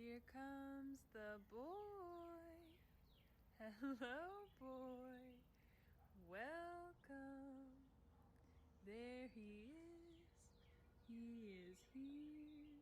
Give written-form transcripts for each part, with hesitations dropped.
Here comes the boy. Hello, boy. Welcome. There he is. He is here.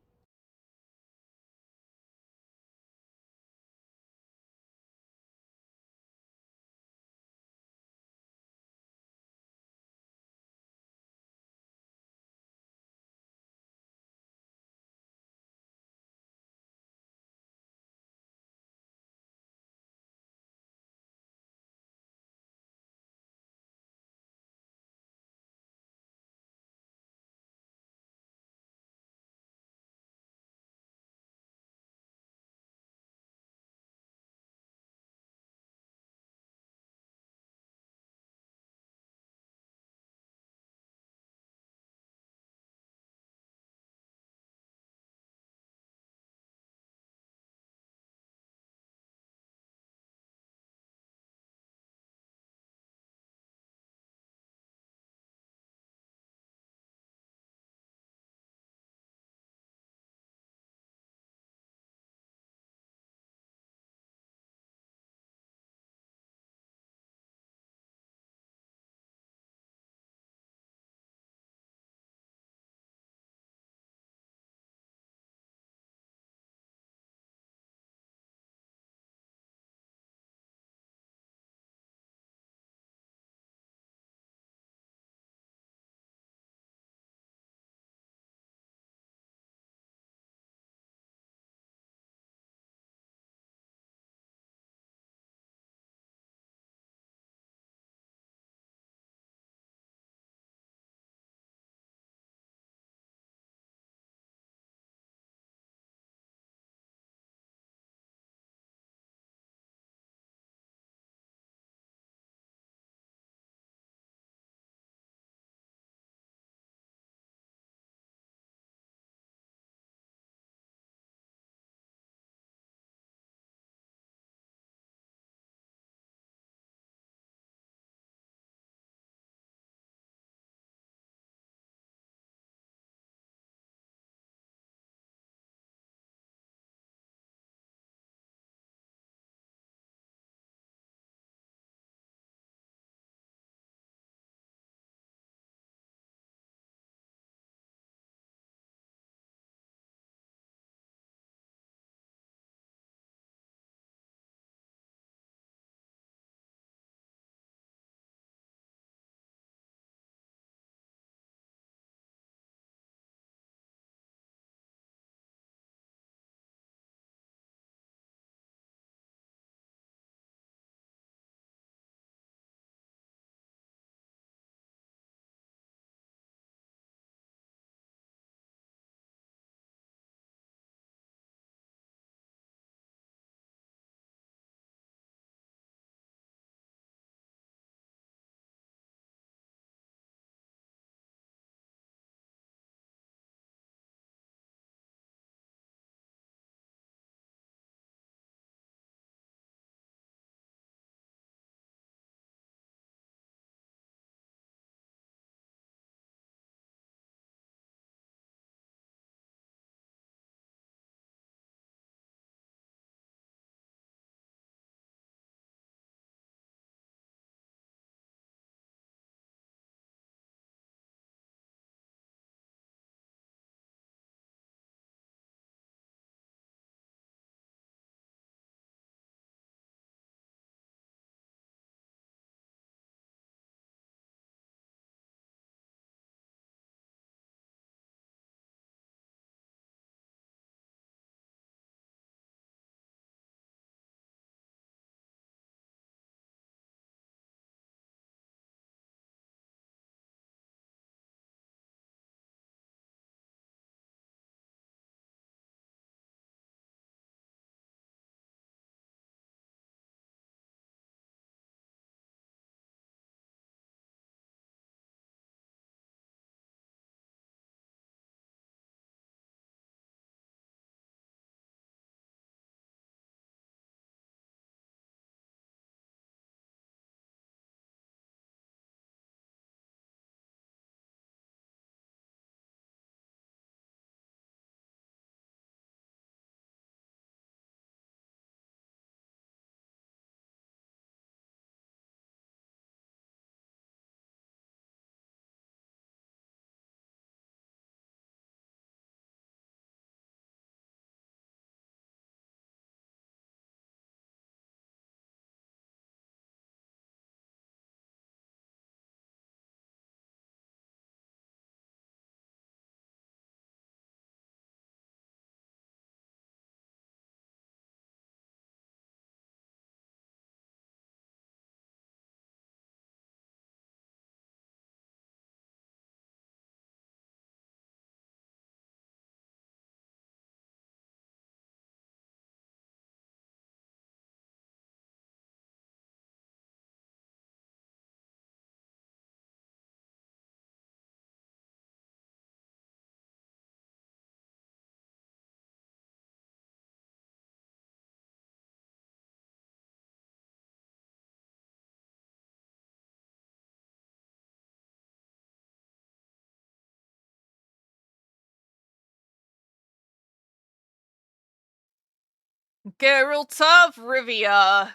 Geralt of Rivia.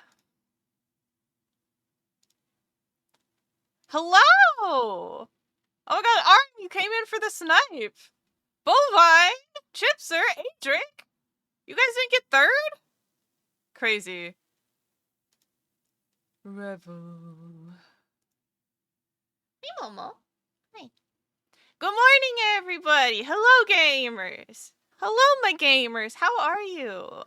Hello! Oh my god, Arn, you came in for the snipe. Bovine, Chipser, Adric. You guys didn't get third? Crazy. Revel. Hey, Momo. Hi. Good morning, everybody. Hello, gamers. Hello, my gamers. How are you?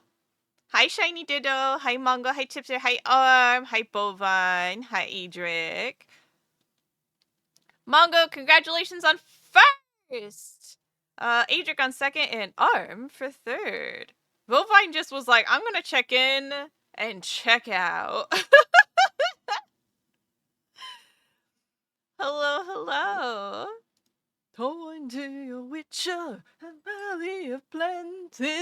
Hi, Shiny Ditto. Hi, Mongo. Hi, Chipser. Hi, Arm. Hi, Bovine. Hi, Adric. Mongo, congratulations on first! Adric on second, and Arm for third. Bovine just was like, I'm gonna check in and check out. Hello, hello. Going to your Witcher, a valley of plenty.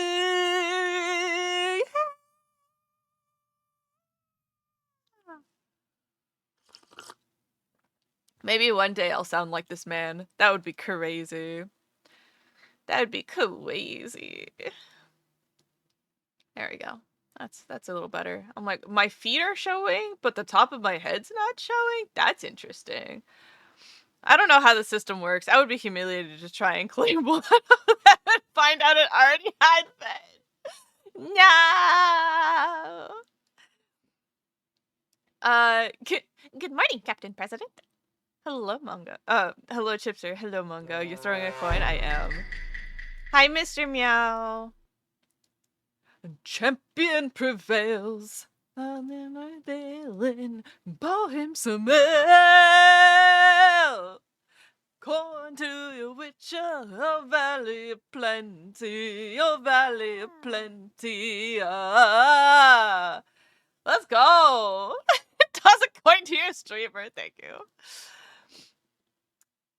Maybe one day I'll sound like this man. That would be crazy. That would be crazy. There we go. That's a little better. I'm like, my feet are showing, but the top of my head's not showing? That's interesting. I don't know how the system works. I would be humiliated to try and claim one and find out it already had been. No! Good morning, Captain President. Hello, Mongo. Hello, Chipser. Hello, Mongo. You're throwing a coin? I am. Hi, Mr. Meow. Champion prevails. I'm in my bailing. Pour him some ale. Corn to your Witcher, a valley of plenty, a valley of plenty. Ah. Let's go. Toss a coin to your streamer. Thank you.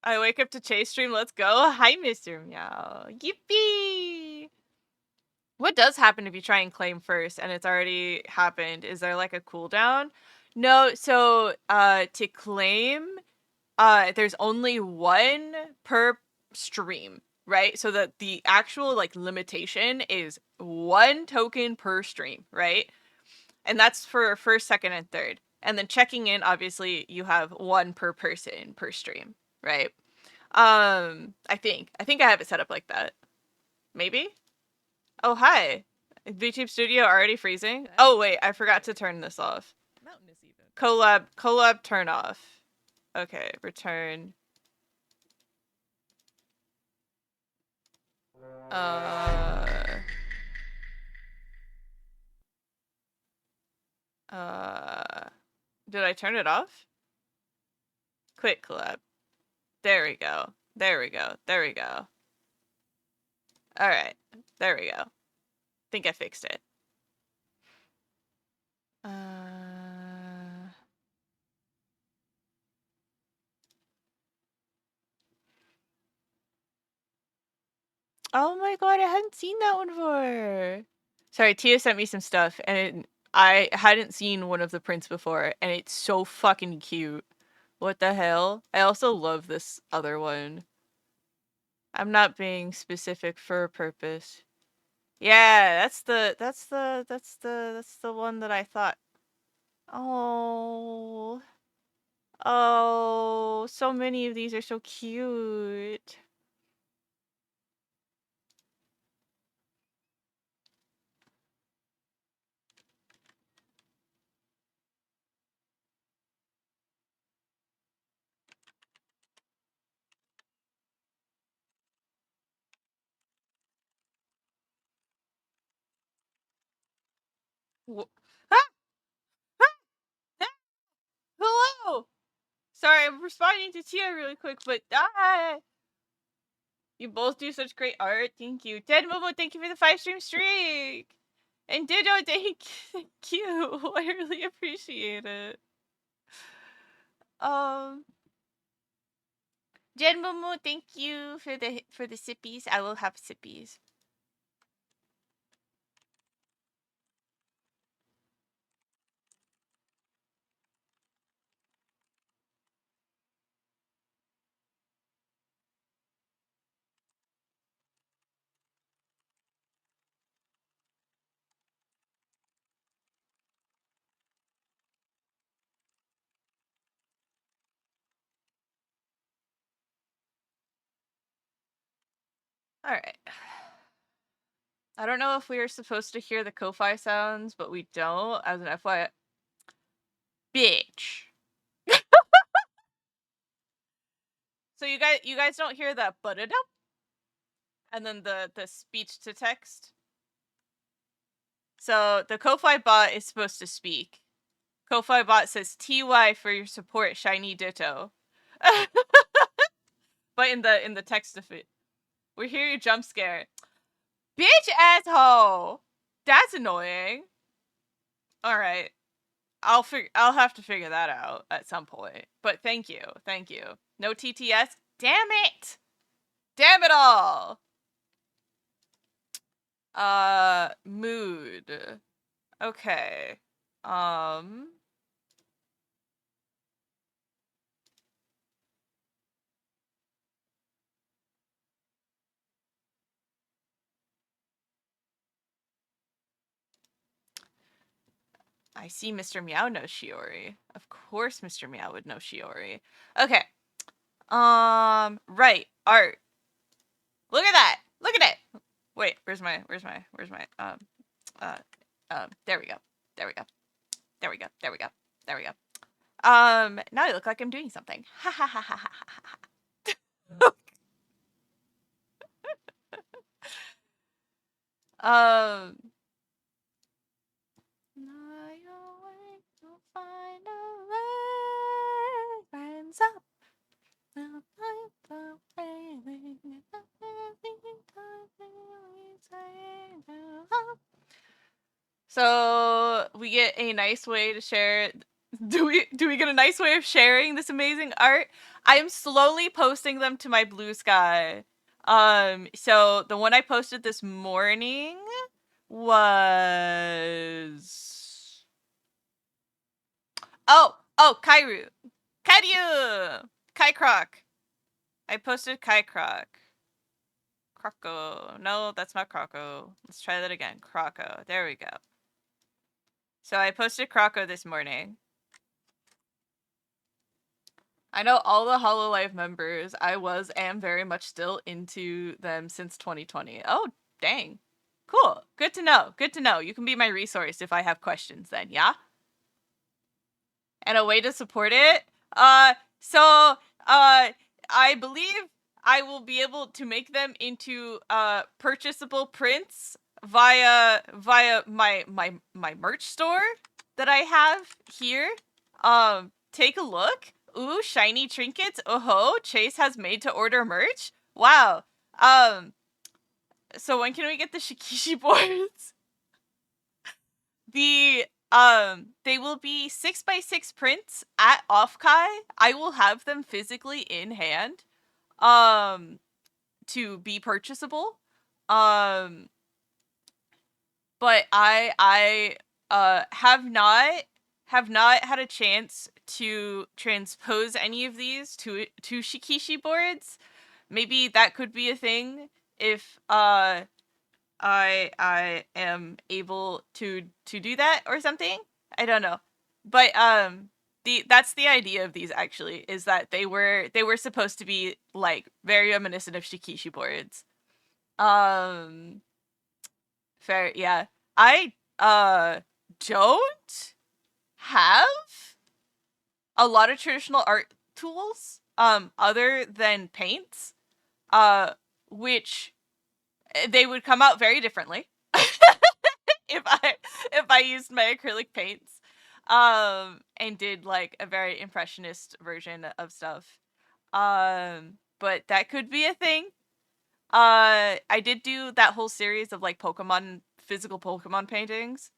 I wake up to Chase stream. Let's go. Hi, Mr. Meow. Yippee. What does happen if you try and claim first and it's already happened? Is there like a cooldown? No, so to claim, there's only one per stream, right? So that the actual like limitation is one token per stream, right? And that's for first, second, and third. And then checking in, obviously, you have one per person per stream, right? I think I have it set up like that. Maybe? Oh, hi. VTube Studio already freezing? Oh, wait, I forgot to turn this off. Mountainous even. Collab turn off. Okay, return. Did I turn it off? Quit collab. There we go. There we go. There we go. Alright. There we go. Think I fixed it. Oh my god, I hadn't seen that one before. Sorry, Tia sent me some stuff, and I hadn't seen one of the prints before, and it's so fucking cute. What the hell? I also love this other one. I'm not being specific for a purpose. Yeah, that's the one that I thought. Oh. Oh, so many of these are so cute. Ah! Ah! Ah! Hello! Sorry, I'm responding to Tia really quick, but you both do such great art. Thank you. Dead Momo, thank you for the 5-stream streak. And Ditto, thank you. I really appreciate it. Dead Momo, thank you for the sippies. I will have sippies. Alright. I don't know if we are supposed to hear the Ko-Fi sounds, but we don't, as an FYI. Bitch. So you guys don't hear that but-a-dup? And then the speech to text? So the Ko-Fi bot is supposed to speak. Ko-Fi bot says TY for your support, shiny ditto. But in the text of it. We hear you jump scare. Bitch asshole! That's annoying. Alright. I'll have to figure that out at some point. But thank you. Thank you. No TTS? Damn it! Damn it all! Mood. Okay. I see Mr. Meow knows Shiori. Of course Mr. Meow would know Shiori. Okay. Right. Art. Look at that! Look at it! Wait, where's my, there we go. There we go. There we go. There we go. There we go. Now I look like I'm doing something. Ha ha ha ha ha ha ha. You'll find a way. Friends up. We'll find the way. So we get a nice way to share. Do we get a nice way of sharing this amazing art? I am slowly posting them to my Blue Sky. So the one I posted this morning was Kairu. Kai Croc. I posted Kai Croc. Croco. No, that's not Croco. Let's try that again. Croco. There we go. So I posted Croco this morning. I know all the Hololive members. I am very much still into them since 2020. Oh, dang. Cool. Good to know. Good to know. You can be my resource if I have questions then, yeah? And a way to support it? I believe I will be able to make them into purchasable prints via my merch store that I have here. Take a look. Ooh, shiny trinkets. Oh-ho, Chase has made to order merch. Wow. So when can we get the Shikishi boards? They will be 6x6 prints at OFFKAI. I will have them physically in hand, to be purchasable. But I have not had a chance to transpose any of these to Shikishi boards. Maybe that could be a thing if I am able to do that or something. I don't know. But that's the idea of these, actually, is that they were supposed to be like very reminiscent of Shikishi boards. Fair, yeah. I don't have a lot of traditional art tools other than paints, which they would come out very differently if I used my acrylic paints and did like a very impressionist version of stuff. But that could be a thing. I did do that whole series of like physical Pokemon paintings.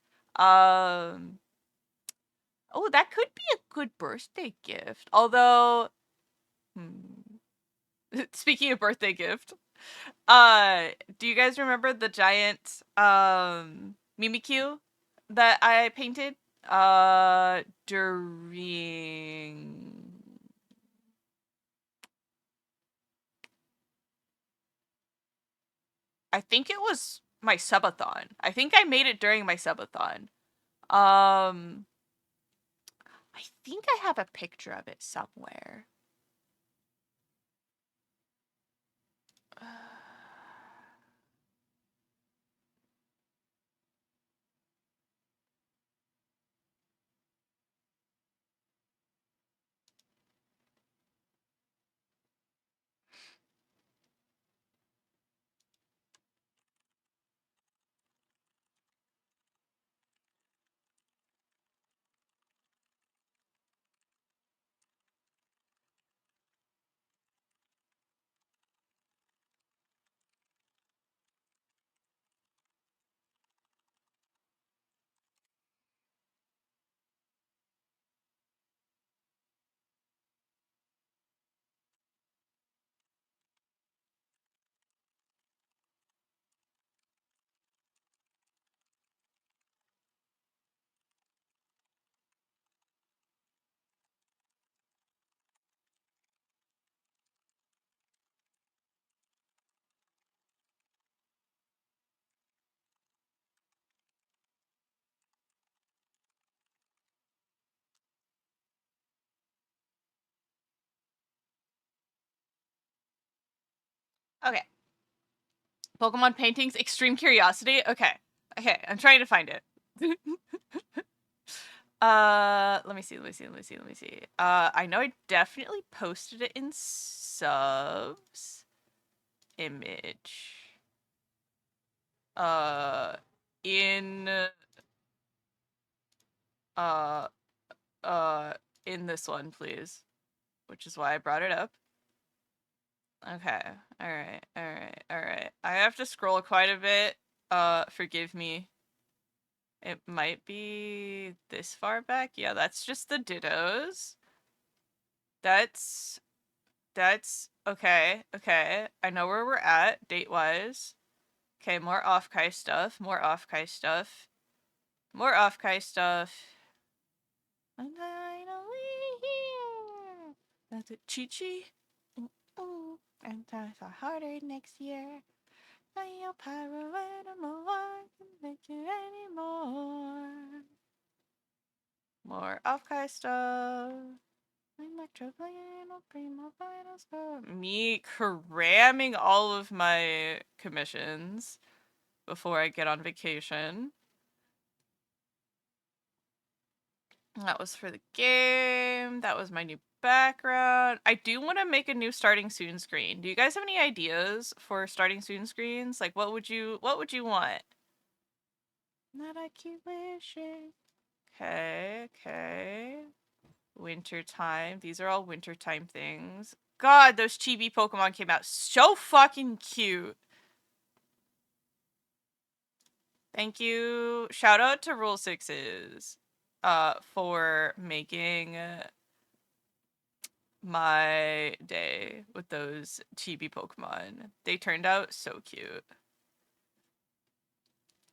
Oh, that could be a good birthday gift. Although, speaking of birthday gift, do you guys remember the giant Mimikyu that I painted during I think it was my subathon. I think I made it during my subathon. I think I have a picture of it somewhere. Okay. Pokemon paintings, extreme curiosity. Okay. Okay, I'm trying to find it. Let me see. I know I definitely posted it in subs. Image. Uh, in, uh, uh, in this one, please. Which is why I brought it up. Okay. Alright. I have to scroll quite a bit. Forgive me. It might be this far back. Yeah, that's just the dittos. That's okay. I know where we're at date-wise. Okay, more OFFKAI stuff. More OFFKAI stuff. More OFFKAI stuff. And finally here. That's it. Chi-Chi. Ooh. And times are harder next year. Your power animal can make you anymore. More OFFKAI stuff. Me cramming all of my commissions before I get on vacation. That was for the game. That was my new background. I do want to make a new starting soon screen. Do you guys have any ideas for starting soon screens? Like what would you want? That I keep wishing. Okay. Wintertime. These are all wintertime things. God, those chibi Pokemon came out so fucking cute. Thank you. Shout out to Rule Sixes for making my day with those chibi Pokemon. They turned out so cute.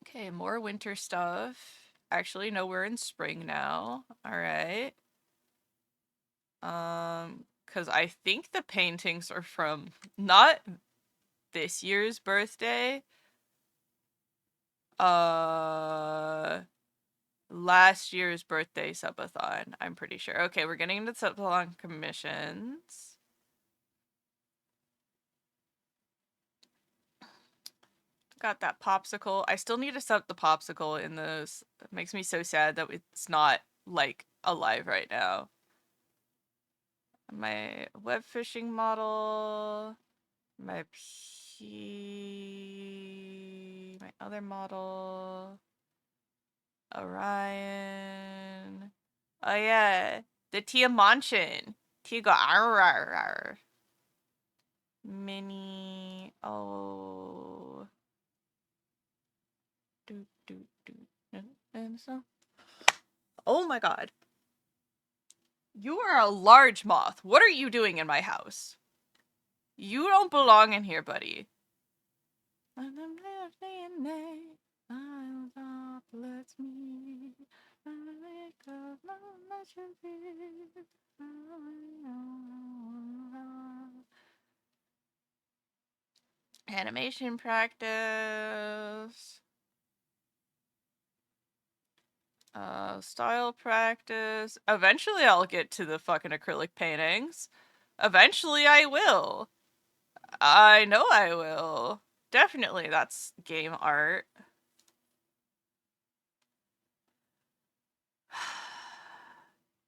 Okay, more winter stuff. Actually, no, we're in spring now. Alright. Because I think the paintings are from not this year's birthday. Last year's birthday subathon, I'm pretty sure. Okay, we're getting into subathon commissions. Got that popsicle. I still need to sub the popsicle in this. It makes me so sad that it's not, like, alive right now. My web fishing model. My other model. Orion. Oh yeah, the Tiamonchan. Tiago Arr. Mini. Oh. And so. Oh my god. You are a large moth. What are you doing in my house? You don't belong in here, buddy. Animation practice. Style practice. Eventually I'll get to the fucking acrylic paintings. Eventually I will. I know I will. Definitely that's game art.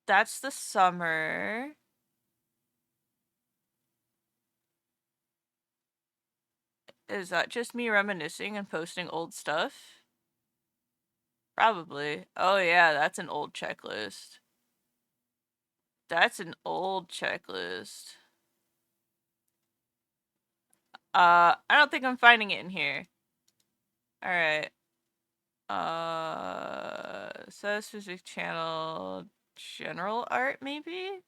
That's the summer. Is that just me reminiscing and posting old stuff? Probably. Oh yeah, that's an old checklist. That's an old checklist. I don't think I'm finding it in here. Alright. Says physics channel general art maybe?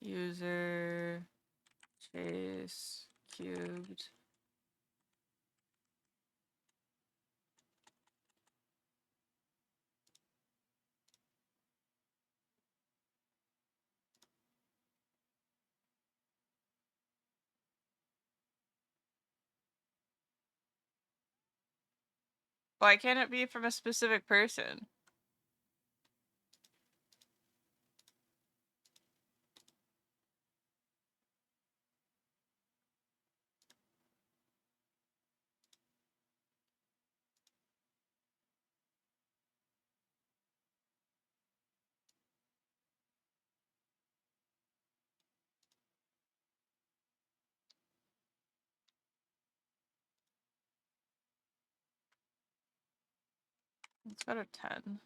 User chase cubed. Why can't it be from a specific person? Let's go to 10.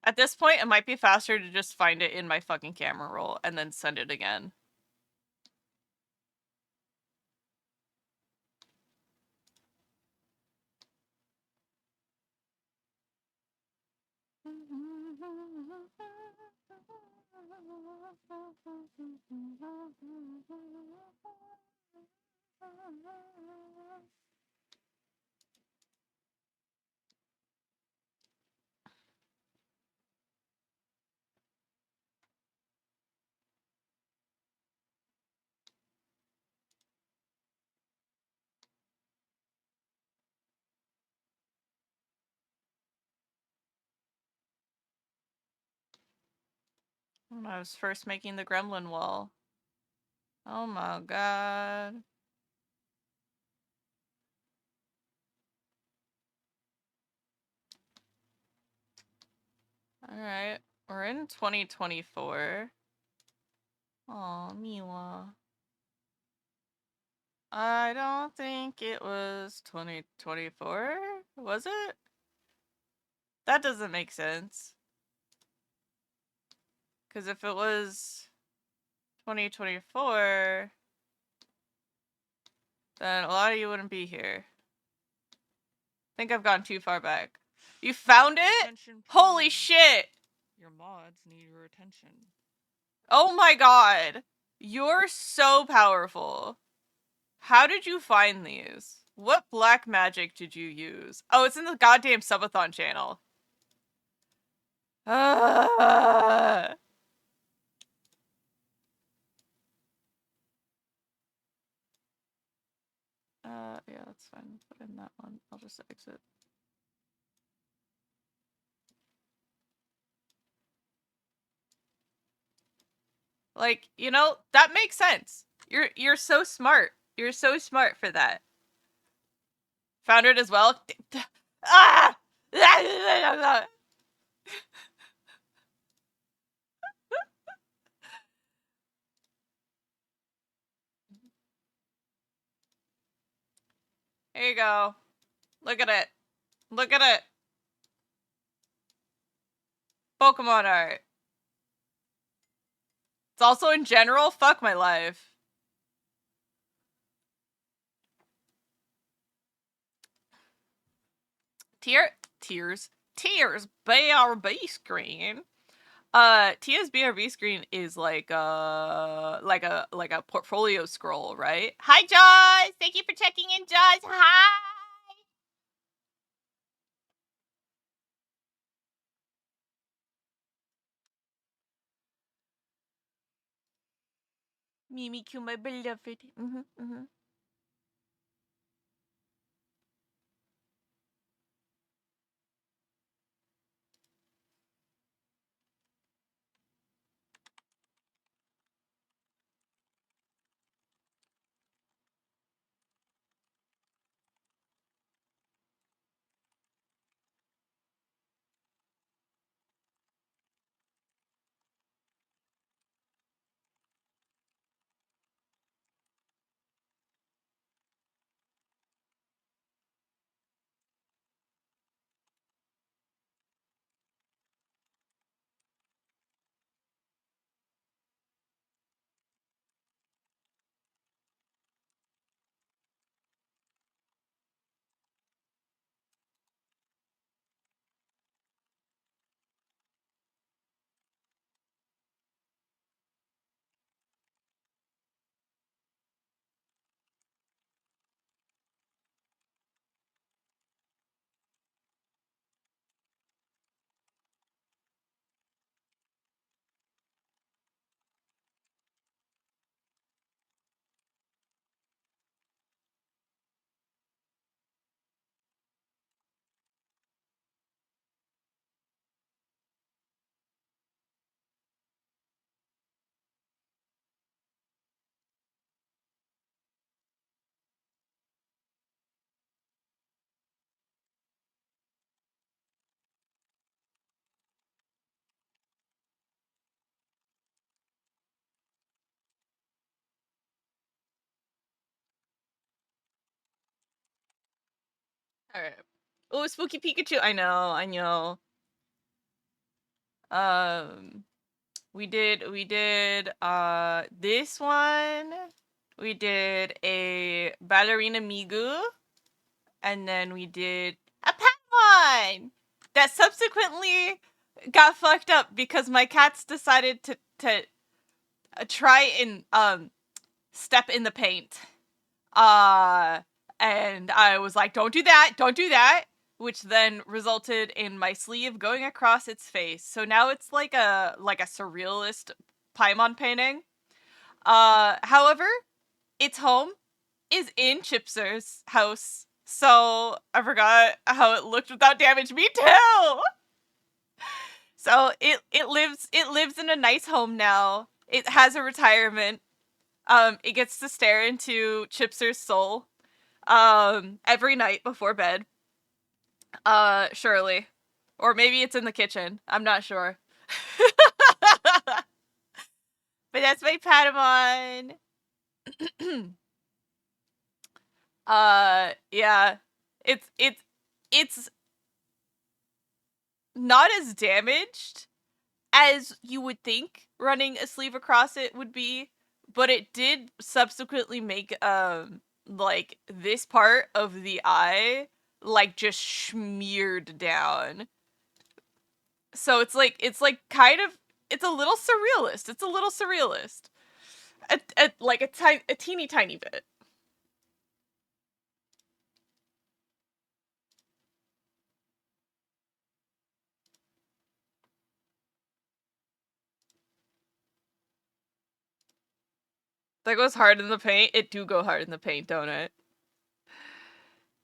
At this point, it might be faster to just find it in my fucking camera roll and then send it again. When I was first making the gremlin wall. Oh my god. Alright, we're in 2024. Aw, Miwa. I don't think it was 2024, was it? That doesn't make sense. Because if it was 2024, then a lot of you wouldn't be here. I think I've gone too far back. You found it? Attention, Holy please. shit! Your mods need your attention. Oh my god. You're so powerful. How did you find these? What black magic did you use? Oh, it's in the goddamn subathon channel. Ah. Yeah, that's fine. Put in that one. I'll just exit. Like, you know, that makes sense. You're so smart. You're so smart for that. Found it as well. Ah! Here you go. Look at it. Look at it. Pokemon art. It's also in general. Fuck my life. Tears. BRB screen. Tia's BRB screen is like a portfolio scroll, right? Hi, Jaws. Thank you for checking in, Jaws. Hi. Mimikyu, my beloved. Alright. Oh, Spooky Pikachu! I know. Um, we did, this one. We did a Ballerina Migu. And then we did a Pokemon! That subsequently got fucked up because my cats decided to try and, step in the paint. And I was like, don't do that, which then resulted in my sleeve going across its face. So now it's like a surrealist Paimon painting. However, its home is in Chipser's house. So I forgot how it looked without damage. Me too! So it lives in a nice home now. It has a retirement. It gets to stare into Chipser's soul every night before bed. Surely. Or maybe it's in the kitchen. I'm not sure. But that's my Patamon. Yeah. It's not as damaged as you would think running a sleeve across it would be, but it did subsequently make like this part of the eye like just smeared down. So it's like kind of, it's a little surrealist. Like a teeny tiny bit. That goes hard in the paint. It do go hard in the paint, don't it?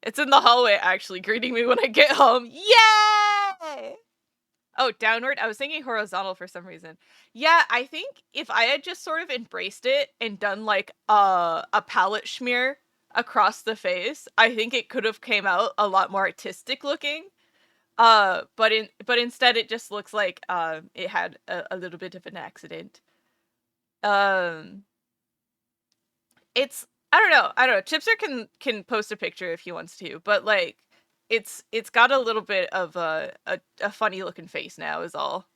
It's in the hallway actually greeting me when I get home. Yay! Oh, downward? I was thinking horizontal for some reason. Yeah, I think if I had just sort of embraced it and done like a palette smear across the face, I think it could have came out a lot more artistic looking. But instead it just looks like it had a little bit of an accident. Um it's I don't know. Chipser can post a picture if he wants to, but like it's got a little bit of a funny looking face now is all.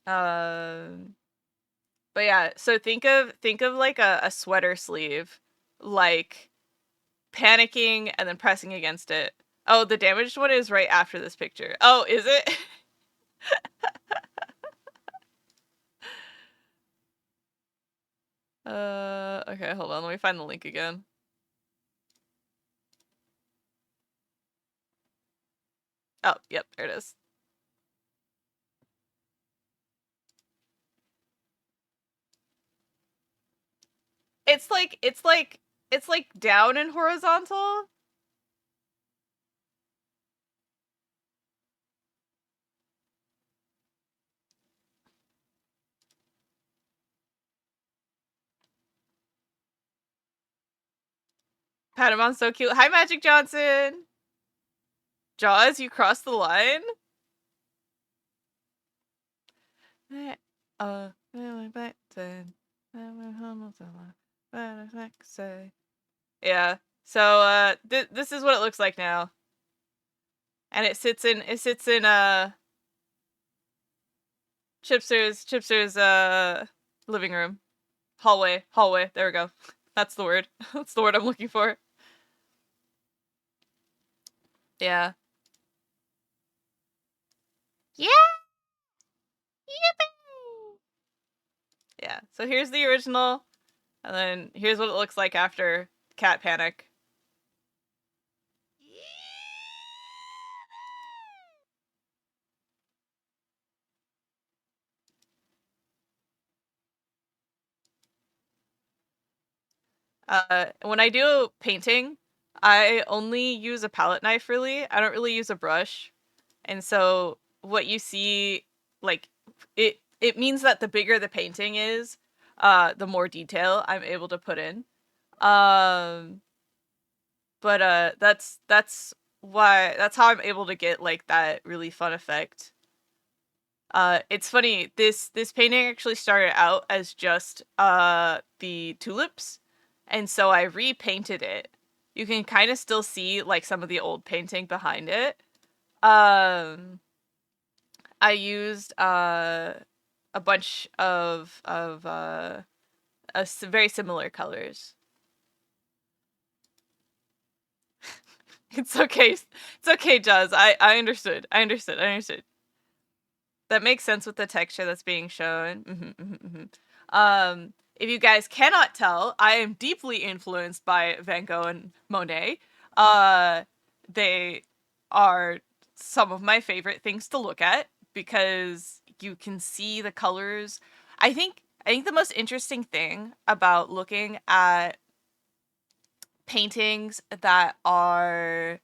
Um but yeah, so think of like a sweater sleeve, like panicking and then pressing against it. Oh, the damaged one is right after this picture. Oh, is it? Okay, hold on. Let me find the link again. Oh, yep, there it is. It's like down and horizontal. Patamon's so cute. Hi, Magic Johnson. Jaws, you crossed the line. Yeah. So this is what it looks like now. And it sits in Chipster's living room. Hallway. There we go. That's the word. That's the word I'm looking for. Yeah. Yeah. Yippee! Yeah. So here's the original, and then here's what it looks like after Cat Panic. When I do painting, I only use a palette knife, really. I don't really use a brush. And so what you see, like, it means that the bigger the painting is, the more detail I'm able to put in. But that's how I'm able to get, like, that really fun effect. It's funny, this painting actually started out as just the tulips, and so I repainted it. You can kind of still see like some of the old painting behind it. Um I used a bunch of very similar colors. It's okay. It's okay, Jazz. I understood. I understood. I understood. That makes sense with the texture that's being shown. If you guys cannot tell, I am deeply influenced by Van Gogh and Monet. Uh, they are some of my favorite things to look at because you can see the colors. I think the most interesting thing about looking at paintings that are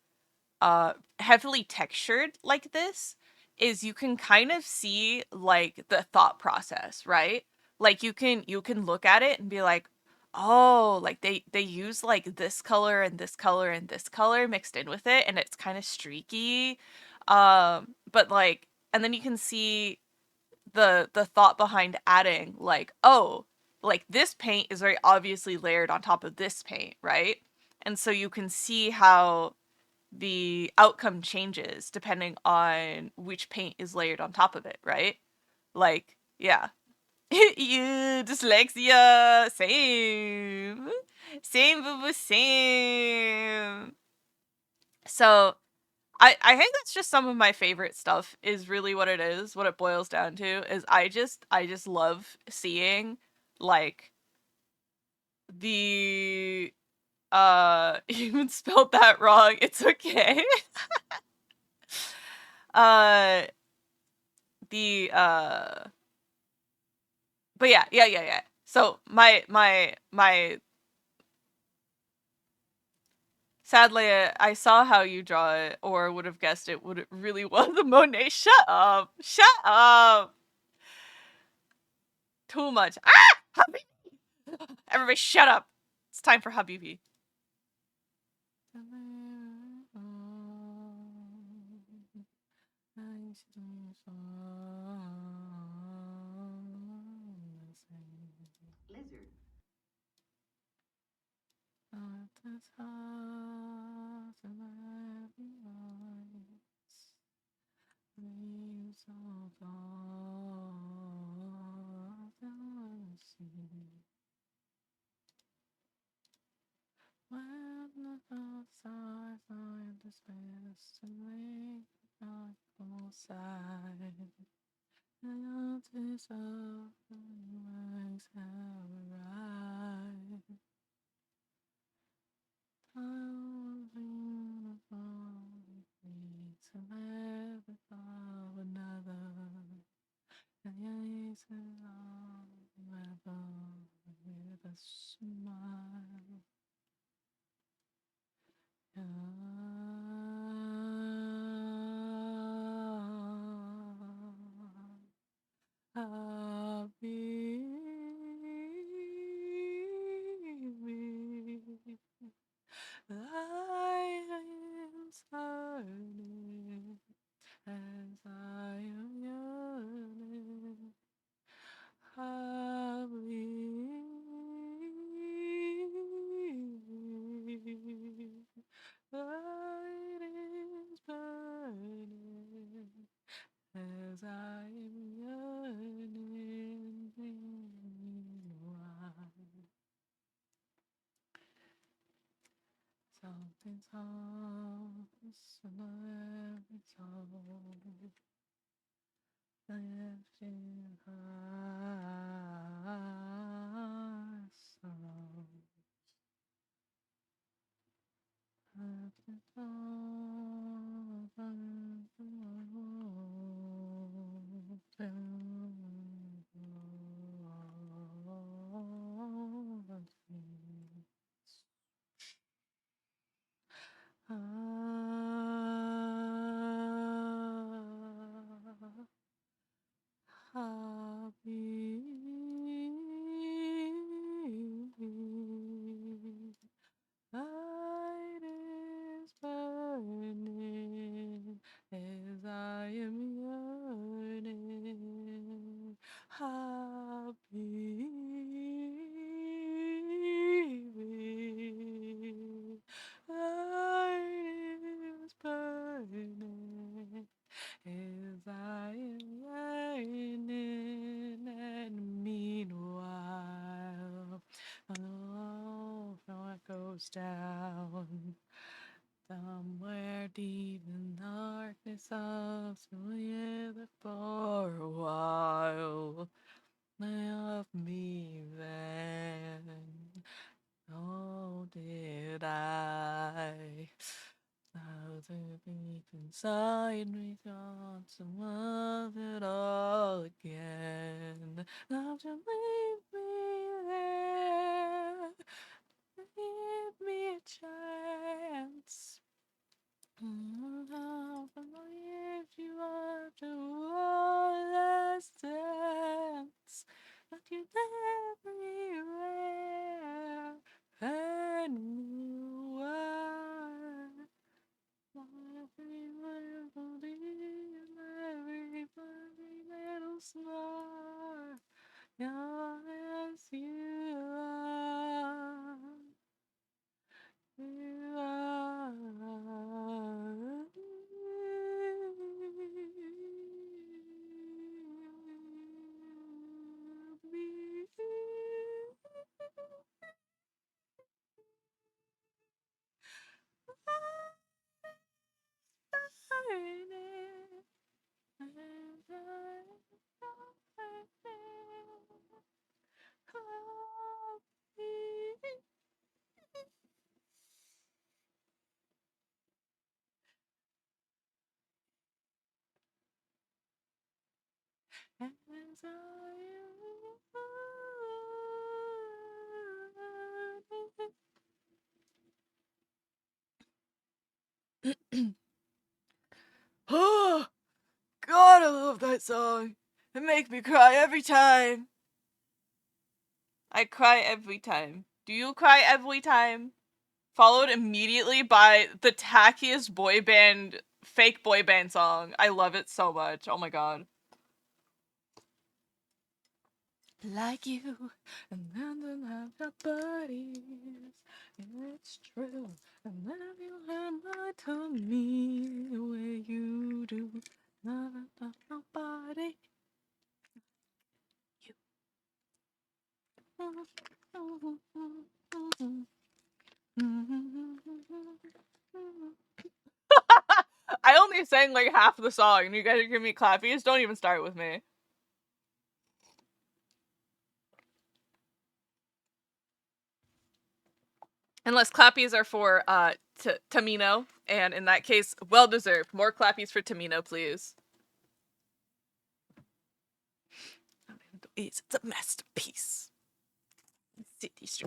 heavily textured like this is you can kind of see like the thought process, right? Like you can look at it and be like, oh, like they use like this color and this color and this color mixed in with it and it's kind of streaky. But like, and then you can see the thought behind adding like, oh, like this paint is very obviously layered on top of this paint, right? And so you can see how the outcome changes depending on which paint is layered on top of it, right? Like, yeah. You dyslexia, same. Same, boo boo, same. So I think that's just some of my favorite stuff is really what it is, what it boils down to is I just love seeing like the you even spelled that wrong. It's okay. uh the but yeah. So my sadly I saw how you draw it or would have guessed it would it really was a Monet. Shut up. Shut up. Too much. Ah! Habibi! Everybody shut up. It's time for Habibi. Lizard. I am starting as I am yearning. Light is burning as I am yearning. Meanwhile, something's off, something's off. Lifting heart sorrow. Lifting happy light is burning down. Somewhere deep in darkness I'll live for a while. Love me then. Oh, did I? Thousand deep inside me, got to love it all again. Love to leave me there. Give me a chance. How can I lift you up to one last dance? But you everywhere and you are every little deed and every little scar. Yes, you are. You are me. Oh, God, I love that song. It makes me cry every time. I cry every time. Do you cry every time? Followed immediately by the tackiest boy band, fake boy band song. I love it so much. Oh my god. Like you, and then have your buddies. It's true, and then you have my to me the way you do. Not nobody. You. I only sang like half the song, and you guys are giving me clappies. Don't even start with me. Unless clappies are for Tamino, and in that case, well deserved. More clappies for Tamino, please. It's a masterpiece.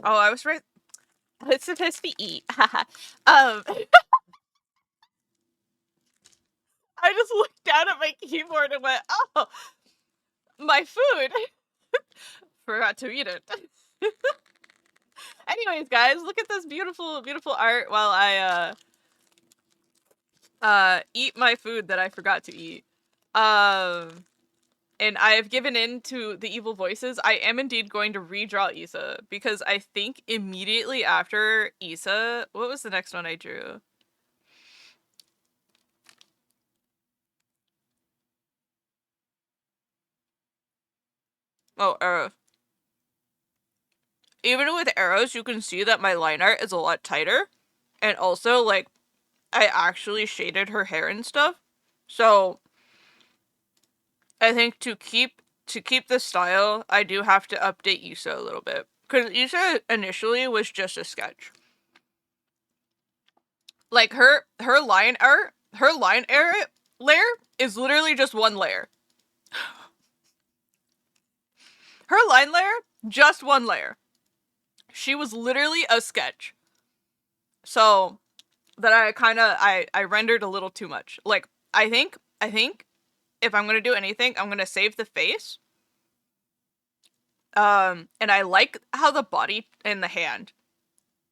Oh, I was right. It's supposed to be E. I just looked down at my keyboard and went, "Oh, my food." Forgot to eat it. Anyways, guys, look at this beautiful, beautiful art while I eat my food that I forgot to eat. And I have given in to the evil voices. I am indeed going to redraw Issa, because I think immediately after Issa, what was the next one I drew? Oh, arrow. Even with arrows, you can see that my line art is a lot tighter. And also, like, I actually shaded her hair and stuff. So, I think to keep the style, I do have to update Issa a little bit. Because Issa initially was just a sketch. Like, her line art, layer is literally just one layer. Her line layer, just one layer. She was literally a sketch. So, that I rendered a little too much. Like, I think if I'm gonna do anything, I'm gonna save the face. And I like how the body and the hand.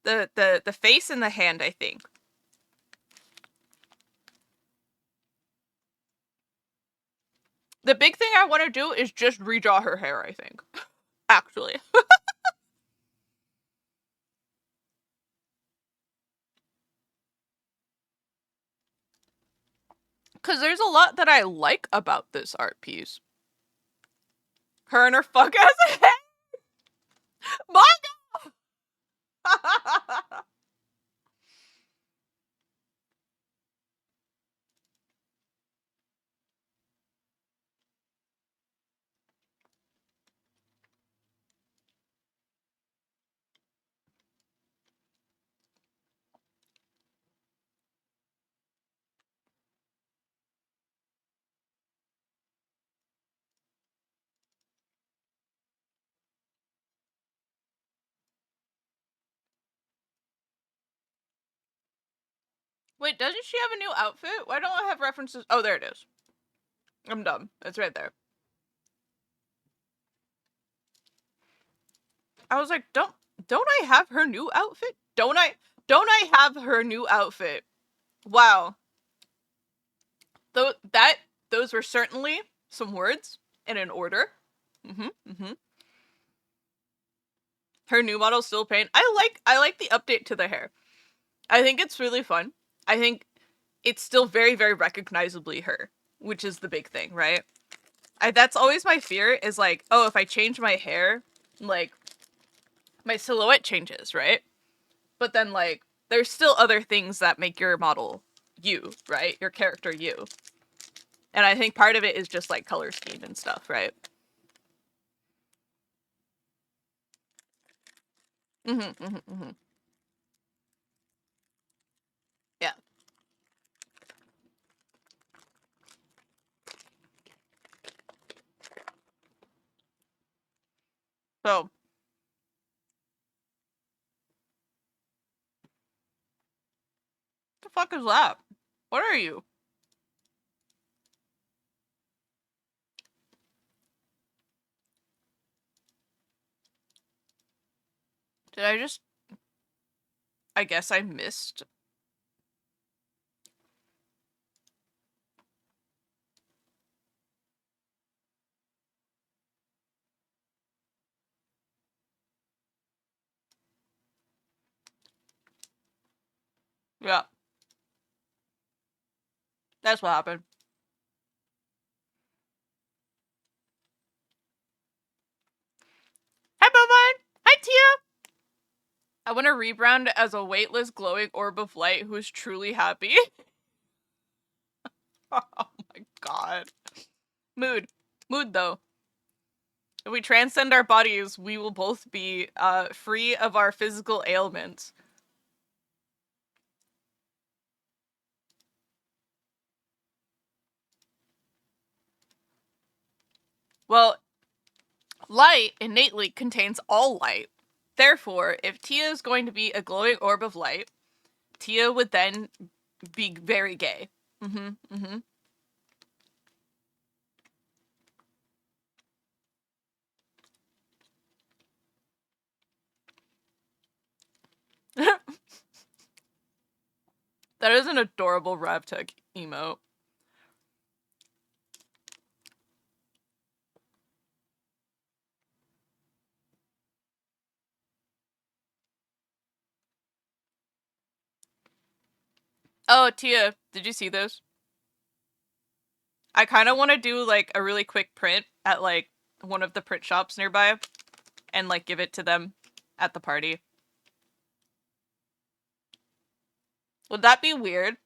The face and the hand, I think. The big thing I want to do is just redraw her hair, I think. Actually. Because there's a lot that I like about this art piece. Her and her fuck ass head! Manga! Wait, doesn't she have a new outfit? Why don't I have references? Oh, there it is. I'm dumb. It's right there. I was like, don't I have her new outfit? Don't I have her new outfit? Wow. Those were certainly some words in an order. Her new model still paint. I like the update to the hair. I think it's really fun. I think it's still very, very recognizably her, which is the big thing, right? That's always my fear is like, oh, if I change my hair, like, my silhouette changes, right? But then, like, there's still other things that make your model you, right? Your character you. And I think part of it is just, like, color scheme and stuff, right? Yeah. So. What the fuck is that? What are you? Did I just... I guess I missed... Yeah. That's what happened. Hi, Bovine! Hi, Tia! I want to rebrand as a weightless, glowing orb of light who is truly happy. Oh my god. Mood. Mood, though. If we transcend our bodies, we will both be free of our physical ailments. Well, light innately contains all light. Therefore, if Tia is going to be a glowing orb of light, Tia would then be very gay. That is an adorable RevTech emote. Oh, Tia, did you see this? I kind of want to do, like, a really quick print at, like, one of the print shops nearby and, like, give it to them at the party. Would that be weird?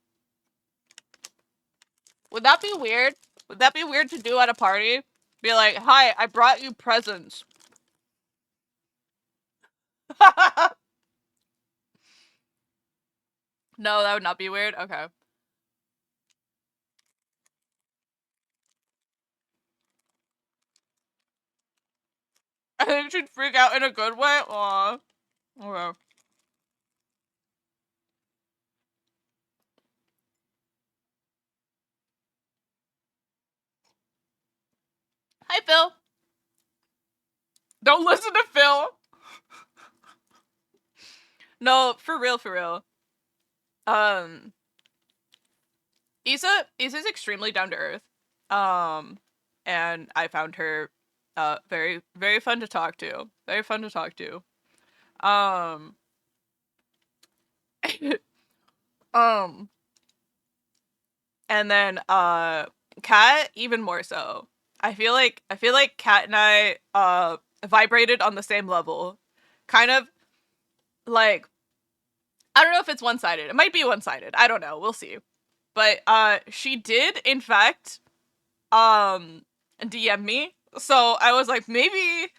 Would that be weird? Would that be weird to do at a party? Be like, hi, I brought you presents. No, that would not be weird? Okay. I think she'd freak out in a good way. Aw. Okay. Hi, Phil. Don't listen to Phil. No, for real, for real. Isa's extremely down to earth. And I found her very, very fun to talk to. Very fun to talk to. And then Kat even more so. I feel like Kat and I vibrated on the same level. Kind of like, I don't know if it's one-sided. It might be one-sided. I don't know. We'll see. But she did in fact DM me. So I was like, maybe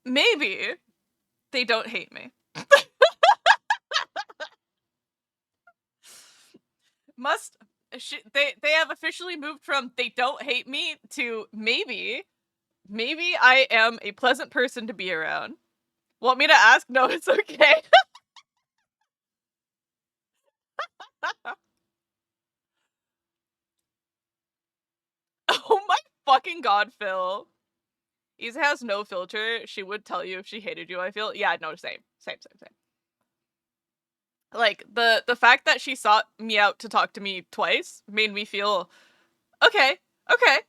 they don't hate me. They have officially moved from they don't hate me to maybe I am a pleasant person to be around. Want me to ask? No, it's okay. fucking god, Phil. Isa has no filter. She would tell you if she hated you, I feel. Yeah, no, same. Like, the fact that she sought me out to talk to me twice made me feel, okay. I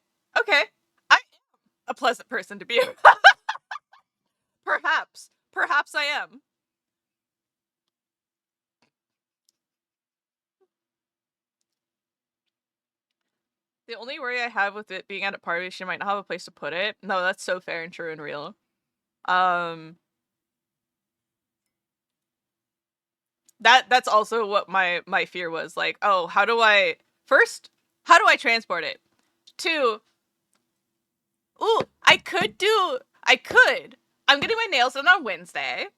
am a pleasant person to be around. Perhaps I am. The only worry I have with it being at a party is she might not have a place to put it. No, that's so fair and true and real. That's also what my fear was. Like, oh, how do I transport it? Two, ooh, I could. I'm getting my nails done on Wednesday.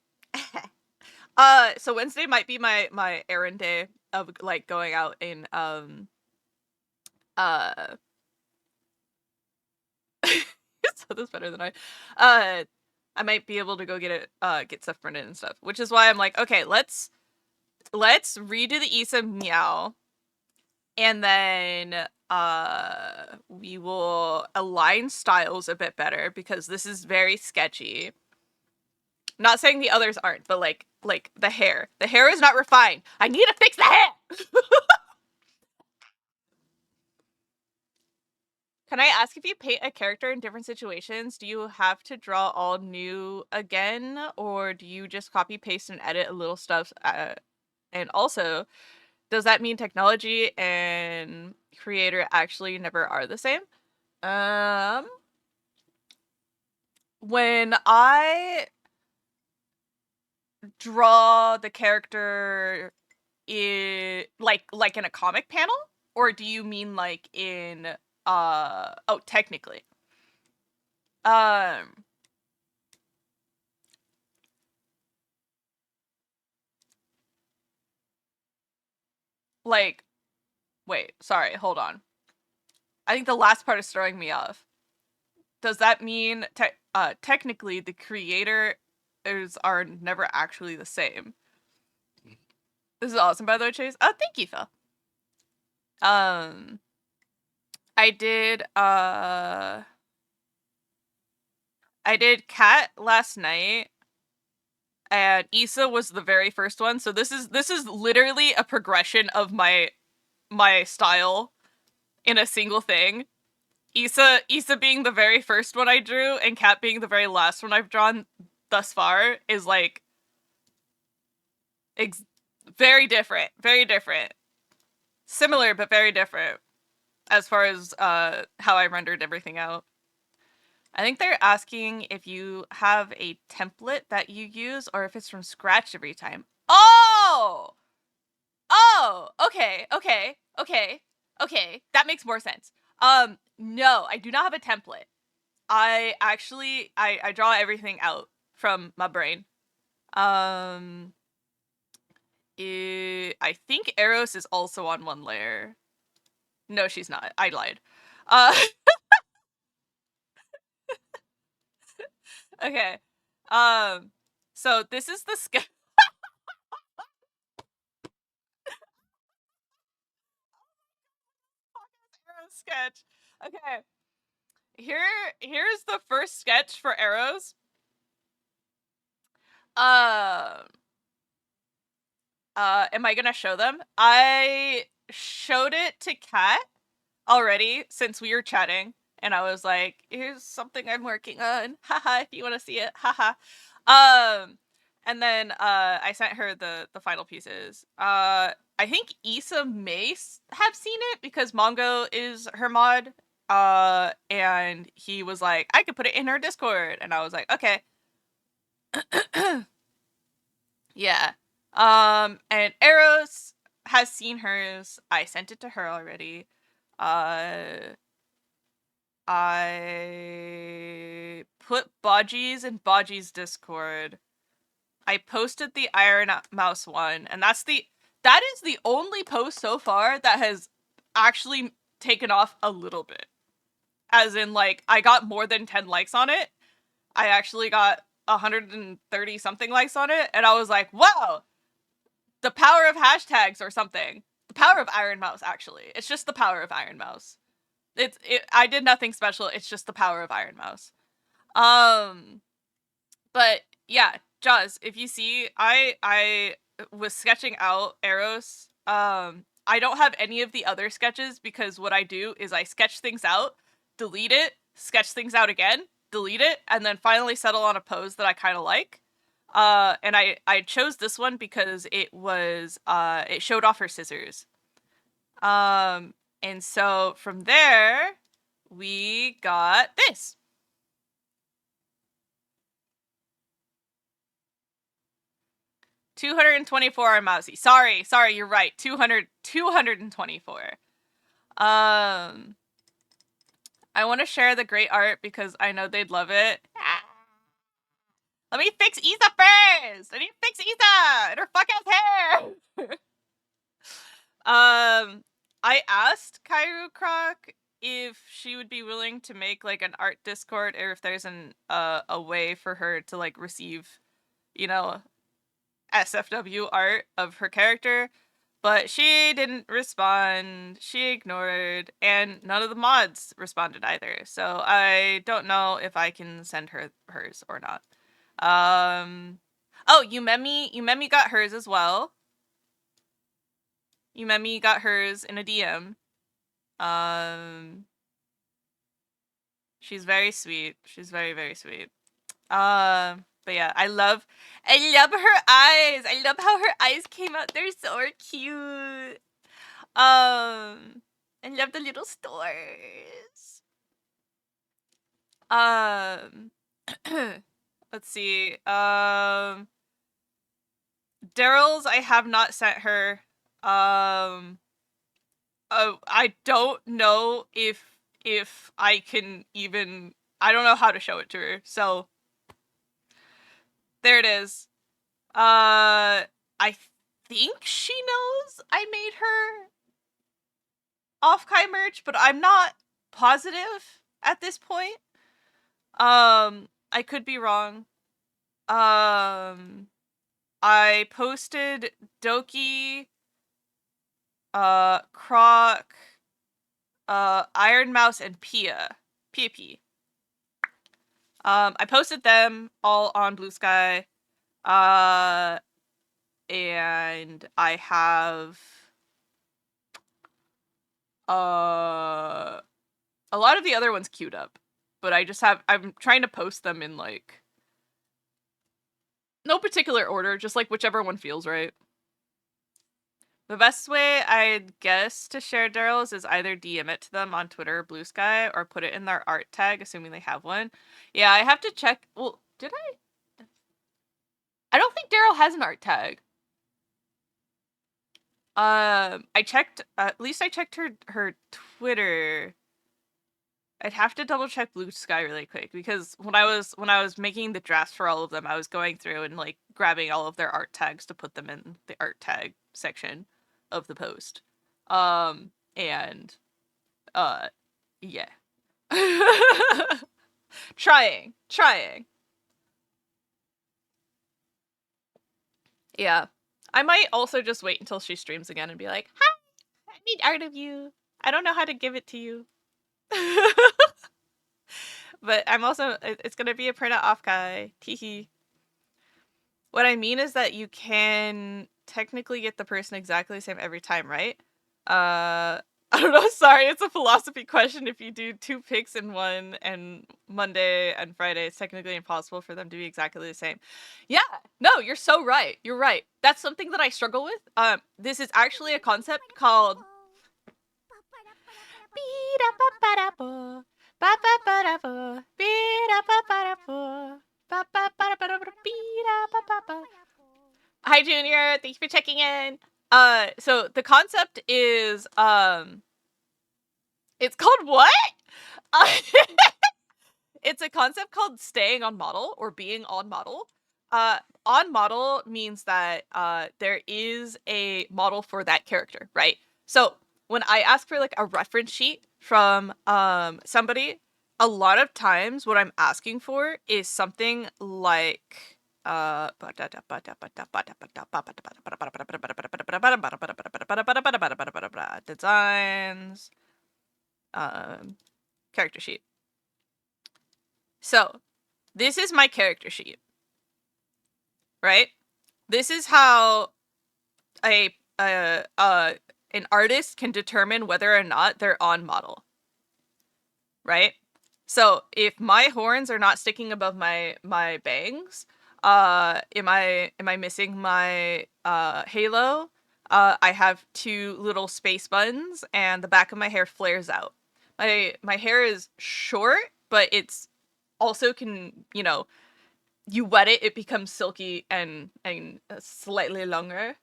So Wednesday might be my errand day of like going out in so that's better than I might be able to go get it get stuff printed and stuff, which is why I'm like, okay, let's redo the Isa meow, and then we will align styles a bit better because this is very sketchy. Not saying the others aren't, but like the hair is not refined. I need to fix the hair. Can I ask, if you paint a character in different situations, do you have to draw all new again, or do you just copy paste and edit a little stuff? And also, does that mean technology and creator actually never are the same? When I draw the character in like in a comic panel, or do you mean like in oh, technically? Like, wait, sorry, hold on. I think the last part is throwing me off. Does that mean technically the creators are never actually the same? This is awesome, by the way, Chase. Oh, thank you, Phil. I did Cat last night, and Issa was the very first one. So this is literally a progression of my style in a single thing. Issa being the very first one I drew, and Cat being the very last one I've drawn thus far is like very different. Similar, but very different as far as how I rendered everything out. I think they're asking if you have a template that you use or if it's from scratch every time. Oh! Okay. That makes more sense. No, I do not have a template. I actually I draw everything out from my brain. I think Eros is also on one layer. No, she's not. I lied. Okay. So this is the sketch. Sketch. Okay. Here's the first sketch for arrows. Am I gonna show them? I showed it to Kat already since we were chatting, and I was like, here's something I'm working on. Haha, if you want to see it. Haha. And then I sent her the final pieces. I think Issa may have seen it because Mongo is her mod. And he was like, I could put it in her Discord, and I was like, okay. Yeah. And Eros has seen hers. I sent it to her already. I put Baji's in Baji's Discord. I posted the Iron Mouse one, and that is the only post so far that has actually taken off a little bit. As in, like, I got more than 10 likes on it. I actually got 130 something likes on it, and I was like, wow, the power of hashtags or something. The power of Iron Mouse, actually. It's just the power of Iron Mouse. I did nothing special. It's just the power of Iron Mouse. But yeah, Jaws, if you see, I was sketching out Eros. I don't have any of the other sketches because what I do is I sketch things out, delete it, sketch things out again, delete it, and then finally settle on a pose that I kind of like. And I chose this one because it was it showed off her scissors. And so from there we got this. $224 on Mousy. Sorry, you're right. 224. I want to share the great art because I know they'd love it. Let me fix Isa first. I need to fix Isa and her fuck ass hair. I asked Kairu Croc if she would be willing to make like an art Discord, or if there's a way for her to like receive, you know, SFW art of her character, but she didn't respond. She ignored, and none of the mods responded either. So I don't know if I can send her hers or not. Oh, Yumemi got hers as well. Yumemi got hers in a DM. She's very sweet. She's very, very sweet. But yeah, I love her eyes. I love how her eyes came out. They're so cute. I love the little stars. Let's see. Daryl's I have not sent her. I don't know if I can even. I don't know how to show it to her. So there it is. I think she knows I made her OFFKAI merch, but I'm not positive at this point. I could be wrong. I posted Doki, Croc, Iron Mouse, and Pia. I posted them all on Blue Sky. And I have a lot of the other ones queued up, but I'm trying to post them in like no particular order, just like whichever one feels right. The best way I'd guess to share Daryl's is either DM it to them on Twitter or Blue Sky, or put it in their art tag, assuming they have one. Yeah, I have to check. Well, did I? I don't think Daryl has an art tag. I checked. At least I checked her Twitter. I'd have to double check Blue Sky really quick, because when I was making the drafts for all of them, I was going through and like grabbing all of their art tags to put them in the art tag section of the post. And yeah. trying. Yeah. I might also just wait until she streams again and be like, "Hi, I need art of you. I don't know how to give it to you." But I'm also, it's gonna be a print of OFFKAI. Teehee. What I mean is that you can technically get the person exactly the same every time, right? I don't know, sorry, it's a philosophy question. If you do 2 picks in one, and Monday and Friday, it's technically impossible for them to be exactly the same. Yeah, no, you're so right. You're right. That's something that I struggle with. This is actually a concept called Hi, Junior. Thanks for checking in. So the concept is, it's called what? It's a concept called staying on model, or being on model. On model means that there is a model for that character, right? So when I ask for like a reference sheet from somebody, a lot of times what I'm asking for is something like designs. character sheet. So, this is my character sheet, right? This is how an artist can determine whether or not they're on model, right? So if my horns are not sticking above my bangs, am I missing my halo? I have 2 little space buttons, and the back of my hair flares out. My hair is short, but it's also can, you wet it, it becomes silky and slightly longer.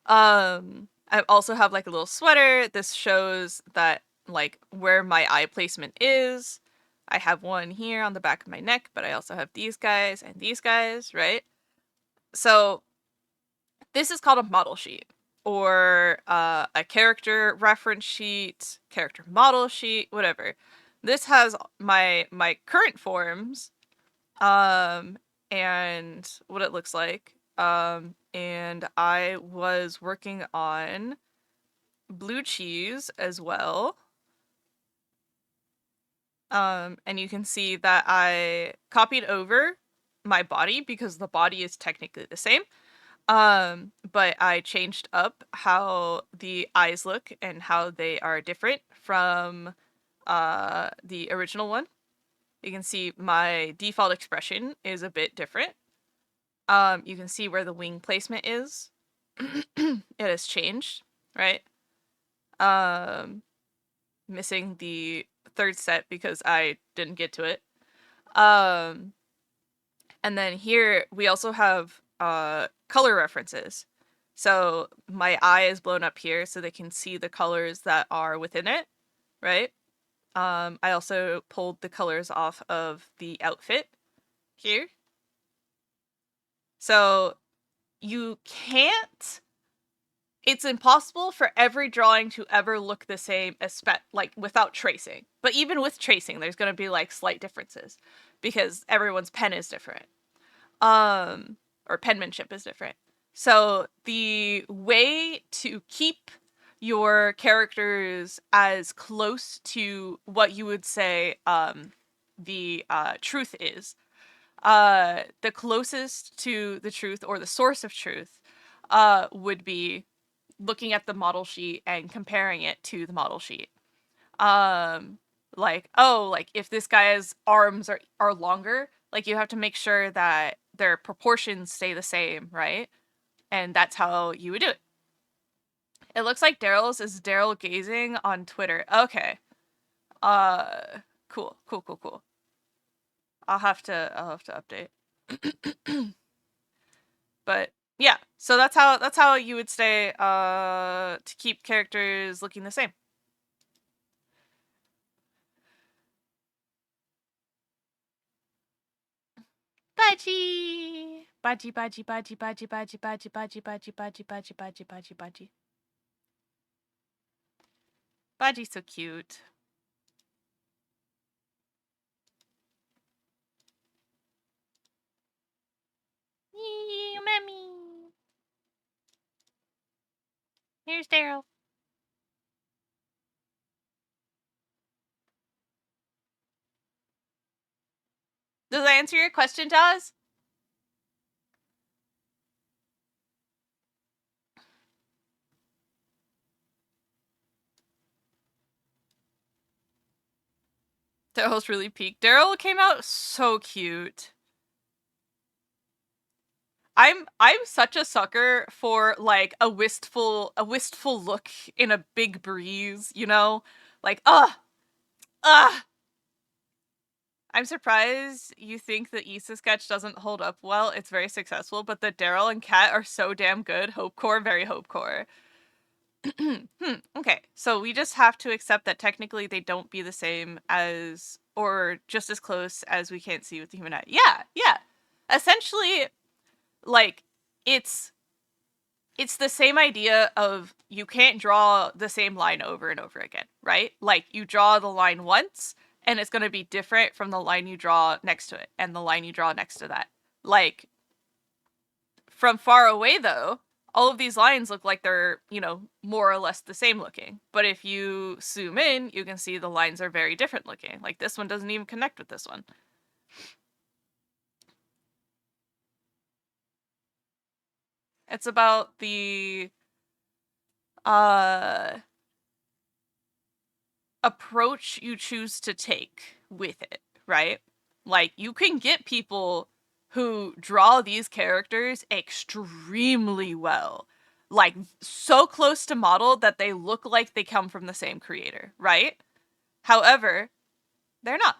I also have like a little sweater. This shows that like where my eye placement is. I have one here on the back of my neck, but I also have these guys and these guys, right? So this is called a model sheet, or a character reference sheet, character model sheet, whatever. This has my current forms, and what it looks like. And I was working on blue cheese as well. And you can see that I copied over my body because the body is technically the same. But I changed up how the eyes look and how they are different from the original one. You can see my default expression is a bit different. You can see where the wing placement is. It has changed, right? Missing the 3rd set because I didn't get to it. And then here we also have color references. So my eye is blown up here so they can see the colors that are within it, right? I also pulled the colors off of the outfit here. So you can't, it's impossible for every drawing to ever look the same, like without tracing. But even with tracing, there's going to be like slight differences because everyone's pen is different. Or penmanship is different. So the way to keep your characters as close to what you would say the truth is, the closest to the truth or the source of truth would be looking at the model sheet and comparing it to the model sheet. Like, oh, like if this guy's arms are longer, like you have to make sure that their proportions stay the same, right? And that's how you would do it. It looks like Daryl's is Daryl gazing on Twitter. Okay. Cool. I'll have to update. But yeah, so that's how you would stay to keep characters looking the same. Baji. Baji. Baji's so cute. Mommy. Here's Daryl. Does that answer your question, Daz? Daryl's really peaked. Daryl came out so cute. I'm such a sucker for like a wistful look in a big breeze, you know? Like, I'm surprised you think the Issa sketch doesn't hold up well. It's very successful, but the Daryl and Kat are so damn good. Hopecore, very hopecore. Okay, so we just have to accept that technically they don't be the same as, or just as close as we can't see with the human eye. Yeah. Essentially, like, it's the same idea of you can't draw the same line over and over again, right? Like, you draw the line once, and it's going to be different from the line you draw next to it, and the line you draw next to that. Like, from far away, though, all of these lines look like they're, you know, more or less the same looking. But if you zoom in, you can see the lines are very different looking. Like this one doesn't even connect with this one. It's about the approach you choose to take with it, right? Like, you can get people who draw these characters extremely well. Like, so close to model that they look like they come from the same creator, right? However, they're not.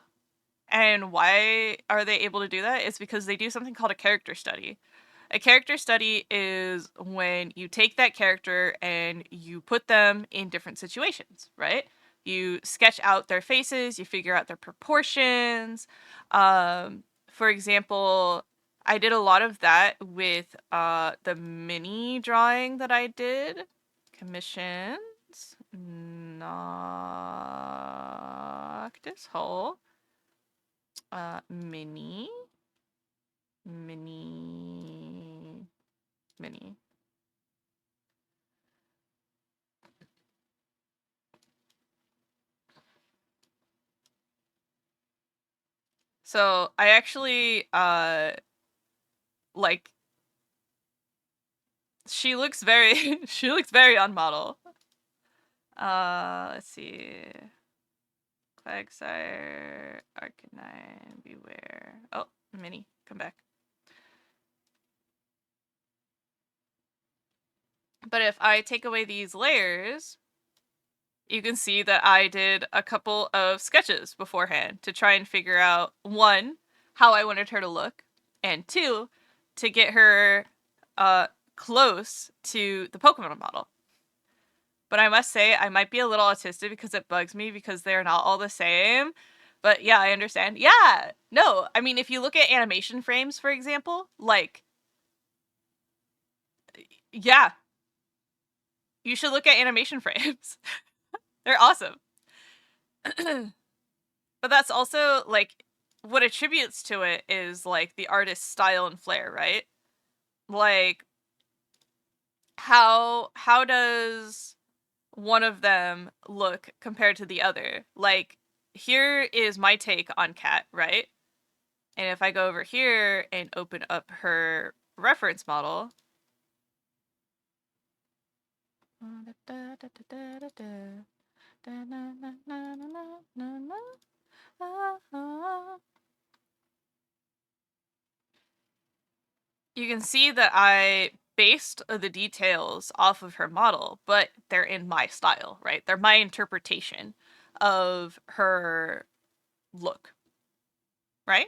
And why are they able to do that? It's because they do something called a character study. A character study is when you take that character and you put them in different situations, right? You sketch out their faces, you figure out their proportions. For example, I did a lot of that with the mini drawing that I did. Commissions. Noctis Hole. Mini. So I actually like, she looks very she looks very on model. Let's see. Quagsire, Arcanine, Beware. Oh, Mini, come back. But if I take away these layers, you can see that I did a couple of sketches beforehand to try and figure out, one, how I wanted her to look, and two, to get her close to the Pokemon model. But I must say, I might be a little autistic because it bugs me because they're not all the same. But yeah, I understand. Yeah, no, I mean, if you look at animation frames, for example, like, yeah, you should look at animation frames. They're awesome. But that's also, like, what attributes to it is, like, the artist's style and flair, right? Like, how does one of them look compared to the other? Like, here is my take on Kat, right? And if I go over here and open up her reference model, you can see that I based the details off of her model, but they're in my style, right? They're my interpretation of her look, right?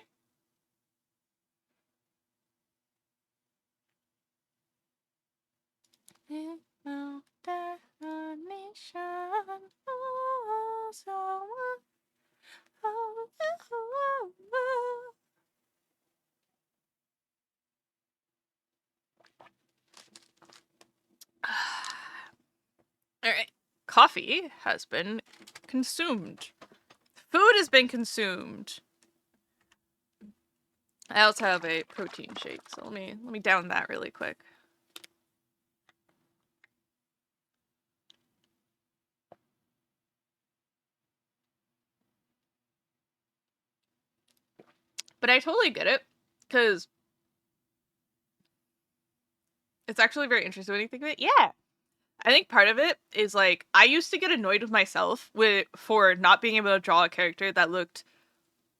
Alright. Coffee has been consumed. Food has been consumed. I also have a protein shake, so let me down that really quick. But I totally get it, because it's actually very interesting when you think of it. Yeah. I think part of it is, like, I used to get annoyed with myself for not being able to draw a character that looked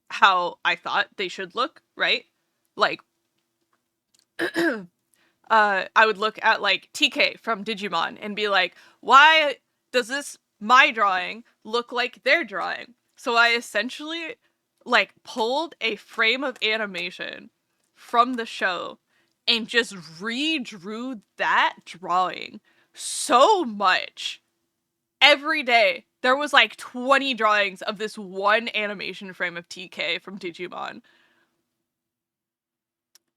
how I thought they should look, right? Like, I would look at, like, TK from Digimon and be like, why does my drawing look like their drawing? So I essentially, like, pulled a frame of animation from the show and just redrew that drawing so much. Every day, there was like 20 drawings of this one animation frame of TK from Digimon.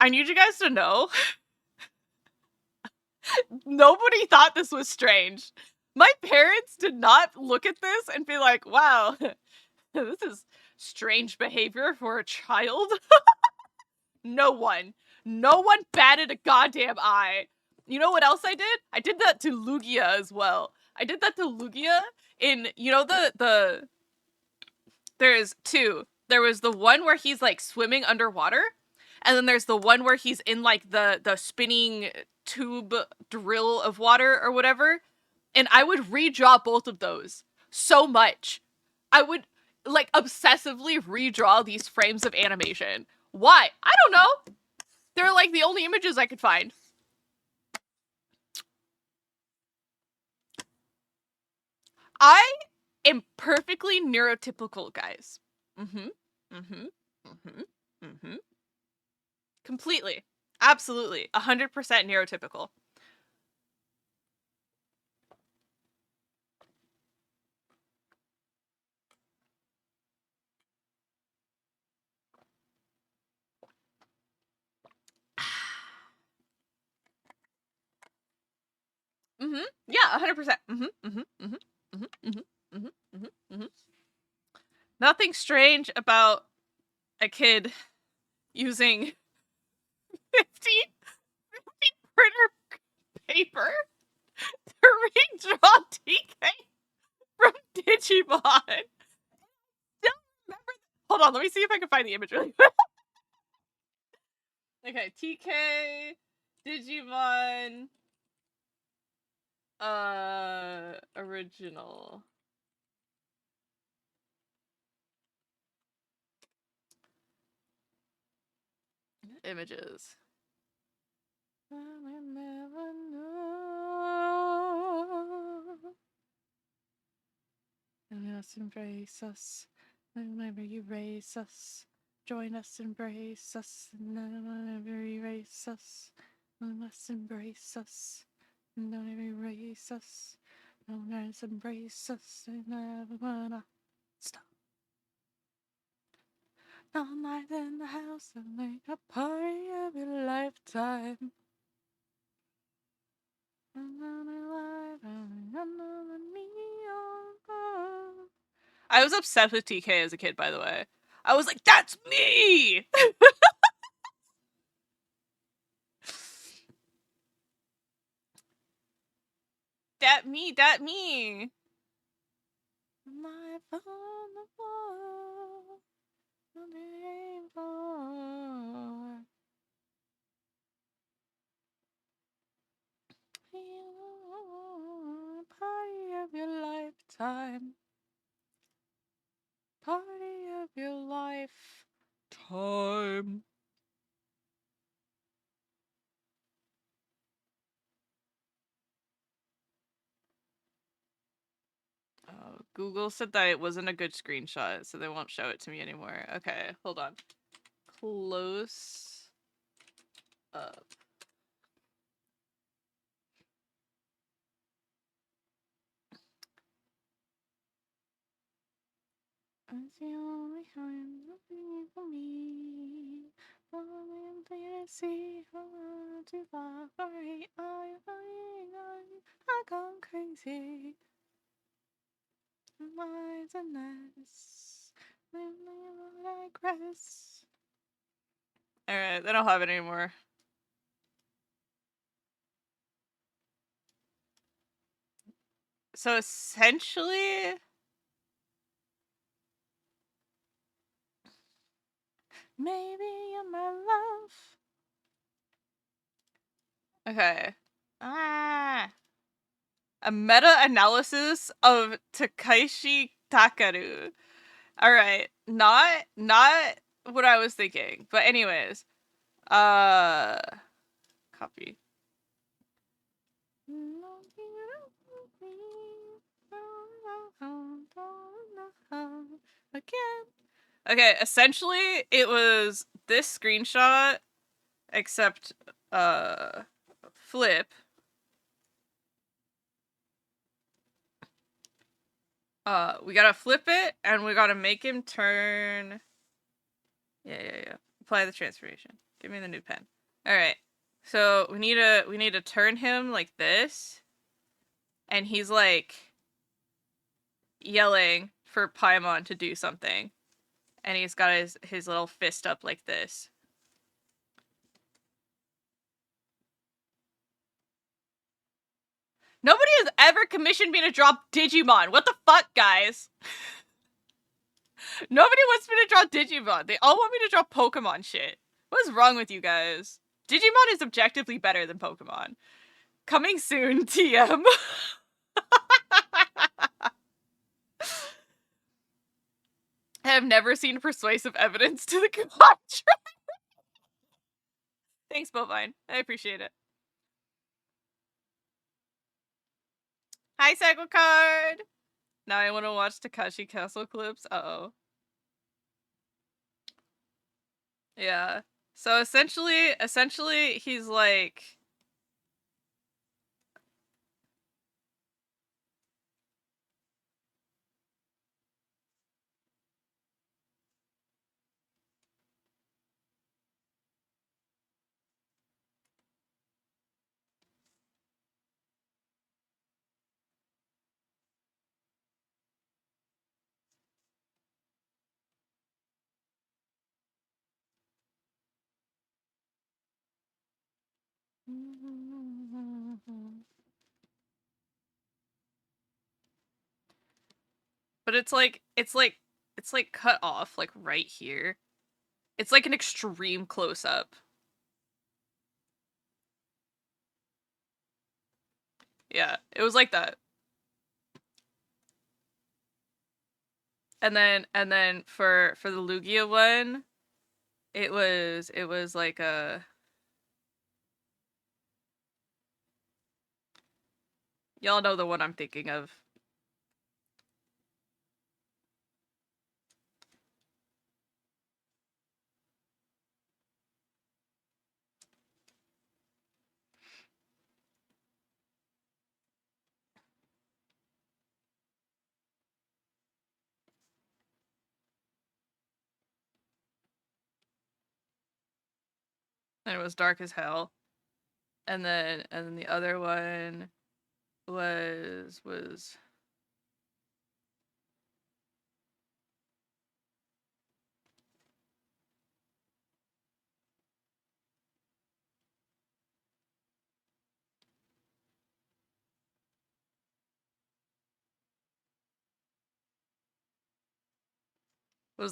I need you guys to know, nobody thought this was strange. My parents did not look at this and be like, wow, this is strange behavior for a child. No one batted a goddamn eye. You know what else I did? I did that to Lugia as well. I did that to Lugia in, you know, there's two. There was the one where he's like swimming underwater, and then there's the one where he's in like the spinning tube drill of water or whatever. And I would redraw both of those so much. I would like obsessively redraw these frames of animation. Why? I don't know. They're like the only images I could find. I am perfectly neurotypical, guys. Mm-hmm. Mm-hmm. Mm-hmm. Mm-hmm. Completely. Absolutely. 100% neurotypical. Mm-hmm. Yeah, 100%. Mm-hmm. Mm-hmm. Mm-hmm. Mm-hmm. Mm-hmm. Mm-hmm. Mm-hmm. Mm-hmm. Nothing strange about a kid using 50 printer paper to redraw TK from Digimon. Still remember. Hold on, let me see if I can find the image really quick. Okay, TK Digimon original. Images. I will never know. Let us embrace us. Never erase us. Join us, embrace us. Never erase us. Let us embrace us. Don't ever erase us. Don't let embrace us. I never wanna stop. All night in the house and make a party of your lifetime. I was obsessed with TK as a kid, by the way. I was like, that's me! That me, that me. Life on the wall. Party of your lifetime. Party of your lifetime. Oh, Google said that it wasn't a good screenshot, so they won't show it to me anymore. Okay, hold on. Close up. It's the only time nothing for me. I'm to see how to fly. I go crazy. Mine's a mess. I digress. Alright, they don't have it anymore. So essentially, maybe you're my love. Okay. A meta-analysis of Takaishi Takaru. Alright. Not what I was thinking. But anyways. Copy. Again. Okay, essentially it was this screenshot except flip. We gotta flip it and we gotta make him turn. Yeah. Apply the transformation. Give me the new pen. Alright. So we need to turn him like this. And he's like yelling for Paimon to do something. And he's got his little fist up like this. Nobody has ever commissioned me to draw Digimon. What the fuck, guys? Nobody wants me to draw Digimon. They all want me to draw Pokemon shit. What is wrong with you guys? Digimon is objectively better than Pokemon. Coming soon, TM. I have never seen persuasive evidence to the contrary. Thanks, Bovine. I appreciate it. Hi, Cycle Card! Now I want to watch Takashi Castle clips. Uh-oh. Yeah. So essentially, he's like... But it's like cut off, like, right here. It's like an extreme close-up. Yeah, it was like that. And then for the Lugia one, it was like a... Y'all know the one I'm thinking of. And it was dark as hell. And then the other one was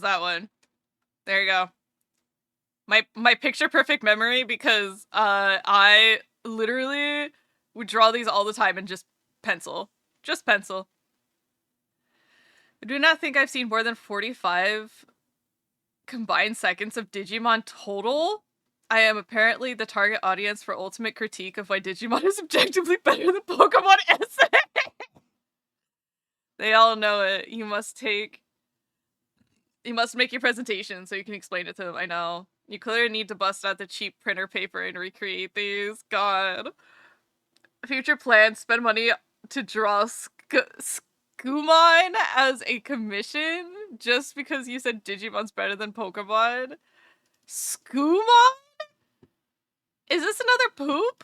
that one. There you go. My picture perfect memory, because I literally would draw these all the time and just pencil. Just pencil. I do not think I've seen more than 45 combined seconds of Digimon total. I am apparently the target audience for ultimate critique of why Digimon is objectively better than Pokemon essay. They all know it. You must make your presentation so you can explain it to them. I know. You clearly need to bust out the cheap printer paper and recreate these. God. Future plans, spend money to draw Skumon as a commission just because you said Digimon's better than Pokemon? Skumon? Is this another poop?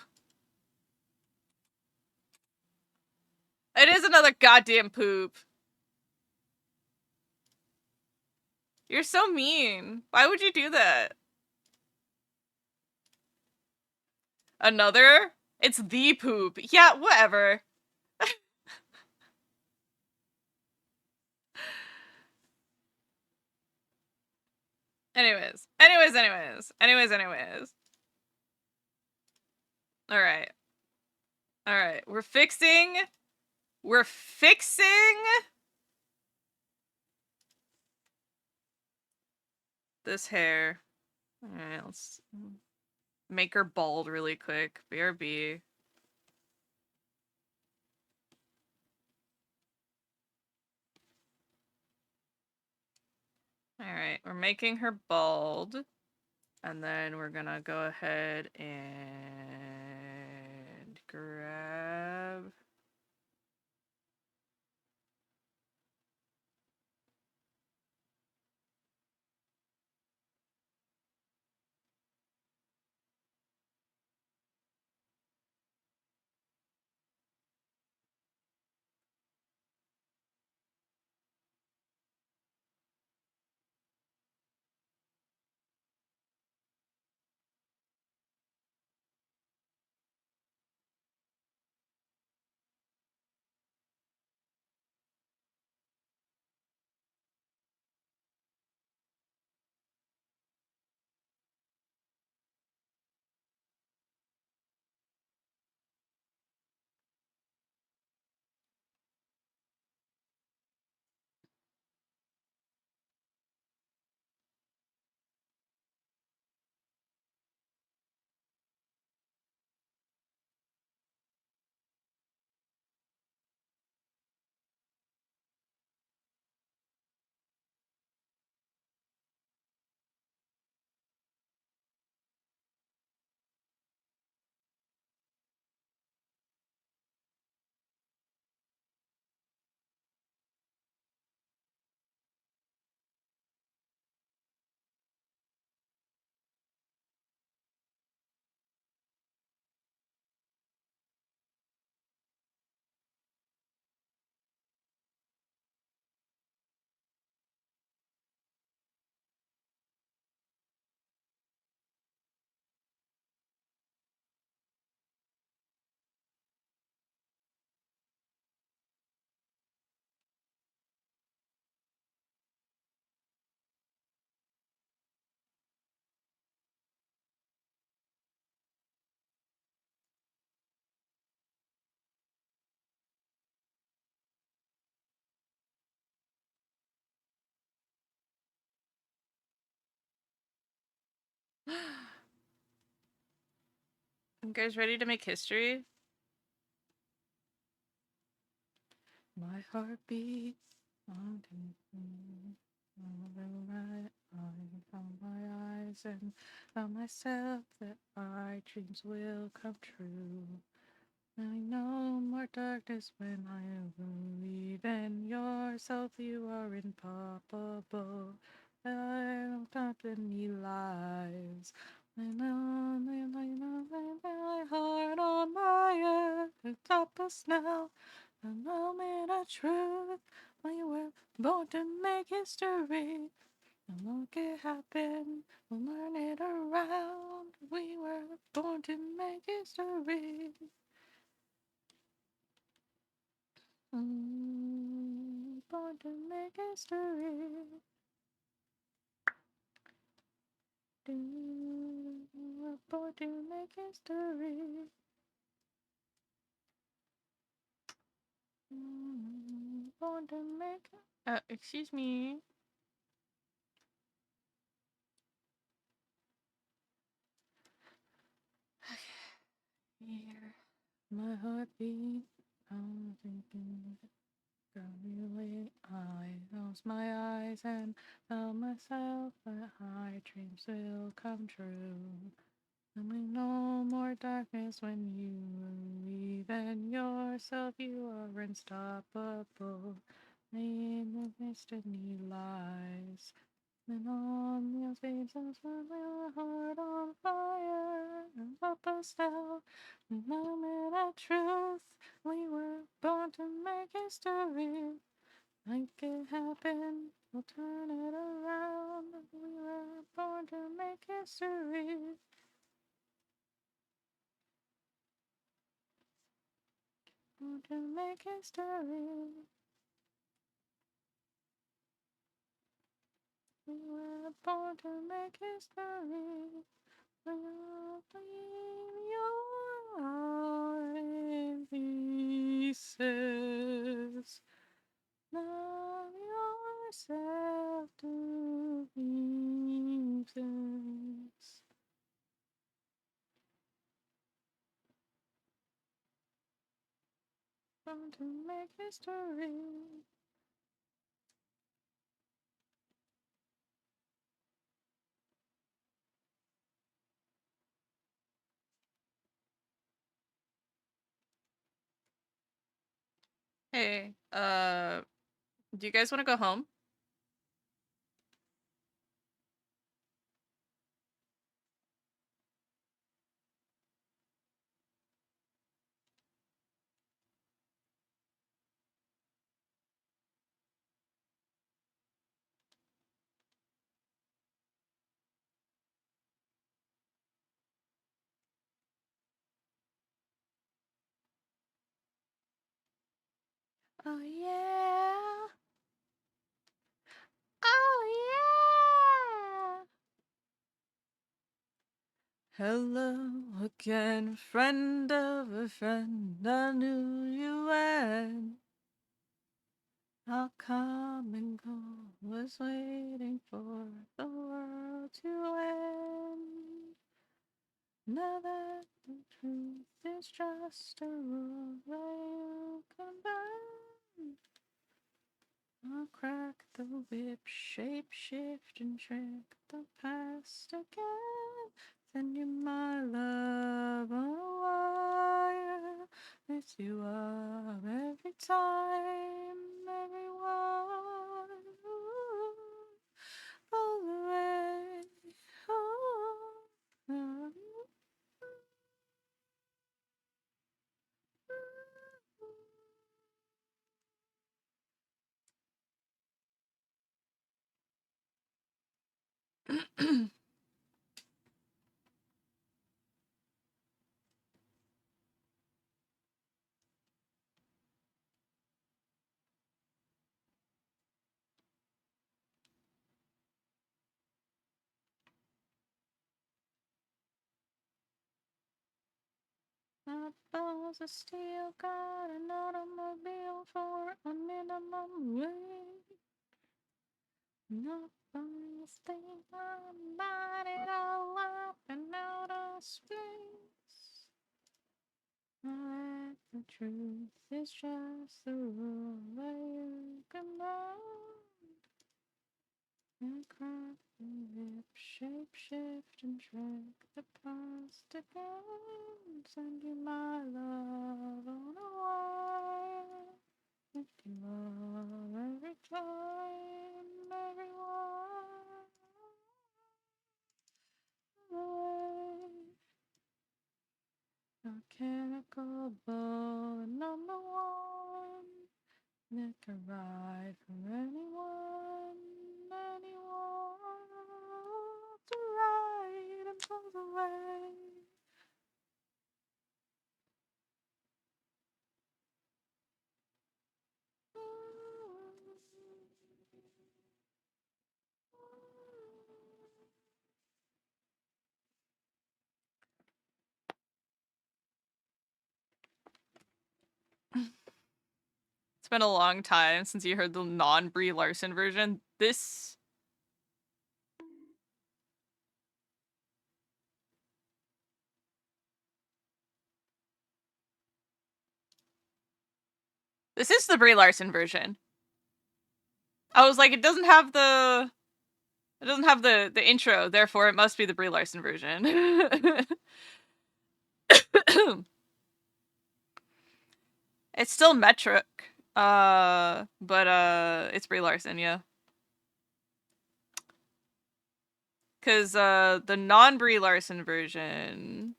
It is another goddamn poop. You're so mean. Why would you do that? Another? It's the poop. Yeah, whatever. Anyways. Alright. Alright. We're fixing this hair. Alright, let's make her bald really quick. BRB. Alright, we're making her bald. And then we're gonna go ahead and grab... You guys ready to make history? My heartbeat on right on my eyes and found myself that my dreams will come true. I know more darkness when I believe in yourself. You are impalpable. I don't have any lies. I know my heart on fire. Top us now. A moment of truth. We were born to make history. And look it happen. We'll learn it around. We were born to make history. Born to make history. We're born to make history. Born to make. Excuse me. Here, my heartbeat. I'm thinking. Really, I close my eyes and tell myself that high dreams will come true. And we know more darkness when you believe in yourself. You are unstoppable. In the destiny lies. And on your faces with my heart on fire. And up a cell. The moment of truth. We were born to make history. Make it happen. We'll turn it around. We were born to make history. Born to make history. We were born to make history. We'll leave your heart in pieces. Love yourself to pieces. Born to make history. Hey, do you guys want to go home? Oh yeah. Oh yeah. Hello again, friend of a friend. I knew you when I'll come and go. Was waiting for the world to end. Now that the truth is just a rule, you come back. I'll crack the whip, shape, shift, and trick the past again. Send you my love on a wire. Lift you up every time, everyone. All the way. Oh, My balls of steel got an automobile for a minimum wage. Not funniest thing about it all, I outer space. Like the truth is just the rule that you command. And crack the whip, shape shift and shrink the past again. Send you my love on a wire. Lift you up every time, everyone. Mechanical bow, number one. Nick a ride from anyone, anyone. To ride and pulls away. It's been a long time since you heard the non-Brie Larson version. This is the Brie Larson version. I was like, it doesn't have the intro, therefore it must be the Brie Larson version. It's still metric. But it's Brie Larson, yeah. Cause the non-Brie Larson version.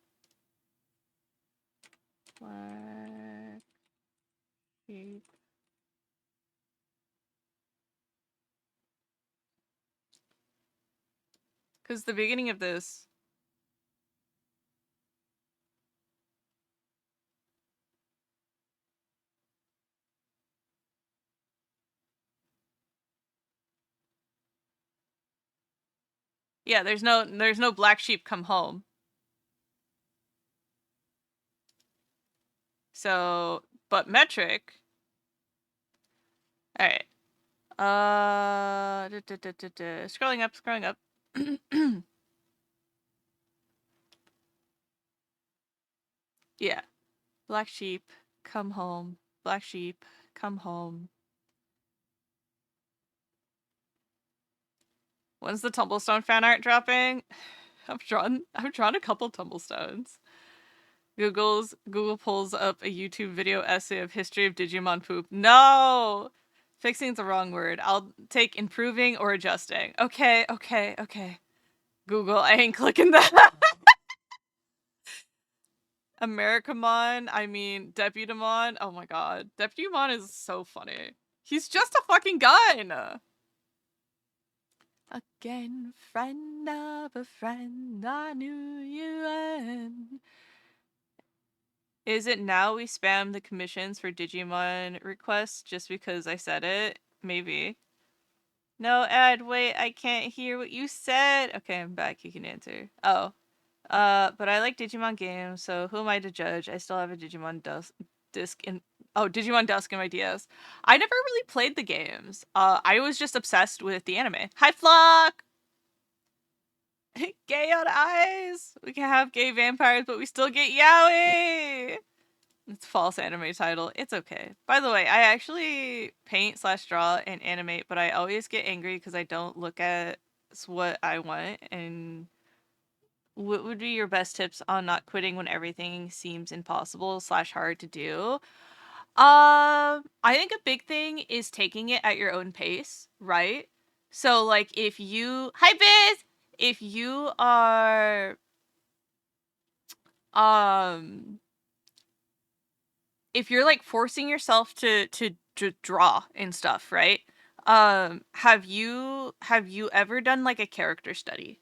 Black sheep. Cause the beginning of this. Yeah, there's no black sheep come home. So, but metric. All right. Scrolling up. Yeah. Black sheep, come home. Black sheep, come home. When's the Tumblestone fan art dropping? I've drawn a couple Tumblestones. Google pulls up a YouTube video essay of history of Digimon poop. No! Fixing's the wrong word. I'll take improving or adjusting. Okay. Google, I ain't clicking that. Americamon, I mean, Deputamon. Oh my god. Deputamon is so funny. He's just a fucking gun! Again, friend of a friend, I knew you when. Is it now we spam the commissions for Digimon requests just because I said it? Maybe. No, Ed, wait, I can't hear what you said. Okay, I'm back, you can answer. Oh. But I like Digimon games, so who am I to judge? I still have a Digimon disc in Digimon Dusk in my DS. I never really played the games. I was just obsessed with the anime. Hi, Flock! Gay on eyes! We can have gay vampires, but we still get yaoi! It's a false anime title. It's okay. By the way, I actually paint/draw and animate, but I always get angry because I don't look at what I want. And what would be your best tips on not quitting when everything seems impossible/hard to do? I think a big thing is taking it at your own pace, right? So like if you Hi Biz! If you are if you're like forcing yourself to draw and stuff, right? Have you ever done like a character study?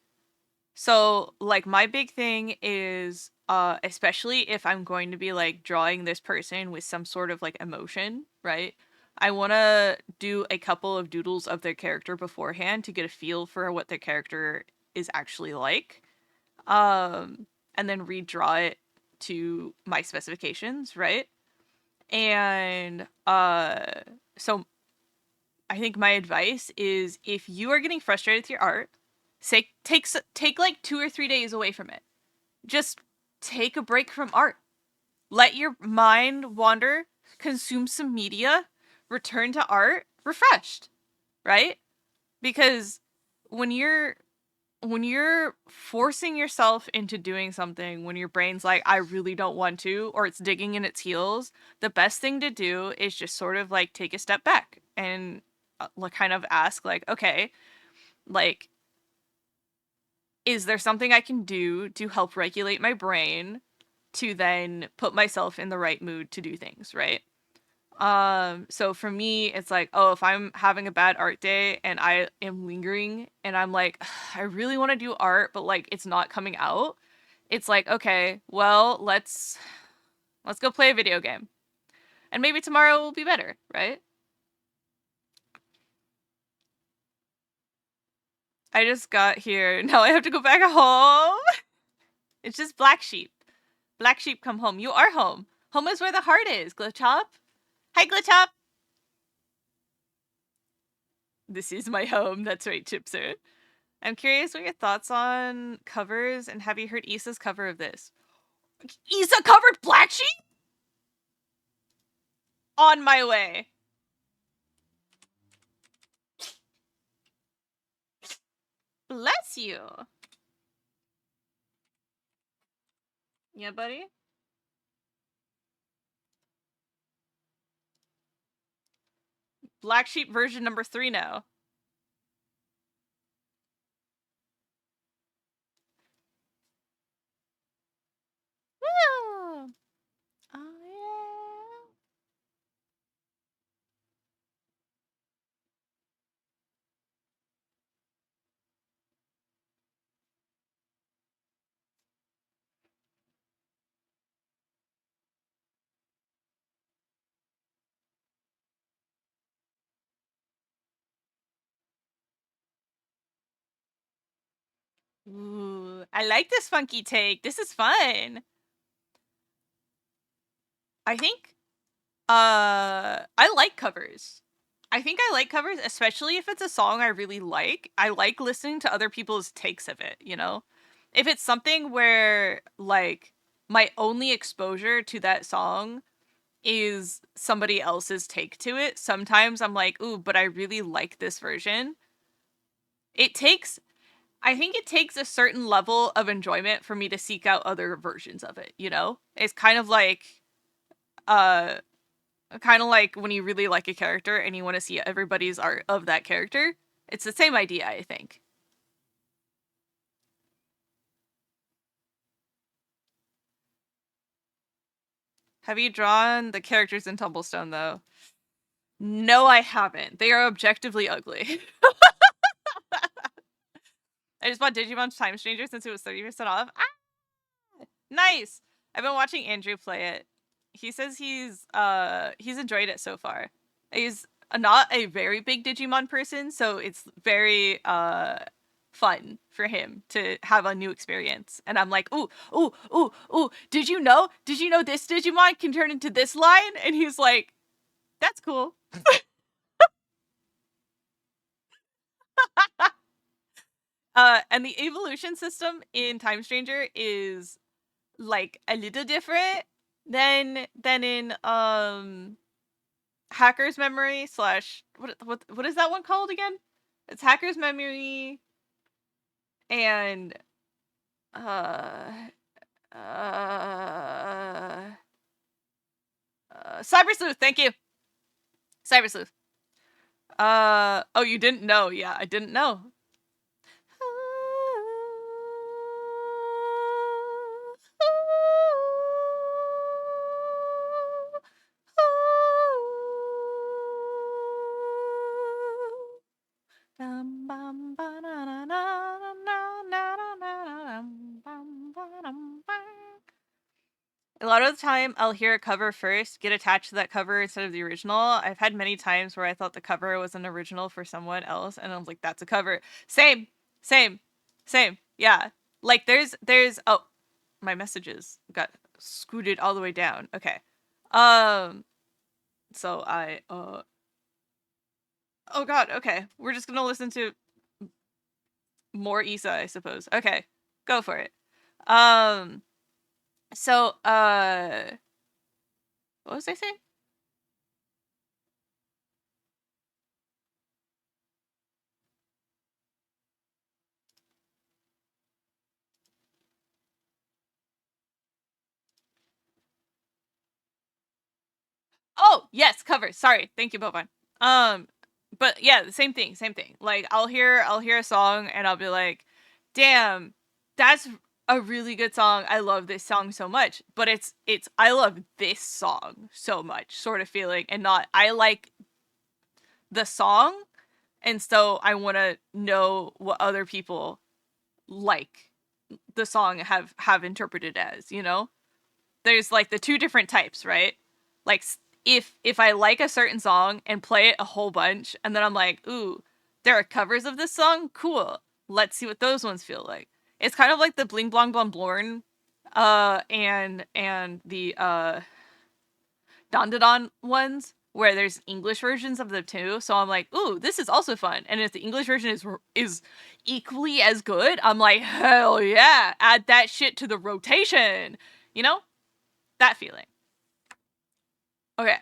So like my big thing is especially if I'm going to be like drawing this person with some sort of like emotion, right? I want to do a couple of doodles of their character beforehand to get a feel for what their character is actually like. And then redraw it to my specifications, right? And so I think my advice is if you are getting frustrated with your art, take like 2 or 3 days away from it. just take a break from art. Let your mind wander, consume some media, return to art refreshed, right? Because when you're forcing yourself into doing something, when your brain's like, I really don't want to, or it's digging in its heels, the best thing to do is just sort of like take a step back and kind of ask, like, okay, like, is there something I can do to help regulate my brain to then put myself in the right mood to do things, right? So for me, it's like, oh, if I'm having a bad art day and I am lingering and I'm like, I really want to do art, but like it's not coming out. It's like, okay, well, let's go play a video game. And maybe tomorrow will be better, right? I just got here. Now I have to go back home. It's just black sheep. Black sheep come home. You are home. Home is where the heart is, Glitchop. Hi, Glitchop. This is my home. That's right, Chipser. I'm curious what your thoughts on covers, and have you heard Issa's cover of this? Issa covered Black Sheep? On my way. Bless you. Yeah, buddy? Black Sheep version number 3 now. Woo! Oh, yeah. Ooh, I like this funky take. This is fun. I think, I like covers. I think I like covers, especially if it's a song I really like. I like listening to other people's takes of it, you know? If it's something where, like, my only exposure to that song is somebody else's take to it, sometimes I'm like, ooh, but I really like this version. It takes, I think it takes a certain level of enjoyment for me to seek out other versions of it, you know? It's uh, kind of like when you really like a character and you want to see everybody's art of that character. It's the same idea, I think. Have you drawn the characters in Tumblestone, though? No, I haven't. They are objectively ugly. I just bought Digimon Time Stranger since it was 30% off. Ah! Nice! I've been watching Andrew play it. He says he's enjoyed it so far. He's not a very big Digimon person, so it's very fun for him to have a new experience. And I'm like, ooh, ooh, ooh, ooh, did you know? Did you know this Digimon can turn into this line? And he's like, that's cool. And the evolution system in Time Stranger is like a little different than in Hacker's Memory slash what is that one called again? It's Hacker's Memory and uh uh, Cyber Sleuth. Thank you, Cyber Sleuth. Oh, you didn't know? Yeah, I didn't know. A lot of the time, I'll hear a cover first, get attached to that cover instead of the original. I've had many times where I thought the cover was an original for someone else, and I was like, "That's a cover." Same, same, same. Yeah, like oh, my messages got scooted all the way down. Okay, so oh god, okay, we're just gonna listen to more Issa, I suppose. Okay, go for it. So, what was I saying? Oh, yes, covers. Sorry. Thank you, Bovine. But yeah, the same thing. Like I'll hear a song and I'll be like, "Damn, that's a really good song. I love this song so much." But it's I love this song so much sort of feeling, and not I like the song, and so I want to know what other people like the song have interpreted as, you know? There's like the two different types, right? Like if I like a certain song and play it a whole bunch and then I'm like, "Ooh, there are covers of this song? Cool. Let's see what those ones feel like." It's kind of like the Bling Blong Blong Blorn and the Don ones where there's English versions of them too. So I'm like, "Ooh, this is also fun." And if the English version is equally as good, I'm like, "Hell yeah, add that shit to the rotation." You know? That feeling. Okay.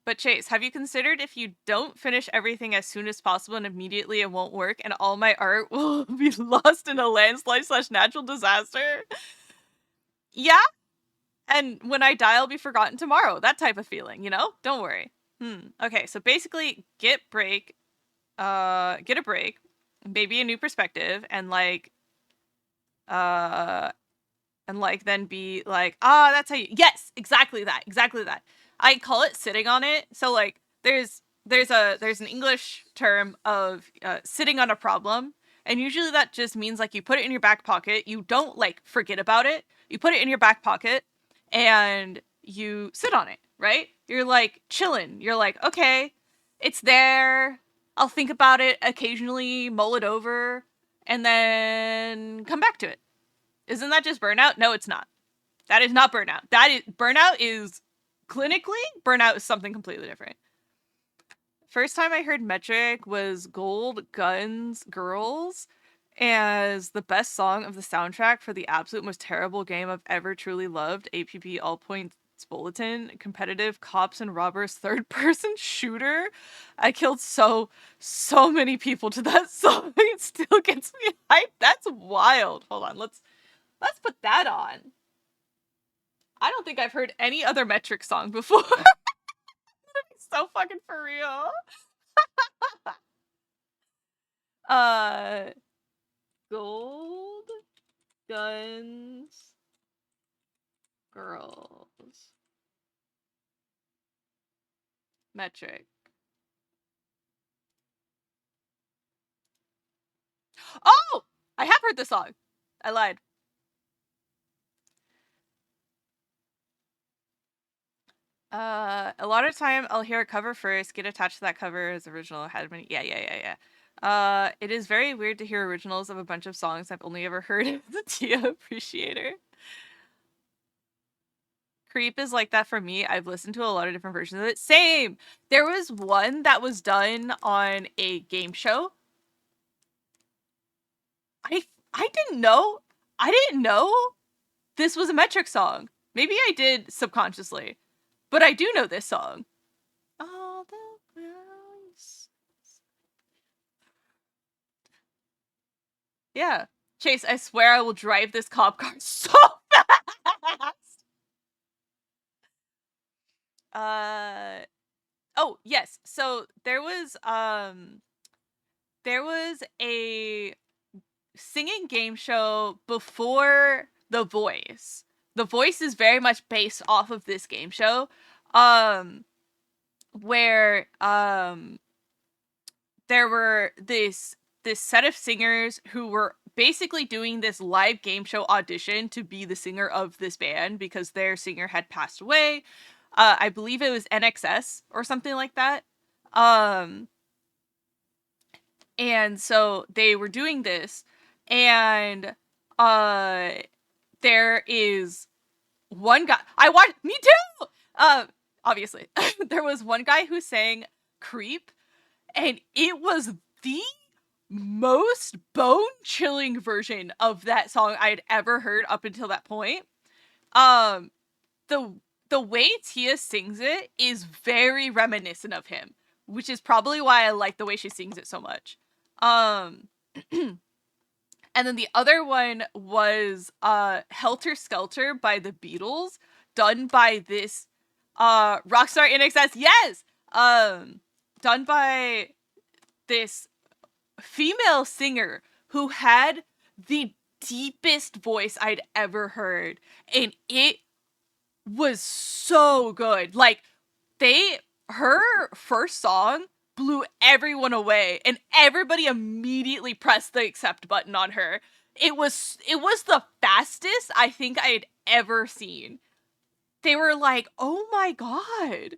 But Chase, have you considered if you don't finish everything as soon as possible and immediately it won't work and all my art will be lost in a landslide / natural disaster? Yeah. And when I die, I'll be forgotten tomorrow. That type of feeling, you know? Don't worry. Okay, so basically get a break, maybe a new perspective, and uh then be like, that's how you, yes, exactly that. I call it sitting on it. So like there's an English term of sitting on a problem, and usually that just means like you put it in your back pocket, you don't like forget about it, you put it in your back pocket and you sit on it, right? You're like chilling, you're like, okay, it's there, I'll think about it occasionally, mull it over, and then come back to it. Isn't that just burnout? No, it's not. That is not burnout. Burnout is clinically, burnout is something completely different. First time I heard Metric was Gold Guns Girls as the best song of the soundtrack for the absolute most terrible game I've ever truly loved. APB All Points Bulletin, competitive cops and robbers third person shooter. I killed so many people to that song. It still gets me hyped. That's wild. Hold on, let's put that on. I don't think I've heard any other Metric song before. So fucking for real. Gold Guns Girls Metric. Oh, I have heard this song. I lied. A lot of time I'll hear a cover first, get attached to that cover as original. Had many. Yeah. It is very weird to hear originals of a bunch of songs I've only ever heard as a Tia appreciator. Creep is like that for me. I've listened to a lot of different versions of it. Same. There was one that was done on a game show. I didn't know. I didn't know this was a Metric song. Maybe I did subconsciously, but I do know this song. All the girls. Yeah. Chase, I swear I will drive this cop car so fast. Oh, yes. So there was a singing game show before The Voice. The Voice is very much based off of this game show. Where there were this set of singers who were basically doing this live game show audition to be the singer of this band because their singer had passed away. I believe it was NXS or something like that. And so they were doing this, and there is one guy I watched. Me too. Obviously, there was one guy who sang "Creep," and it was the most bone-chilling version of that song I'd ever heard up until that point. The way Tia sings it is very reminiscent of him, which is probably why I like the way she sings it so much. And then the other one was Helter Skelter by the Beatles, done by this Rockstar NXS. Yes. Done by this female singer who had the deepest voice I'd ever heard, and it was so good. Like, her first song blew everyone away, and everybody immediately pressed the accept button on her. It was the fastest I think I had ever seen. They were like, "Oh my god.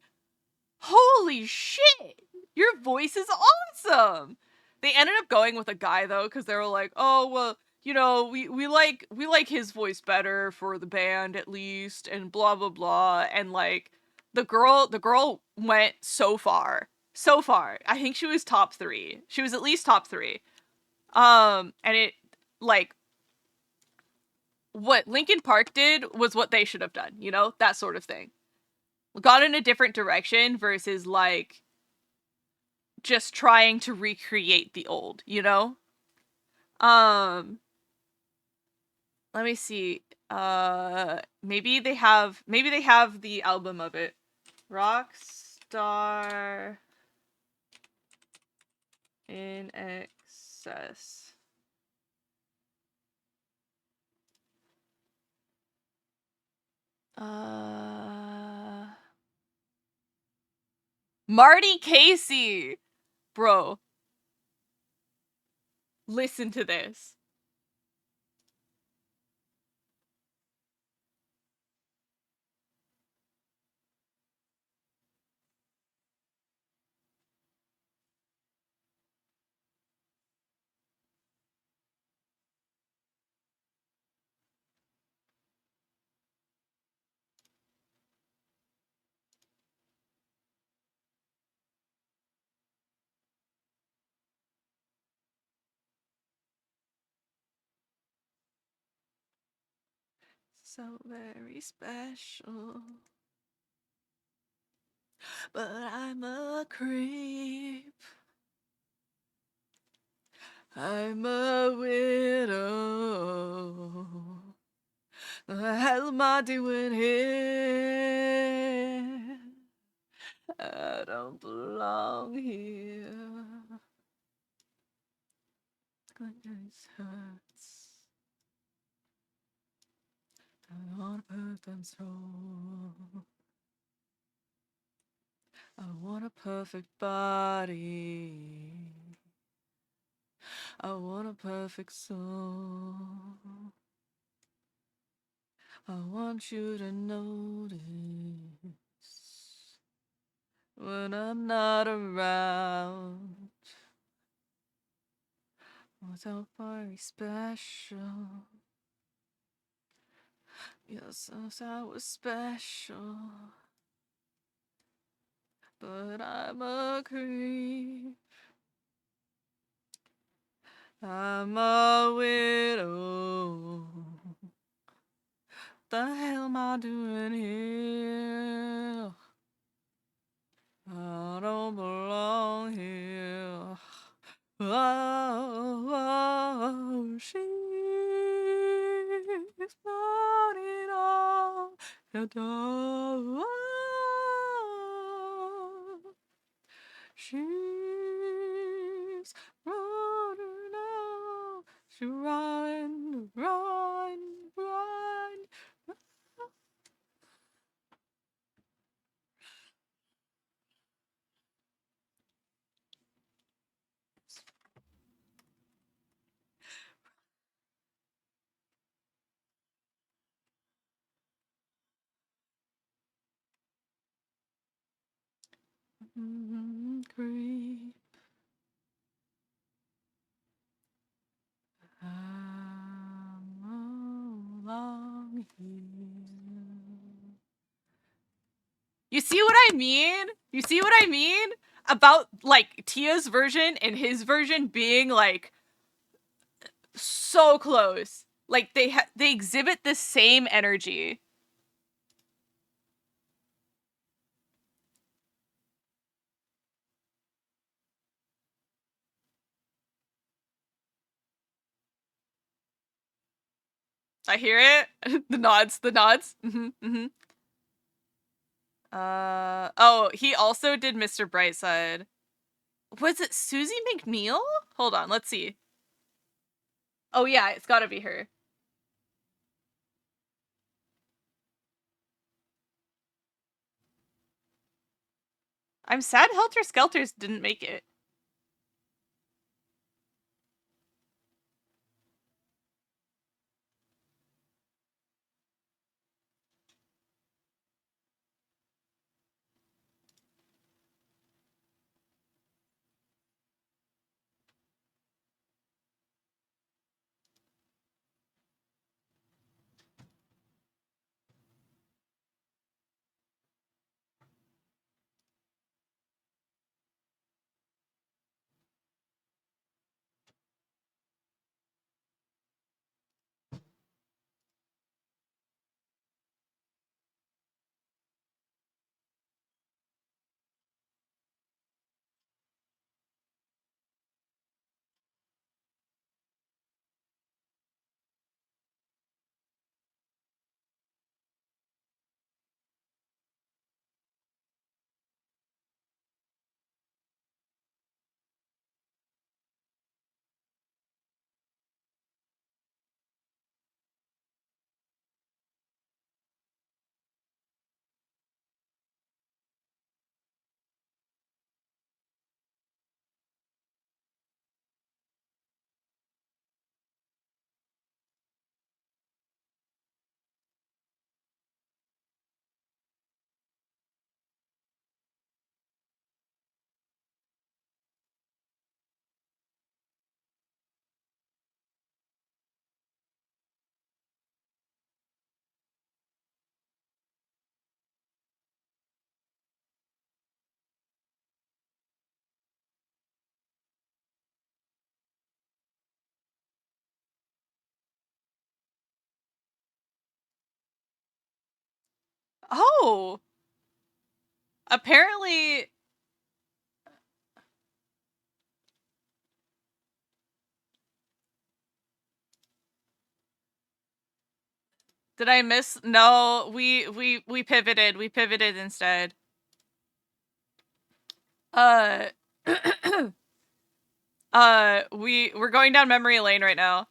Holy shit. Your voice is awesome." They ended up going with a guy though, because they were like, "Oh well, you know, we like his voice better for the band at least," and blah blah blah. And like the girl went so far. So far. I think she was top 3. She was at least top 3. And it, like, what Linkin Park did was what they should have done, you know? That sort of thing. Gone in a different direction versus like just trying to recreate the old, you know? Let me see. Maybe they have the album of it. Rockstar in Excess. Marty Casey. Bro. Listen to this. So very special. But I'm a creep. I'm a widow. What the hell am I doing here? I don't belong here. This hurts. I want a perfect soul. I want a perfect body. I want a perfect soul. I want you to notice when I'm not around. Oh, so very special. Yes, I was special. But I'm a creep. I'm a widow. The hell am I doing here? I don't belong here. Oh, she's running off the door. She's running off. She run, run, run. Creep. I'm along here. You see what I mean? You see what I mean? about like Tia's version and his version being like so close. Like they exhibit the same energy. I hear it. The nods, the nods. Oh, he also did Mr. Brightside. Was it Susie McNeil? Hold on, let's see. Oh yeah, it's gotta be her. I'm sad Helter Skelters didn't make it. Oh! Apparently... Did I miss? No, we pivoted. We pivoted instead. Uh... we're going down memory lane right now.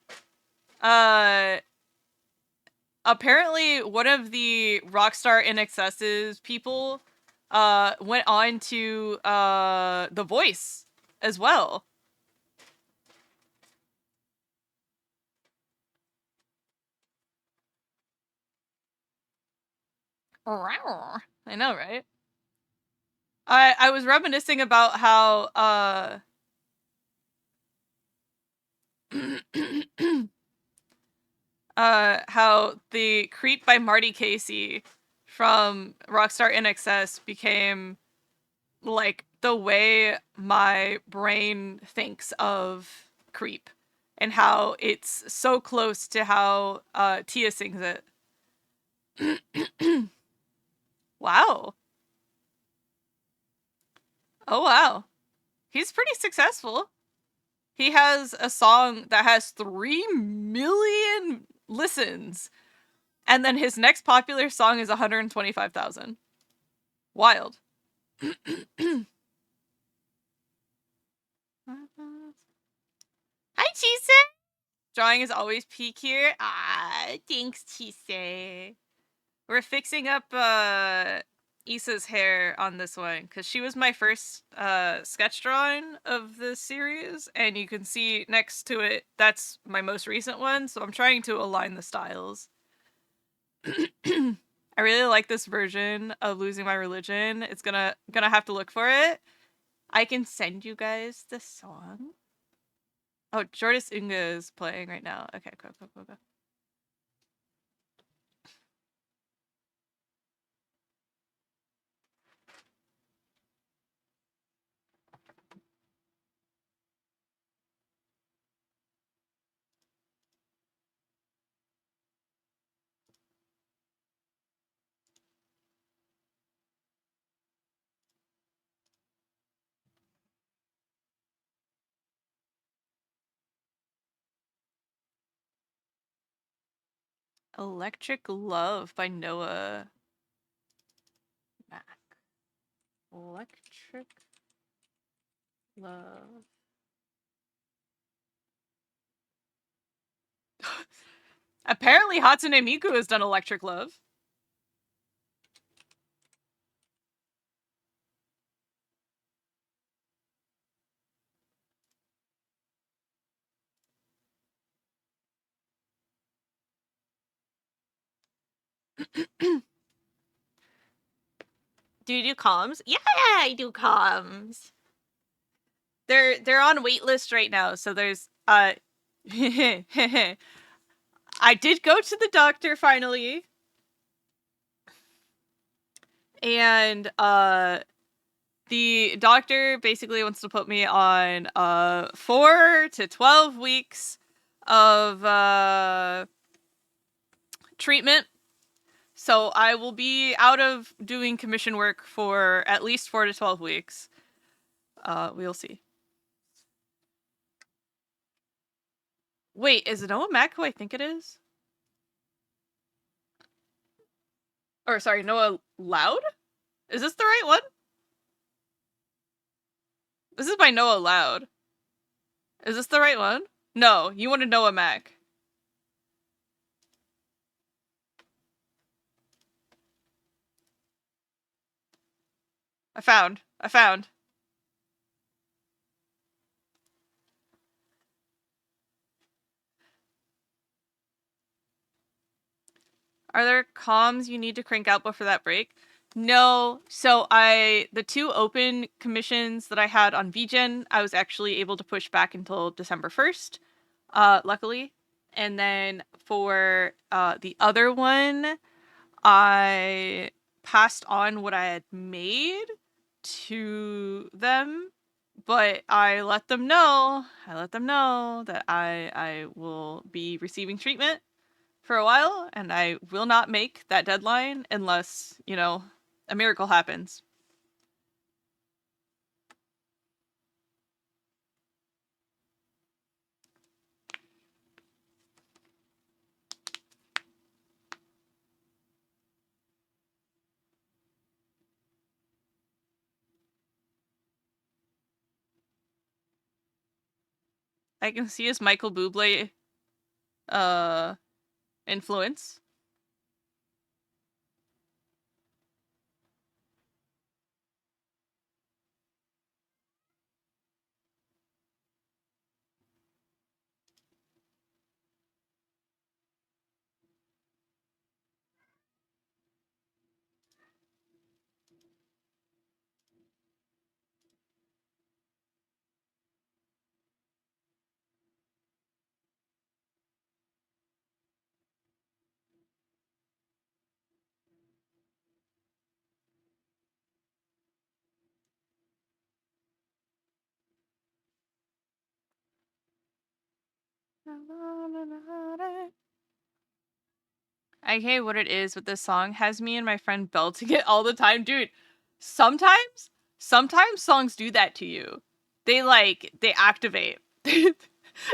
Apparently one of the Rockstar INXS's people went on to The Voice as well. I know, right? I was reminiscing about how how the Creep by Marty Casey from Rockstar INXS became like the way my brain thinks of Creep and how it's so close to how Tia sings it. Wow. Oh wow. He's pretty successful. He has a song that has 3 million listens. And then his next popular song is 125,000. Wild. Hi, Chise! Drawing is always peak here. Ah, thanks, Chise. We're fixing up Issa's hair on this one because she was my first sketch drawing of the series, and you can see next to it that's my most recent one, so I'm trying to align the styles. I really like this version of Losing My Religion. It's gonna have to look for it. I can send you guys the song. Oh, Jordis Unga is playing right now. Okay, go. Electric Love by Noah Mac. Electric Love. Apparently Hatsune Miku has done Electric Love. Do you do comms? Yeah, I do comms. They're on waitlist right now, so there's I did go to the doctor finally. And the doctor basically wants to put me on 4 to 12 weeks of treatment. So I will be out of doing commission work for at least 4 to 12 weeks. We'll see. Wait, is it Noah Mac who I think it is? Or sorry, Noah Loud? Is this the right one? This is by Noah Loud. Is this the right one? No, you wanted Noah Mac. I found. Are there comms you need to crank out before that break? No. So the 2 open commissions that I had on VGen, I was actually able to push back until December 1st, luckily. And then for the other one, I passed on what I had made to them, but I let them know that I will be receiving treatment for a while, and I will not make that deadline unless, a miracle happens. I can see his Michael Bublé influence. I hate what it is with this song. Has me and my friend belting it all the time. Dude, sometimes songs do that to you. They activate.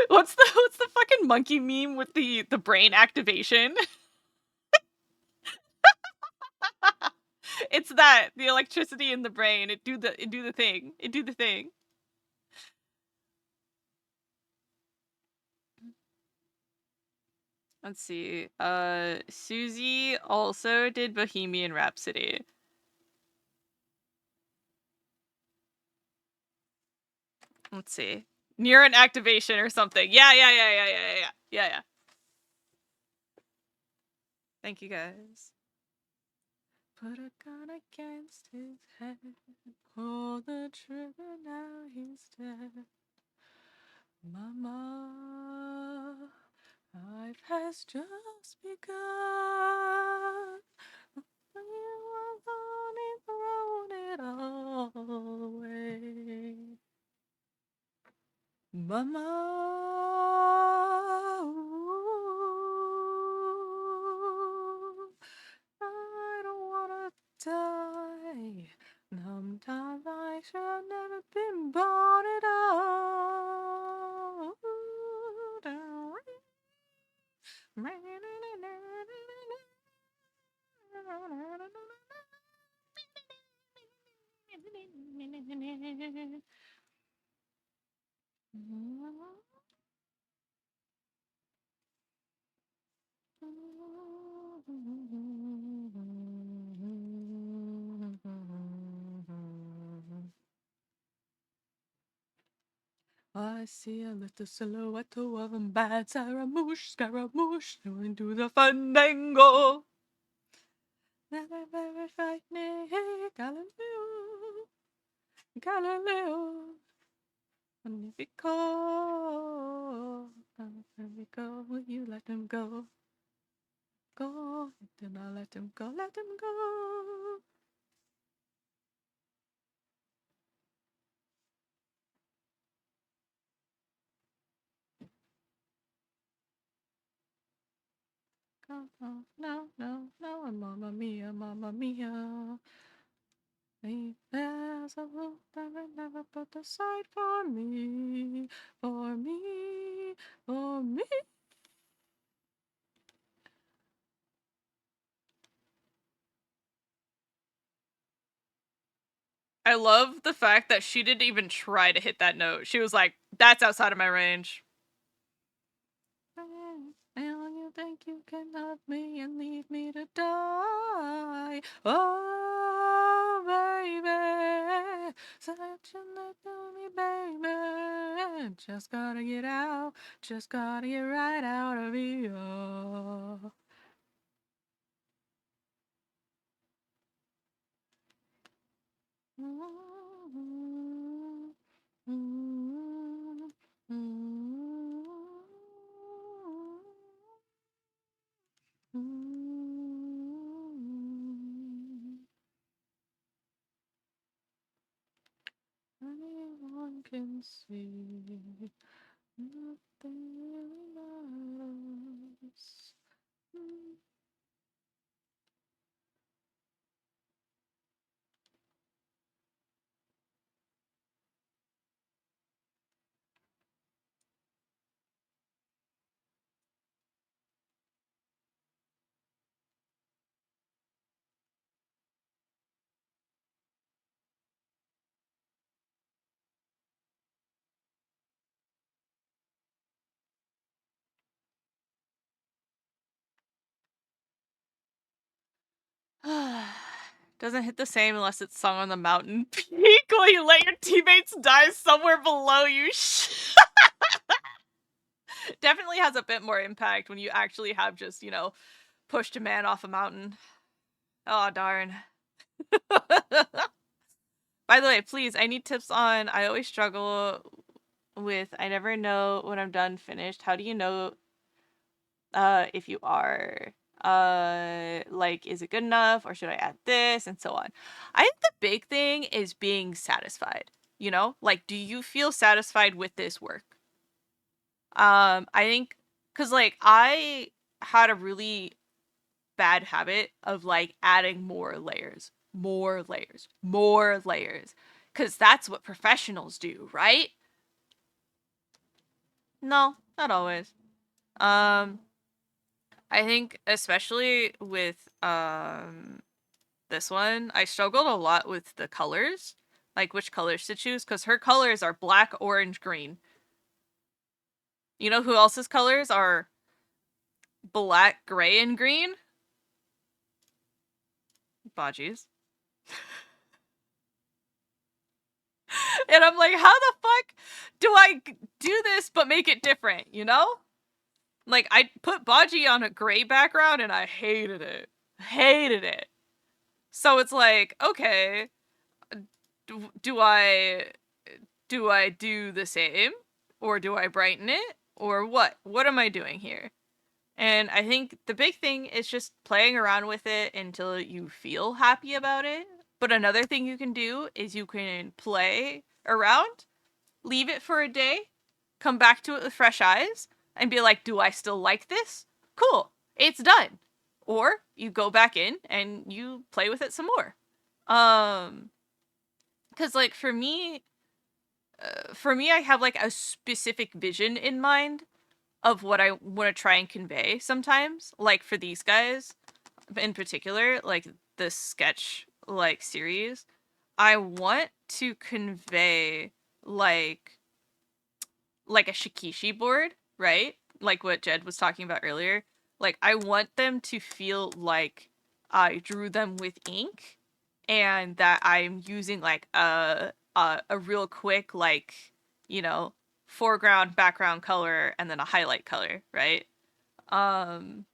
What's the fucking monkey meme with the brain activation? It's that, the electricity in the brain. It do the thing. It do the thing. Let's see. Susie also did Bohemian Rhapsody. Let's see. Neuron activation or something. Yeah. Thank you guys. Put a gun against his head. Pull the trigger, now he's dead. Mama, life has just begun. You have only thrown it all away. Mama, ooh, I don't wanna die. Sometimes I should have never been born at all. I see a little silhouette of a bad Scaramouche, going to the fandango. Never, very frightening, Galileo, Galileo. Magnifico, Magnifico, will you let him go? Go, do not let him go, let him go. Oh, no, no, no, mamma mia, mamma mia. There's a roof that I never put aside for me, for me, for me. I love the fact that she didn't even try to hit that note. She was like, that's outside of my range. And you think you can love me and leave me to die? Oh, baby, such a love to me, baby. Just gotta get out, just gotta get right out of here. Anyone can see nothing really matters. Doesn't hit the same unless it's sung on the mountain peak while you let your teammates die somewhere below you. Definitely has a bit more impact when you actually have just, pushed a man off a mountain. Oh, darn. By the way, please, I need tips on, I always struggle with, I never know when I'm done finished. How do you know if you are like, is it good enough or should I add this and so on? I think the big thing is being satisfied, like, do you feel satisfied with this work? I think because like I had a really bad habit of like adding more layers, because that's what professionals do, right? No, not always. um I think especially with this one, I struggled a lot with the colors, like which colors to choose, because her colors are black, orange, green. You know who else's colors are black, gray, and green? Baji's. And I'm like, how the fuck do I do this but make it different, Like, I put Baji on a gray background and I hated it. Hated it. So it's like, okay, do I do the same? Or do I brighten it? Or what? What am I doing here? And I think the big thing is just playing around with it until you feel happy about it. But another thing you can do is you can play around, leave it for a day, come back to it with fresh eyes, and be like, do I still like this? Cool, it's done. Or you go back in and you play with it some more. Because like for me, I have like a specific vision in mind of what I want to try and convey sometimes. Like for these guys in particular, like this sketch like series, I want to convey like a shikishi board, right? Like what Jed was talking about earlier. Like I want them to feel like I drew them with ink and that I'm using like a real quick like, you know, foreground, background color, and then a highlight color, right? And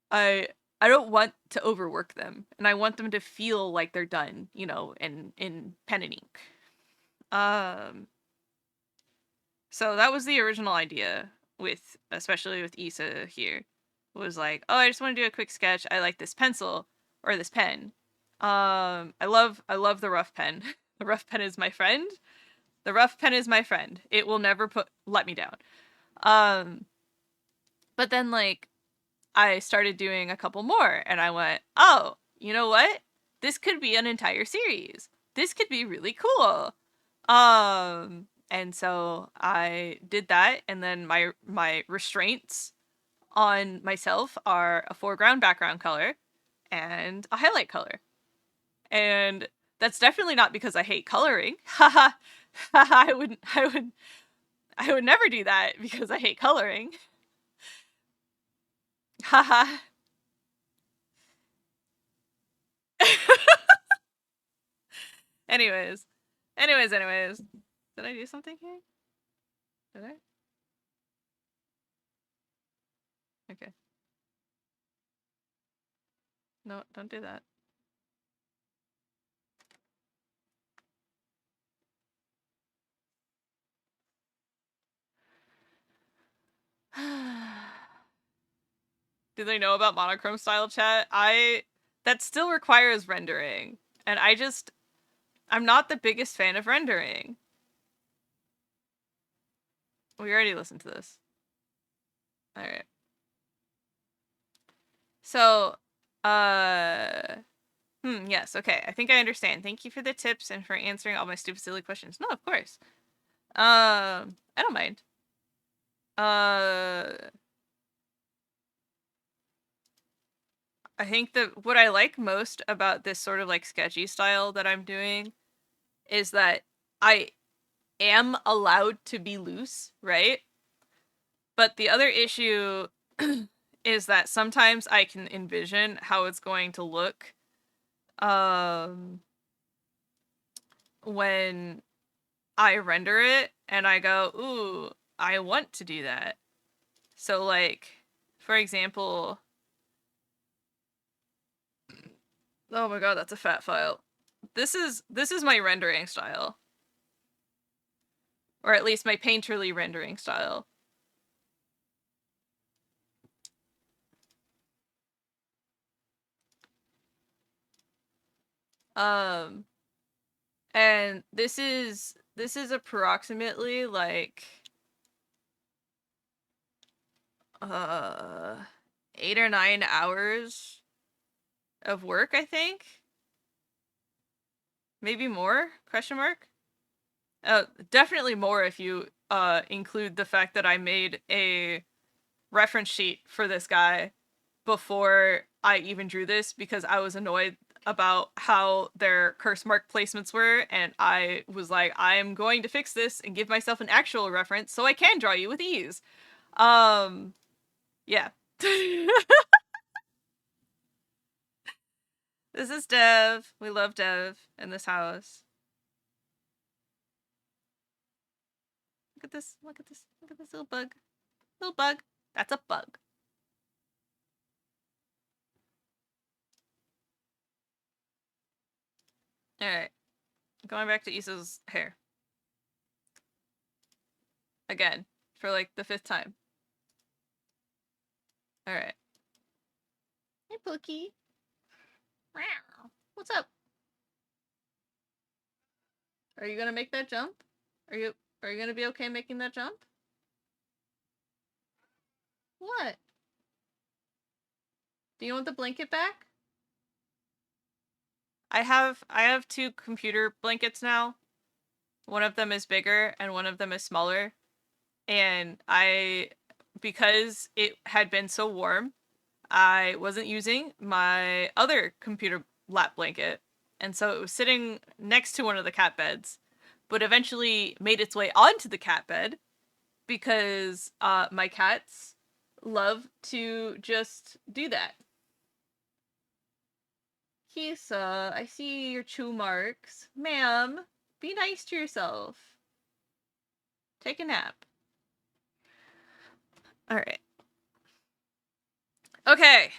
I don't want to overwork them, and I want them to feel like they're done, you know, in pen and ink. So that was the original idea with, especially with Issa here, was like, oh, I just want to do a quick sketch. I like this pencil or this pen. I love the rough pen. The rough pen is my friend. The rough pen is my friend. It will never let me down. But then like I started doing a couple more, and I went, oh, you know what? This could be an entire series. This could be really cool. And so I did that, and then my restraints on myself are a foreground background color and a highlight color. And that's definitely not because I hate coloring. Haha. I would never do that because I hate coloring. Haha. Anyways. Did I do something here? Did I? Okay. No, don't do that. Do they know about monochrome style chat? That still requires rendering. And I'm not the biggest fan of rendering. We already listened to this. Alright. So, yes, okay. I think I understand. Thank you for the tips and for answering all my stupid silly questions. No, of course. I don't mind. I think that what I like most about this sort of like sketchy style that I'm doing is that I am allowed to be loose, right? But the other issue is that sometimes I can envision how it's going to look when I render it and I go, ooh, I want to do that. So like, for example, oh my god, that's a fat file. This is my rendering style. Or at least my painterly rendering style. And this is approximately like 8 or 9 hours of work, I think. Maybe more? Question mark? Definitely more if you include the fact that I made a reference sheet for this guy before I even drew this because I was annoyed about how their curse mark placements were, and I was like, I'm going to fix this and give myself an actual reference so I can draw you with ease. Yeah. This is Dev. We love Dev in this house. Look at this. Look at this. Look at this little bug. Little bug. That's a bug. Alright. Going back to Issa's hair. Again. For like the 5th time. Alright. Hey, Pookie. What's up? Are you gonna make that jump? Are you gonna be okay making that jump? What? Do you want the blanket back? I have 2 computer blankets now. One of them is bigger and one of them is smaller. And because it had been so warm, I wasn't using my other computer lap blanket. And so it was sitting next to one of the cat beds, but eventually made its way onto the cat bed because my cats love to just do that. Kisa, I see your chew marks. Ma'am, Be nice to yourself. Take a nap. All right. Okay.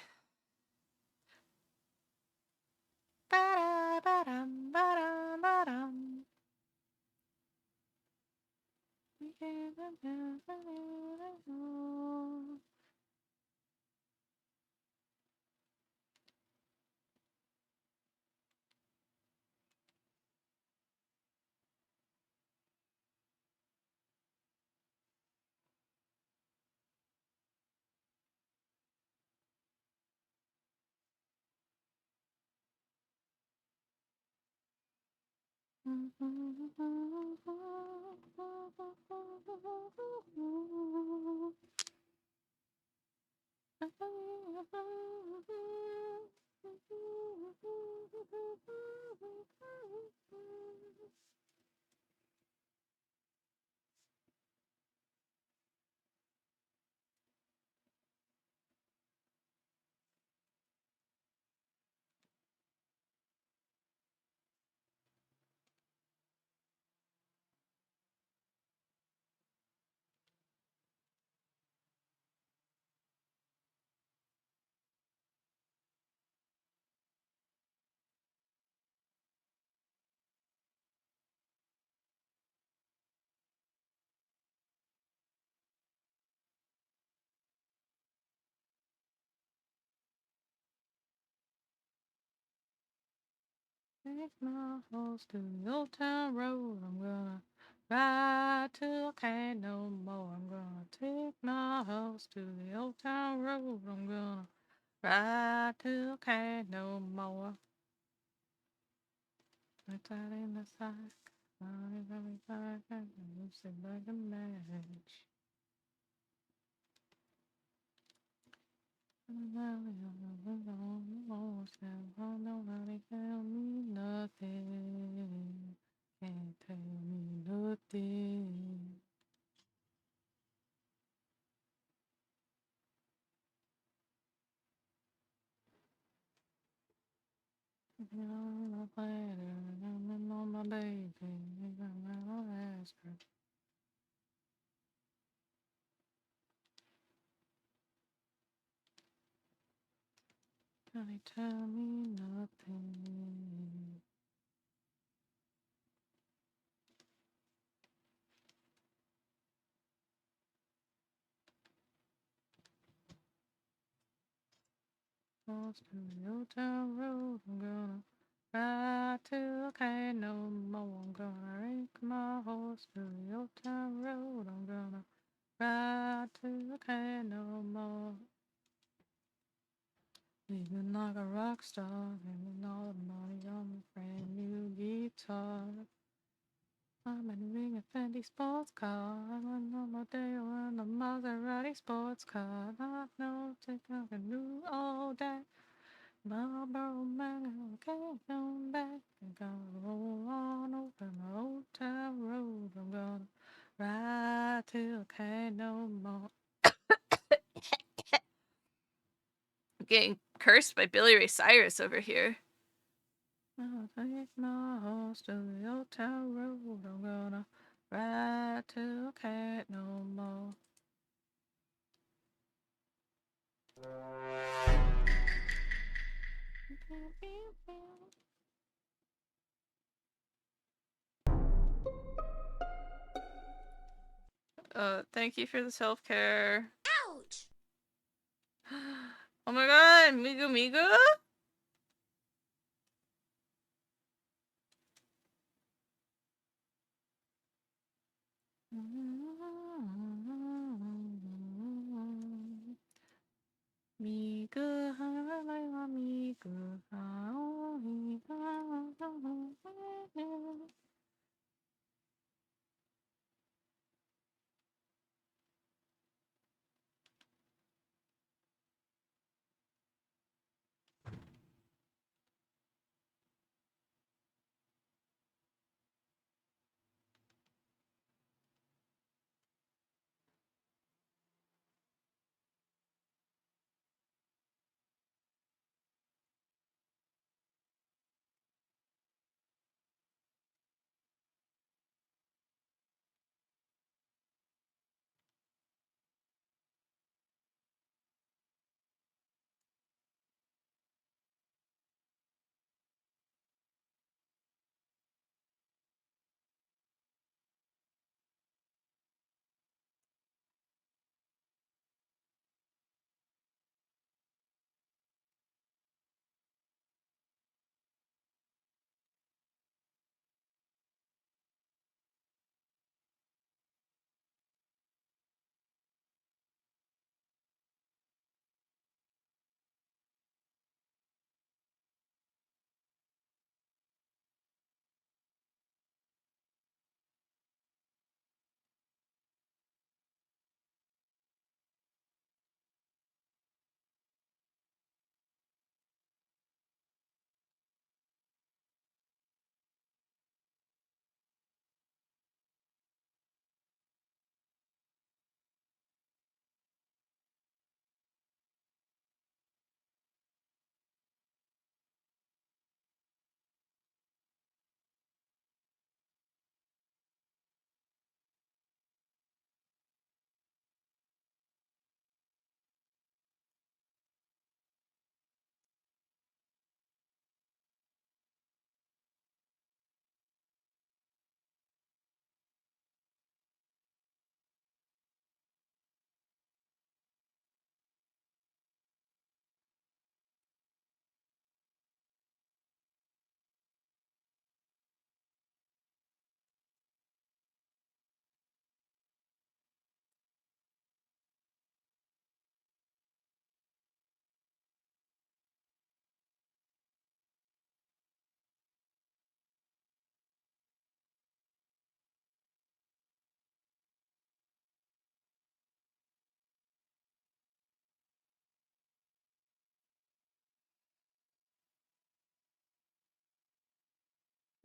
Ba-da-ba-dum, ba-dum, ba-dum. Take my horse to the old town road. I'm gonna ride till I can't no more. I'm gonna take my horse to the old town road. I'm gonna ride till I can't no more. It's out in the sack. I'm coming back and you sit like a match. Nobody tell me nothing. Can't tell me nothing. I'm a planner, I'm on my baby. I'm ask her. Nobody tell me nothing. Lost to the old town road. I'm gonna ride till I can't no more. I'm gonna rake my horse to the old town road. I'm gonna ride till I can't no more. Living like a rock star, spending all the money on my brand new guitar. I'm in a ring of Fendi sports car. I went on my day on a Maserati sports car. I know take off a new all day. Marlboro man, I can't come back. I'm gonna roll on over my old town road. I'm gonna ride till I can't no more. I'm getting cursed by Billy Ray Cyrus over here. I'll take my horse to the old town road. I'm gonna ride till I can't no more. Thank you for the self-care. Ouch! Oh my god, Migu Migu? Migu, Migu,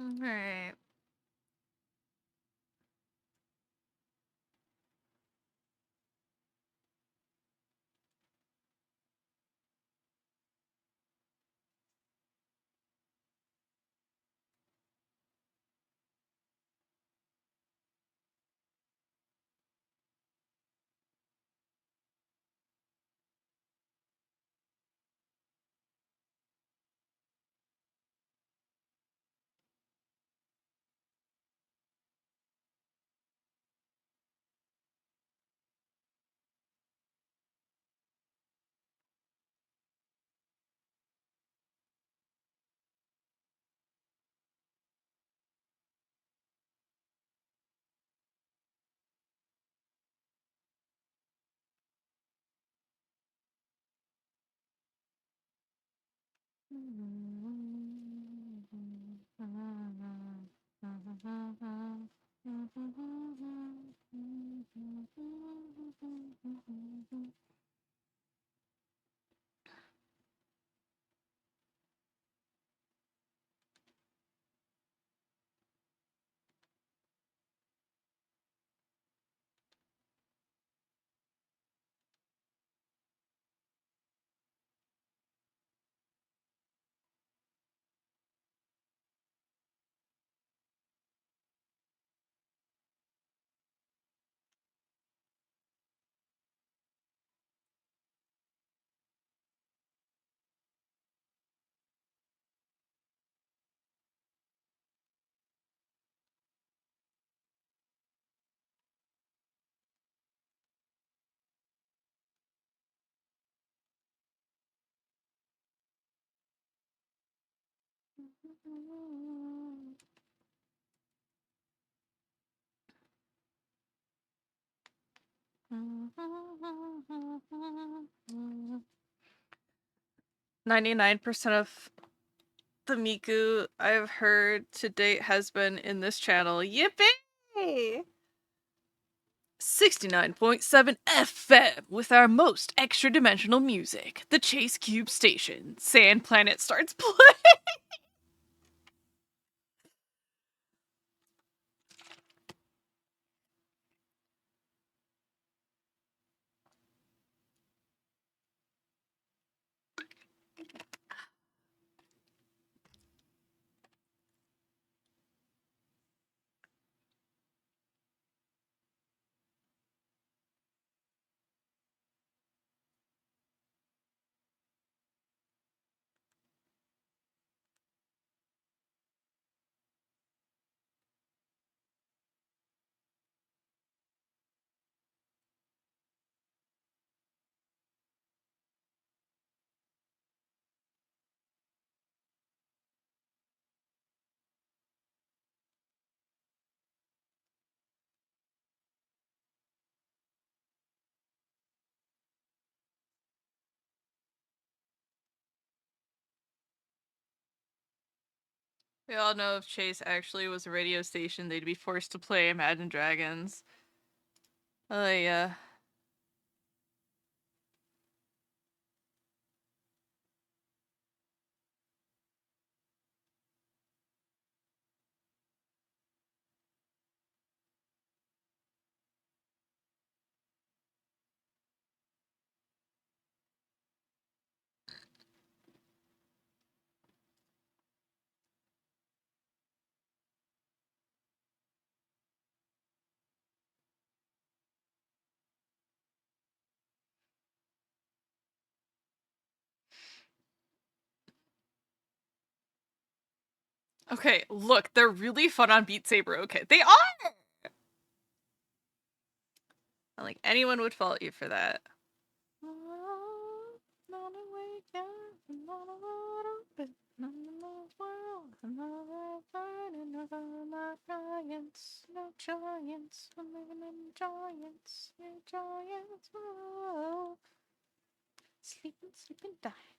Alright. "99% of the Miku I've heard to date has been in this channel. Yippee! 69.7 FM with our most extra-dimensional music. The Chase Cube Station. Sand Planet starts playing." We all know if Chase actually was a radio station, they'd be forced to play Imagine Dragons. Oh, yeah. Okay, look, they're really fun on Beat Saber. Okay, they are! Like, anyone would fault you for that. No giants, sleeping, sleeping giants.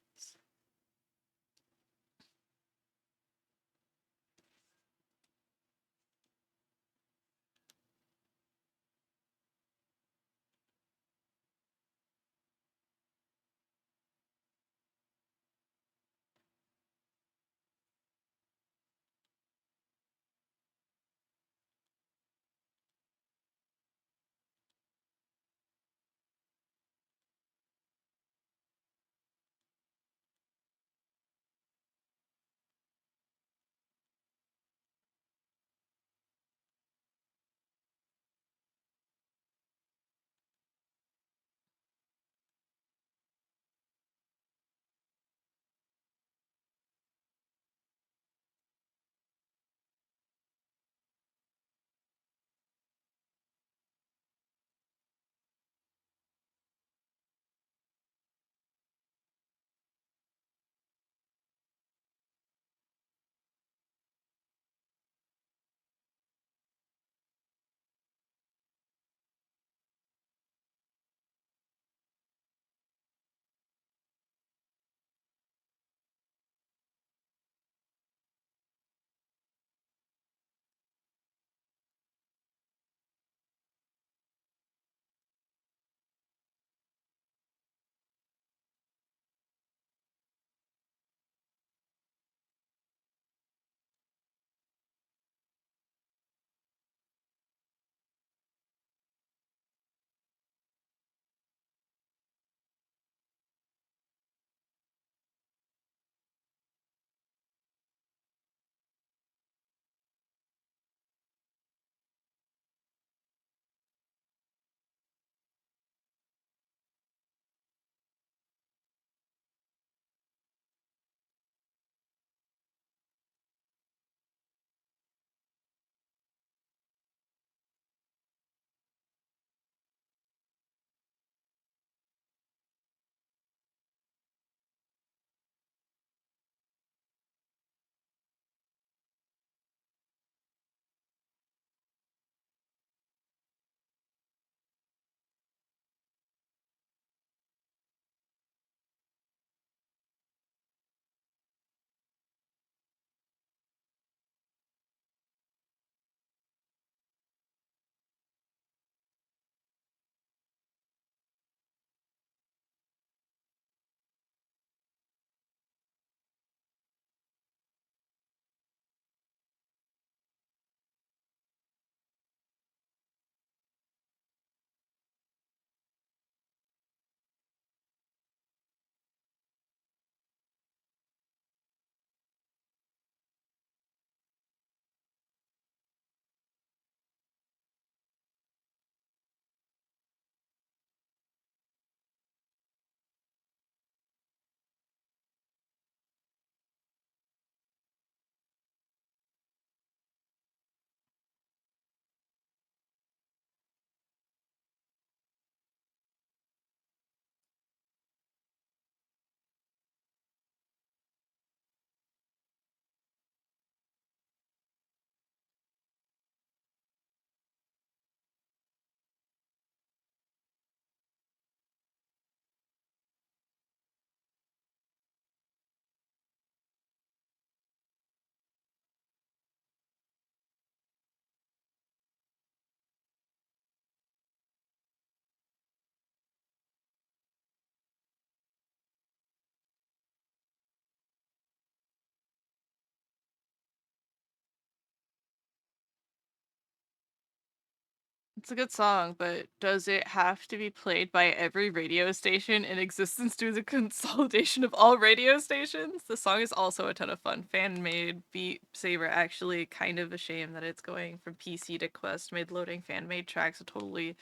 It's a good song, but does it have to be played by every radio station in existence due to the consolidation of all radio stations? The song is also a ton of fun. Fan-made Beat Saber, actually kind of a shame that it's going from PC to Quest. Made loading fan-made tracks are totally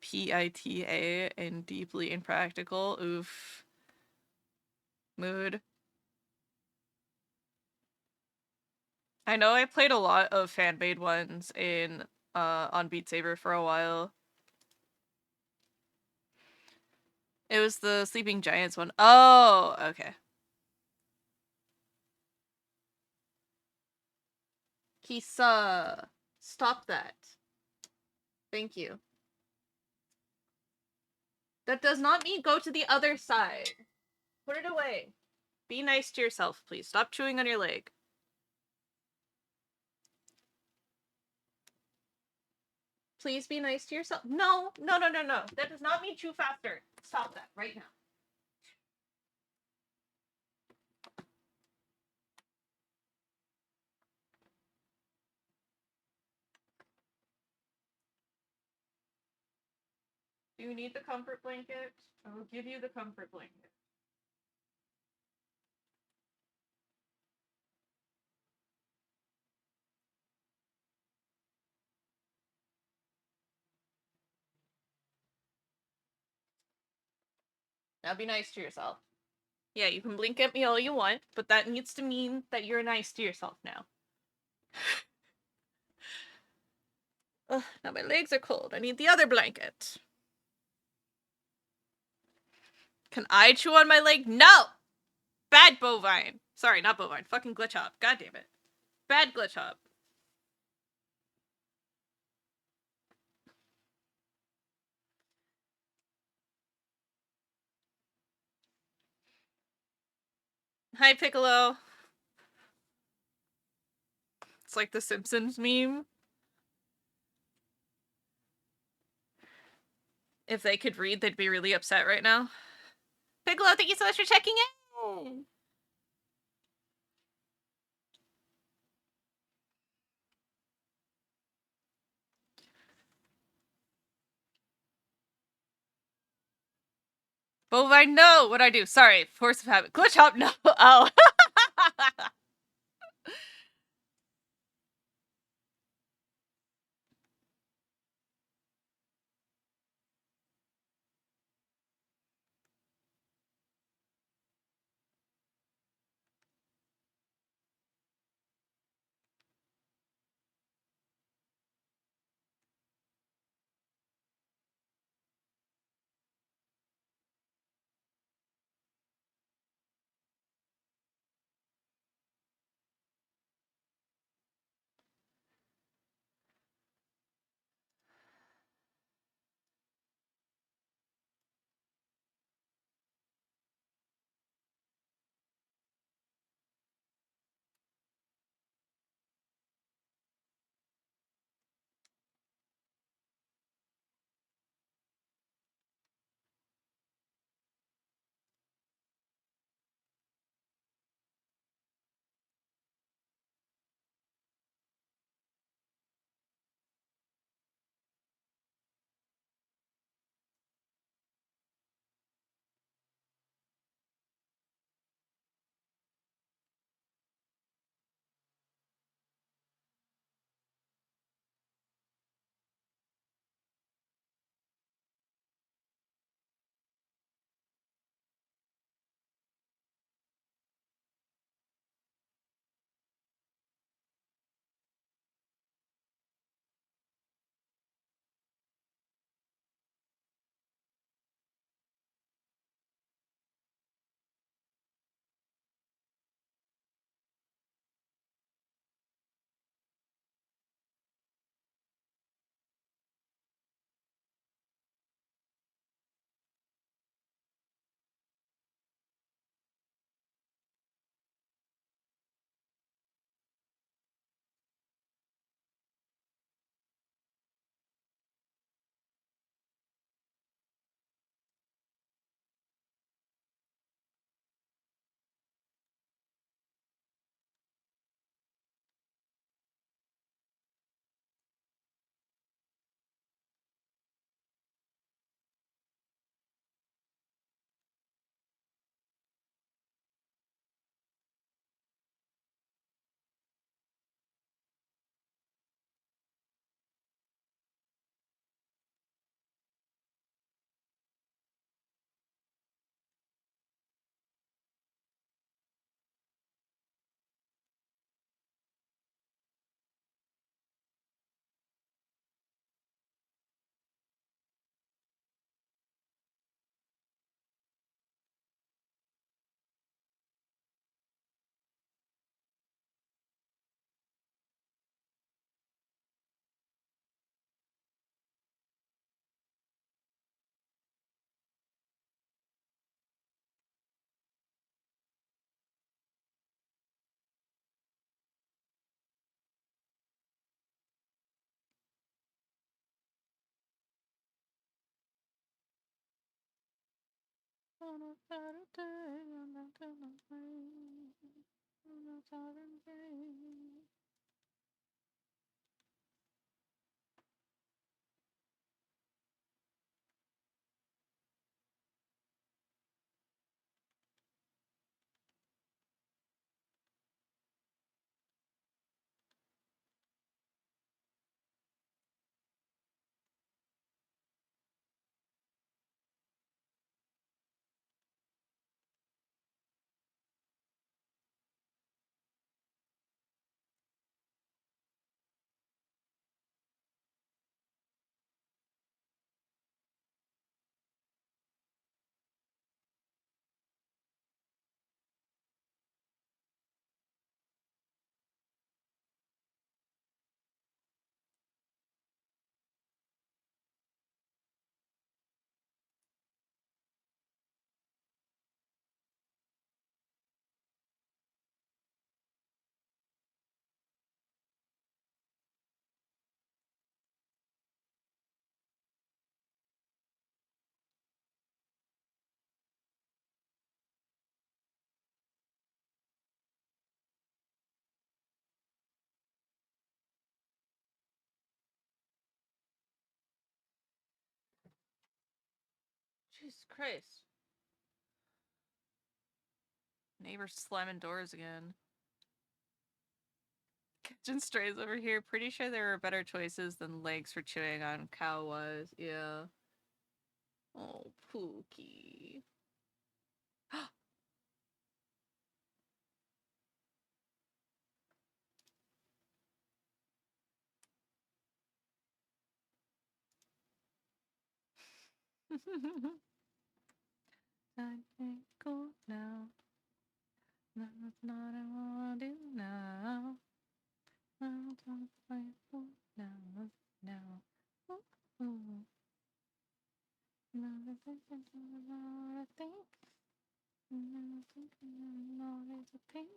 PITA and deeply impractical. Oof. Mood. I know I played a lot of fan-made ones in on Beat Saber for a while. It was the Sleeping Giants one. Oh, okay. Kisa, stop that. Thank you. That does not mean go to the other side. Put it away. Be nice to yourself, please. Stop chewing on your leg. Please be nice to yourself. No, no, no, no, no. That does not mean chew faster. Stop that right now. Do you need the comfort blanket? I will give you the comfort blanket. Now be nice to yourself. Yeah, you can blink at me all you want, but that needs to mean that you're nice to yourself now. Ugh, now my legs are cold. I need the other blanket. Can I chew on my leg? No! Bad bovine. Sorry, not bovine. Fucking glitch hop. God damn it. Bad glitch hop. Hi, Piccolo. It's like the Simpsons meme. If they could read, they'd be really upset right now. Piccolo, thank you so much for checking in! Bovine, no! What'd I do? Sorry, force of habit. Glitch hop, no! Oh. On a Saturday, I'm not gonna play. On a Saturday. Jesus Christ. Neighbors slamming doors again. Kitchen strays over here. Pretty sure there were better choices than legs for chewing on. Cow was. Yeah. Oh, Pookie. I can't go now. That's not what I wanna do now. I don't wanna play for now. Now. Ooh, ooh. Never think what I think. Never think always a pink.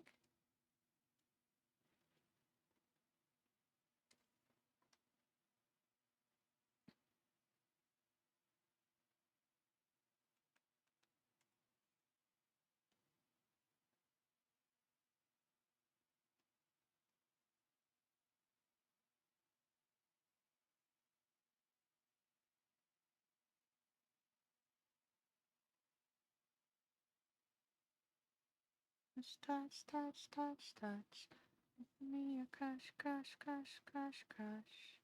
Touch, touch, touch, touch. Me a crush, crush, crush, crush, crush.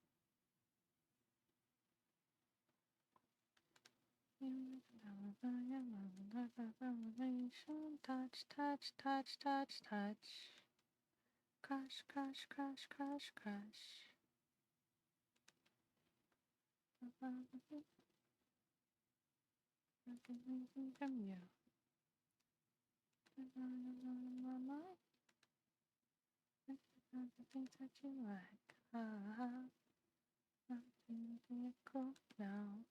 Touch, touch, touch, touch, touch. Crush, crush, crush, crush, crush. I can anything from you. My mind. The things that you like. Nothing to cool now.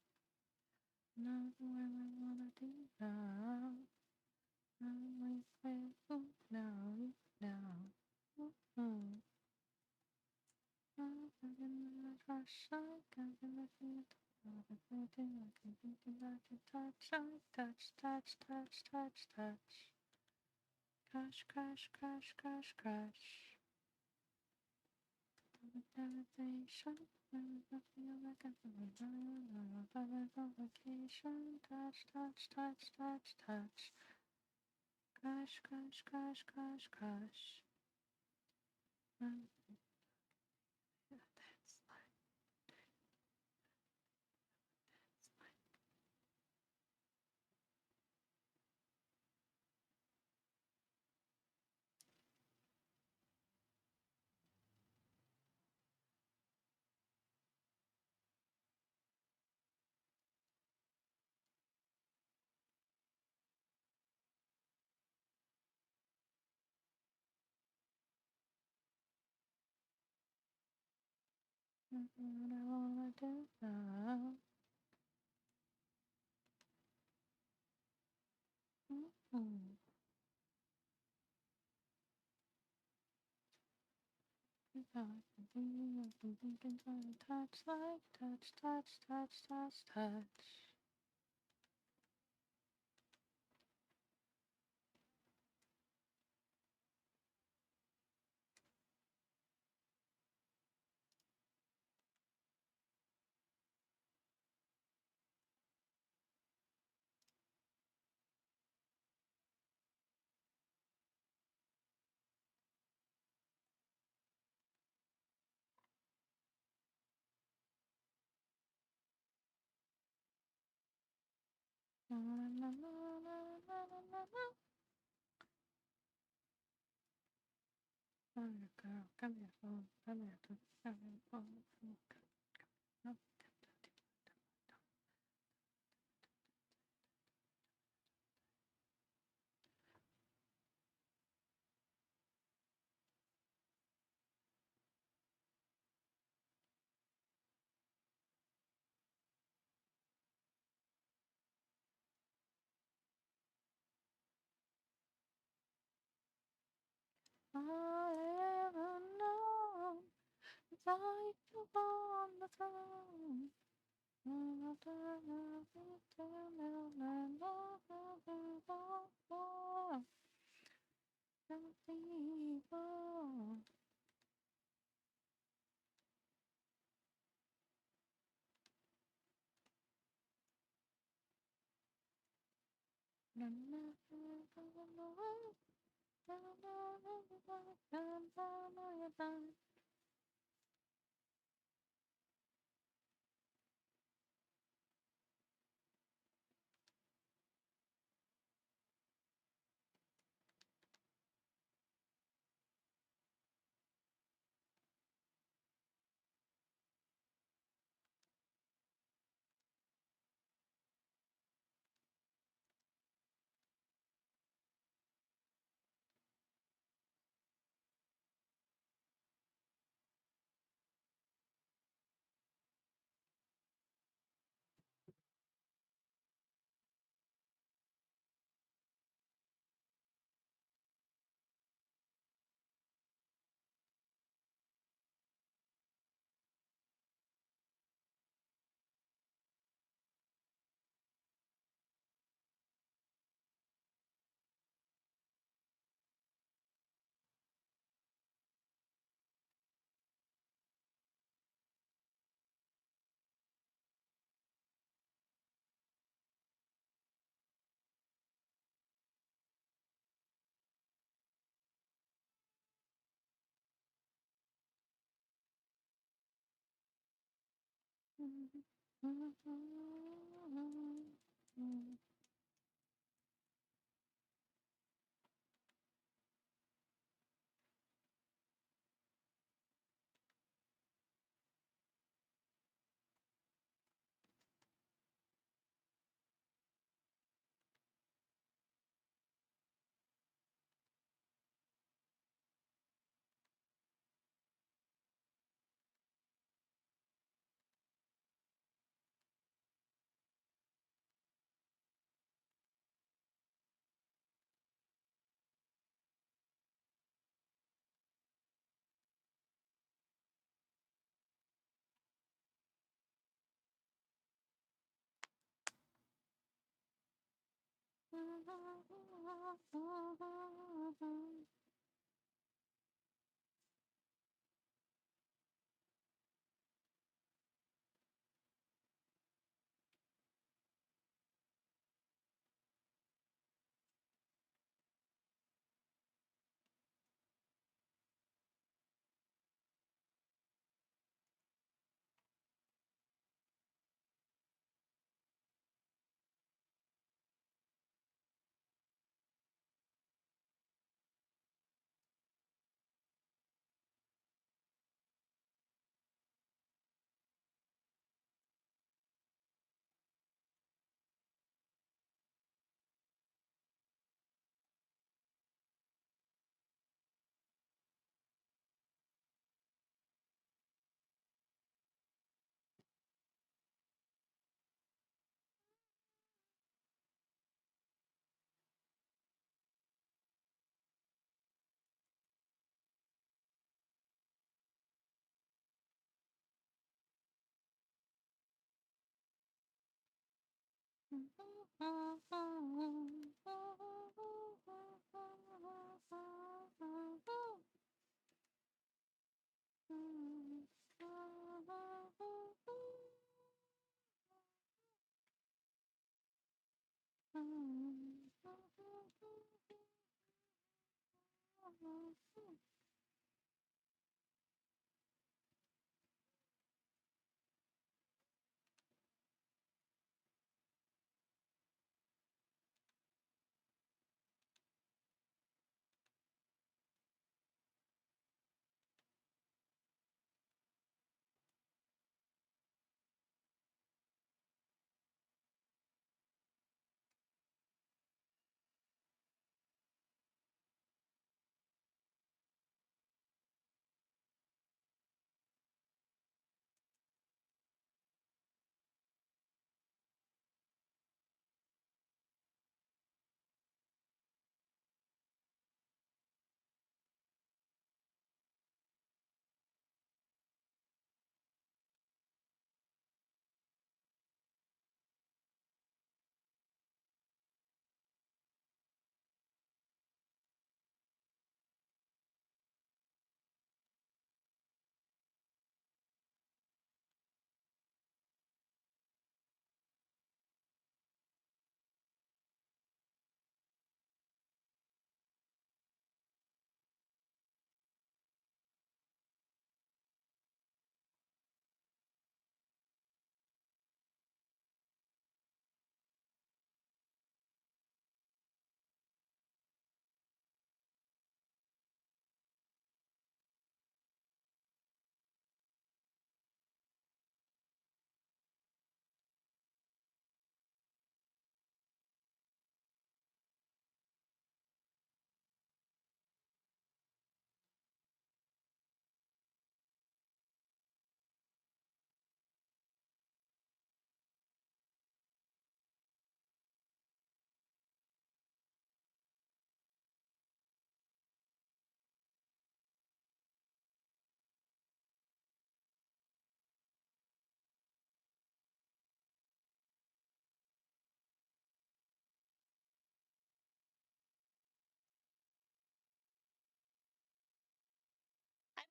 Not what I wanna do now. I'm waiting now, now. Mm-hmm. I'm in a rush. I can't let you I can think about your touch. Touch, touch, touch, touch, touch. Crush, crush, crush, crush, crush. Elevation. I feel like I'm on vacation. Touch, touch, touch, touch, touch. Crush, crush, crush, crush, crush. That's like. What I wanna do now. Mm-hmm. I've been thinking, trying to touch, like touch, touch, touch, touch, touch. Girl, come here, phone. Come here, come here, phone. Come. All I ever know is how you on the throne.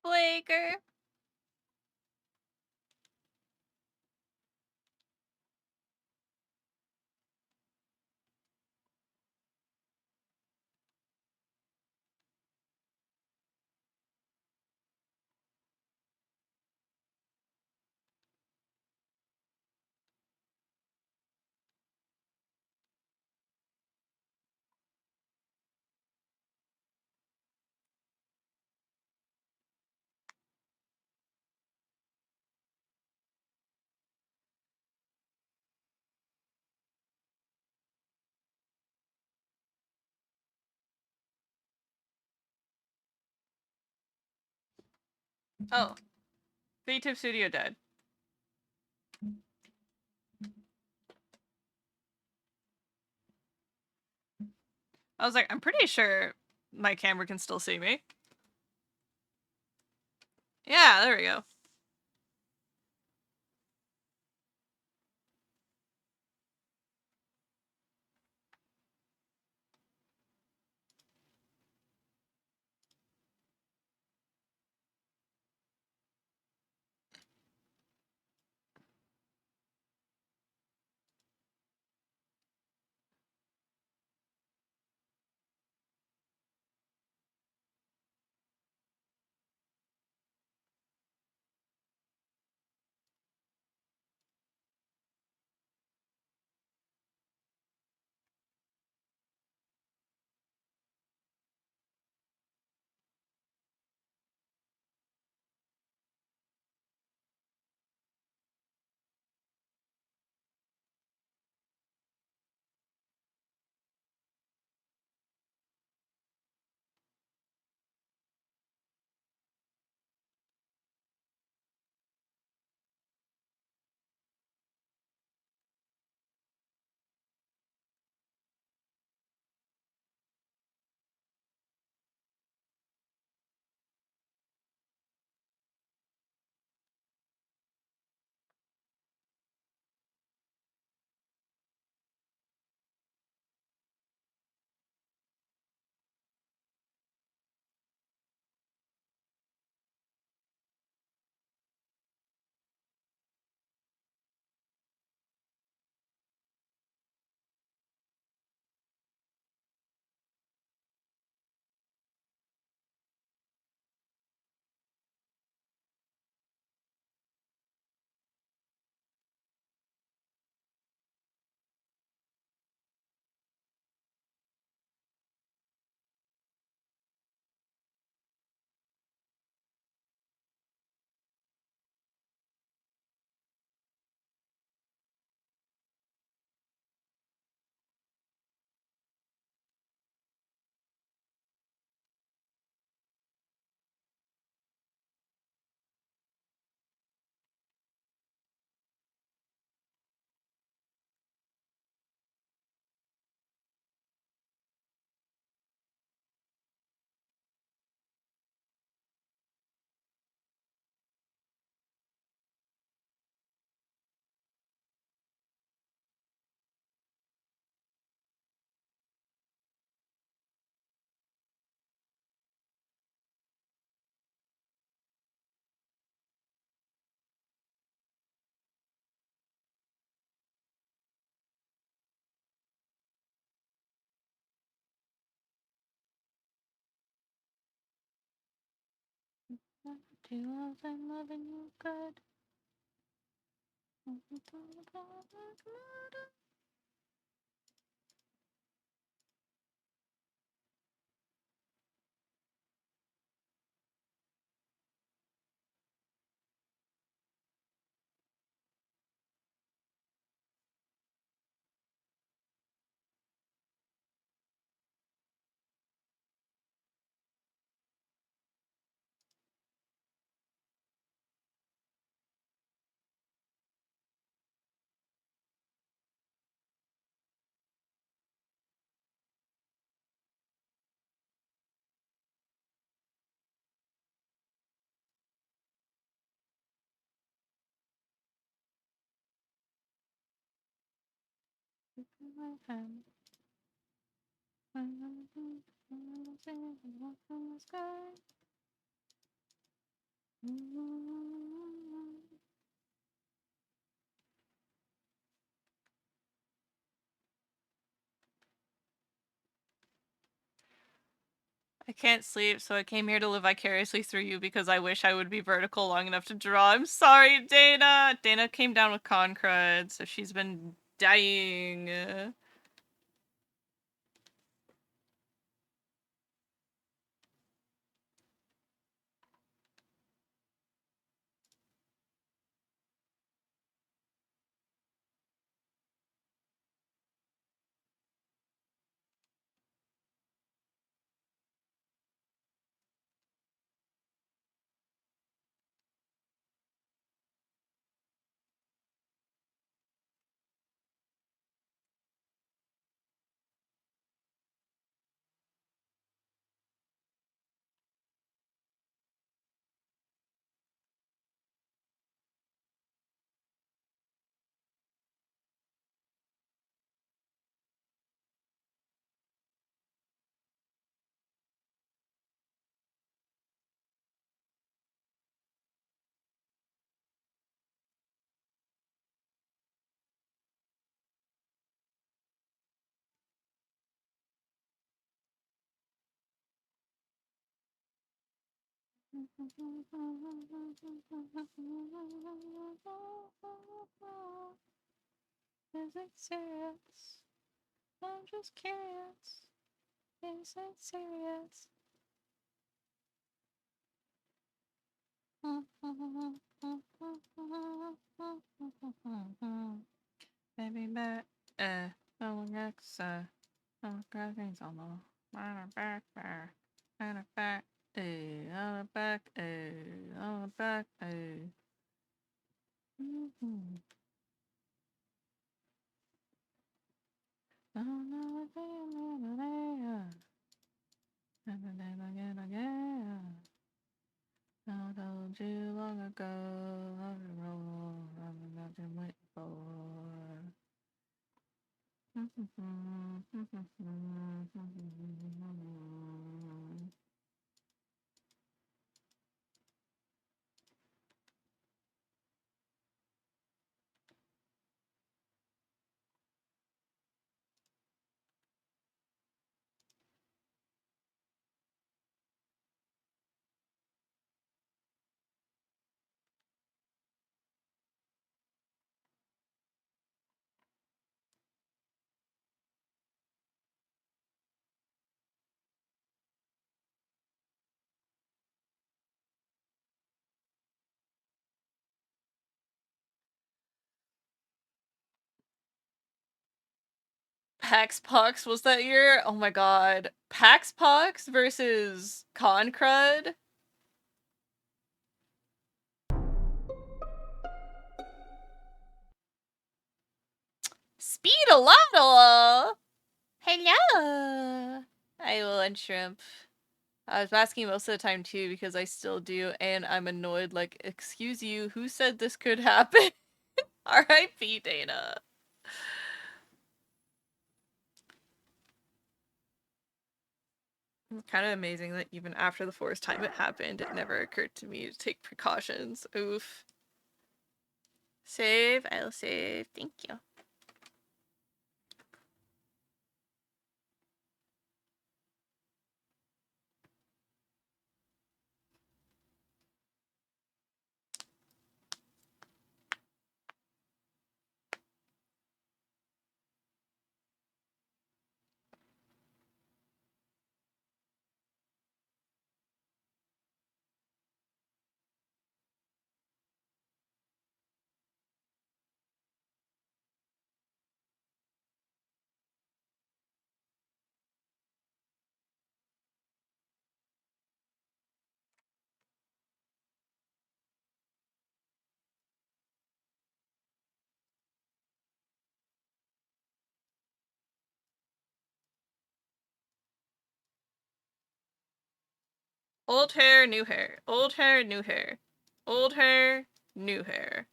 Flaker. Oh. Creative Studio dead. I was like, I'm pretty sure my camera can still see me. Yeah, there we go. Do love and loving you good. I can't sleep, so I came here to live vicariously through you because I wish I would be vertical long enough to draw. I'm sorry, Dana! Dana came down with con crud, so she's been dying. Is it serious? I'm just curious. Is it serious? Baby back, oh next, oh grabbing's on the back, on the back, on the back, on the back, I told you long ago, I'm nothing wait for. PAX Pux was that year? Oh my god. PAX Pux versus Con Crud? Speed a lot. Hello. I will unshrimp. I was asking most of the time too because I still do, and I'm annoyed. Like, excuse you, who said this could happen? R.I.P. Dana. It's kind of amazing that even after the first time it happened, it never occurred to me to take precautions. Oof. Save. I'll save. Thank you. Old hair, new hair. Old hair, new hair. Old hair, new hair.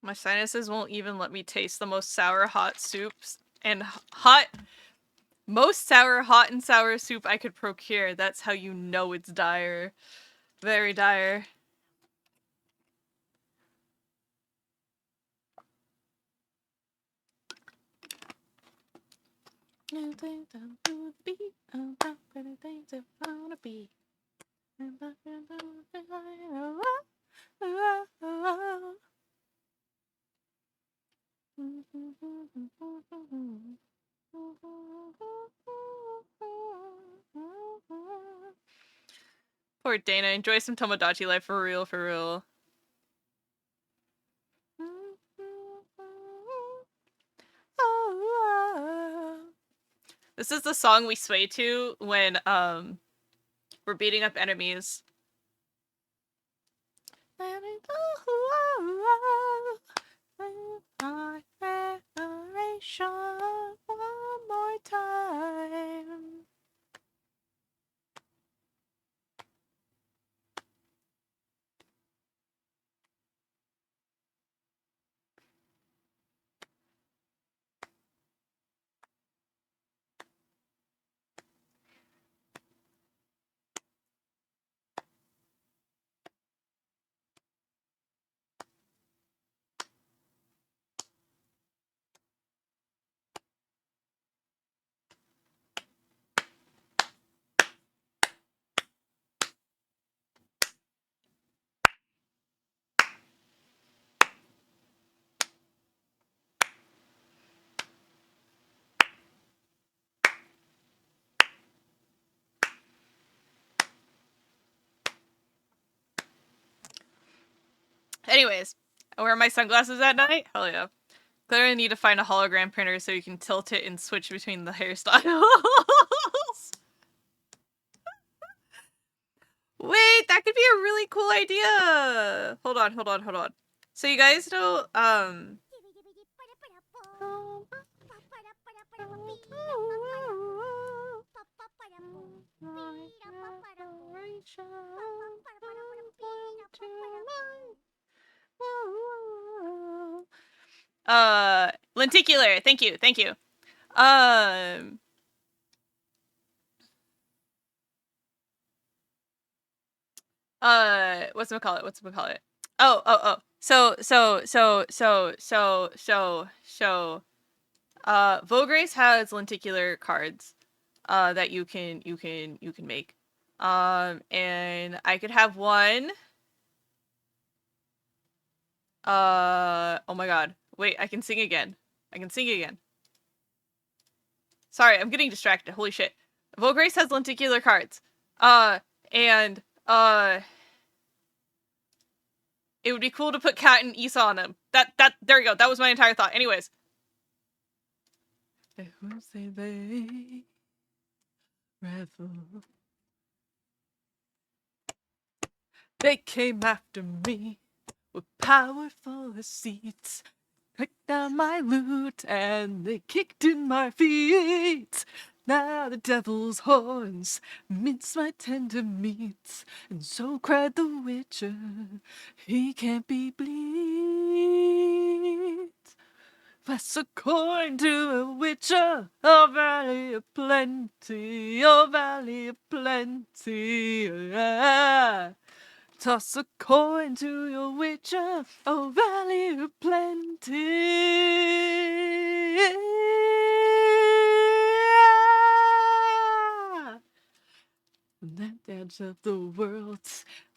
My sinuses won't even let me taste the most sour hot soups and most sour hot and sour soup I could procure. That's how you know it's dire. Very dire. Poor Dana, enjoy some Tomodachi life for real, for real. This is the song we sway to when we're beating up enemies. One more time. Anyways, I wear my sunglasses at night? Hell yeah. Clearly need to find a hologram printer so you can tilt it and switch between the hairstyles. Wait, that could be a really cool idea. Hold on. So you guys know, lenticular. Thank you. Whatchamacallit? Oh. Vograce has lenticular cards, that you can make. And I could have one. Oh my god. Wait, I can sing again. Sorry, I'm getting distracted. Holy shit. Vograce has lenticular cards. And it would be cool to put Kat and Issa on them. There you go. That was my entire thought. Anyways. Who say they revel? They came after me with powerful seats. Took down my loot and they kicked in my feet. Now the devil's horns mince my tender meats, and so cried the witcher, he can't be bleed. Pass a coin to a witcher, a valley of plenty, a valley of plenty. Toss a coin to your witcher, oh valley of plenty. On that edge of the world,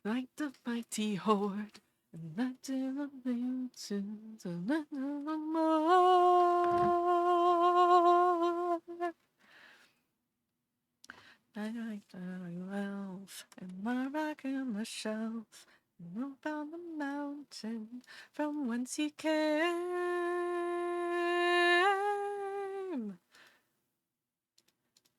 like the mighty horde, and that in the mountains, and that no more. I like wealth and my rock and my shelf, and up on the mountain from whence he came.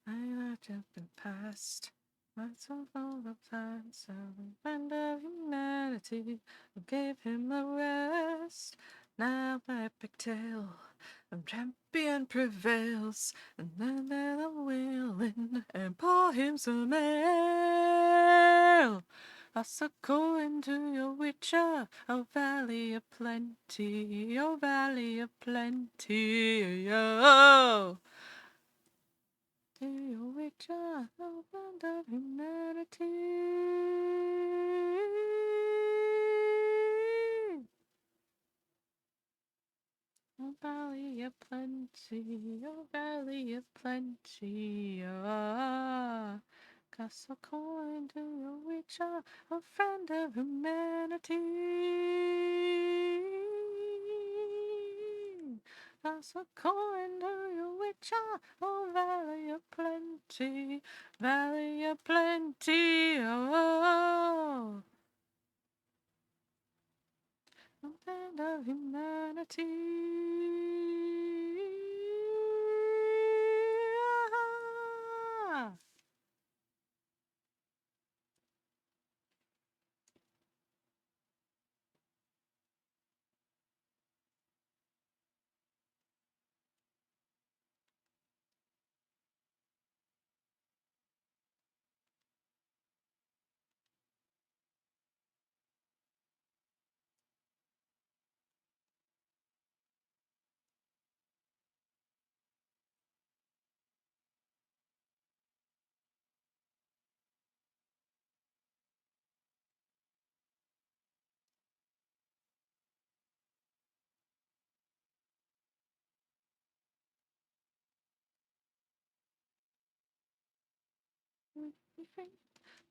I have just been past. My soul full of plans, a friend of humanity who gave him a rest. Now my epic tale of champion prevails, and then I'm willing and pour him some ale. Toss a coin to your witcher. richer, oh valley of plenty, oh valley of plenty, oh. To you richer, oh land of humanity. Oh valley of plenty, oh valley of plenty, ah. Cast a coin to your richer, a friend of humanity. Cast a coin to your richer, oh valley of plenty, valley of plenty, oh. A friend of humanity. Ah.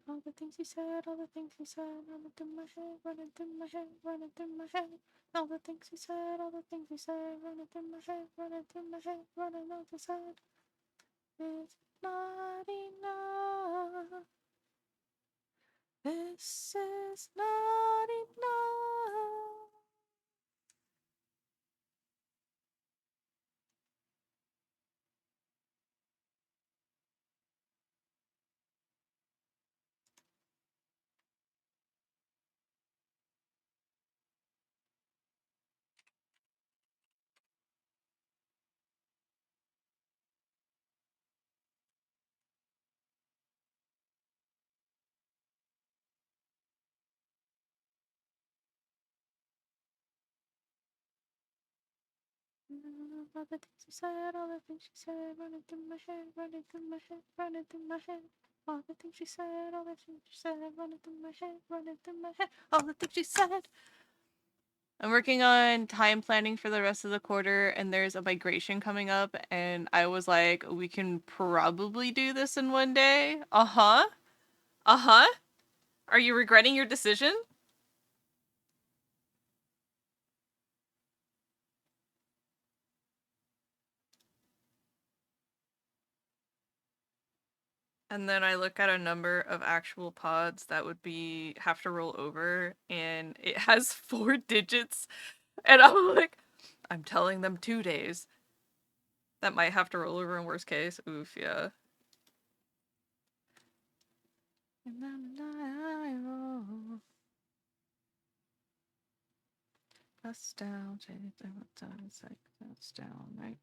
All the things he said, all the things he said, running through my head, running through my head, running through my head. All the things he said, all the things he said, running through my head, running through my head, running out his head. It's not enough. This is not enough. All the things he said, all the things she said, running through my head, running through my head, running through my head. All the things she said, all the things she said, running through my head, running through my head. All the things she said. I'm working on time planning for the rest of the quarter, and there's a migration coming up, and I was like, we can probably do this in one day. Uh-huh. Uh-huh. Are you regretting your decision? And then I look at a number of actual pods that would have to roll over, and it has 4 digits. And I'm like, I'm telling them 2 days. That might have to roll over in worst case. Oof, yeah. Press down, change the time, it's like that's down, right?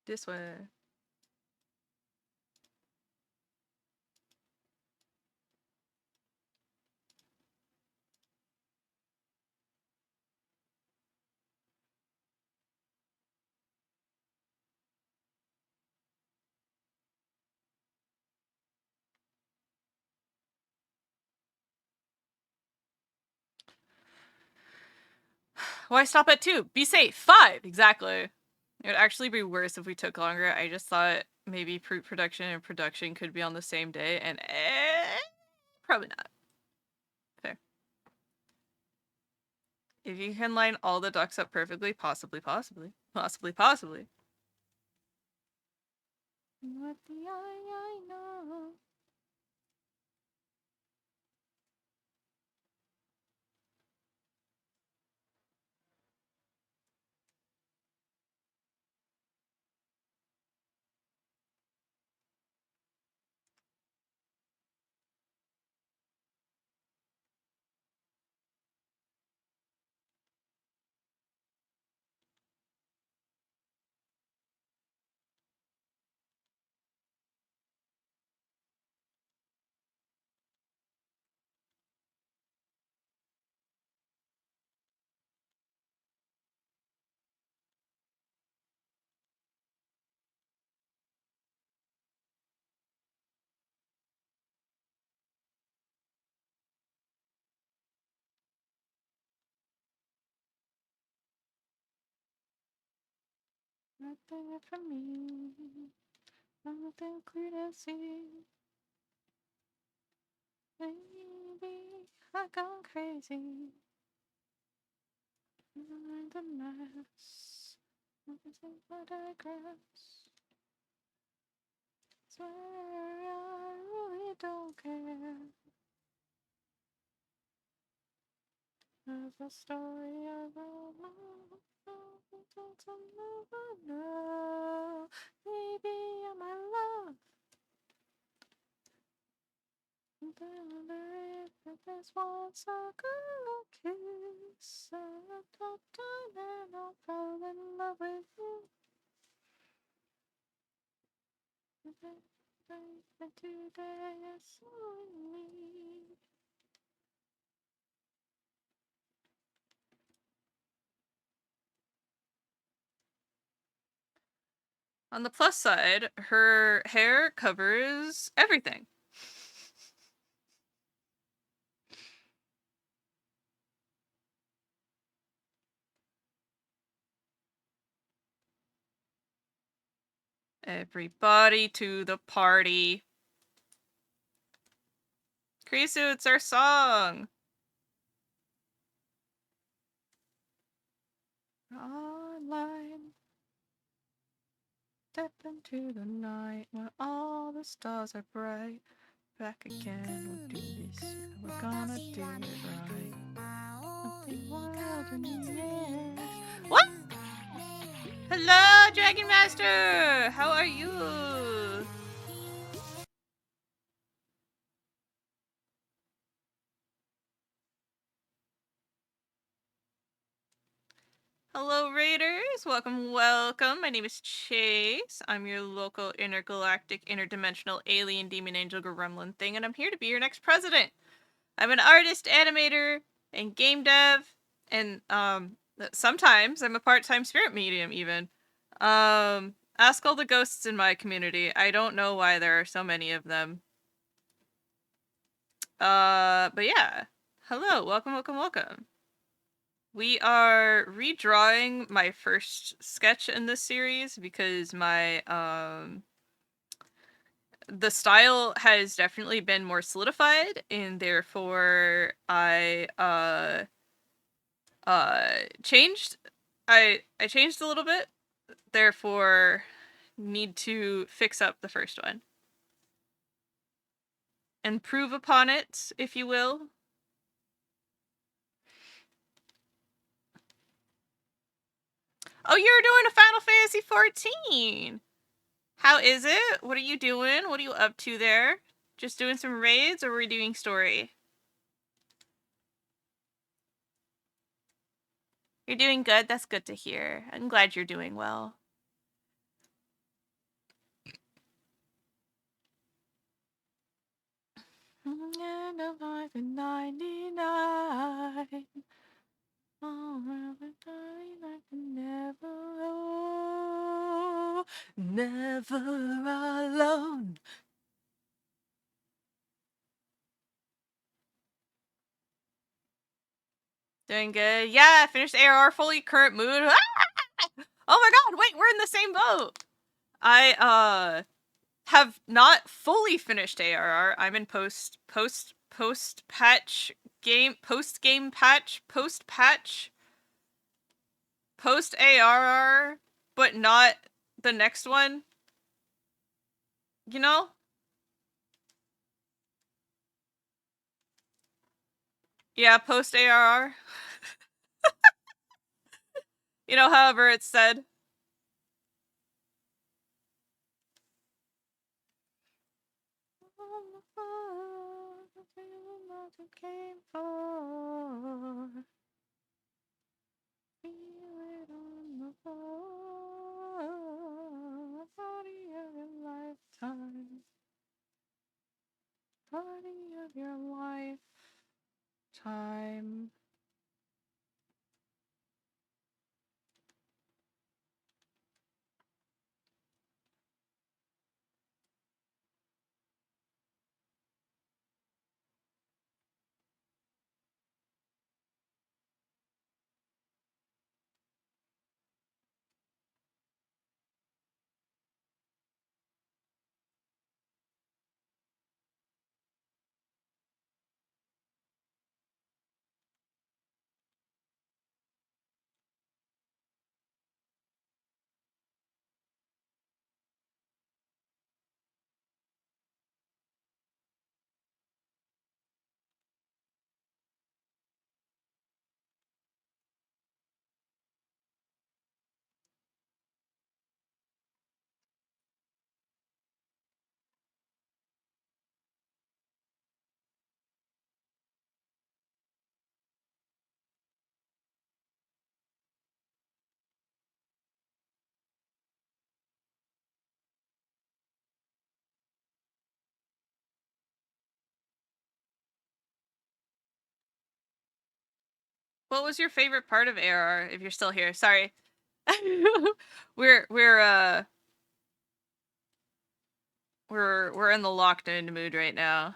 This way. Why stop at 2? Be safe. 5! Exactly. It would actually be worse if we took longer. I just thought maybe pre-production and production could be on the same day, and probably not. Fair. If you can line all the ducks up perfectly, possibly. What the I know. Nothing for me. Nothing clear to see. Maybe I've gone crazy. Mind the mess. Nothing but I digress. Swear I really don't care. There's a story about my life that I'll never know. Maybe you're my love. If this once a girl kiss, and I fell in love with you. Today I saw me. On the plus side, her hair covers everything. Everybody to the party. Krisu, it's our song. Online. Step into the night where all the stars are bright. Back again, we'll do this. We're gonna do it right. Something wild in the air. What? Hello, Dragon Master! How are you? Hello, Raiders! Welcome. My name is Chase. I'm your local intergalactic, interdimensional alien demon angel gremlin thing, and I'm here to be your next president. I'm an artist, animator, and game dev, and sometimes I'm a part-time spirit medium even. Ask all the ghosts in my community. I don't know why there are so many of them. But yeah. Hello, welcome. We are redrawing my first sketch in this series because my the style has definitely been more solidified, and therefore I changed. I changed a little bit, therefore need to fix up the first one. Improve upon it, if you will. Oh, you're doing a Final Fantasy 14! How is it? What are you doing? What are you up to there? Just doing some raids, or are we doing story? You're doing good? That's good to hear. I'm glad you're doing well. End of life in 99. Oh, I can never alone. Doing good. Yeah, I finished ARR fully current mood. Ah! Oh my god, wait, we're in the same boat. have not fully finished ARR. I'm in post patch game, post game patch, post patch, post ARR, but not the next one. You know? Yeah, post ARR. You know, however it's said. Party of your lifetime. What was your favorite part of ARR? If you're still here, sorry. we're in the locked in mood right now.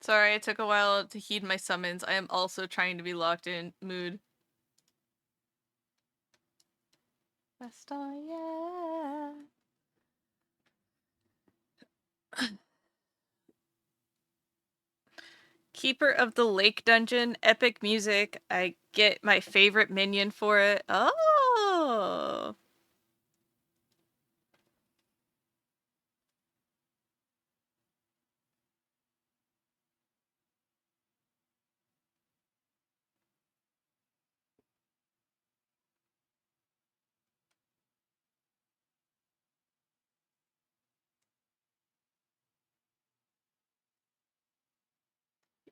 Sorry, it took a while to heed my summons. I am also trying to be locked in mood. Best yeah. Keeper of the Lake Dungeon, epic music. I get my favorite minion for it. Oh.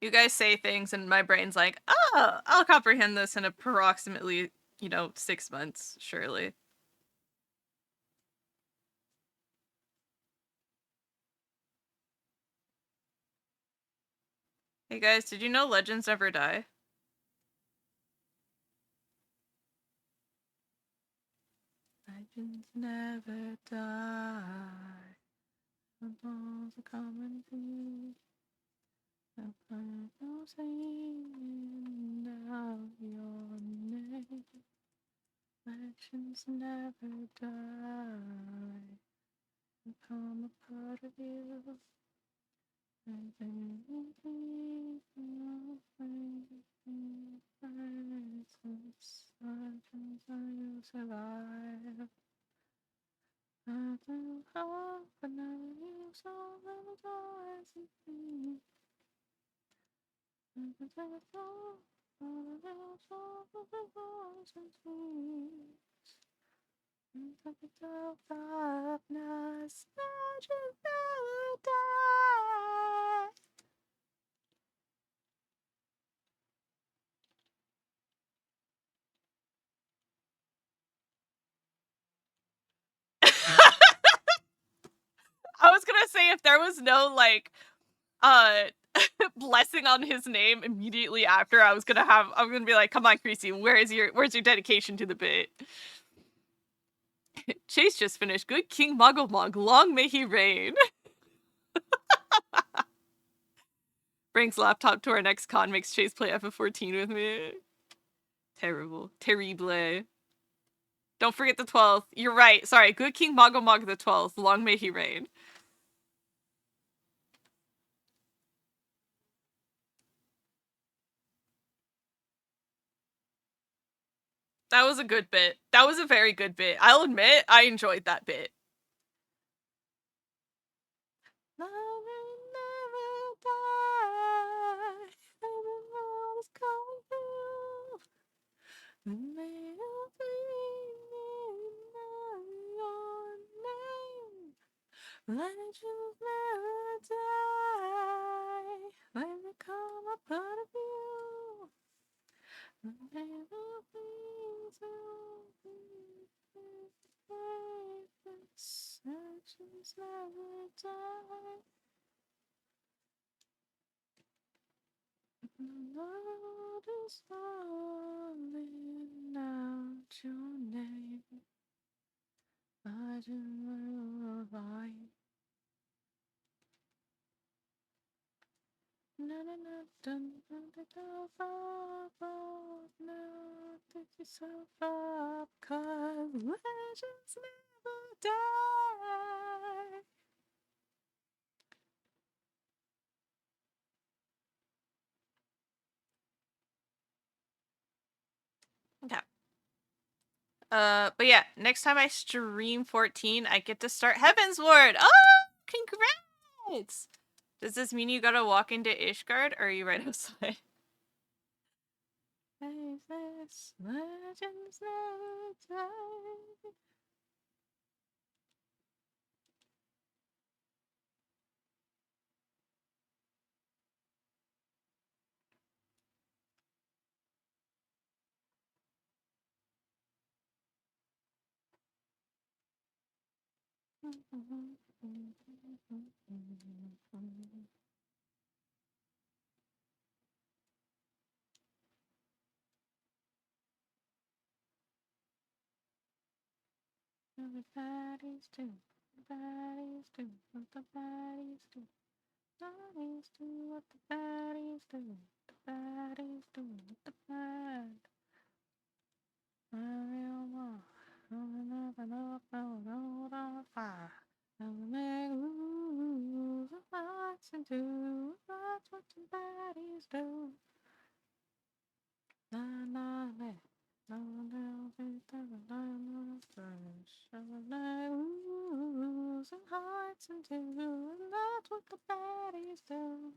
You guys say things and my brain's like, oh, I'll comprehend this in approximately, 6 months, surely. Hey guys, did you know legends never die? Legends never die. The balls are coming through. The birds singing out your name. Legends never die. Become a part of you. Survive. But now you saw little eyes and feet. And the devil, all the little souls of the voice and sweet. Into the darkness, legends never die. I was gonna say if there was no like blessing on his name immediately after, I'm gonna be like, come on, Creasy, where's your dedication to the bit? Chase just finished. Good King Muggle long may he reign. Brings laptop to our next con, makes Chase play FF14 with me. Terrible. Terrible. Don't forget the 12th. You're right. Sorry. Good King Muggle the 12th. Long may he reign. That was a good bit. That was a very good bit. I'll admit, I enjoyed that bit. Love will never die. And the world is calling through. May your name. Legends never die. Let me come a part of you. Never please legends never die. The world is calling out your name. I just will lie. No, no, no, don't take yourself up now. Take yourself up, 'cause legends never die. Okay. But yeah, next time I stream 14, I get to start Heaven's Ward. Oh, congrats! Does this mean you gotta walk into Ishgard, or are you right outside? Legends never die. Everybody's doing, everybody's doing what the baddies do. Baddies do what the baddies do. The baddies do what the bad. I real more. I'm on fire. I'm make rules of hearts and do. That's what the baddies do. Na na na. No one rules and hearts and do, and that's what the baddies do.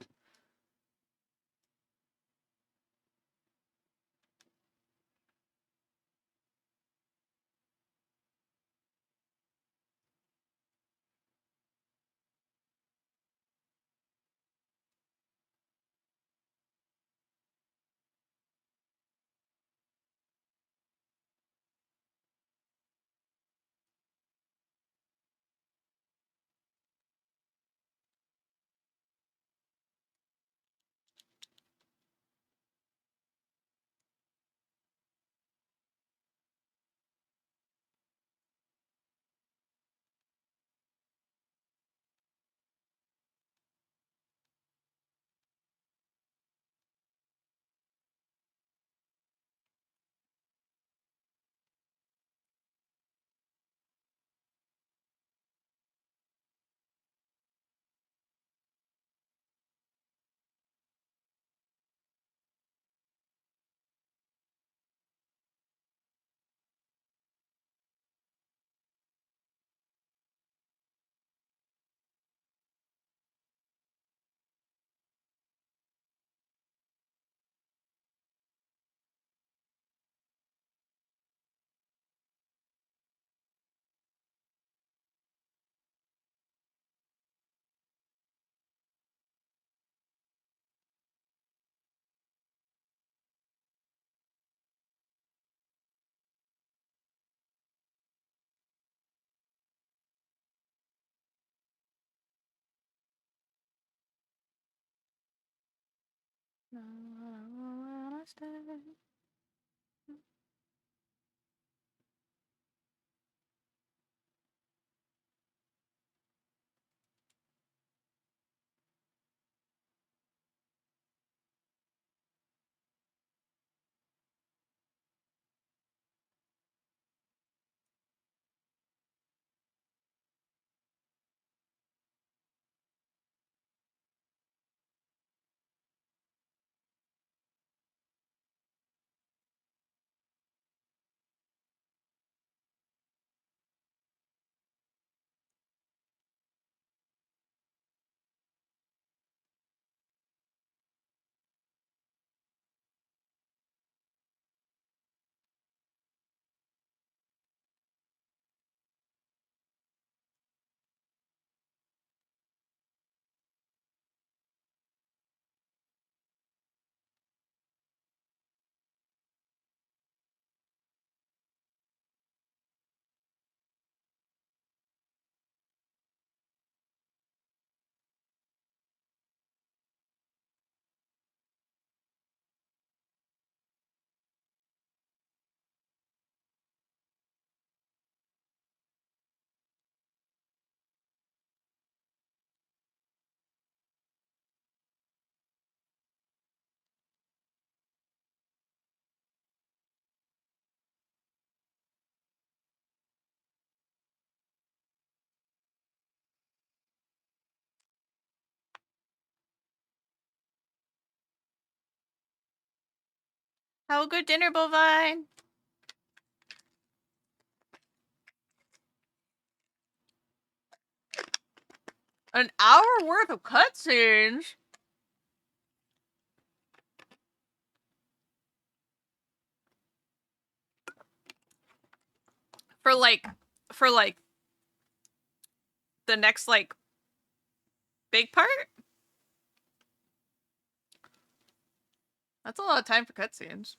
Have a good dinner, Bovine. An hour worth of cutscenes. For like the next like big part? That's a lot of time for cutscenes.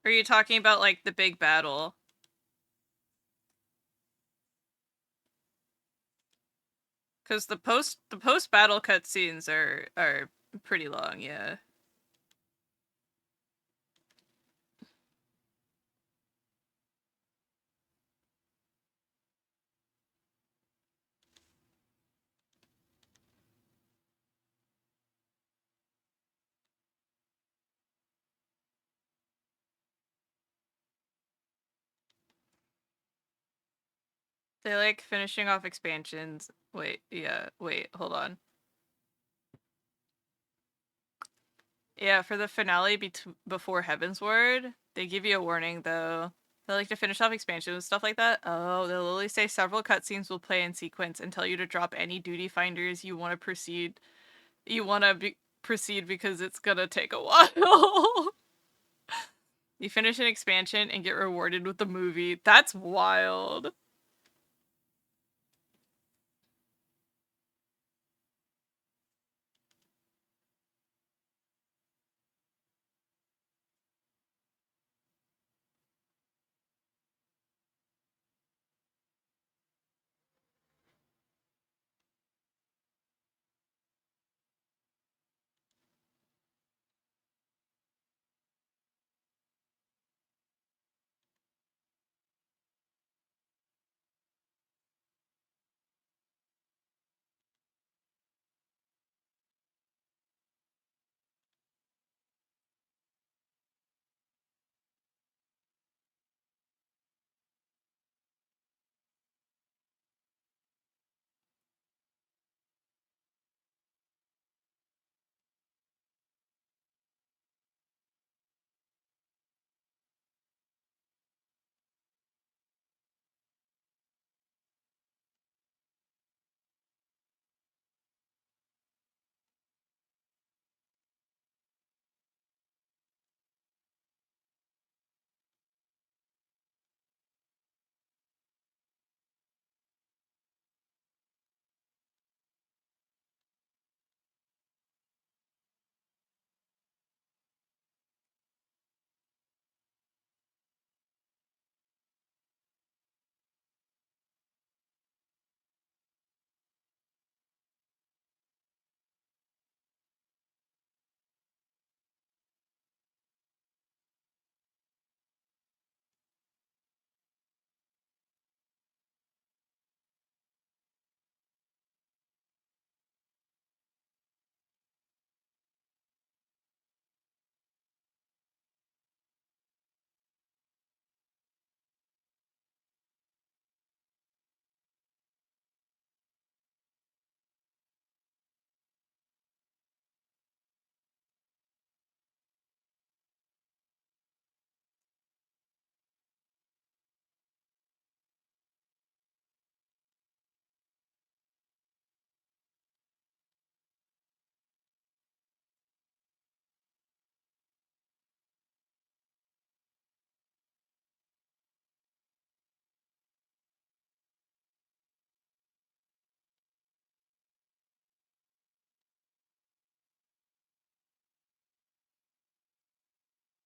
Are you talking about like the big battle? Because the post battle cutscenes are pretty long, yeah. They like finishing off expansions. Wait, yeah, wait, hold on. Yeah, for the finale before Heaven's Word, they give you a warning though. They like to finish off expansions and stuff like that. Oh, they'll literally say several cutscenes will play in sequence and tell you to drop any duty finders you want to proceed. You want to proceed because it's gonna take a while. You finish an expansion and get rewarded with the movie. That's wild.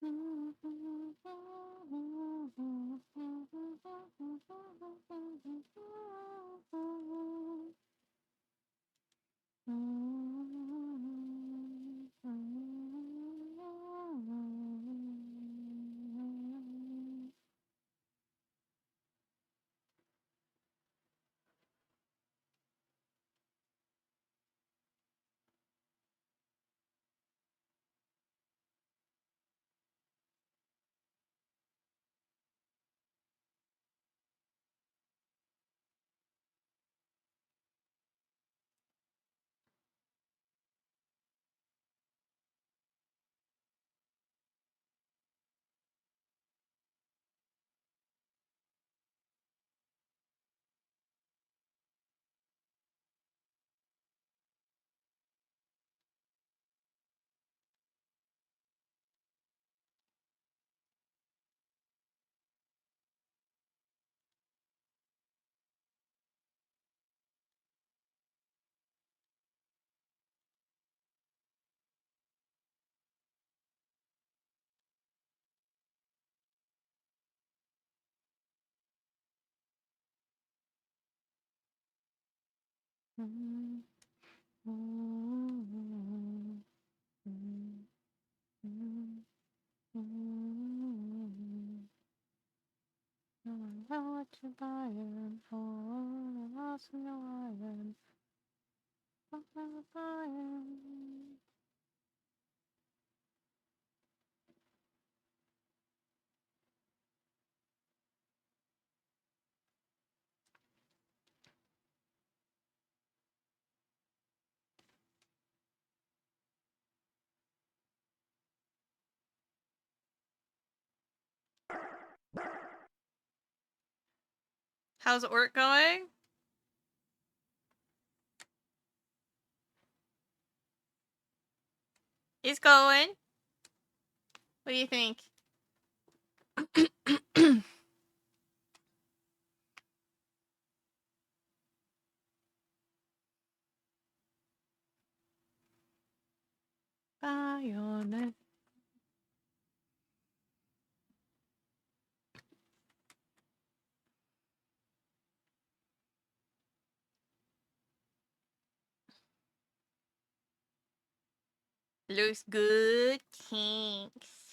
What you buying? Oh, lost in your island. What you buying? How's work going? It's going. What do you think? Bayonet. Looks good. Thanks.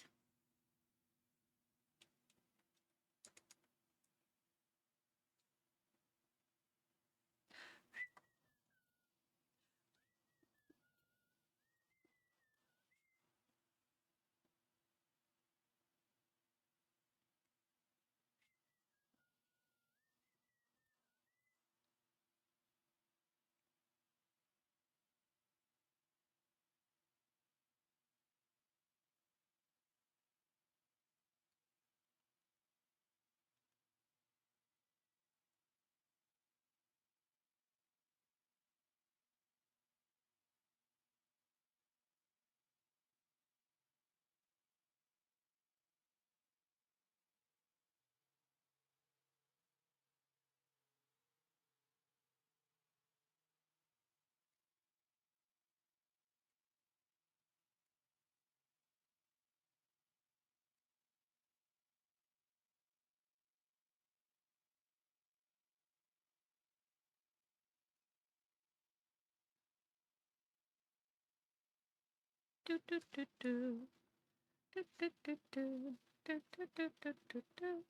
Do do do do. Do do do do. Do do do do do do.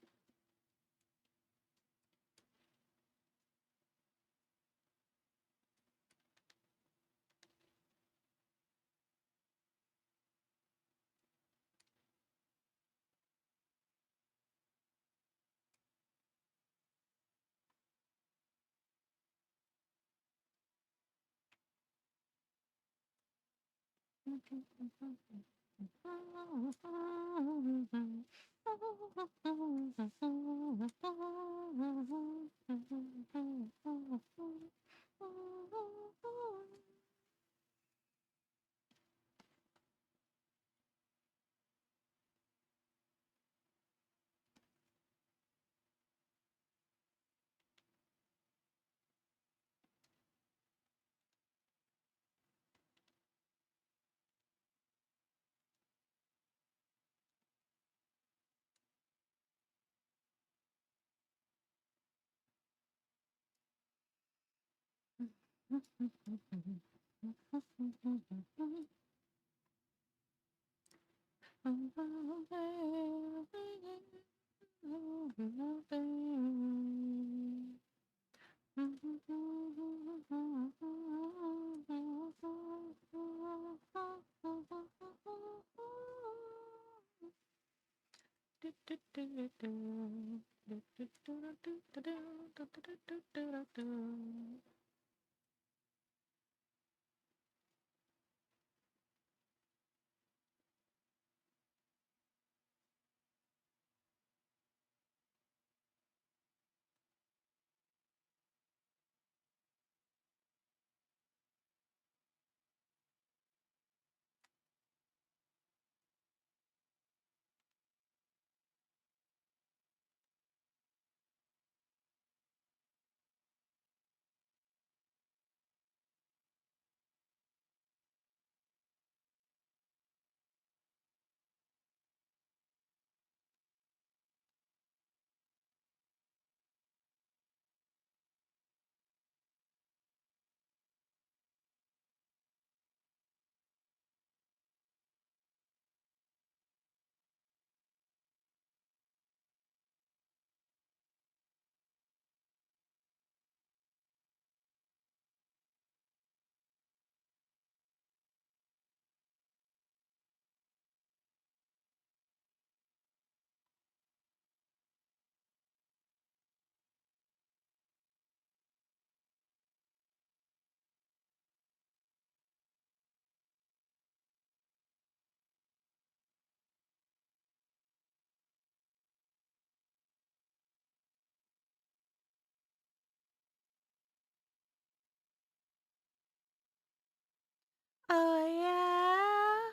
Oh yeah.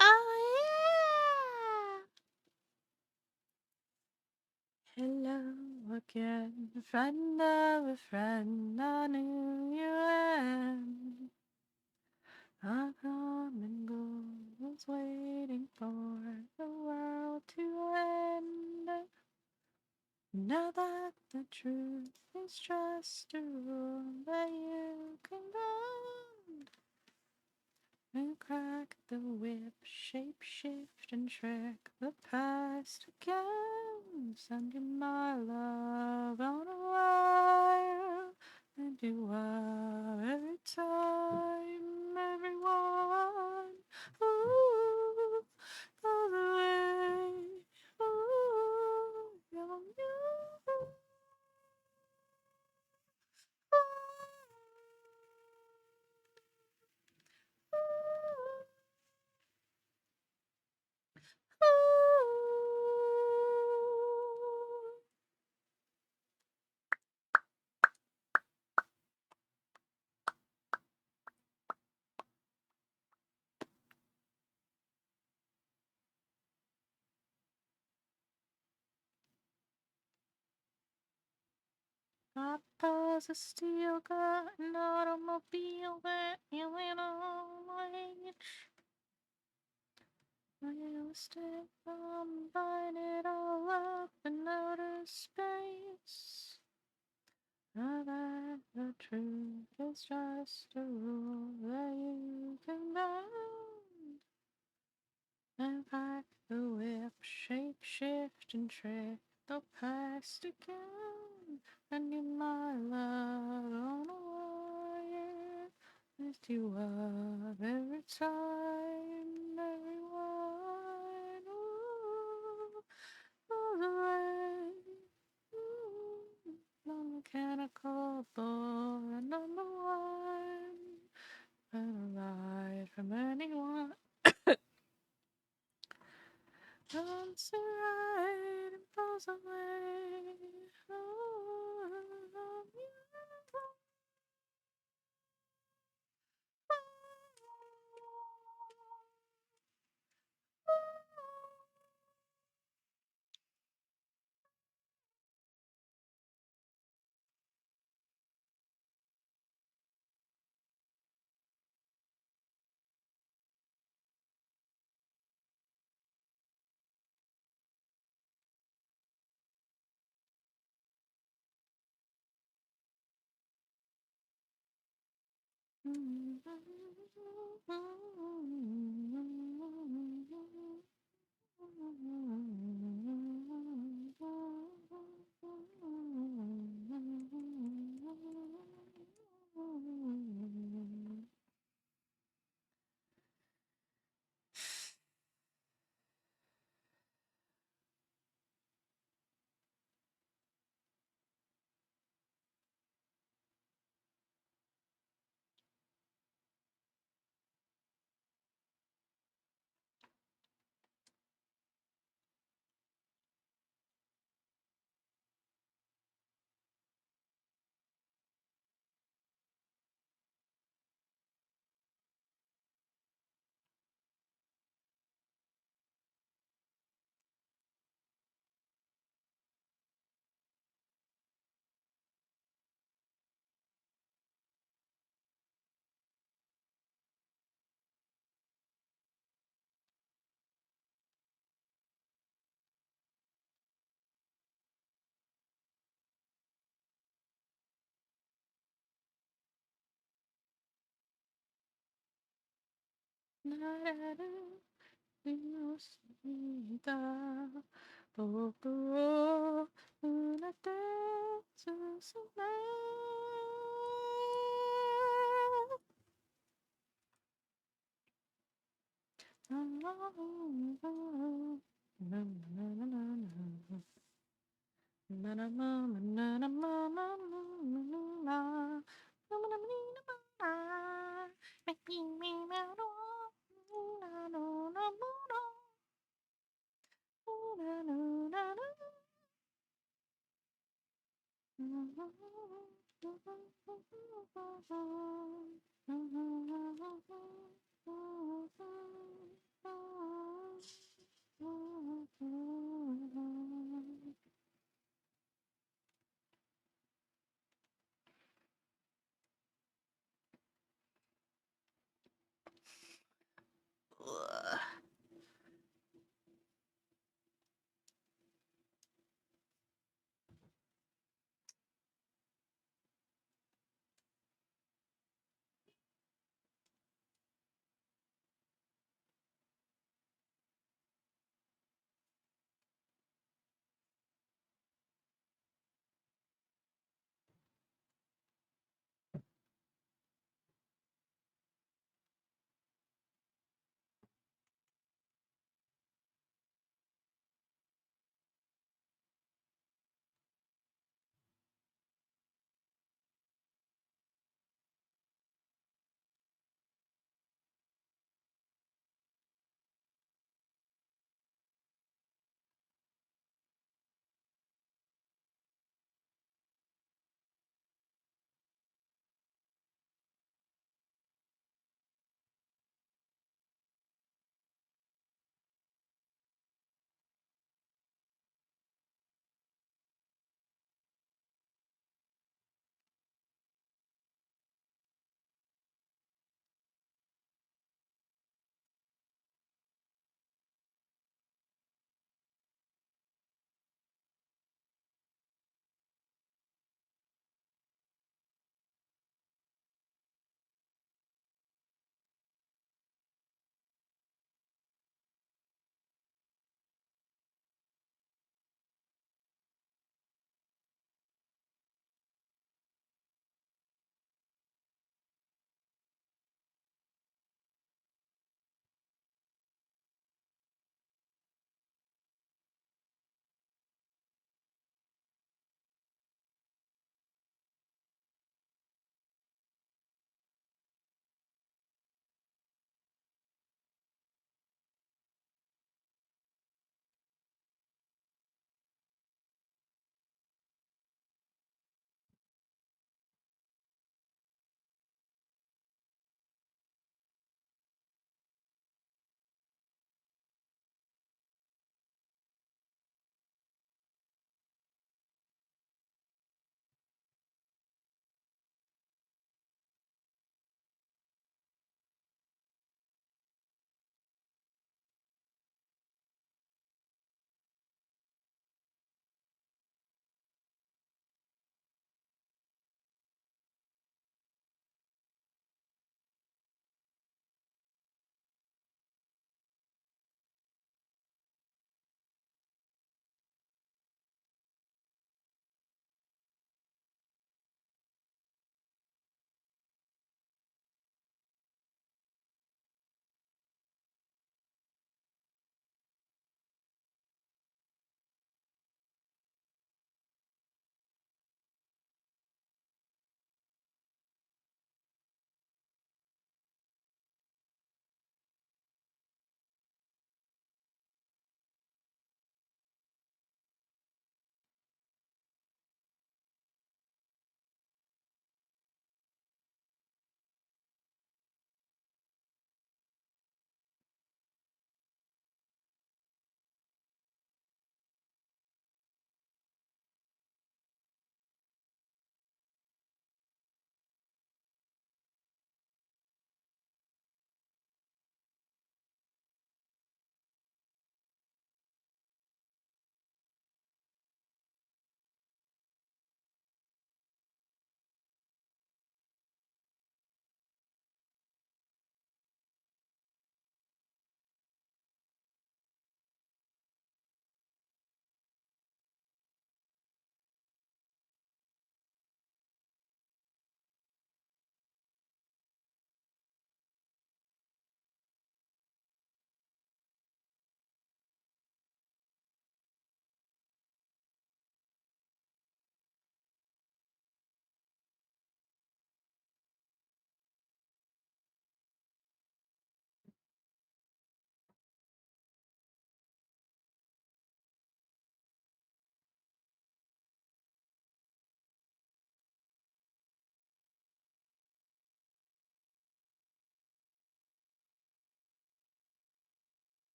Oh yeah. Hello again, friend of a friend. I knew you and I come and go. Was waiting for the world to end. Now that the truth is just a rule that you can bend and crack the whip, shape shift and trick the past again. Send you my love on a wire, and you are every time, everyone. Ooh, all the way. Ooh, you're you. Papa's a steel gun, an automobile that you went on age. Realistic, I'm buying it all up in outer space. Now that the truth is just a rule that you can bend and crack the whip, shape shift and trick the past again. And you my love on a wire, lift you up every time, everyone. Ooh, all the way. Ooh, no mechanical bull, number one. Better ride from anyone. Once a ride and pulls away. Oh, 僕をうなって進め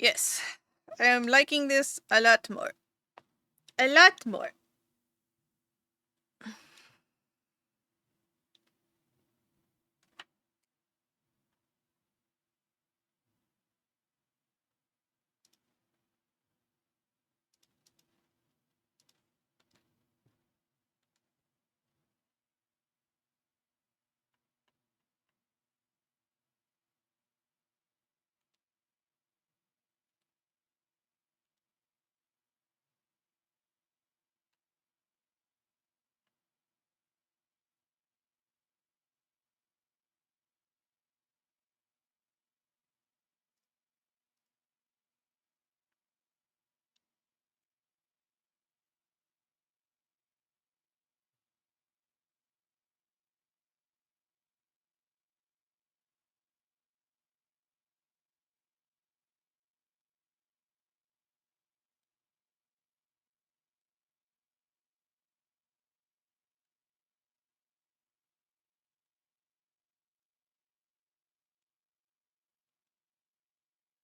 Yes, I am liking this a lot more. A lot more.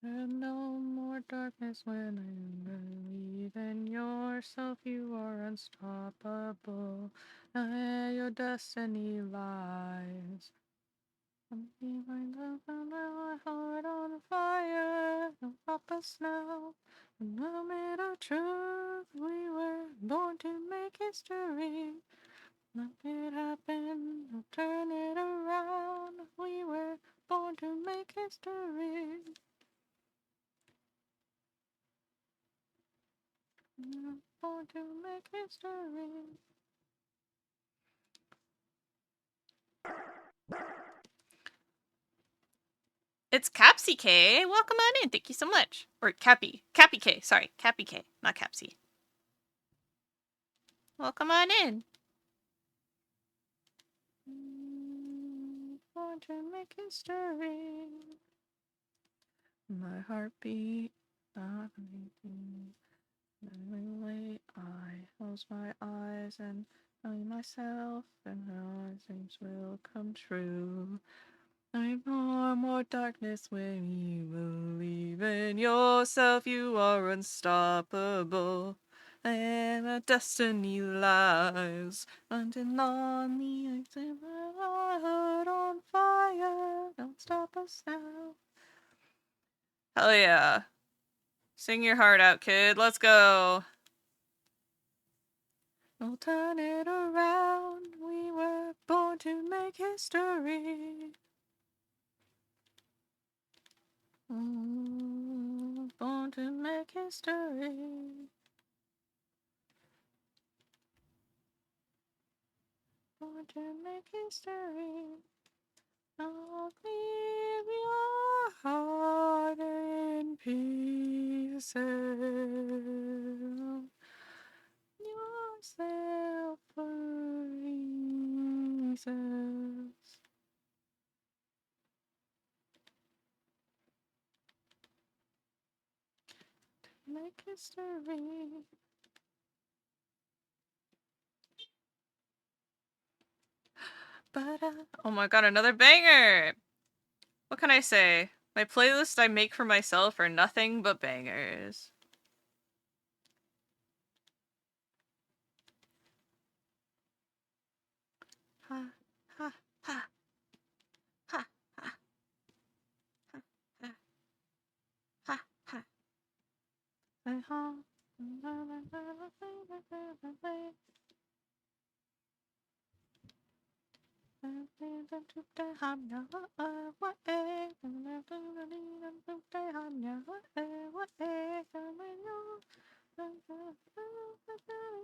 And no more darkness when I believe in yourself. You are unstoppable. Your destiny lies. I'm feeling my heart on fire. Don't stop us now. No matter truth, we were born to make history. Let it happen, we'll turn it around. We were born to make history. Born to make history. It's Capsy K. Welcome on in. Thank you so much. Or Cappy. Cappy K. Sorry. Cappy K. Not Capsy. Welcome on in. Born to make history. My heartbeat. I close my eyes and tell myself, and all things will come true. I know more darkness when you believe in yourself. You are unstoppable, and a destiny lies. Until on the exit, my heart on fire. Don't stop us now. Hell yeah. Sing your heart out, kid. Let's go. We'll turn it around. We were born to make history. Born to make history. Born to make history. I'll leave your heart in pieces. Yourself for reasons. Make history. But oh my god, another banger! What can I say? My playlist I make for myself are nothing but bangers. Ha ha ha ha ha ha ha ha.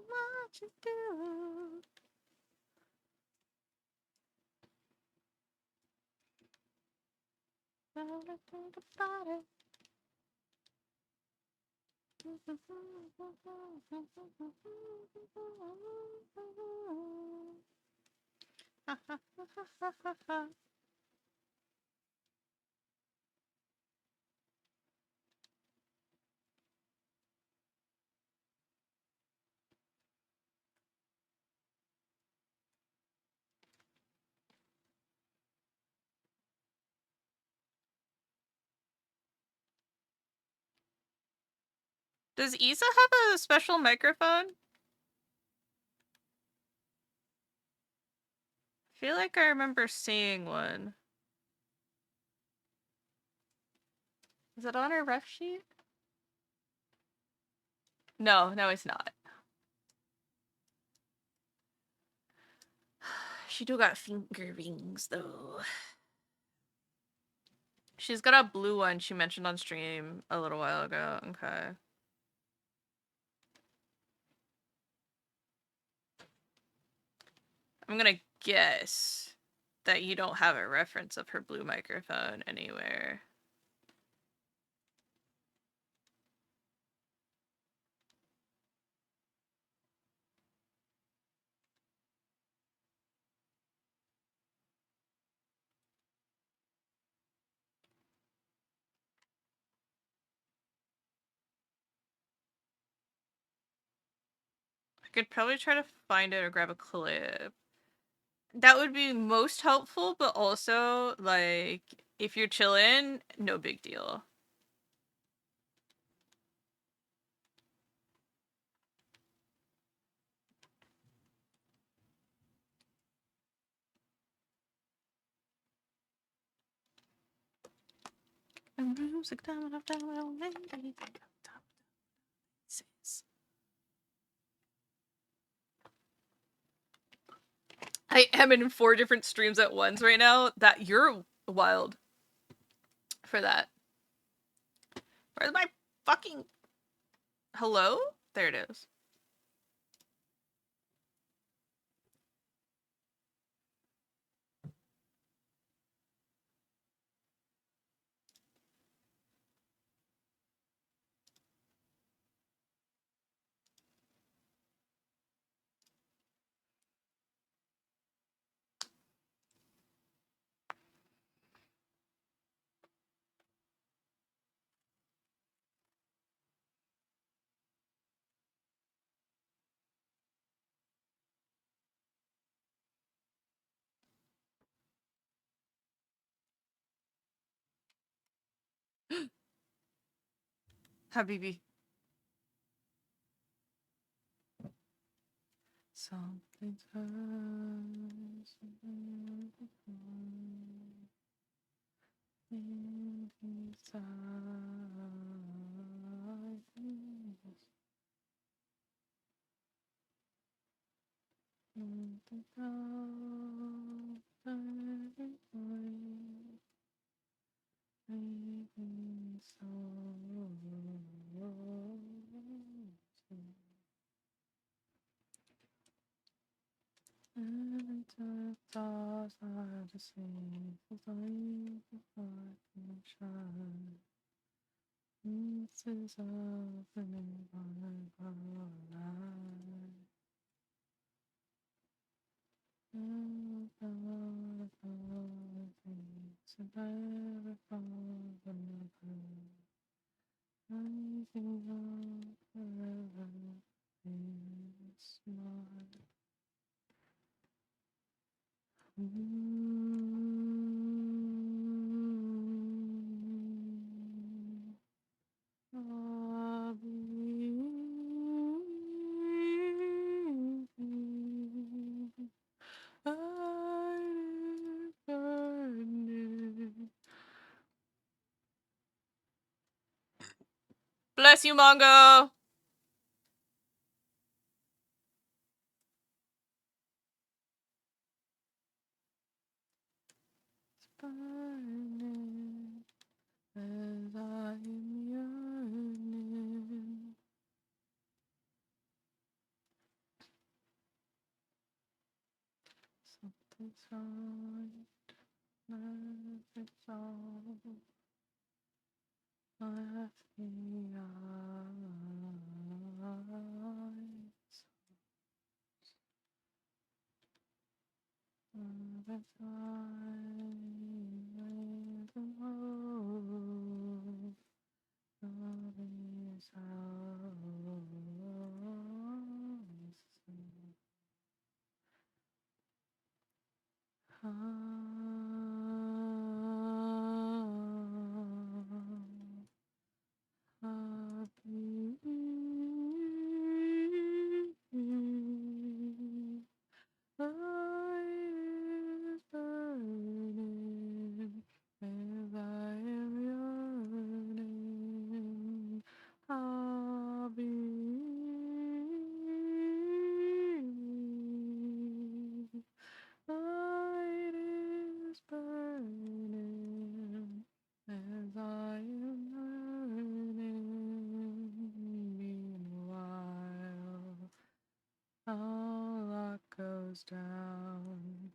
What you do? Think about it. Does Isa have a special microphone? I feel like I remember seeing one. Is it on her ref sheet? No, it's not. She do got finger rings though. She's got a blue one she mentioned on stream a little while ago. Okay. I'm gonna guess that you don't have a reference of her blue microphone anywhere. I could probably try to find it or grab a clip. That would be most helpful, but also, like, if you're chilling, no big deal. I am in 4 different streams at once right now. That you're wild for that. Where's my fucking hello? There it is. Habibi. Something turns inside. Bless you, Mongo! As I'm yearning. Something's right, nothing's wrong. Left the eyes. The time the road. Love is ours. Happy goes down.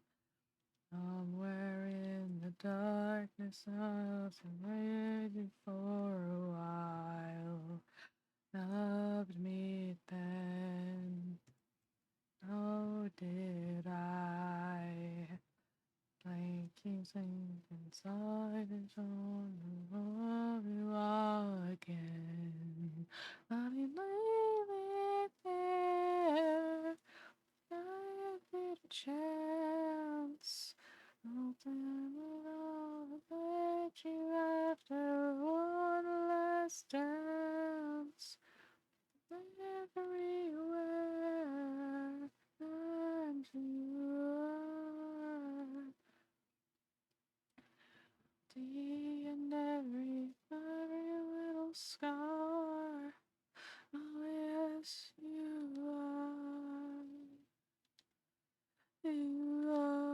Somewhere in the darkness, I'll surrender you for a while. Loved me then, oh did I? Blanking things inside and on the love you all again. Let me leave it there. I get a chance. Open it all, let you after one last dance. Everywhere and you are. And every little scar. Oh yes, you are. You are.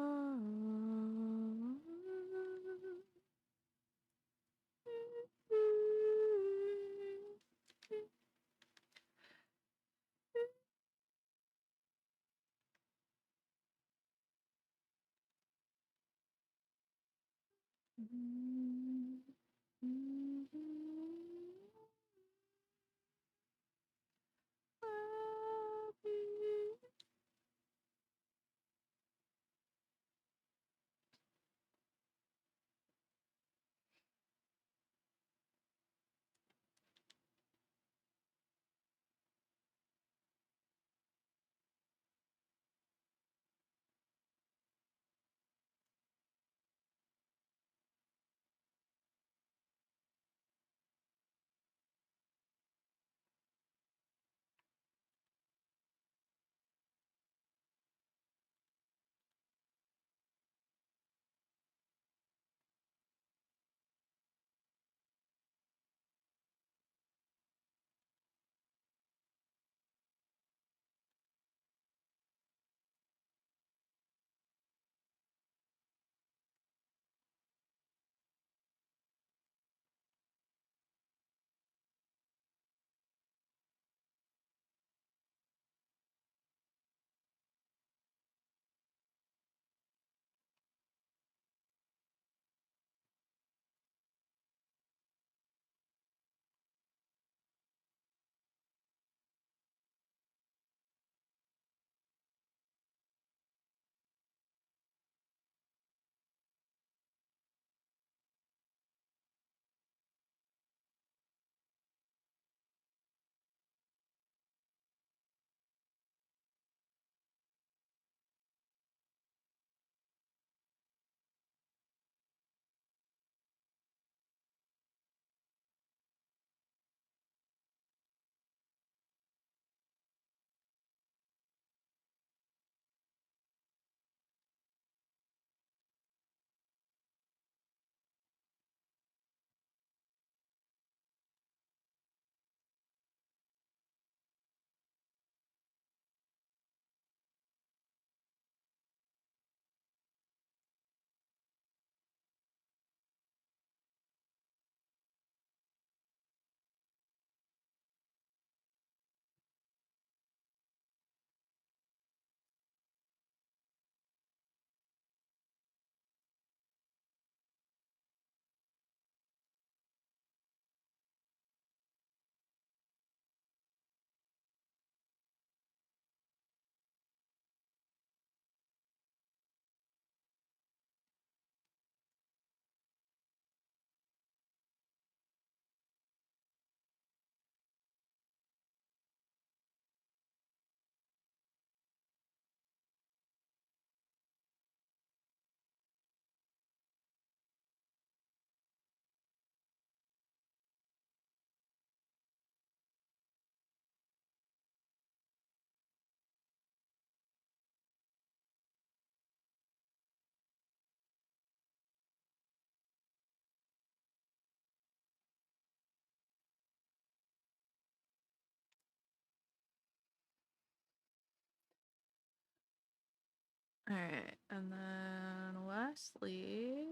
Alright, and then lastly,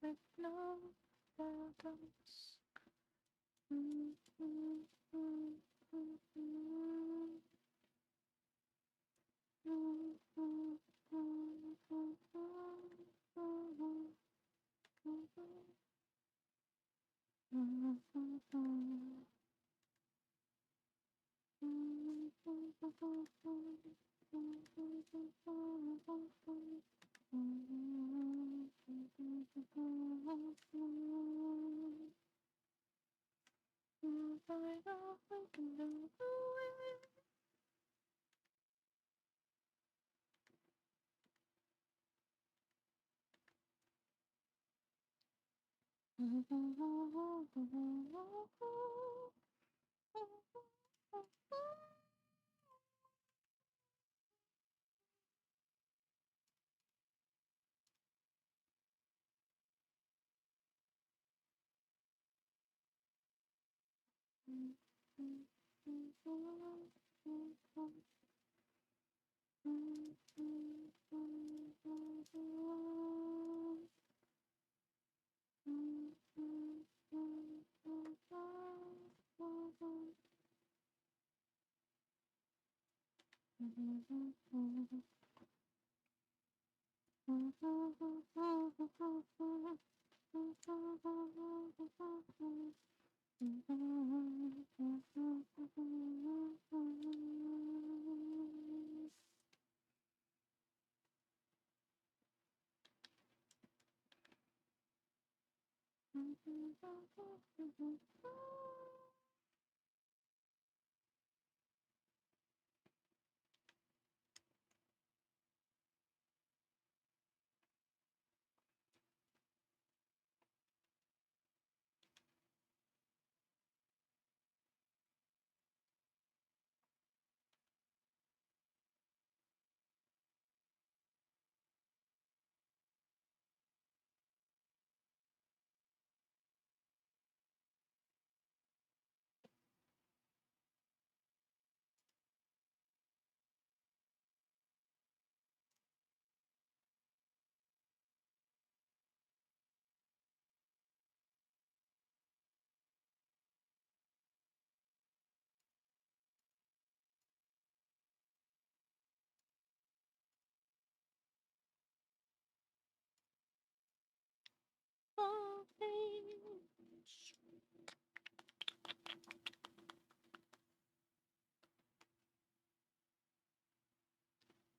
with no bottoms.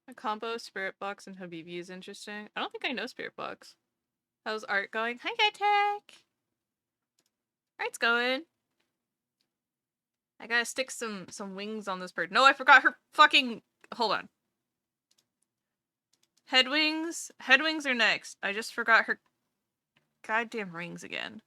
A combo Spirit Box and Habibi is interesting. I don't think I know Spirit Box. How's art going? Hi, Tech. Art's going. I gotta stick some wings on this bird. No, I forgot her fucking. Hold on. Head wings. Head wings are next. I just forgot her goddamn rings again.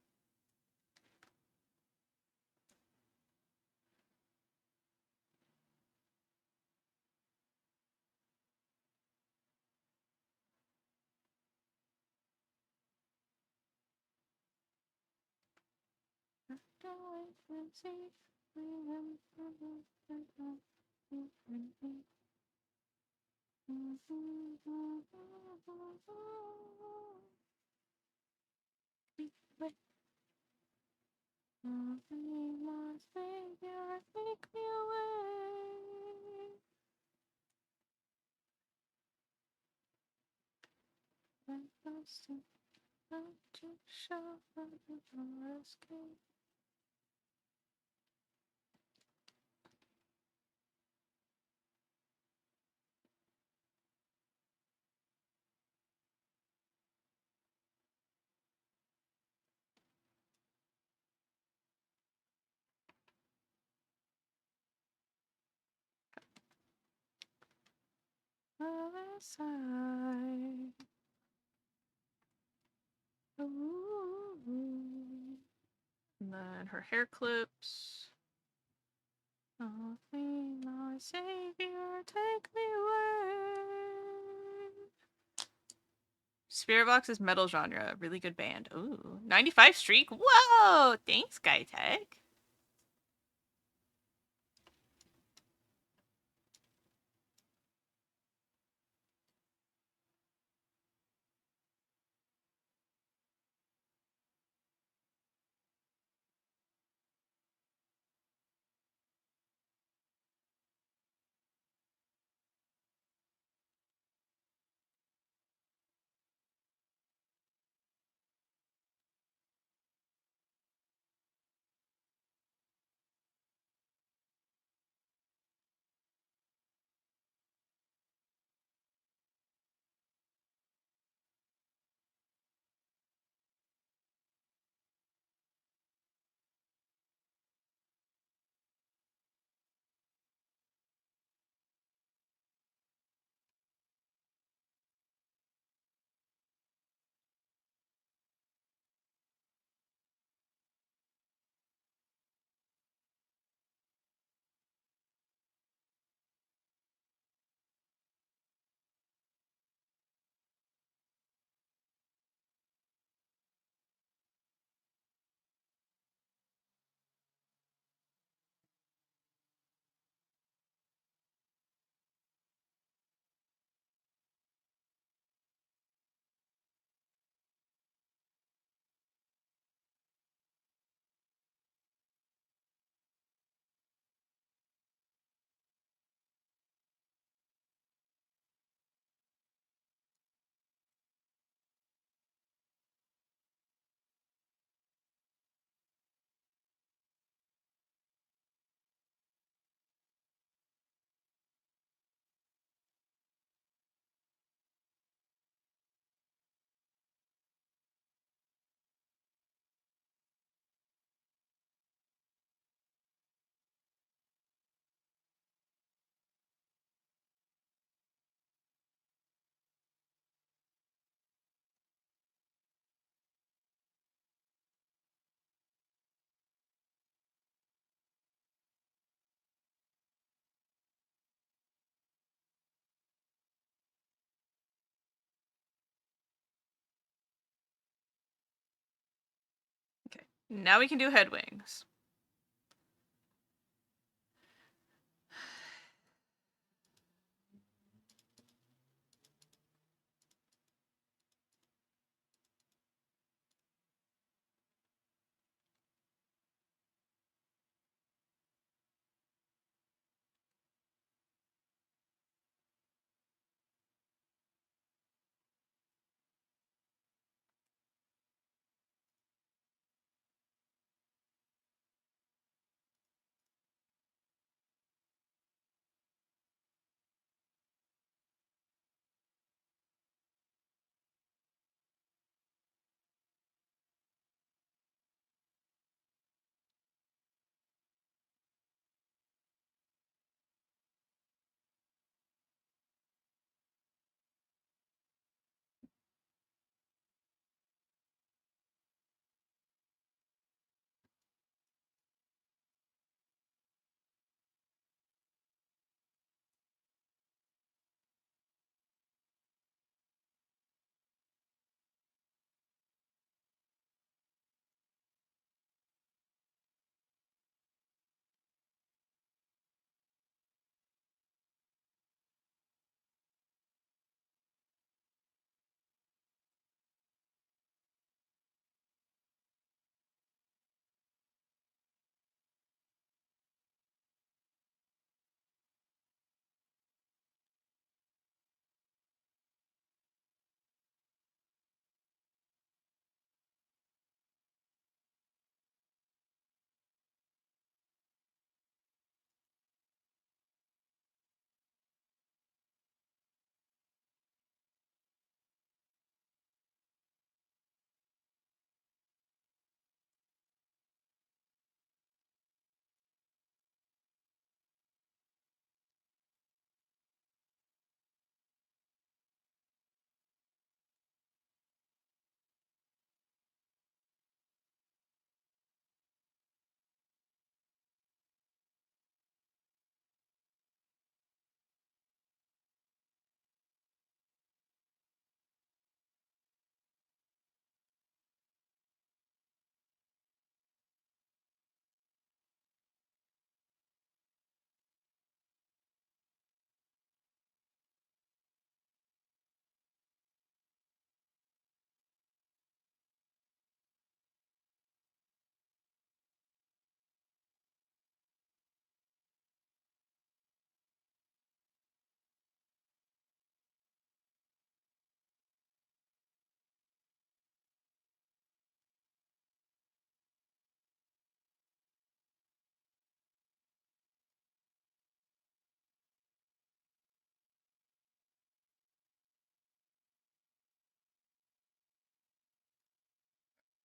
Other side. Ooh. And then her hair clips. Oh, be my savior, take me away. Spirit Box is metal genre. Really good band. Ooh. 95 streak? Whoa! Thanks, Guy Tech. Now we can do head wings.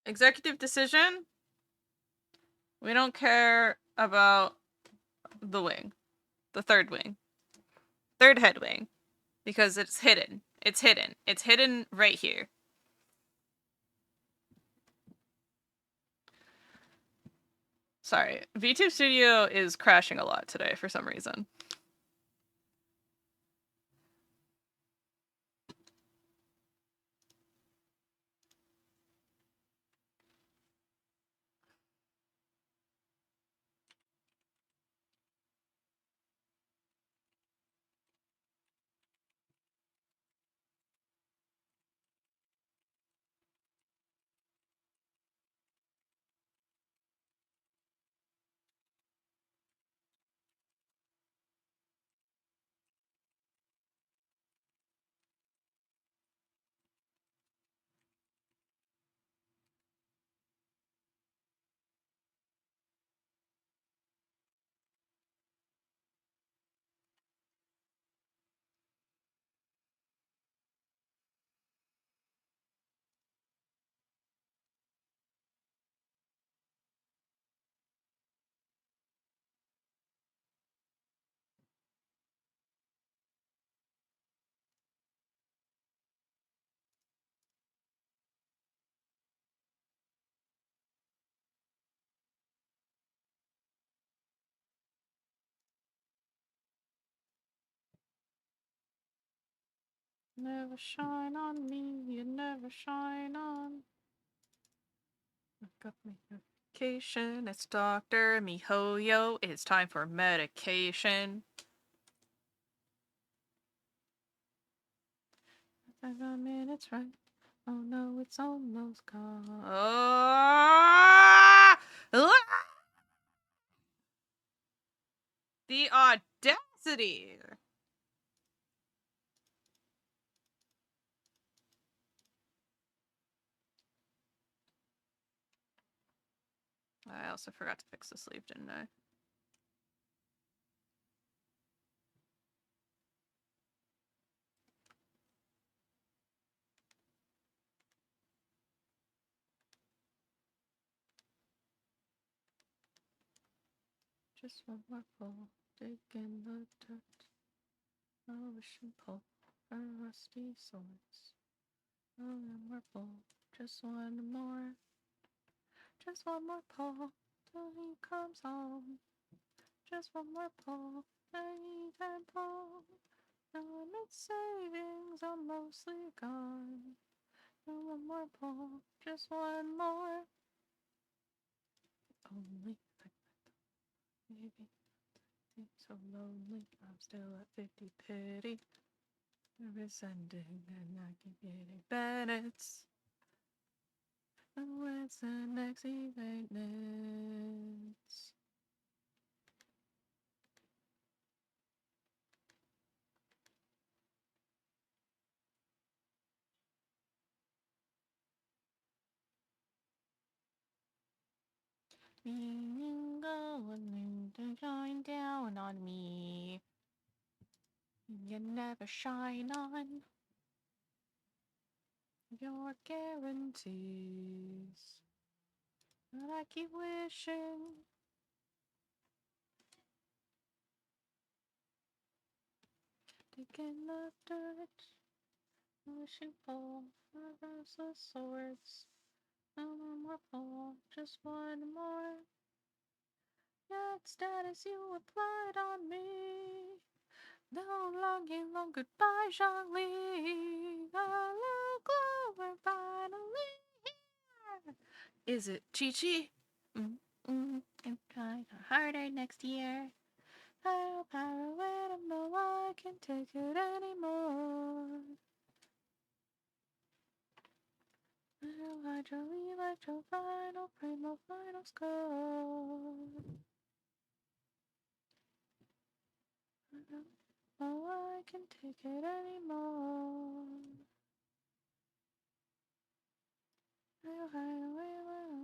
Executive decision. We don't care about the wing. The third wing. Third head wing. Because it's hidden. It's hidden. It's hidden right here. Sorry. VTube Studio is crashing a lot today for some reason. Never shine on me, you never shine on. Got me. Medication. It's Dr. Mihoyo. It's time for medication. 5 minutes right. Oh no, it's almost gone. Ah! The audacity! I also forgot to fix the sleeve, didn't I? Just one more pull, dig in the dirt. Oh, wish and pull for rusty swords. Oh, one more pull, just one more. Just one more pull till he comes home. Just one more pull, then he can pull. Now its savings are mostly gone. No one more pull, just one more. Only maybe so lonely. I'm still at 50 pity. Nervous ending and I keep getting Bennett's. And when's the next event? Shine down on me. You never shine on your guarantees. But I keep wishing. Taking the dirt. Wishing for the swords. No more pull, just one more. Yet status you applied on me. No long goodbye, Zhongli. Hello, glow, we're finally here. Is it Chi-Chi? I'm trying harder next year. I'll power when I know I can't take it anymore. Electro, final, primo, final score. Oh, I can take it anymore. I'll hide away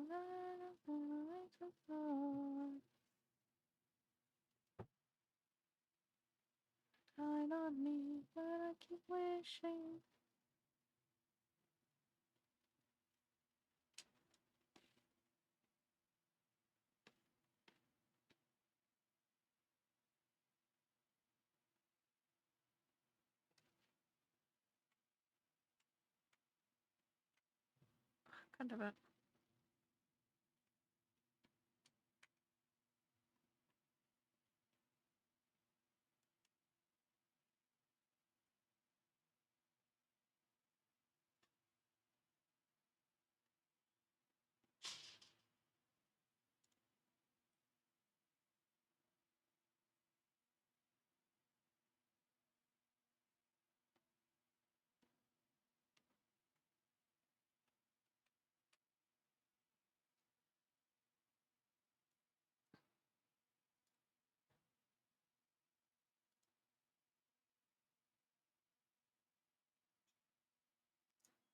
when I'm electro floor. Shine on me, but I keep wishing. Kind of it.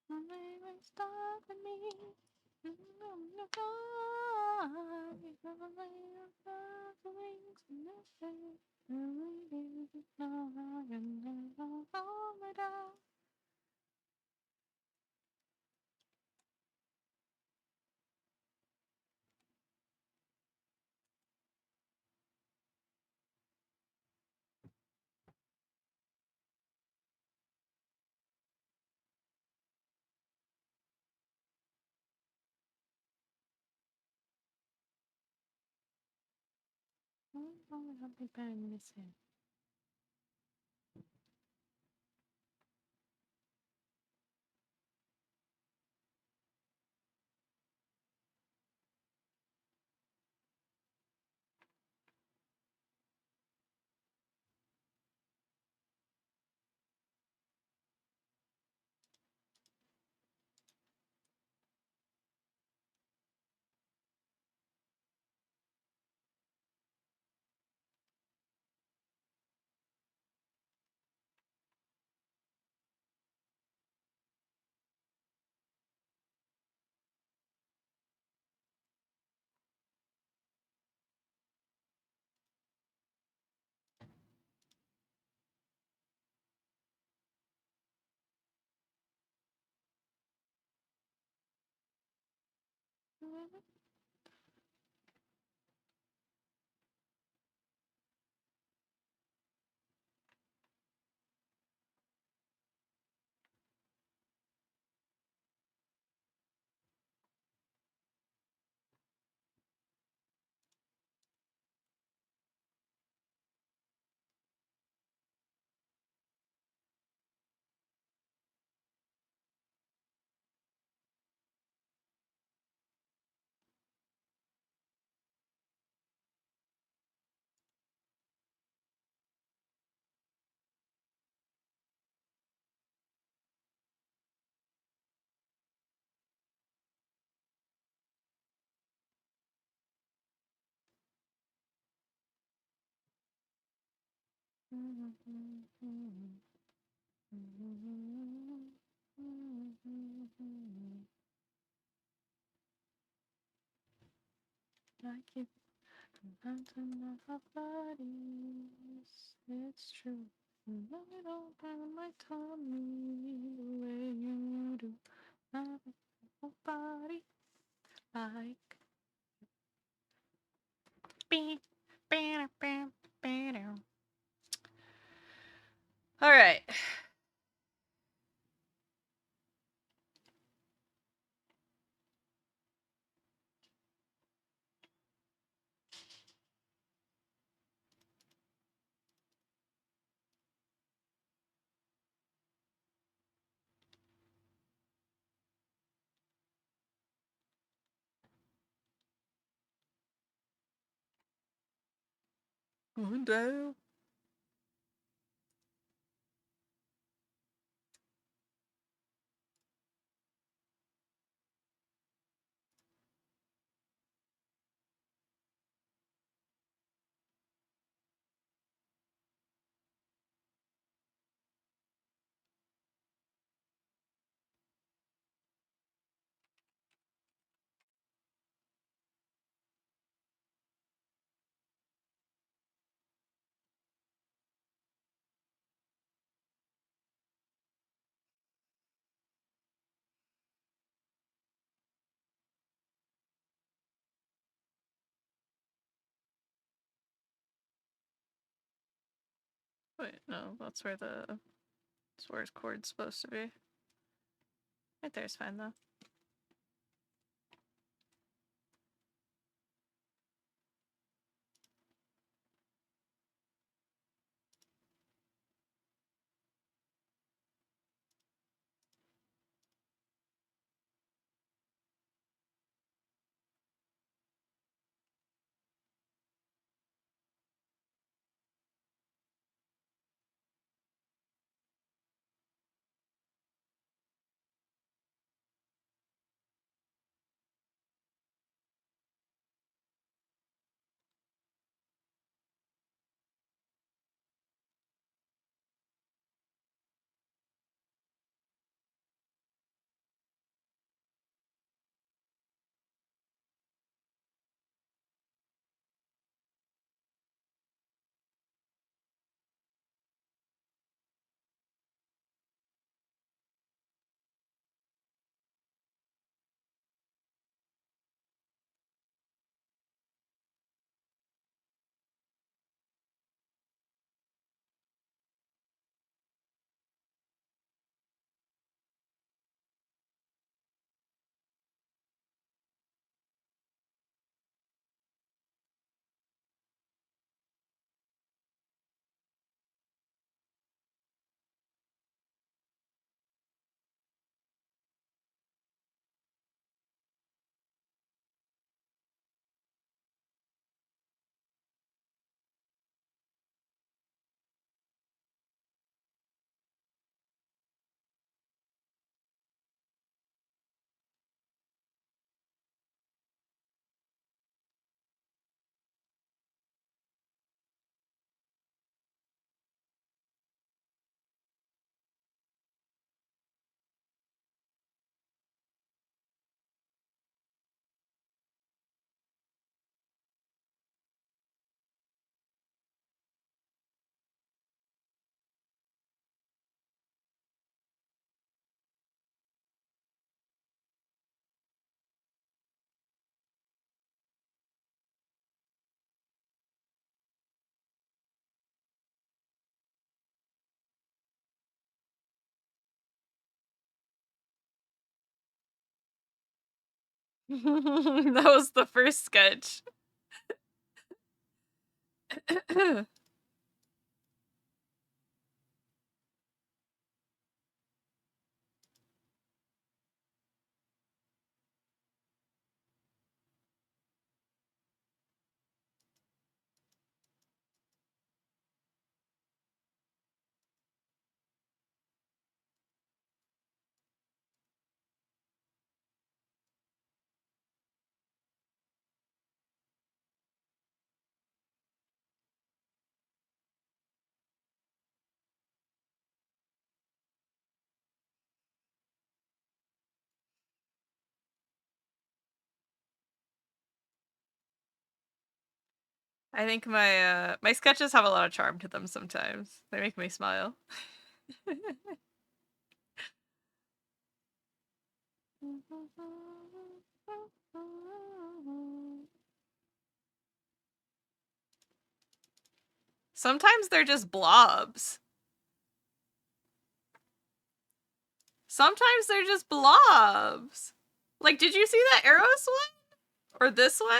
Maybe stop with me. I'm gonna fly. I'm gonna the wings and the face. Really know how you never hold me down. I'll be burning this in. I keep mountain of our bodies. It's true. I don't have my tummy the way you do. I have a body like. All right. One day. Wait, no, that's where his chord's supposed to be. Right there's fine though. That was the first sketch. I think my sketches have a lot of charm to them sometimes. They make me smile. Sometimes they're just blobs. Sometimes they're just blobs. Like, did you see that arrows one? Or this one?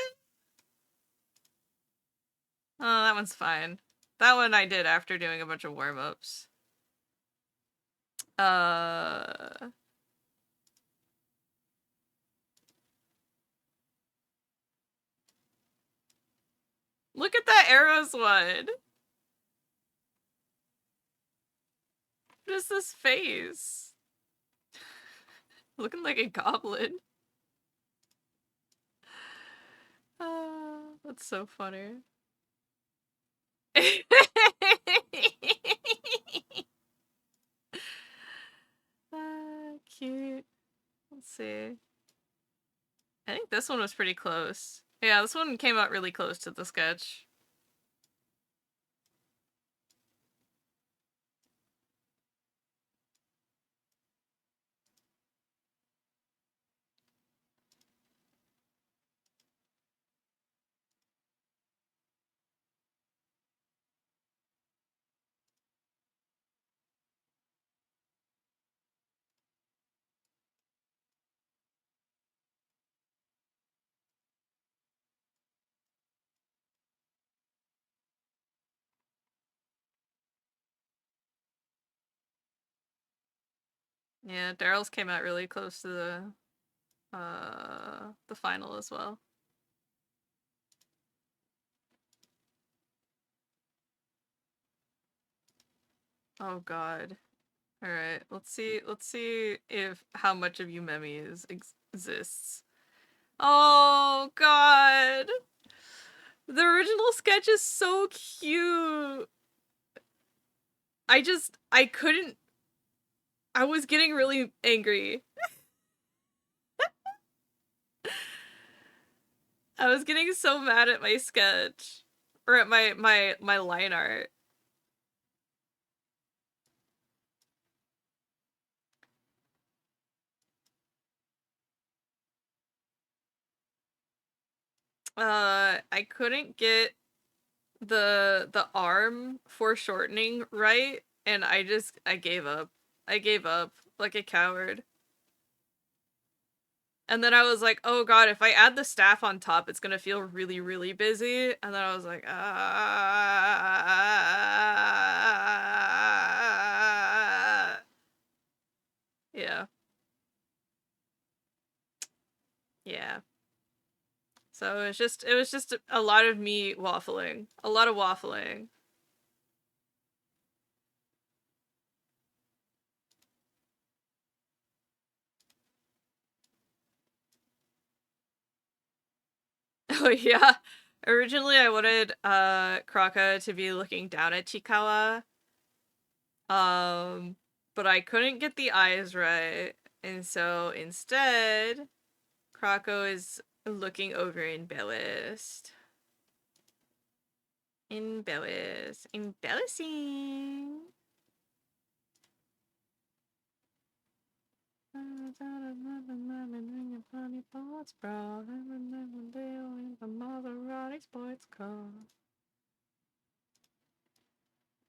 Oh, that one's fine. That one I did after doing a bunch of warm-ups. Look at that arrows one. What is this face? Looking like a goblin. That's so funny. Cute. Let's see. I think this one was pretty close. Yeah, this one came out really close to the sketch. Yeah, Daryl's came out really close to the final as well. Oh god. Alright, let's see if how much of Yumemi exists. Oh god! The original sketch is so cute! I couldn't. I was getting really angry. I was getting so mad at my sketch. Or at my line art. I couldn't get the arm foreshortening right, and I gave up. I gave up like a coward. And then I was like, oh god, if I add the staff on top, it's gonna feel really, really busy. And then I was like, yeah. Yeah. So it was just a lot of me waffling. A lot of waffling. Oh yeah. Originally I wanted Kraka to be looking down at Chikawa. But I couldn't get the eyes right. And so instead, Krako is looking over embellished. Embellishing.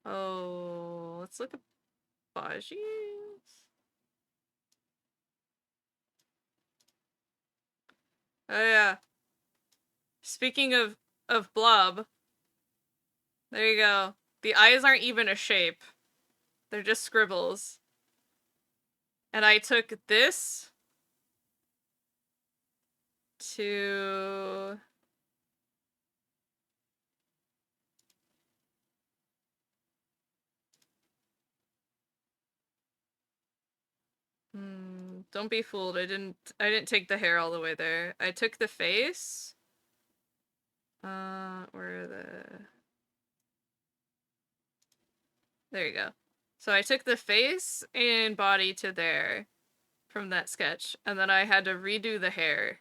Oh, let's look at Baji's. Oh yeah. Speaking of blob, there you go. The eyes aren't even a shape. They're just scribbles. And I took this to don't be fooled. I didn't take the hair all the way there. I took the face. Where are the There you go. So I took the face and body to there from that sketch, and then I had to redo the hair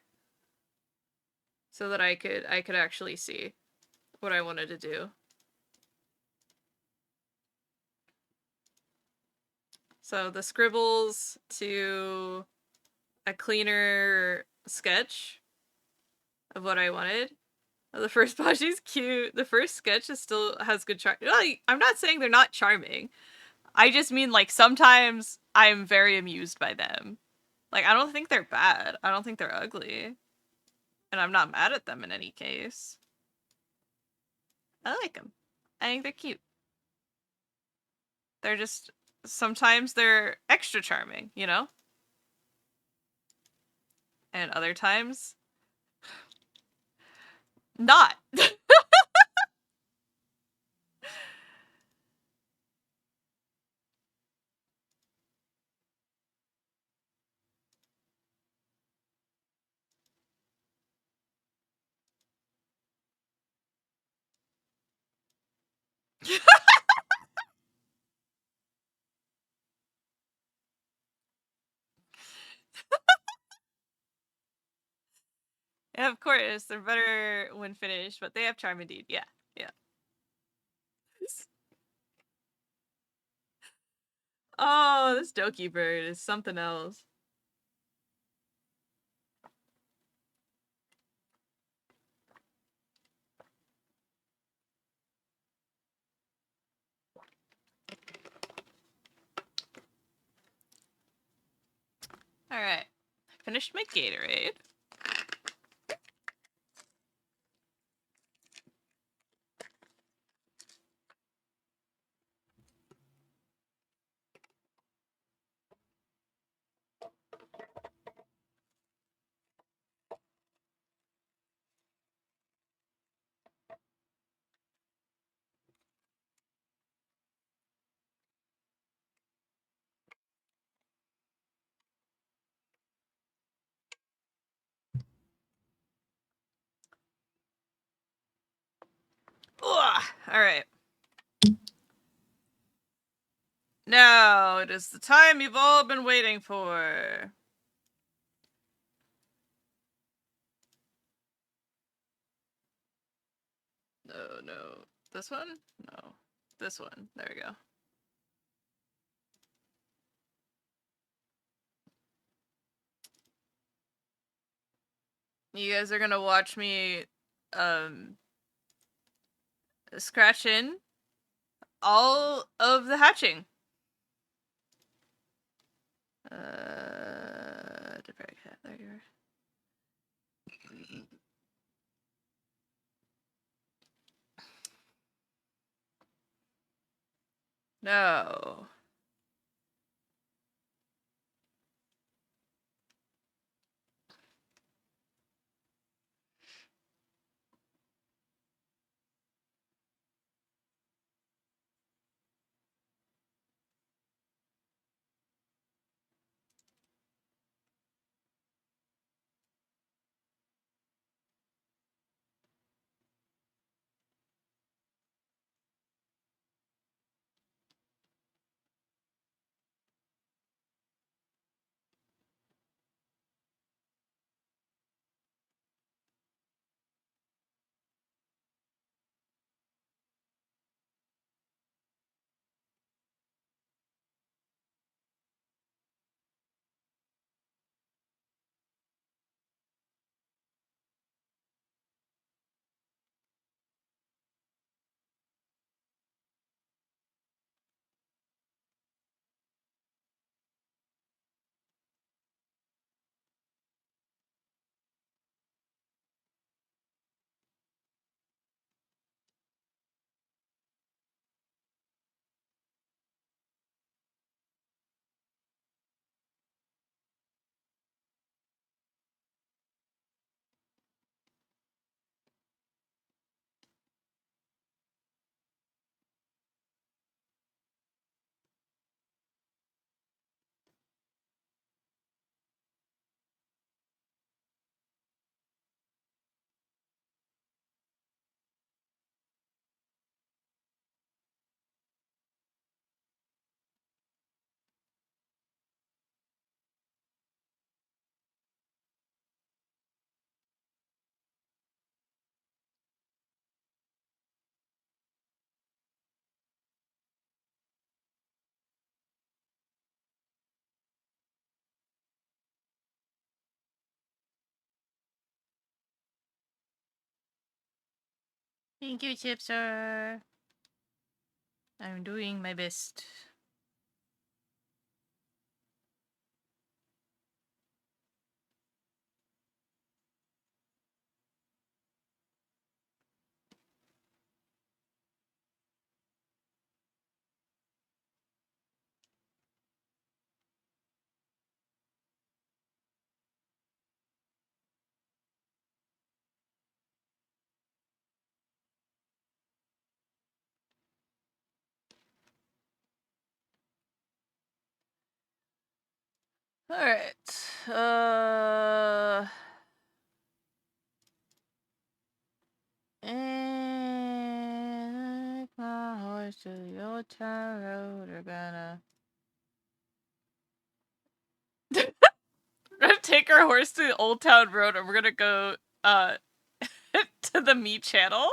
so that I could actually see what I wanted to do. So the scribbles to a cleaner sketch of what I wanted. The first Bashi's cute. The first sketch still has good charm. Like, I'm not saying they're not charming. I just mean, like, sometimes I'm very amused by them. Like, I don't think they're bad. I don't think they're ugly. And I'm not mad at them in any case. I like them. I think they're cute. They're just, sometimes they're extra charming, you know? And other times, not. Yeah, of course, they're better when finished, but they have charm indeed. Yeah, yeah. Oh, this Doki bird is something else. Alright. Finished my Gatorade. Alright. Now it is the time you've all been waiting for. No, no. This one? No. This one. There we go. You guys are gonna watch me, scratch in all of the hatching. There you are. No. Thank you, Chipster. I'm doing my best. All right. And my horse to the old town road. We're gonna take our horse to the Old Town Road, and we're gonna go to the meat channel.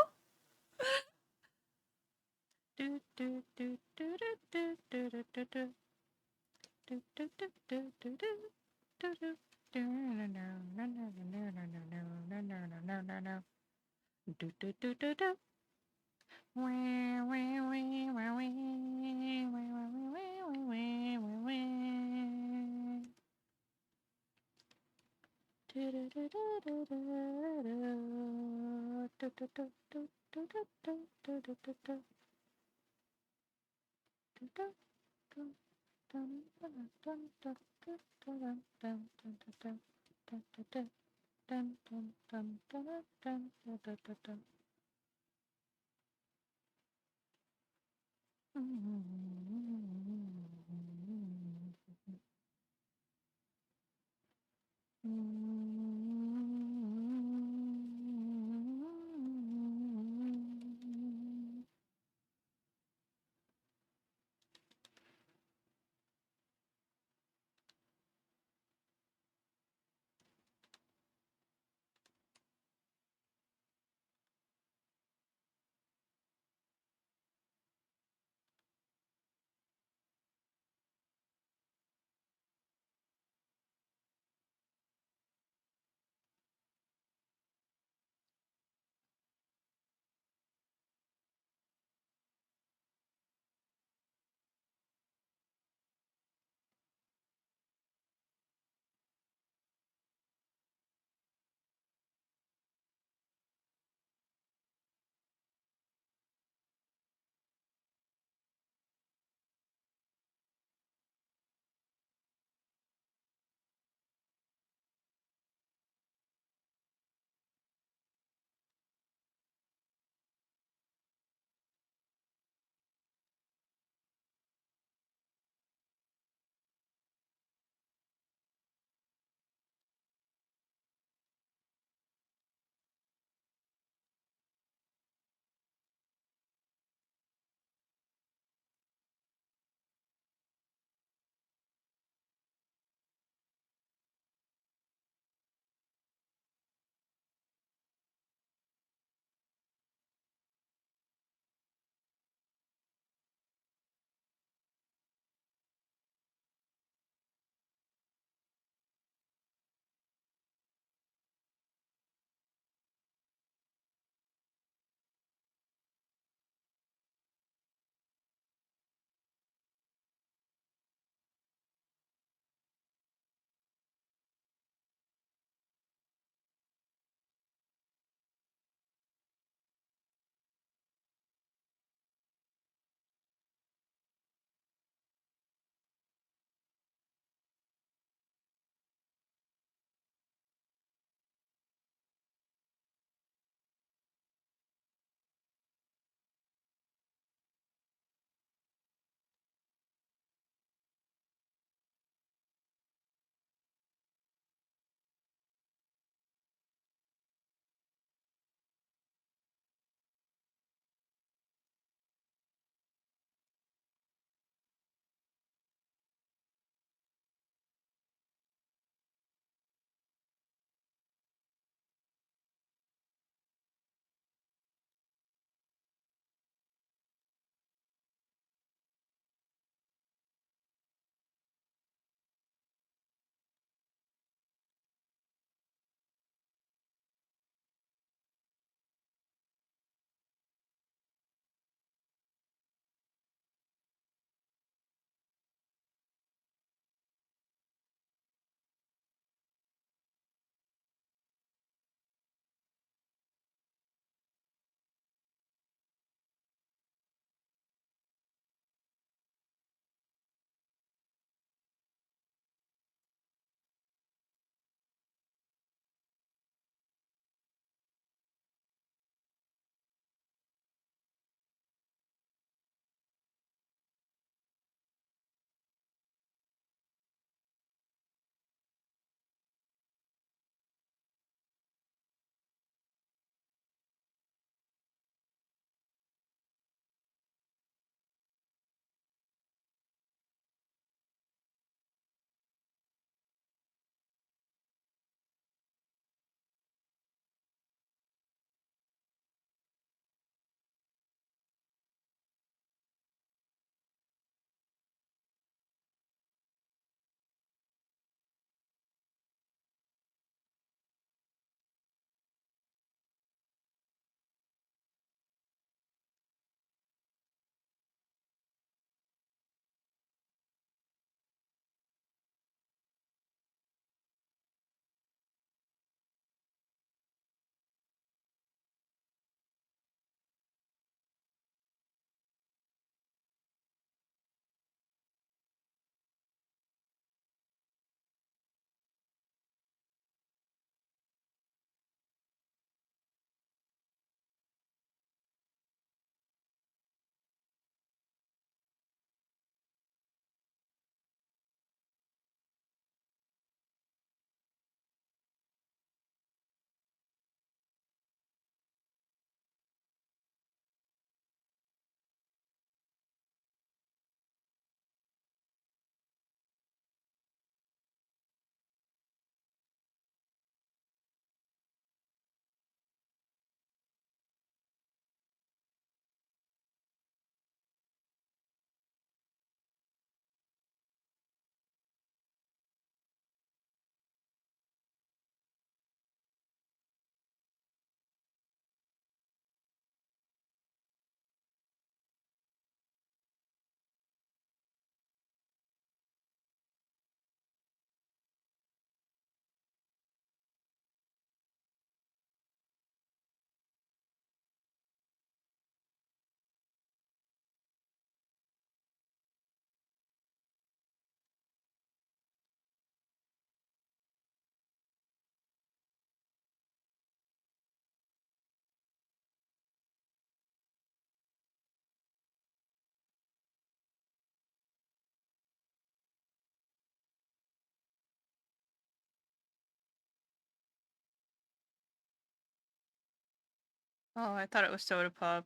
Oh, I thought it was soda pop.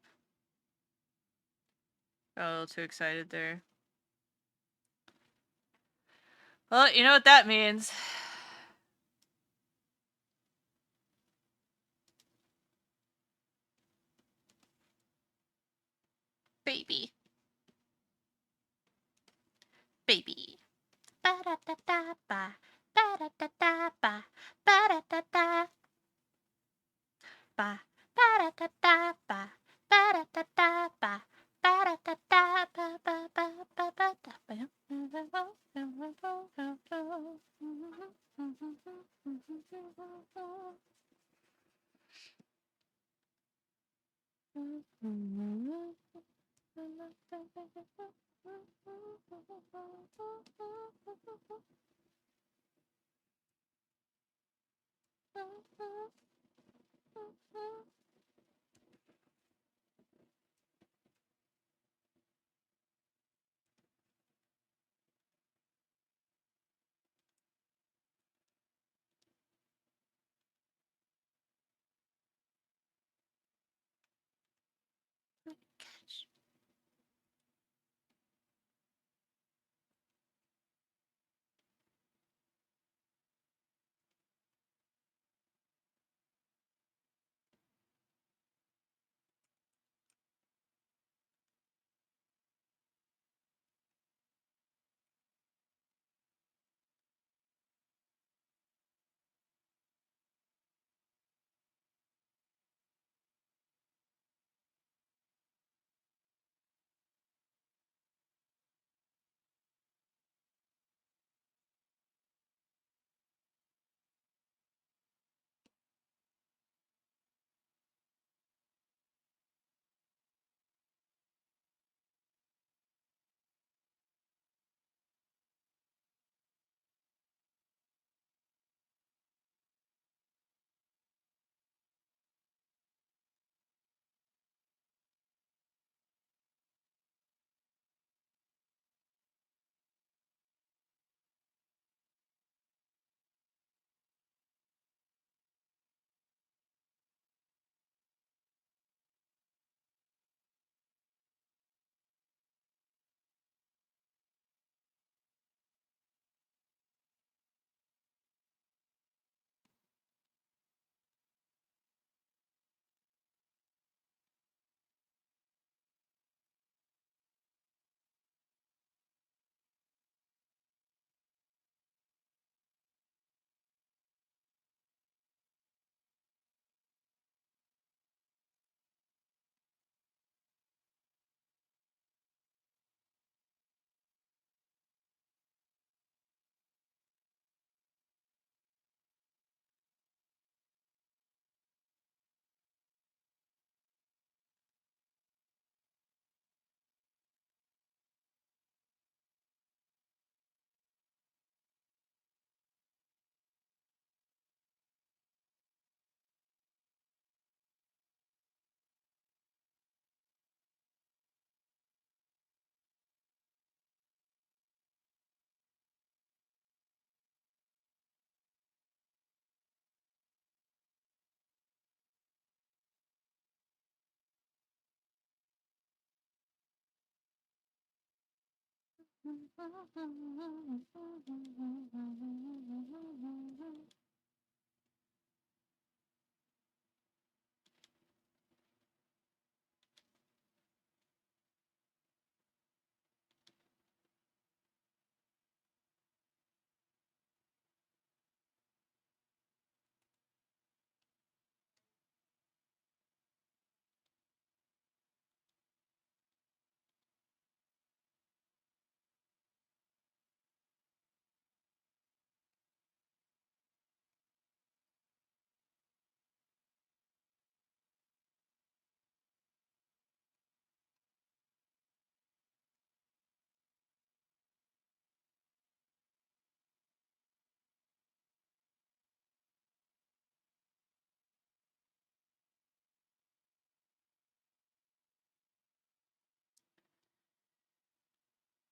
Got a little too excited there. Well, you know what that means. Baby. Baby. Ba-da-da-da-ba. Ba-da-da-da-ba. Ba-da-da-da. Ba. Ba-da-da-da-ba. Ba-da-da-da-ba.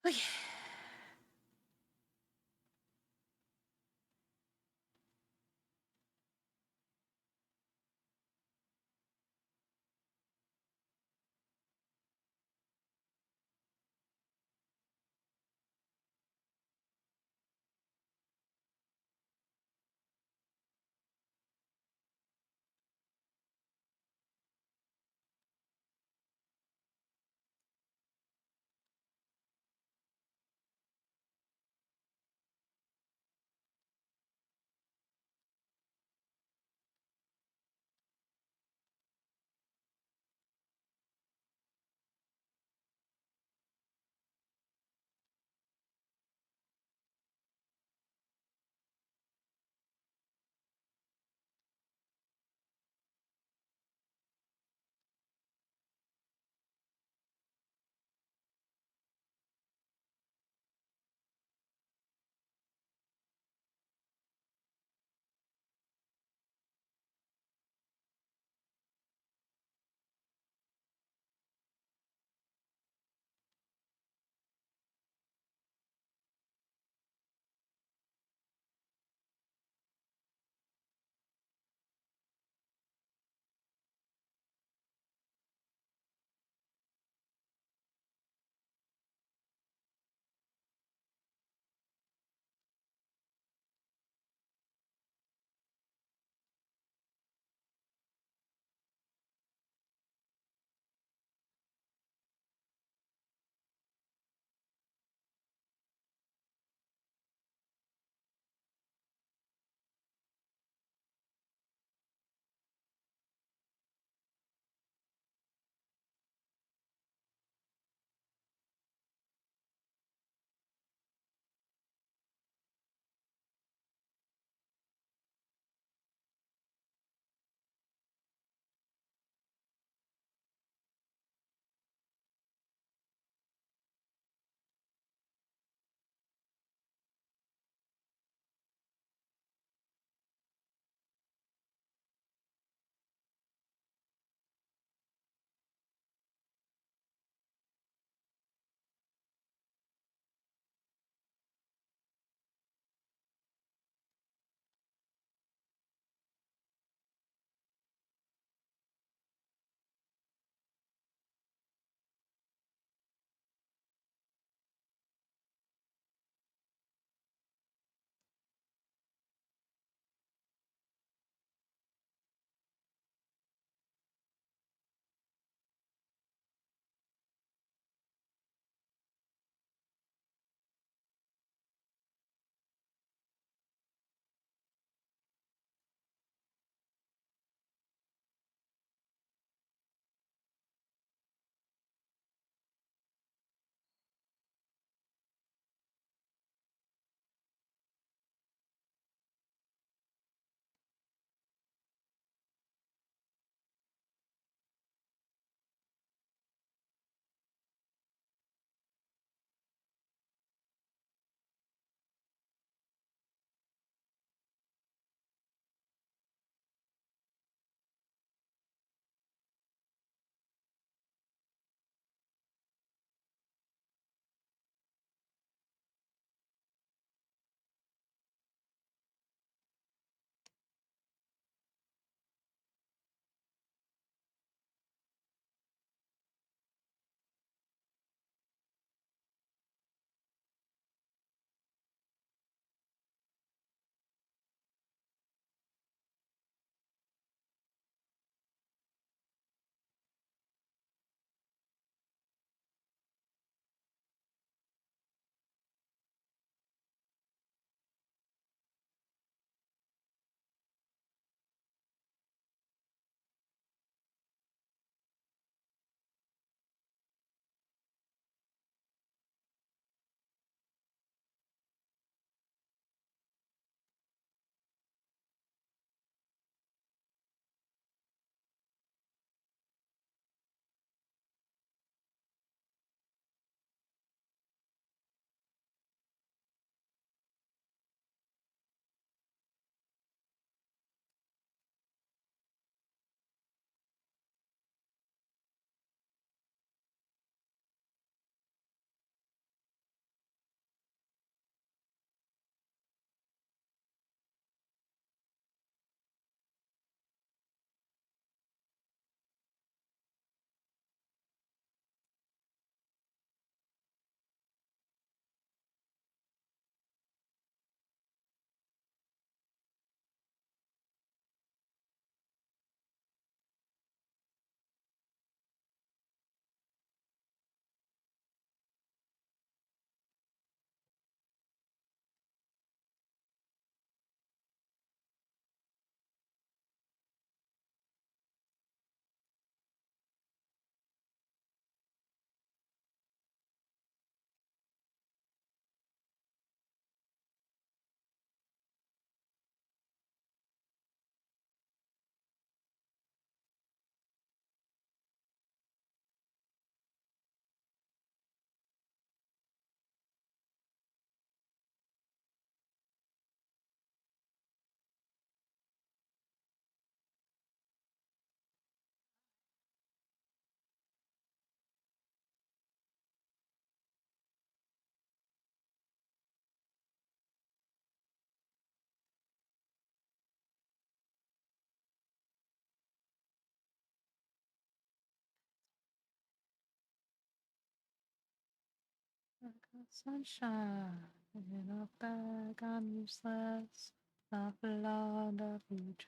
Okay. sunshine in a bag. I'm useless. Not a lot of future.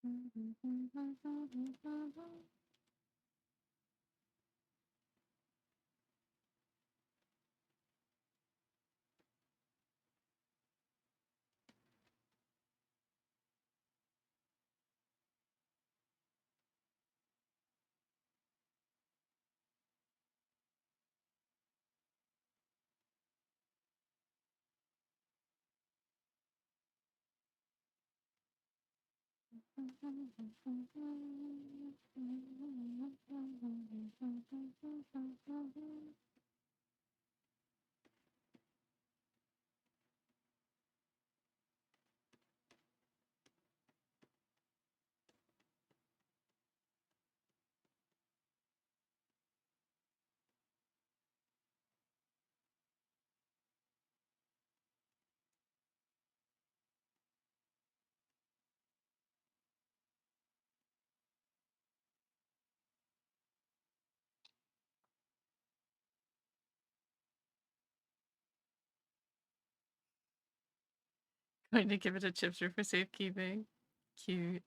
Going to give it a chipster for safekeeping. Cute.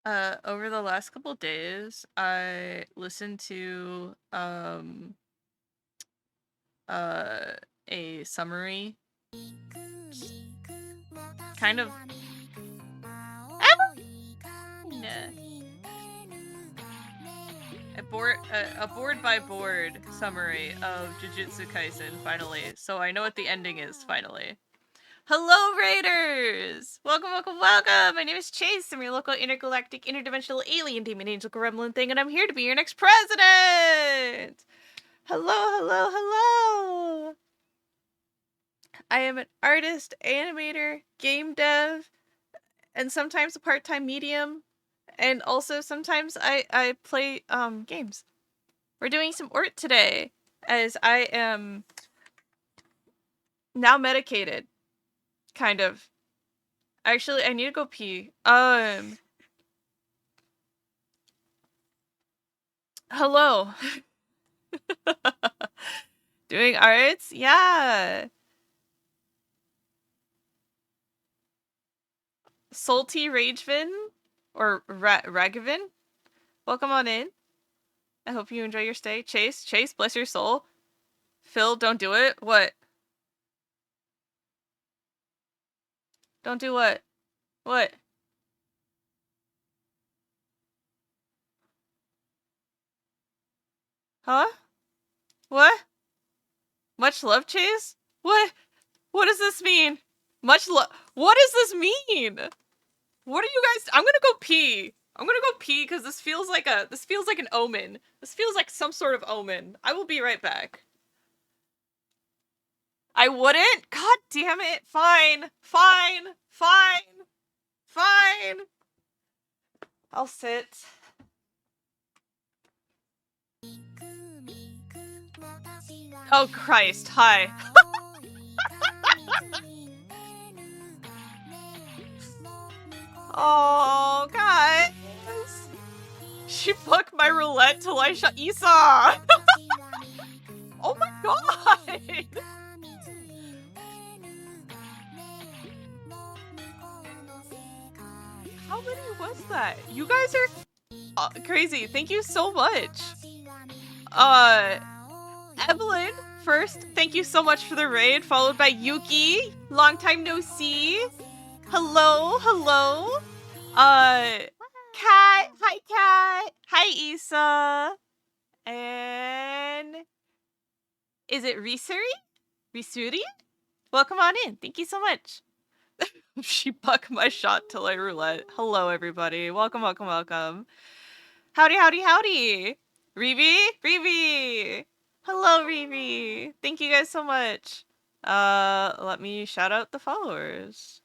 Over the last couple days, I listened to a summary, kind of a board by board summary of Jujutsu Kaisen finally, so I know what the ending is finally. Hello, Raiders! Welcome, welcome, welcome! My name is Chase. I'm your local intergalactic, interdimensional alien demon angel gremlin thing, and I'm here to be your next president! Hello, hello, hello! I am an artist, animator, game dev, and sometimes a part-time medium, and also sometimes I play games. We're doing some art today, as I am now medicated, kind of. Actually, I need to go pee. Hello. Doing arts? Yeah. Salty Ragevin? Or Ragavin? Welcome on in. I hope you enjoy your stay. Chase, bless your soul. Phil, don't do it. What? Don't do what? What? Huh? What? Much love, Chase? What? What does this mean? Much love. What does this mean? What are you guys? I'm gonna go pee. I'm gonna go pee because this feels like an omen. This feels like some sort of omen. I will be right back. I wouldn't? God damn it. Fine. Fine. Fine. Fine. I'll sit. Oh Christ, hi. Oh, guys. She fucked my roulette till I shot Isa. Oh my god. How many was that? You guys are crazy. Thank you so much. Evelyn, first, thank you so much for the raid, followed by Yuki. Long time no see. Hello, hello. Kat. Hi, Kat. Hi, Isa. And is it Risuri? Welcome on in. Thank you so much. She bucked my shot till I roulette. Hello, everybody. Welcome, welcome, welcome. Howdy, howdy, howdy. Reeve. Hello, Reeve. Thank you guys so much. Let me shout out the followers.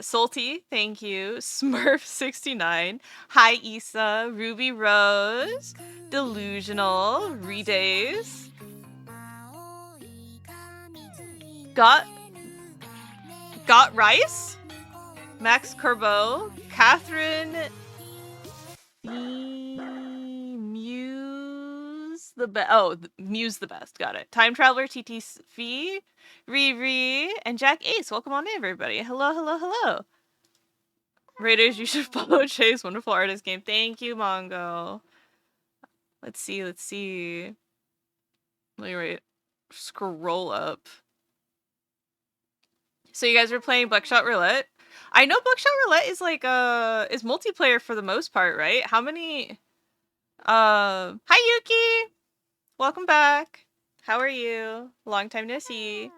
Salty, thank you. Smurf69. Hi, Isa. Ruby Rose. Delusional. Redays. Got Rice. Max Corbeau. Catherine. Muse the best. Got it. Time Traveler TTV, Riri, and Jack Ace. Welcome on in, everybody. Hello, hello, hello. Raiders, you should follow Chase. Wonderful artist game. Thank you, Mongo. Let's see. Let me scroll up. So you guys were playing Buckshot Roulette. I know Buckshot Roulette is like is multiplayer for the most part, right? How many? Hi Yuki. Welcome back. How are you? Long time no see.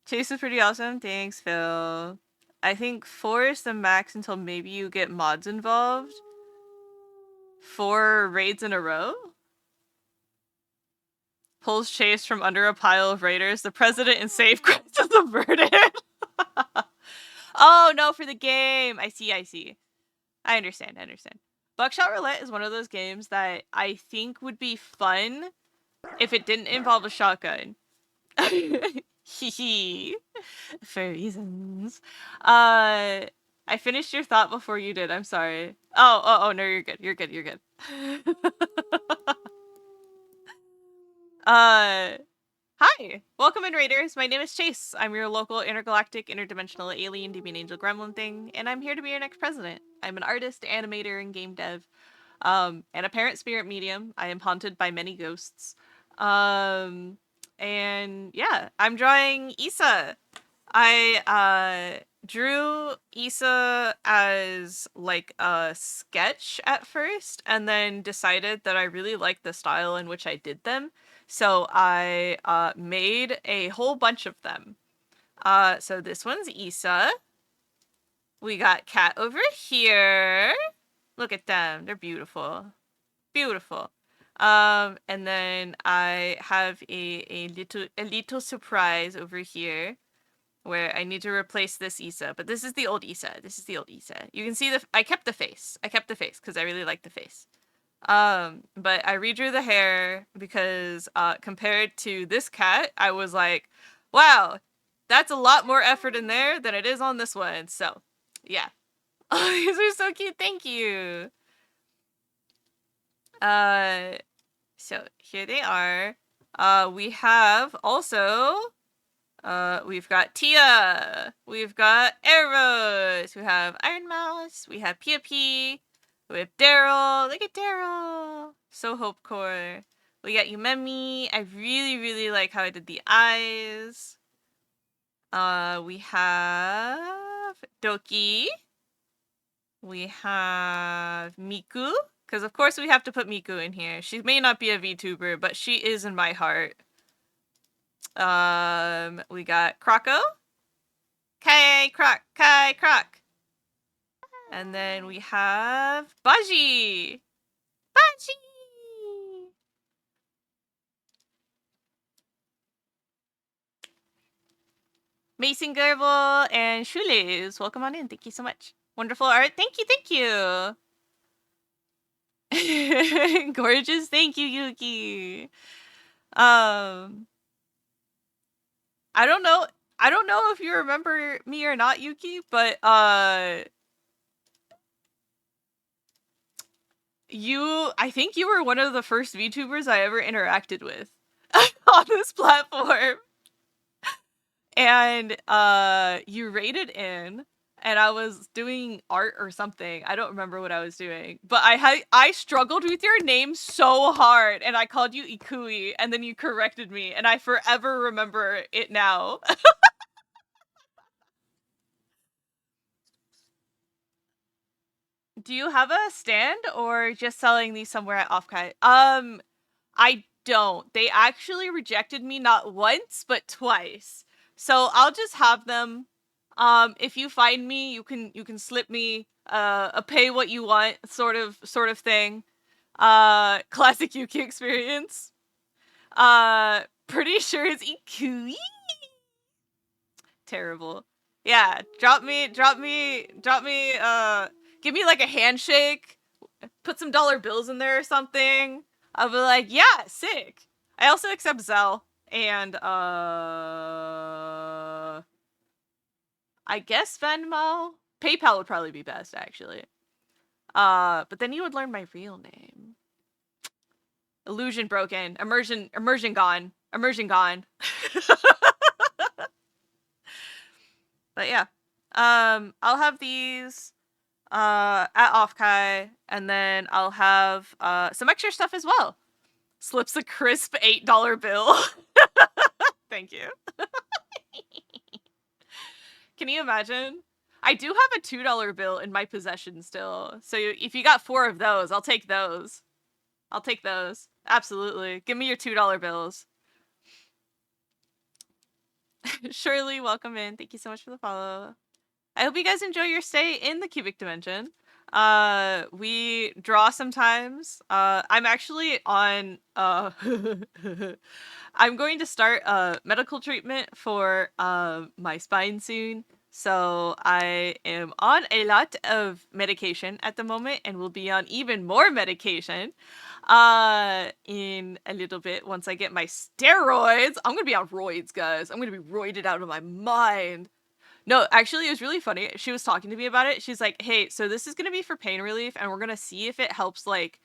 Chase is pretty awesome. Thanks, Phil. I think 4 is the max until maybe you get mods involved. 4 raids in a row? Pulls Chase from under a pile of raiders. The president and safeguards is averted. Oh, no, for the game. I see. I understand. Buckshot Roulette is one of those games that I think would be fun if it didn't involve a shotgun. Hee. For reasons. I finished your thought before you did. I'm sorry. Oh, no, you're good. Hi, Hi! Welcome in, Raiders. My name is Chase. I'm your local intergalactic, interdimensional alien demon angel gremlin thing, and I'm here to be your next president. I'm an artist, animator, and game dev. And a parent spirit medium. I am haunted by many ghosts. And yeah, I'm drawing Issa. I drew Issa as like a sketch at first, and then decided that I really liked the style in which I did them. So I made a whole bunch of them. So this one's Issa. We got Cat over here. Look at them. They're beautiful. Beautiful. And then I have a little surprise over here where I need to replace this Issa, but this is the old Issa. This is the old Issa. You can see I kept the face. I kept the face because I really like the face. But I redrew the hair because compared to this cat, I was like, wow, that's a lot more effort in there than it is on this one. So, yeah. Oh, these are so cute. Thank you. So here they are. We have also, we've got Tia. We've got Eros. We have Iron Mouse. We have Pia P. We have Daryl. Look at Daryl. So Hopecore. We got Yumemi. I really, really like how I did the eyes. We have Doki. We have Miku. Because of course we have to put Miku in here. She may not be a VTuber, but she is in my heart. We got Croco. Kai Croc. And then we have Baji. Mason Gerbil and Shoelace. Welcome on in. Thank you so much. Wonderful art. Thank you. Gorgeous. Thank you, Yuki. I don't know if you remember me or not, Yuki, but I think you were one of the first VTubers I ever interacted with on this platform. And you raided in, and I was doing art or something. I don't remember what I was doing, but I struggled with your name so hard, and I called you Ikui, and then you corrected me, and I forever remember it now. Do you have a stand, or just selling these somewhere at OFFKAI? I don't. They actually rejected me not once, but twice. So I'll just have them. If you find me, you can slip me a pay what you want sort of thing. Classic Yuki experience. Pretty sure it's Ikui. Terrible. Yeah, drop me, give me like a handshake, put some dollar bills in there or something. I'll be like, yeah, sick. I also accept Zelle and I guess Venmo. PayPal would probably be best, actually. But then you would learn my real name. Illusion broken. Immersion gone. Immersion gone. But yeah. I'll have these at OFFKAI, and then I'll have some extra stuff as well. Slips a crisp $8 bill. Thank you. Can you imagine? I do have a $2 bill in my possession still. So if you got 4 of those, I'll take those. I'll take those. Absolutely. Give me your $2 bills. Shirley, welcome in. Thank you so much for the follow. I hope you guys enjoy your stay in the cubic dimension. We draw sometimes. I'm actually on I'm going to start medical treatment for my spine soon. So I am on a lot of medication at the moment, and will be on even more medication in a little bit once I get my steroids. I'm gonna be on roids, guys. I'm gonna be roided out of my mind. No, actually, it was really funny. She was talking to me about it. She's like, hey, so this is gonna be for pain relief, and we're gonna see if it helps, like,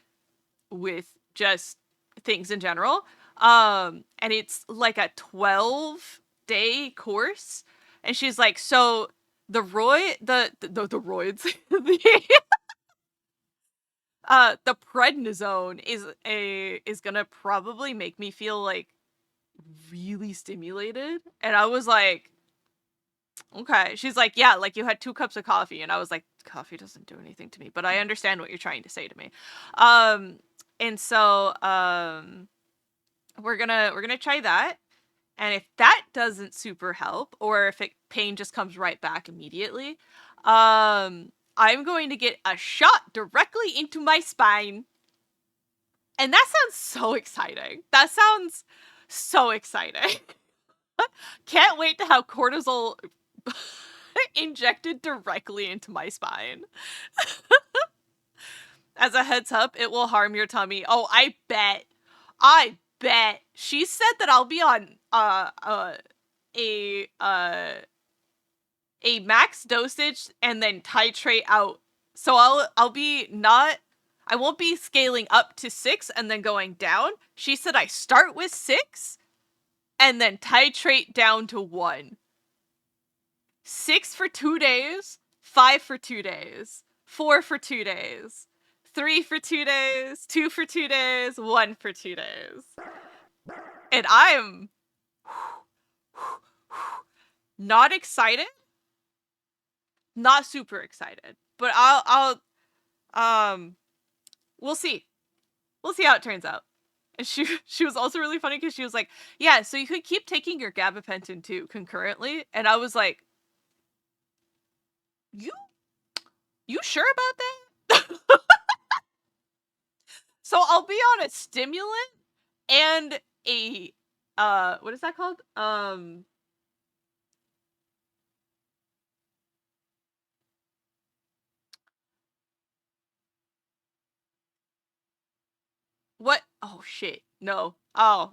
with just things in general. And it's like a 12-day course. And she's like, so the roids, the prednisone is gonna probably make me feel like really stimulated. And I was like, okay. She's like, yeah, like you had 2 cups of coffee. And I was like, coffee doesn't do anything to me, but I understand what you're trying to say to me. And so we're gonna try that. And if that doesn't super help, or if pain just comes right back immediately, I'm going to get a shot directly into my spine. And that sounds so exciting. That sounds so exciting. Can't wait to have cortisol injected directly into my spine. As a heads up, it will harm your tummy. Oh, I bet. I bet. She said that I'll be on a max dosage and then titrate out. So I won't be scaling up to 6 and then going down. She said I start with 6 and then titrate down to 1. 6 for 2 days, 5 for 2 days, 4 for 2 days, 3 for 2 days, 2 for 2 days, 1 for 2 days. And I'm not excited. Not super excited. But we'll see. We'll see how it turns out. And she was also really funny because she was like, yeah, so you could keep taking your gabapentin too concurrently. And I was like, you sure about that? So I'll be on a stimulant and a what is that called? What? Oh shit. No. Oh,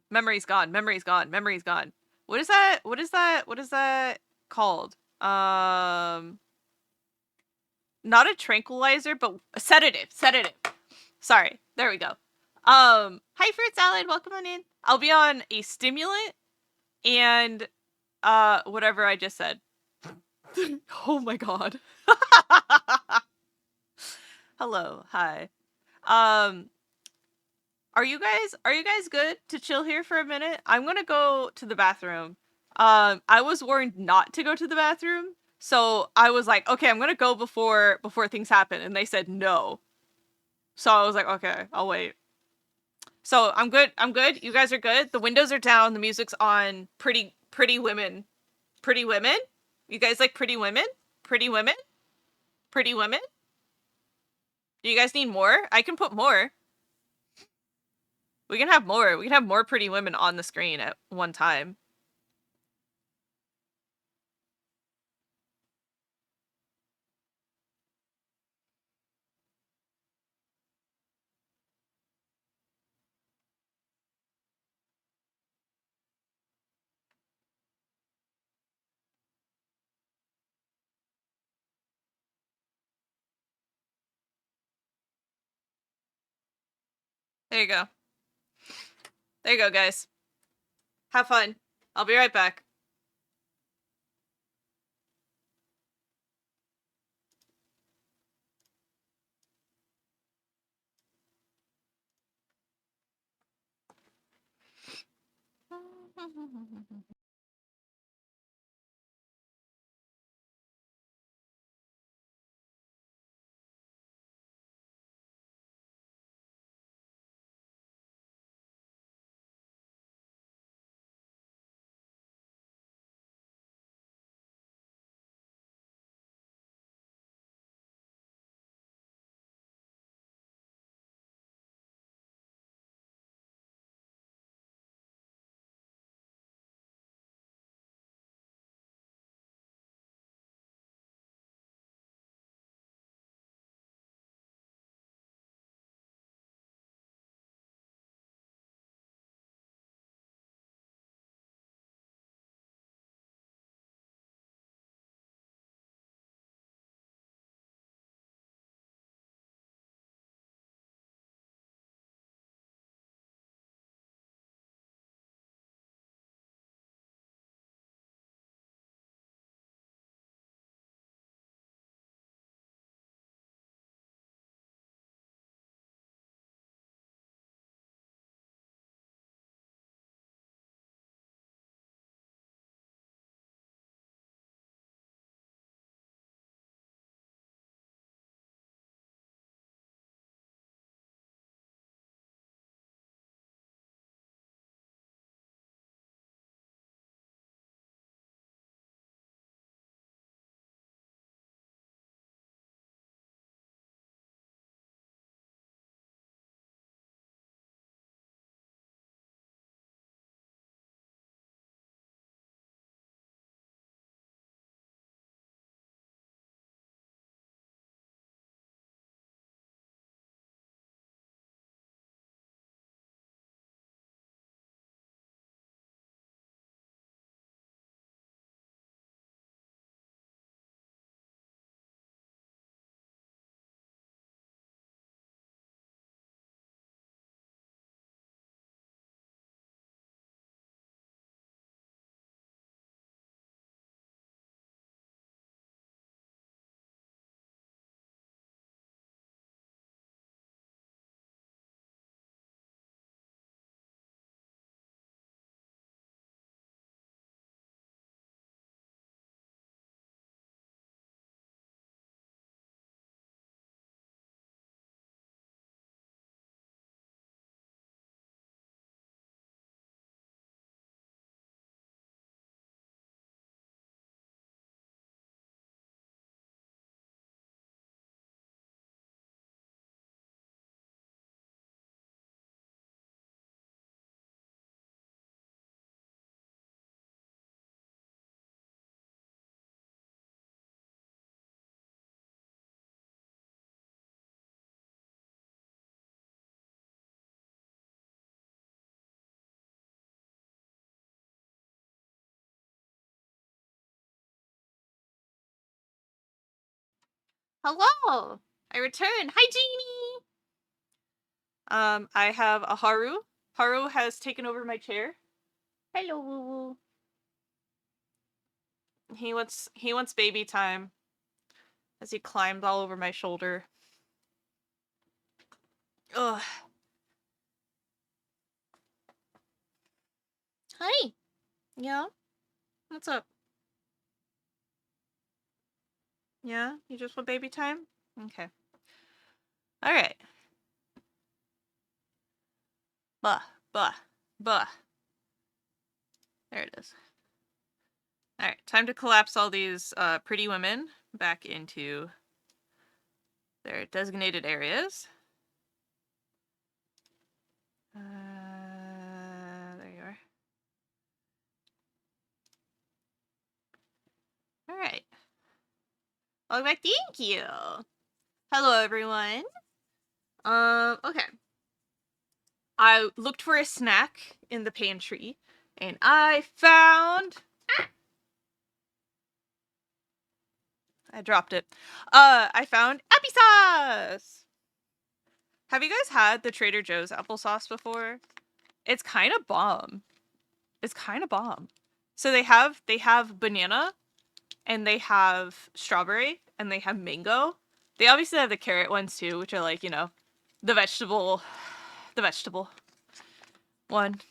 memory's gone. Memory's gone. Memory's gone. What is that? What is that? What is that called? Not a tranquilizer, but a sedative. Sedative. Sorry. There we go. Hi fruit salad, welcome on in. I'll be on a stimulant and whatever I just said. Oh my god. Hello. Hi. Are you guys good to chill here for a minute? I'm gonna go to the bathroom. I was warned not to go to the bathroom, so I was like, okay, I'm gonna go before things happen, and they said no. So I was like, okay, I'll wait. So I'm good. I'm good. You guys are good. The windows are down. The music's on. Pretty women. Pretty women. You guys like pretty women? Pretty women? Pretty women? Do you guys need more? I can put more. We can have more. We can have more pretty women on the screen at one time. There you go. There you go, guys. Have fun. I'll be right back. Hello! I return! Hi, Jeannie! I have a Haru. Haru has taken over my chair. Hello, Woo Woo. He wants baby time. As he climbed all over my shoulder. Ugh. Hi! Yeah? What's up? Yeah? You just want baby time? Okay. Alright. Bah, bah, bah. There it is. Alright, time to collapse all these pretty women back into their designated areas. There you are. Alright. Welcome back. Thank you! Hello, everyone. Okay. I looked for a snack in the pantry, and I found... I dropped it. I found applesauce! Have you guys had the Trader Joe's applesauce before? It's kind of bomb. It's kind of bomb. So they have banana, and they have strawberry, and they have mango. They obviously have the carrot ones too, which are like, you know, the vegetable one.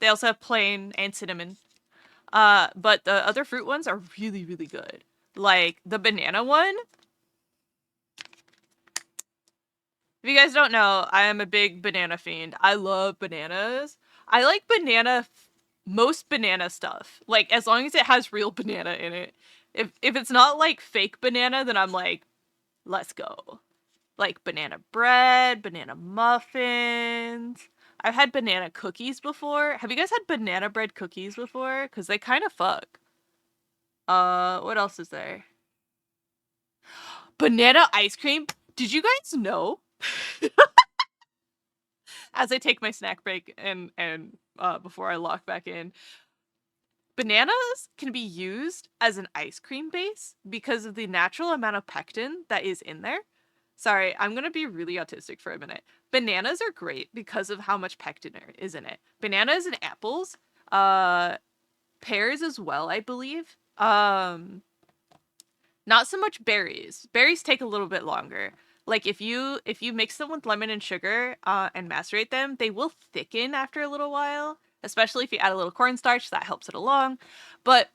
They also have plain and cinnamon. But the other fruit ones are really, really good. Like, the banana one. If you guys don't know, I am a big banana fiend. I love bananas. I like most banana stuff. Like, as long as it has real banana in it. If it's not, like, fake banana, then I'm like, let's go. Like, banana bread, banana muffins. I've had banana cookies before. Have you guys had banana bread cookies before? Because they kind of fuck. What else is there? Banana ice cream? Did you guys know? As I take my snack break and before I lock back in, bananas can be used as an ice cream base because of the natural amount of pectin that is in there. Sorry, I'm gonna be really autistic for a minute. Bananas are great because of how much pectin is in it. Bananas and apples, pears as well, I believe. Not so much berries. Berries take a little bit longer. Like if you mix them with lemon and sugar and macerate them, they will thicken after a little while, especially if you add a little cornstarch, that helps it along. But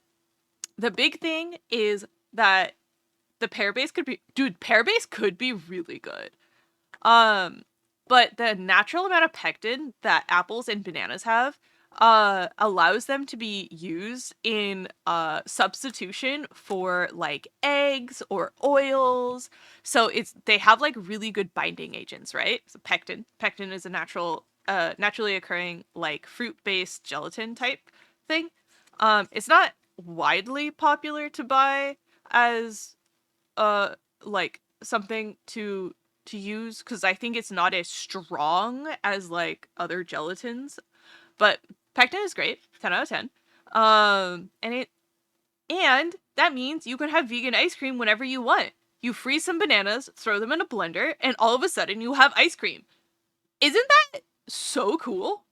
the big thing is that the pear base pear base could be really good. But the natural amount of pectin that apples and bananas have allows them to be used in substitution for like eggs or oils. So they have like really good binding agents, right? So pectin is a naturally occurring like fruit-based gelatin type thing. It's not widely popular to buy as like something to use because I think it's not as strong as like other gelatins, but pectin is great, 10 out of 10. And that means you can have vegan ice cream whenever you want. You freeze some bananas, throw them in a blender, and all of a sudden you have ice cream. Isn't that so cool?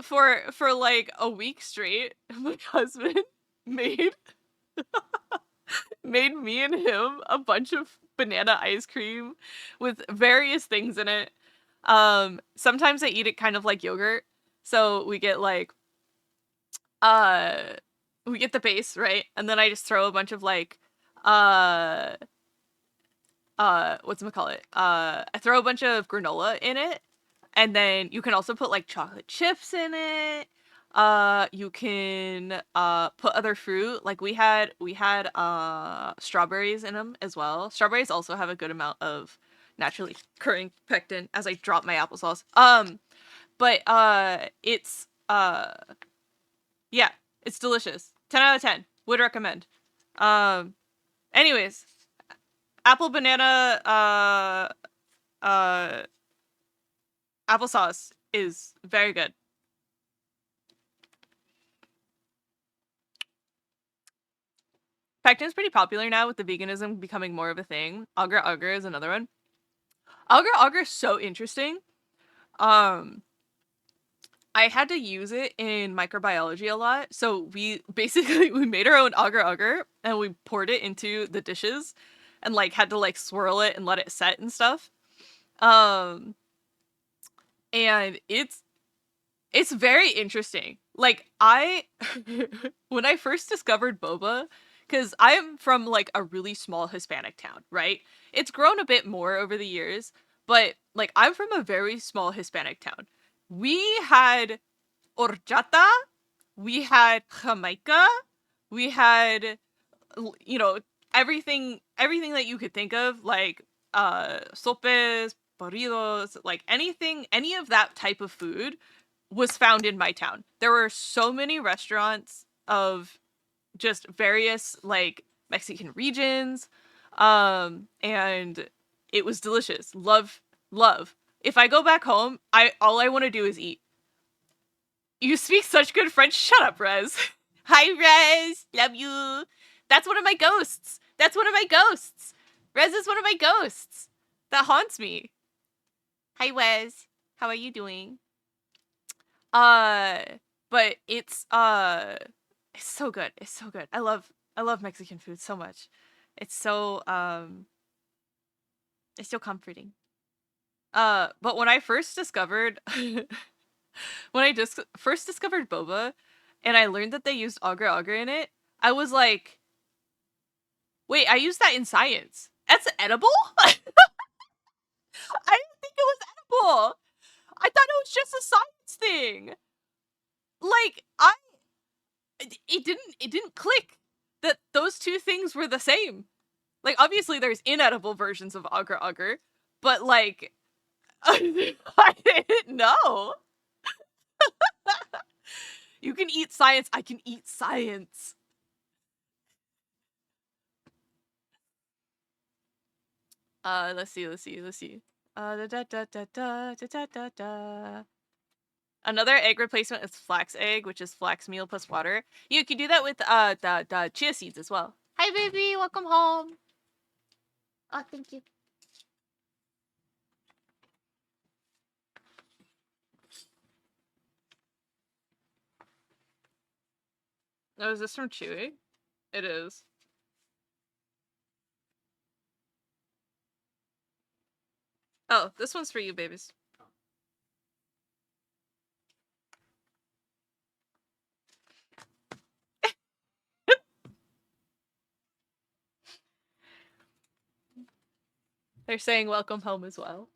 For like a week straight, my husband made me and him a bunch of banana ice cream with various things in it. Sometimes I eat it kind of like yogurt. So we get like we get the base, right? And then I just throw a bunch of like whatchamacallit? I throw a bunch of granola in it. And then you can also put like chocolate chips in it. You can put other fruit. Like we had strawberries in them as well. Strawberries also have a good amount of naturally occurring pectin as I drop my applesauce. But it's yeah, it's delicious. 10 out of 10. Would recommend. Anyways, apple banana applesauce is very good. Pectin's pretty popular now with the veganism becoming more of a thing. Agar agar is another one. Agar agar is so interesting. I had to use it in microbiology a lot. So we basically we made our own agar agar and we poured it into the dishes and like had to like swirl it and let it set and stuff. And it's very interesting. Like I when I first discovered boba, cuz I'm from like a really small Hispanic town, right? It's grown a bit more over the years, but like I'm from a very small Hispanic town. We had horchata, we had Jamaica, we had you know, everything that you could think of, like sopes, burritos, like any of that type of food was found in my town. There were so many restaurants of just various like Mexican regions, and it was delicious. Love. If I go back home, all I want to do is eat. You speak such good French. Shut up, Rez. Hi, Rez. Love you. That's one of my ghosts. That's one of my ghosts. Rez is one of my ghosts that haunts me. Hi, Wes. How are you doing? But it's so good. It's so good. I love Mexican food so much. It's so comforting. But when I first discovered when I just first discovered boba and I learned that they used agar agar in it, I was like, wait, I used that in science. That's edible? I didn't think it was edible. I thought it was just a science thing. Like, it didn't click that those two things were the same. Like, obviously there's inedible versions of agar agar, but like I didn't know. You can eat science, I can eat science. Let's see. Da da da da da da da da. Another egg replacement is flax egg, which is flax meal plus water. You can do that with the chia seeds as well. Hi, baby. Welcome home. Oh, thank you. Oh, is this from Chewy? It is. Oh, this one's for you, babies. They're saying welcome home as well.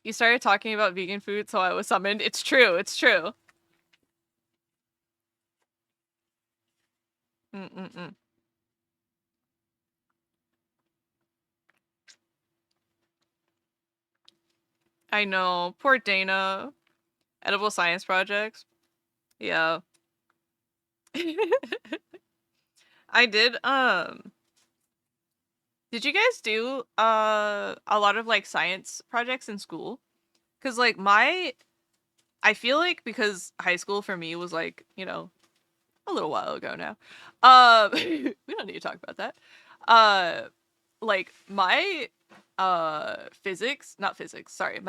You started talking about vegan food, so I was summoned. It's true. It's true. Mm-mm-mm. I know. Poor Dana. Edible science projects. Yeah. I did, did you guys do, a lot of, like, science projects in school? Because, like, I feel like because high school for me was, like, you know, a little while ago now. We don't need to talk about that. Like, my, my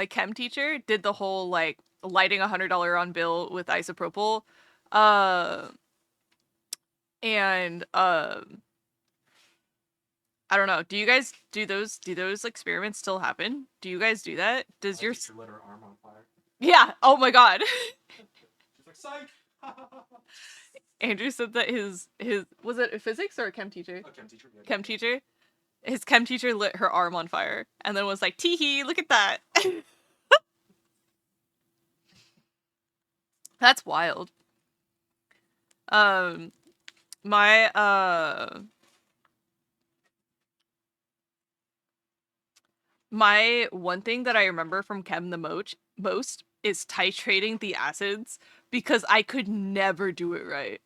chem teacher did the whole, like, lighting $100 on bill with isopropyl. And, I don't know. Do you guys do those experiments still happen? Do you guys do that? Does your teacher lit her arm on fire. Yeah, oh my god. She's like, psych! Andrew said that his was it a physics or a chem teacher? A chem teacher. Yeah. Chem teacher. His chem teacher lit her arm on fire and then was like, "Tee-hee, look at that." That's wild. My my one thing that I remember from chem the most is titrating the acids because I could never do it right.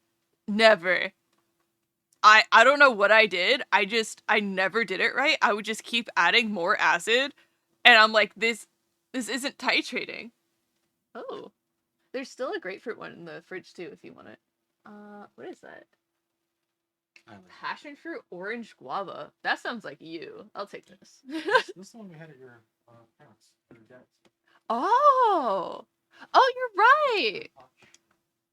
Never. I don't know what I did. I never did it right. I would just keep adding more acid and I'm like, this isn't titrating. Oh. There's still a grapefruit one in the fridge too if you want it. What is that? I like Passion fruit, orange guava. That sounds like you. I'll take this. this is the one we had at your parents, at your dad's. Oh, you're right.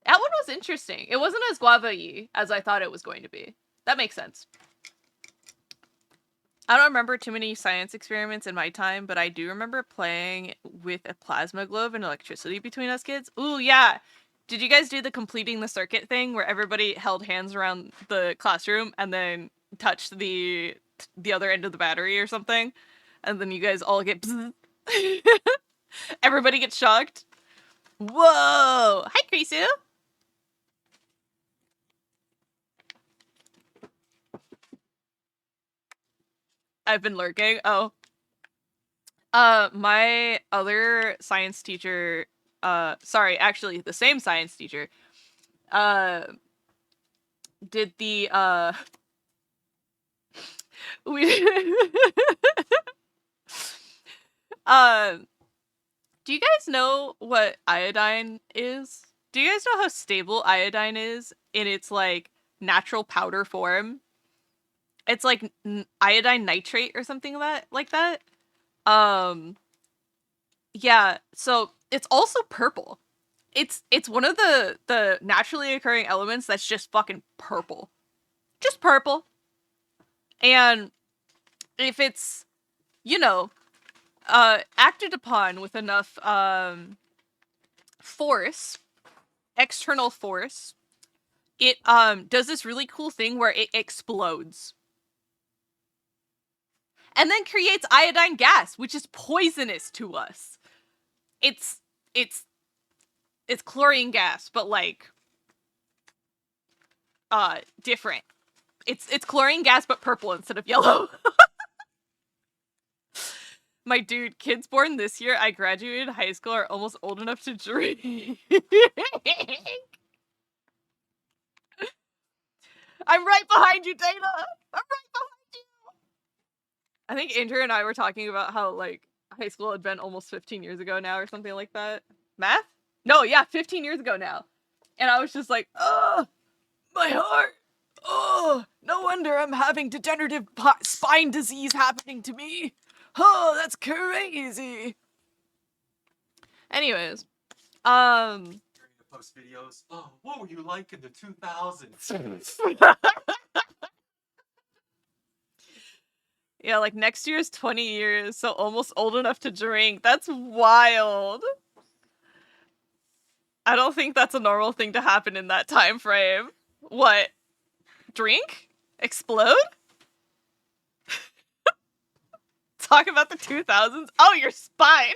That one was interesting. It wasn't as guava-y as I thought it was going to be. That makes sense. I don't remember too many science experiments in my time, but I do remember playing with a plasma globe and electricity between us kids. Ooh, yeah. Did you guys do the completing the circuit thing where everybody held hands around the classroom and then touched the other end of the battery or something? And then you guys all get everybody gets shocked. Whoa! Hi, Krisu! I've been lurking. Oh. My other science teacher, sorry, actually the same science teacher, did the, we, do you guys know what iodine is? Do you guys know how stable iodine is in its, like, natural powder form? It's like iodine nitrate or something like that. Yeah, so it's also purple. It's one of the naturally occurring elements that's just fucking purple. Just purple. And if it's, acted upon with enough force, external force, it does this really cool thing where it explodes. And then creates iodine gas, which is poisonous to us. It's chlorine gas, but like different. It's chlorine gas but purple instead of yellow. My dude, kids born this year, I graduated high school, are almost old enough to drink. I'm right behind you, Dana! I'm right behind you! I think Andrew and I were talking about how, like, high school had been almost 15 years ago now or something like that. Math? No, yeah, 15 years ago now. And I was just like, ugh, my heart. Oh, no wonder I'm having degenerative spine disease happening to me. Oh, that's crazy. Anyways, You're gonna post videos. Oh, what were you like in the 2000s? yeah, like next year is 20 years, so almost old enough to drink. That's wild. I don't think that's a normal thing to happen in that time frame. What? Drink? Explode? Talk about the 2000s? Oh, your spine!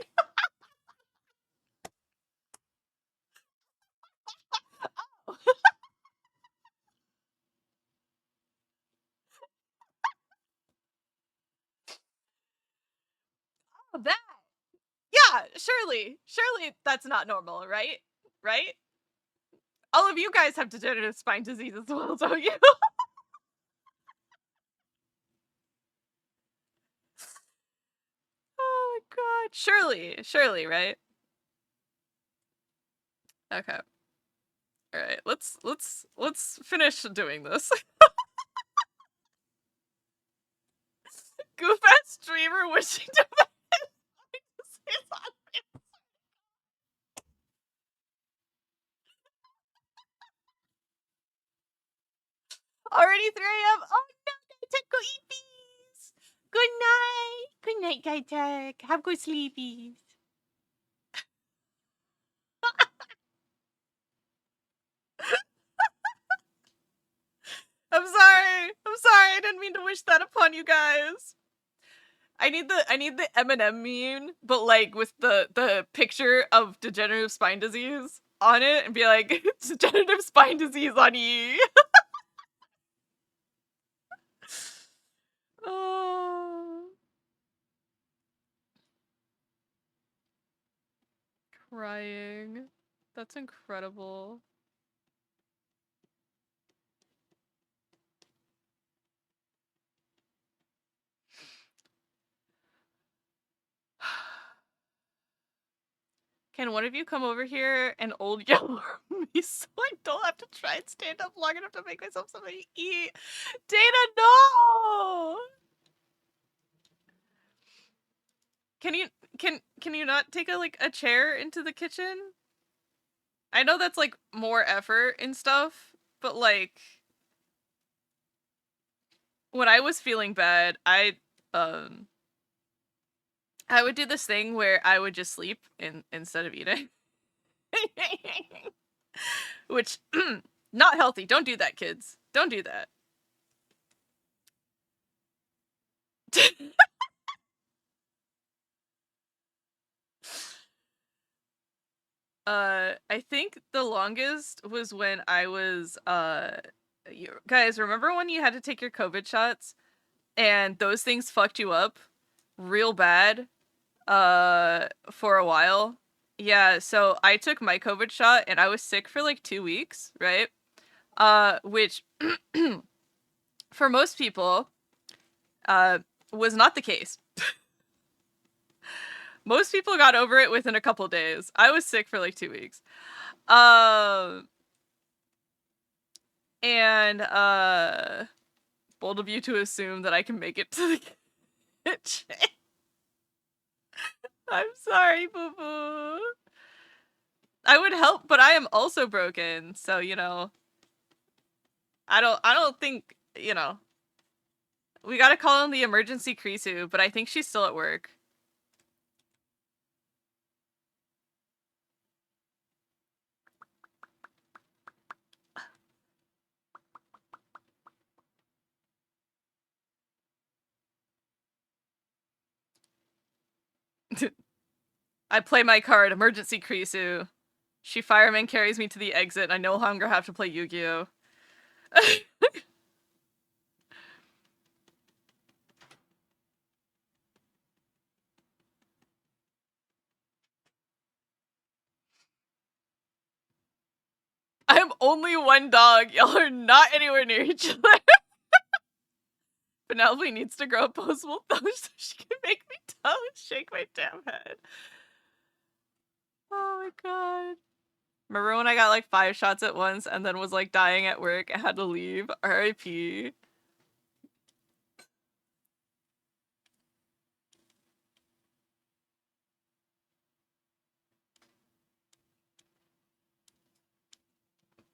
Oh, that! Yeah, surely that's not normal, right? Right? All of you guys have degenerative spine disease as well, don't you? Oh my god. Surely, right? Okay. Alright, let's finish doing this. Goof ass streamer wishing to already 3 a.m. Oh no, Gaitek, go eat bees. Good night. Good night, Gaitek. Have good sleepies. I'm sorry. I didn't mean to wish that upon you guys. I need the Eminem meme, but like with the picture of degenerative spine disease on it, and be like, degenerative spine disease on ye. Oh. Crying. That's incredible. Can one of you come over here and old yellow me so I don't have to try and stand up long enough to make myself something to eat? Dana, no! Can you not take a chair into the kitchen? I know that's like more effort and stuff, but like when I was feeling bad, I would do this thing where I would just sleep instead of eating. Which not healthy. Don't do that, kids. Don't do that. I think the longest was when I was you guys remember when you had to take your COVID shots and those things fucked you up real bad for a while? Yeah, so I took my COVID shot and I was sick for like 2 weeks, right? Which for most people was not the case. Most people got over it within a couple days. I was sick for like 2 weeks. And bold of you to assume that I can make it to the kitchen. I'm sorry, boo boo. I would help, but I am also broken, so you know. I don't think, you know. We gotta call in the emergency Krisu, but I think she's still at work. I play my card, emergency Krisu. She fireman carries me to the exit, and I no longer have to play Yu-Gi-Oh! I am only one dog. Y'all are not anywhere near each other. Penelope needs to grow opposable thumbs so she can make me tell and shake my damn head. Oh my god. Remember when I got like 5 shots at once and then was like dying at work and had to leave? RIP.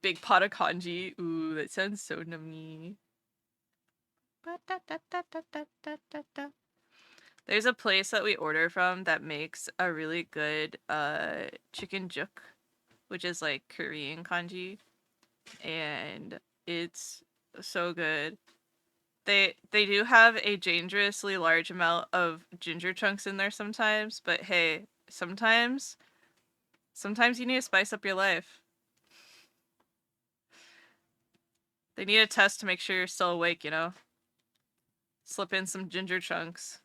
Big pot of kanji. Ooh, that sounds so nummy. There's a place that we order from that makes a really good chicken juk, which is like Korean kanji, and it's so good. They do have a dangerously large amount of ginger chunks in there sometimes, but hey, sometimes you need to spice up your life. They need a test to make sure you're still awake, you know? Slip in some ginger chunks.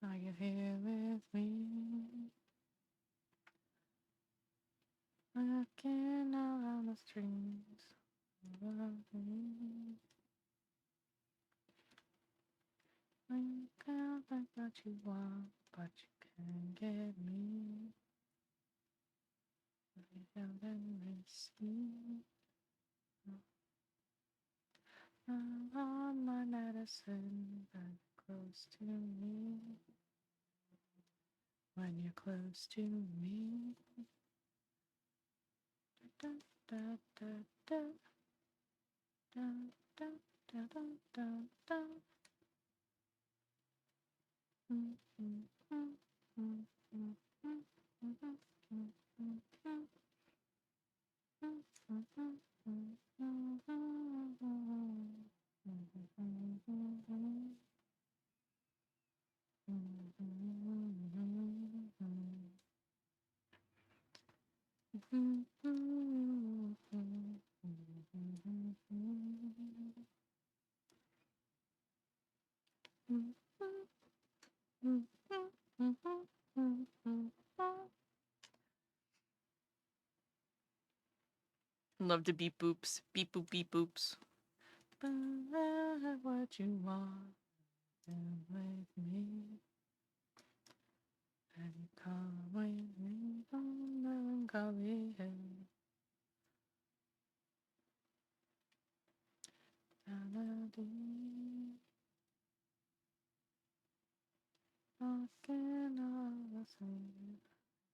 Are you here with me? Walking around the streets. what you want, but you can't get me. You haven't received. I'm on my medicine, but close to me. When you're close to me. Da, da, da, da. Da, da, da, da, da, da. Mm, mm, mm, mm, mm, mm, mm, mm, mm, mm, mm. Love to beep boops. Beep boop beep boops. What you want with me? And come with me on melancholy hill. Melody. Walking all the same.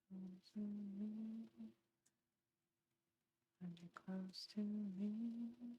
Close to me. When you're close to me.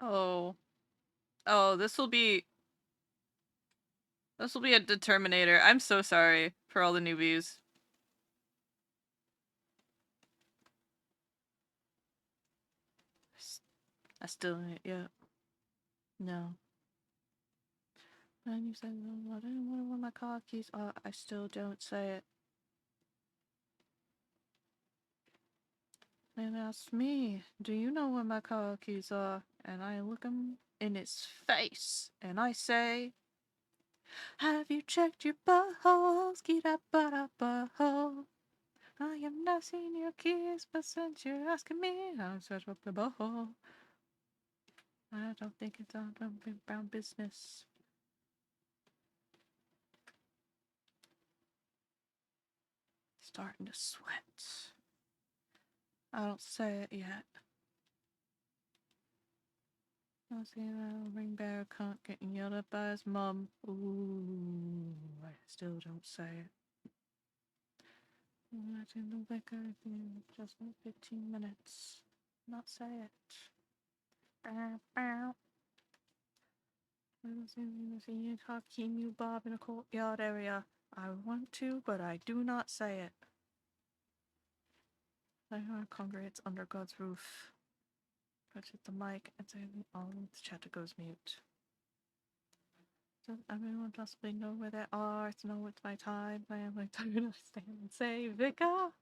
Oh. Oh, this will be a determinator. I'm so sorry for all the newbies. I still ain't yet. No. And you say, well, I don't know where my car keys are. I still don't say it. And asks me, do you know where my car keys are? And I look him in his face and I say, have you checked your butthole? Ski-da-ba-da-butthole. I have not seen your keys, but since you're asking me, I'll search up the butthole. I don't think it's on brown business. Starting to sweat. I don't say it yet. I see a ring bearer cunt getting yelled at by his mum. Ooh, I still don't say it. That's in the vicar just for 15 minutes. Not say it. Bow, bow. I see you talking you Bob in a courtyard area. I want to, but I do not say it. I congregates under God's roof. Touch the mic and say all the chatter goes mute. Does everyone possibly know where they are? To know it's my time. I am like time to stand and say, Vicar,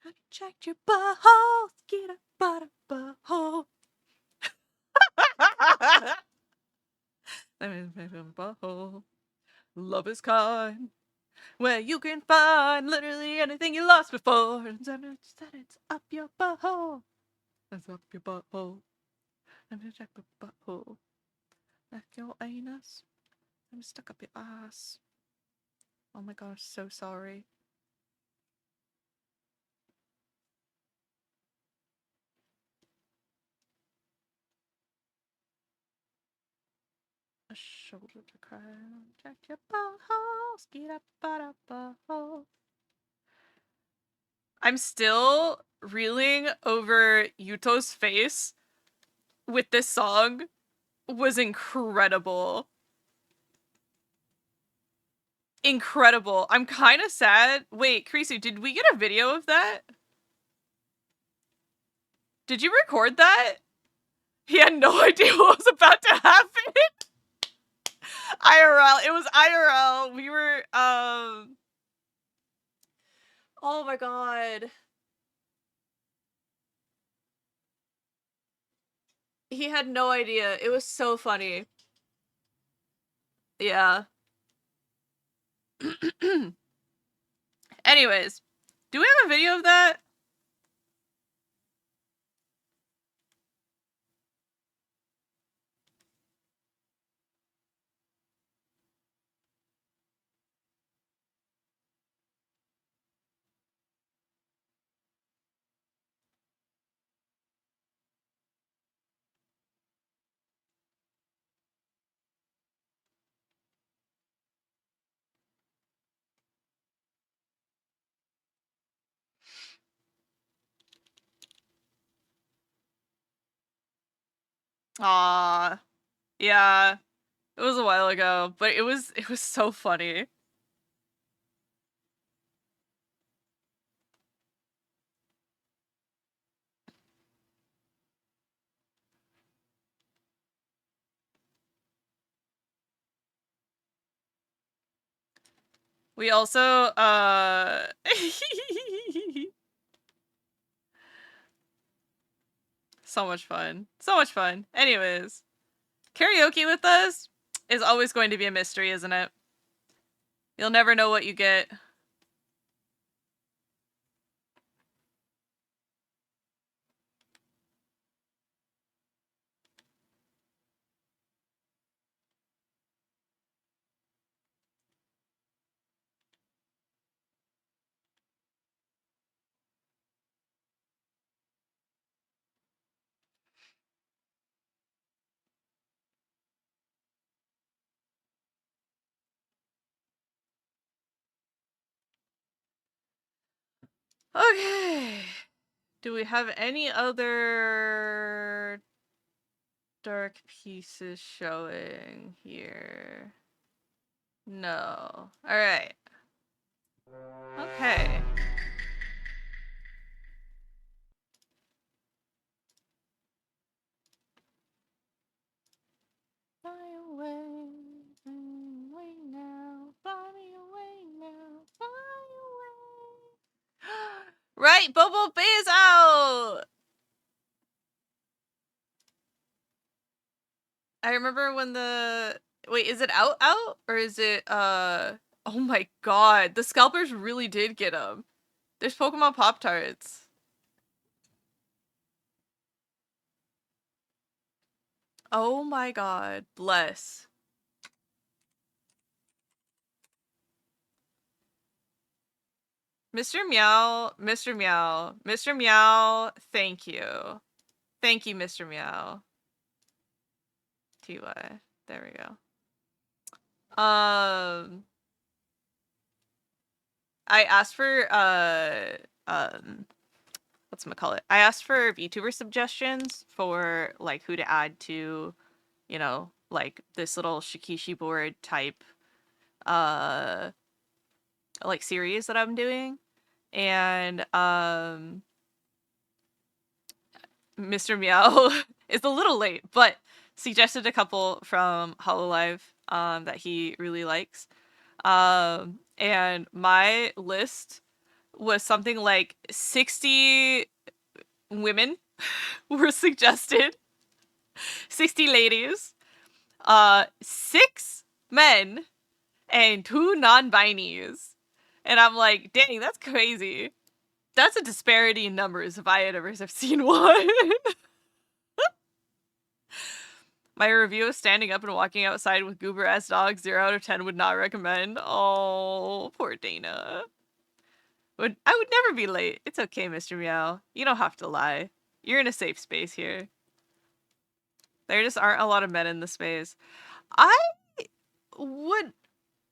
have you checked your butthole? Get a butthole. Butthole. Love is kind. Where you can find literally anything you lost before. And it's up your butthole. It's up your butthole. Let me check the butthole. Like your anus. I'm stuck up your ass. Oh my gosh, so sorry. A shoulder to cry on. Check your balls. Get up, butthole. I'm still reeling over Yuto's face with this song. Was incredible. Incredible. I'm kind of sad. Wait, Krisu, did we get a video of that? Did you record that? He had no idea what was about to happen. IRL. It was IRL. We were, oh my god. He had no idea. It was so funny. Yeah. Anyways, do we have a video of that? Aw. Yeah. It was a while ago, but it was so funny. We also, so much fun. So much fun. Anyways, karaoke with us is always going to be a mystery, isn't it? You'll never know what you get. Okay. Do we have any other dark pieces showing here? No. Alright. Okay. Fly away, away now, fly me away now, fly away. Right, Bobo Bay is out! I remember when the... Wait, is it out? Or is it, oh my god, the scalpers really did get him. There's Pokemon Pop-Tarts. Oh my god, bless. Mr. Meow, Mr. Meow, Mr. Meow, thank you. Thank you, Mr. Meow. TY. There we go. I asked for, whatchamacallit? I asked for VTuber suggestions for, like, who to add to, you know, like, this little Shikishi board type, like, series that I'm doing. And, Mr. Meow is a little late, but suggested a couple from Hololive, that he really likes. And my list was something like 60 women were suggested. 60 ladies. 6 men and 2 non-binies. And I'm like, dang, that's crazy. That's a disparity in numbers if I had ever seen one. My review is standing up and walking outside with goober ass dogs. 0 out of 10 would not recommend. Oh, poor Dana. I would never be late. It's okay, Mr. Meow. You don't have to lie. You're in a safe space here. There just aren't a lot of men in the space. I would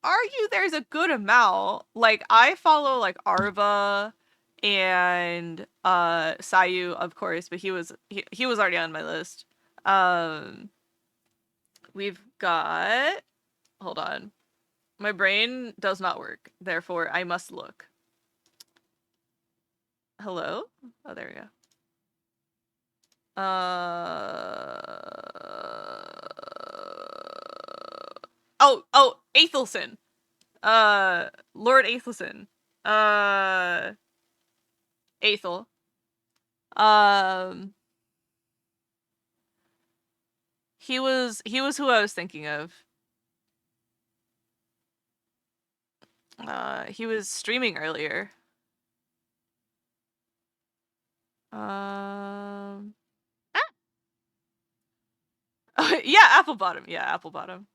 argue there's a good amount. Like, I follow, like, Arva and Sayu, of course, but he was already on my list. We've got... Hold on. My brain does not work. Therefore, I must look. Hello? Oh, there we go. Oh, Aethelson. Lord Aethelson. Aethel. He was who I was thinking of. He was streaming earlier. Yeah, Apple Bottom. Yeah, Apple Bottom.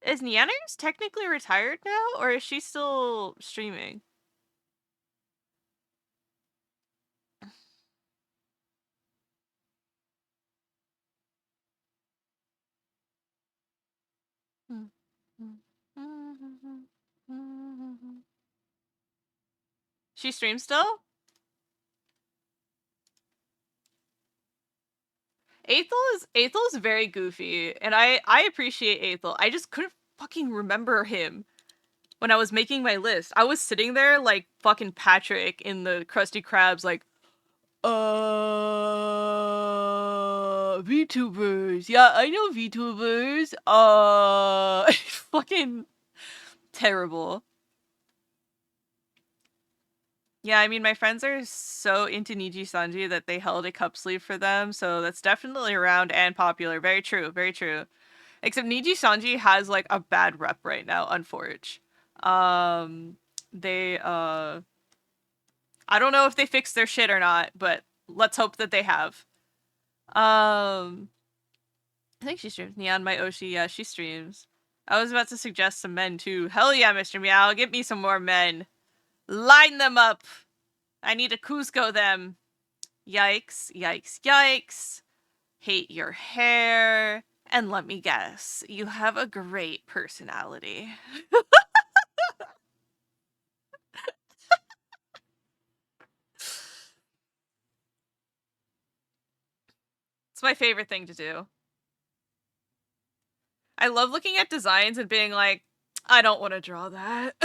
Is Neanners technically retired now, or is she still streaming? She streams still? Aethel is very goofy, and I appreciate Aethel. I just couldn't fucking remember him when I was making my list. I was sitting there like fucking Patrick in the Krusty Krabs, like, VTubers. Yeah, I know VTubers. Fucking terrible. Yeah, I mean, my friends are so into Niji Sanji that they held a cup sleeve for them, so that's definitely around and popular. Very true, very true. Except Niji Sanji has, like, a bad rep right now, unforge. I don't know if they fixed their shit or not, but let's hope that they have. I think she streams. Neon My Oshi, yeah, she streams. I was about to suggest some men, too. Hell yeah, Mr. Meow, get me some more men. Line them up! I need to Cusco them. Yikes, yikes, yikes. Hate your hair. And let me guess, you have a great personality. It's my favorite thing to do. I love looking at designs and being like, I don't want to draw that.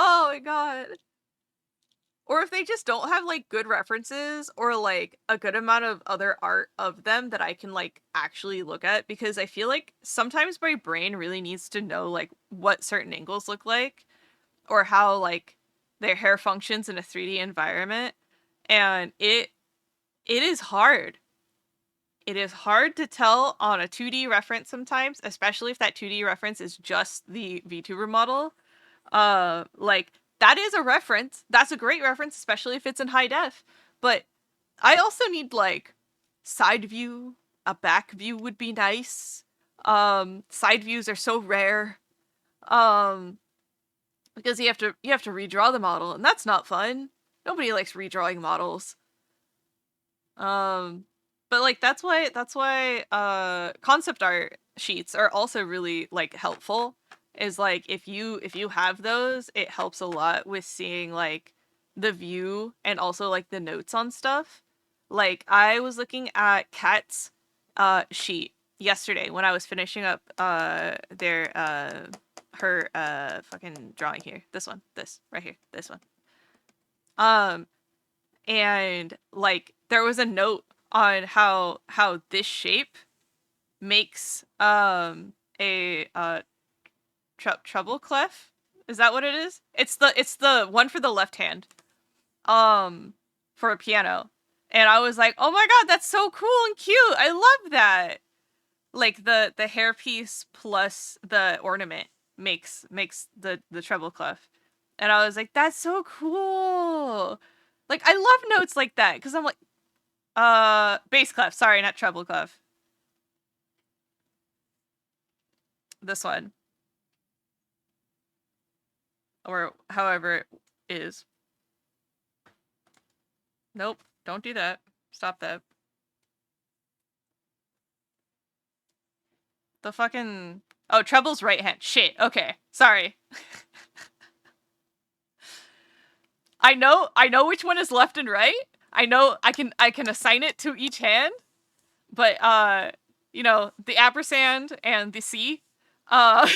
Oh my god. Or if they just don't have, like, good references or, like, a good amount of other art of them that I can, like, actually look at, because I feel like sometimes my brain really needs to know, like, what certain angles look like or how, like, their hair functions in a 3D environment, and it is hard. It is hard to tell on a 2D reference sometimes, especially if that 2D reference is just the VTuber model. Like, that is a reference. That's a great reference, especially if it's in high def. But I also need, like, side view. A back view would be nice. Side views are so rare. Because you have to redraw the model, and that's not fun. Nobody likes redrawing models. But, like, that's why concept art sheets are also really, like, helpful. Is, like, if you have those, it helps a lot with seeing, like, the view and also, like, the notes on stuff. Like, I was looking at Kat's sheet yesterday when I was finishing up her fucking drawing here. This right here, this one. And, like, there was a note on how this shape makes a treble clef. Is that what it is? It's the one for the left hand. For a piano. And I was like, "Oh my god, that's so cool and cute. I love that." Like, the hairpiece plus the ornament makes the treble clef. And I was like, that's so cool. Like, I love notes like that, because I'm like, bass clef, sorry, not treble clef. This one. Or however it is. Nope, don't do that. Stop that. The fucking... Oh, treble's right hand. Shit, okay. Sorry. I know which one is left and right. I know I can assign it to each hand. But, you know, the ampersand and the C. The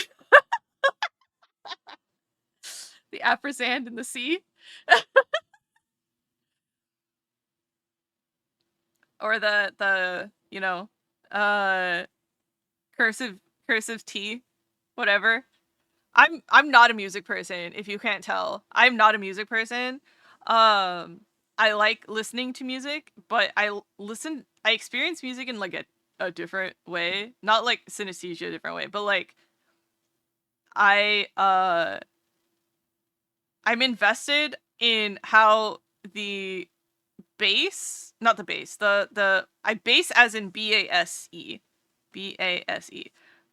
ampersand and the C. Or the, you know, cursive T, whatever. I'm not a music person, if you can't tell. I'm not a music person. I like listening to music, but I experience music in like a different way. Not like synesthesia, a different way, but like I'm invested in how the bass, not the bass, I bass as in BASE. BASE.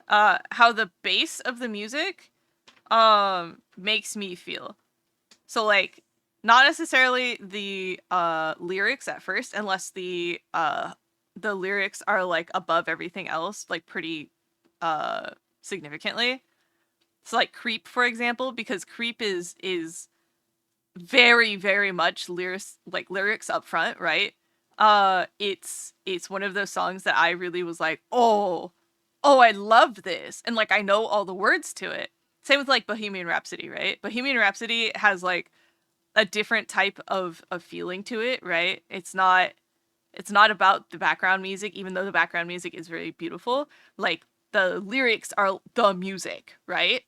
How the bass of the music makes me feel. So like not necessarily the lyrics at first, unless the lyrics are like above everything else, like pretty significantly. So like Creep, for example, because Creep is very, very much lyrics up front, right? It's one of those songs that I really was like, oh, I love this. And like I know all the words to it. Same with like Bohemian Rhapsody, right? Bohemian Rhapsody has like a different type of feeling to it, right? It's not about the background music, even though the background music is very beautiful. Like the lyrics are the music, right?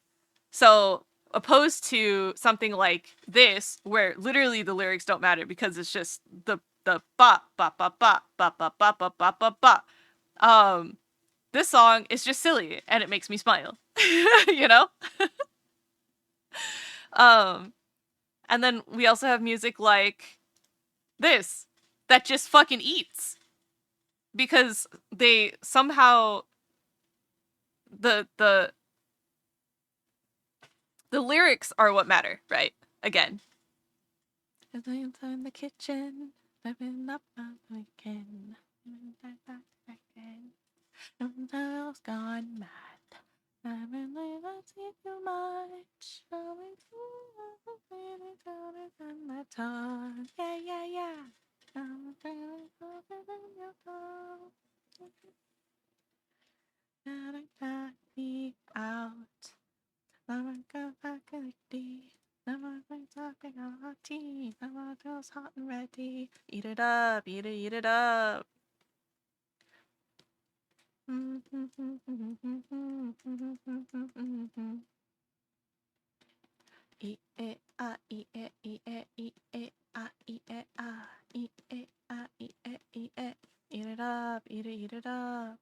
So opposed to something like this, where literally the lyrics don't matter because it's just the ba ba ba ba ba ba ba ba ba ba ba ba. This song is just silly and it makes me smile. You know? And then we also have music like this that just fucking eats. Because they somehow the lyrics are what matter, right? Again. Inside the kitchen, I've been up all weekend. I was gone mad. I've been like, let's see too much. Going through down on my tongue. Yeah, yeah, yeah. I'm feeling in your phone. Gotta knock me out. I'm gonna back a D. I'm talking hot tea. I'm feels hot and ready. Eat it up, eat it up. Eat it, eat it, eat it, eat it, eat it, eat it, eat it, eat it. Eat it up, eat it up.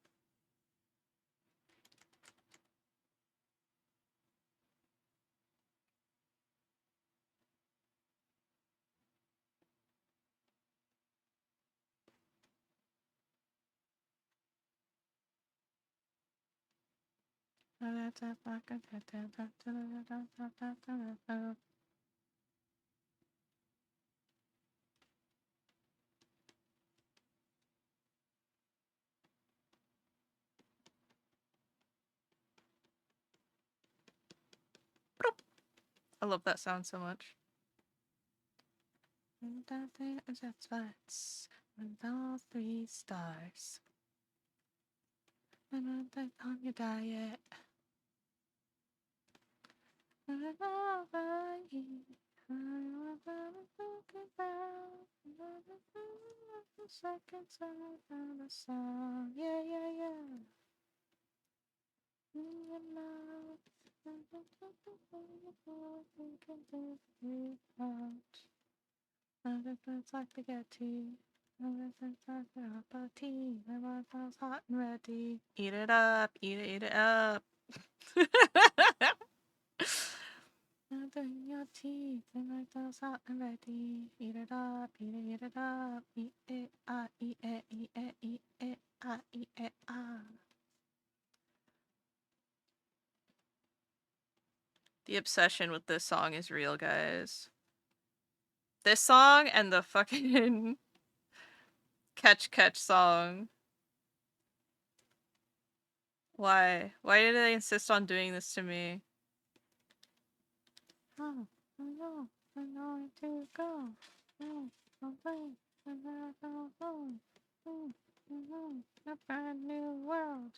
I love that sound so much. That's flats with all 3 stars. On your diet. Seconds of a song. Yeah, yeah, yeah. In your mouth. It's like spaghetti. Tea. My mouth's hot and ready. Eat it up, eat it up. between your teeth and like those hot and ready. Eat it up, eat it up. Eat it, eat it, eat it, eat it, eat it, The obsession with this song is real, guys. This song and the fucking Catch song. Why? Why did they insist on doing this to me? Oh, I'm going to go. Oh, away, and I go home. A brand new world.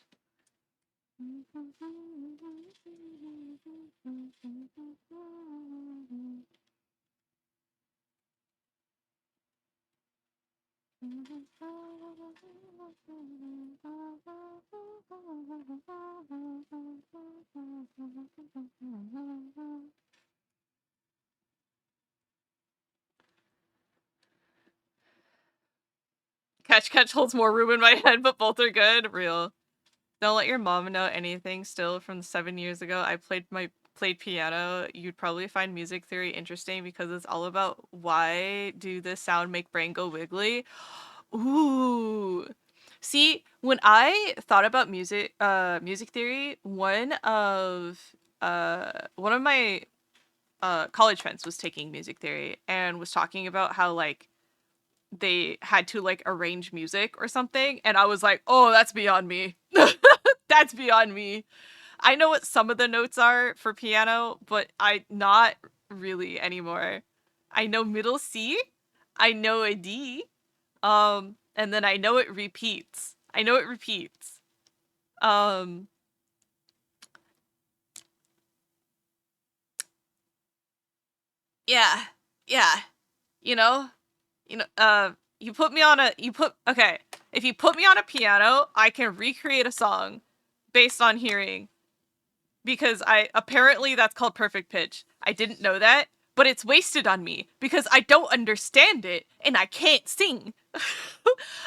Catch holds more room in my head, but both are good. Real. Don't let your mom know anything still from 7 years ago. I played piano. You'd probably find music theory interesting because it's all about why do this sound make brain go wiggly. Ooh. See, when I thought about music theory, one of my college friends was taking music theory and was talking about how like they had to like arrange music or something, and I was like, "Oh, that's beyond me." That's beyond me. I know what some of the notes are for piano, but I not really anymore. I know middle C, I know a D, and then I know it repeats. I know it repeats. Um, yeah, yeah. You know, you put me on a you put okay. If you put me on a piano, I can recreate a song based on hearing because I apparently that's called perfect pitch. I didn't know that, but it's wasted on me because I don't understand it and I can't sing.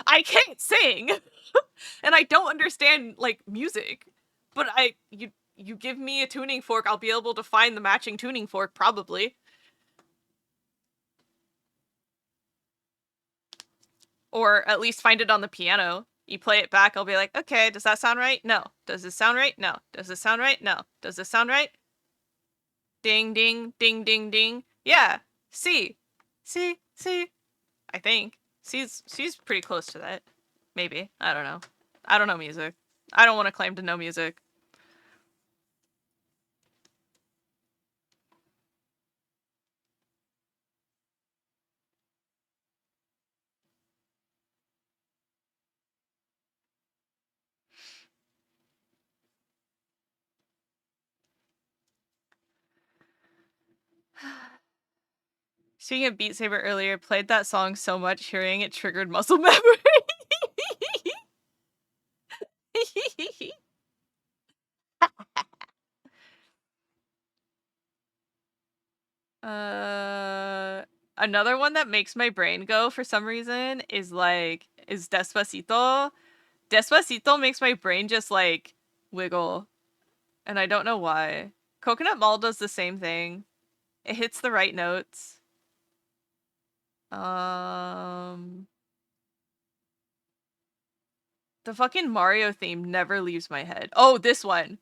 I can't sing. And I don't understand like music. But you give me a tuning fork, I'll be able to find the matching tuning fork probably. Or at least find it on the piano. You play it back, I'll be like, okay, does that sound right? No. Does this sound right? No. Does this sound right? No. Does this sound right? Ding, ding, ding, ding, ding. Yeah. C. C. C. I think. She's pretty close to that. Maybe. I don't know. I don't know music. I don't want to claim to know music. Speaking of Beat Saber earlier, played that song so much, hearing it triggered muscle memory. uh, Another one that makes my brain go for some reason is Despacito. Despacito makes my brain just like wiggle, and I don't know why. Coconut Mall does the same thing. It hits the right notes. Um, the fucking Mario theme never leaves my head. Oh, this one.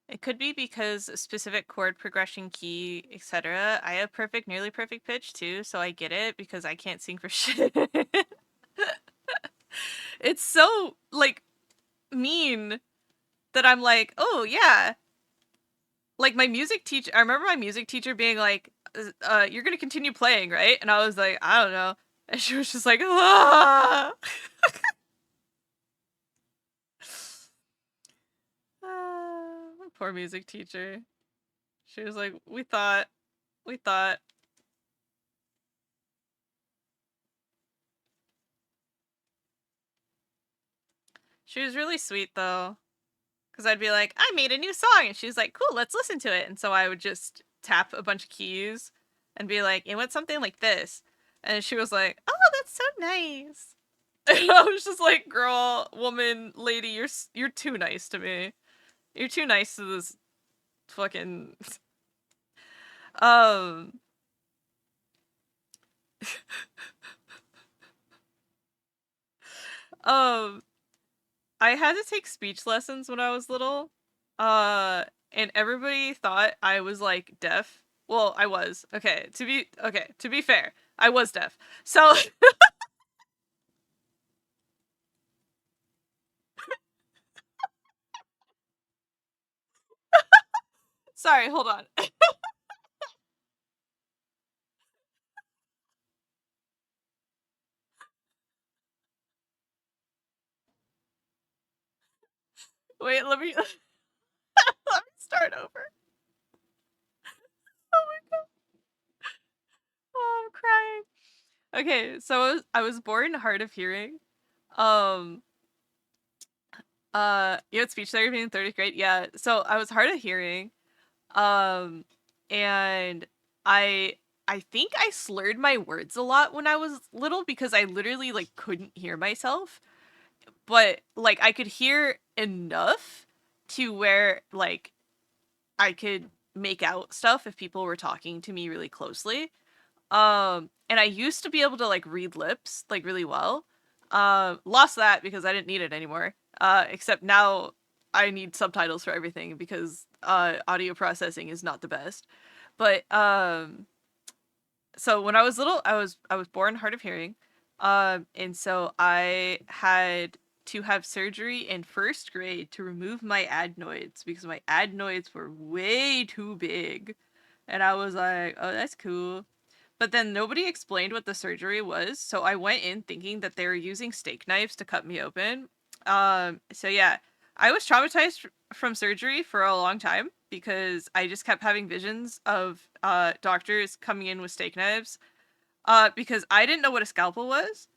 It could be because specific chord progression, key, etc. I have perfect, nearly perfect pitch too, so I get it because I can't sing for shit. It's so, like, mean that I'm like, oh yeah. Like, my music teacher, I remember my music teacher being like, you're gonna continue playing, right? And I was like, I don't know. And she was just like, ah! Poor music teacher. She was like, we thought. She was really sweet though. Because I'd be like, I made a new song. And she was like, cool, let's listen to it. And so I would just tap a bunch of keys and be like, it went something like this. And she was like, oh, that's so nice. And I was just like, girl, woman, lady, you're too nice to me. You're too nice to this fucking um um I had to take speech lessons when I was little. And everybody thought I was like deaf. Well, I was. To be fair, I was deaf. So sorry, hold on. Wait, let me let me start over. Oh my god. Oh, I'm crying. Okay, so I was born hard of hearing. Um you had speech therapy in 3rd grade? Yeah. So I was hard of hearing. Um and I I think I slurred my words a lot when I was little because I literally like couldn't hear myself. But like I could hear enough to where like I could make out stuff if people were talking to me really closely. And I used to be able to like read lips like really well. Lost that because I didn't need it anymore. Except now I need subtitles for everything because audio processing is not the best. But so when I was little, I was born hard of hearing. And so I had to have surgery in 1st grade to remove my adenoids because my adenoids were way too big. And I was like, oh, that's cool. But then nobody explained what the surgery was, so I went in thinking that they were using steak knives to cut me open. So yeah, I was traumatized from surgery for a long time because I just kept having visions of doctors coming in with steak knives. Because I didn't know what a scalpel was.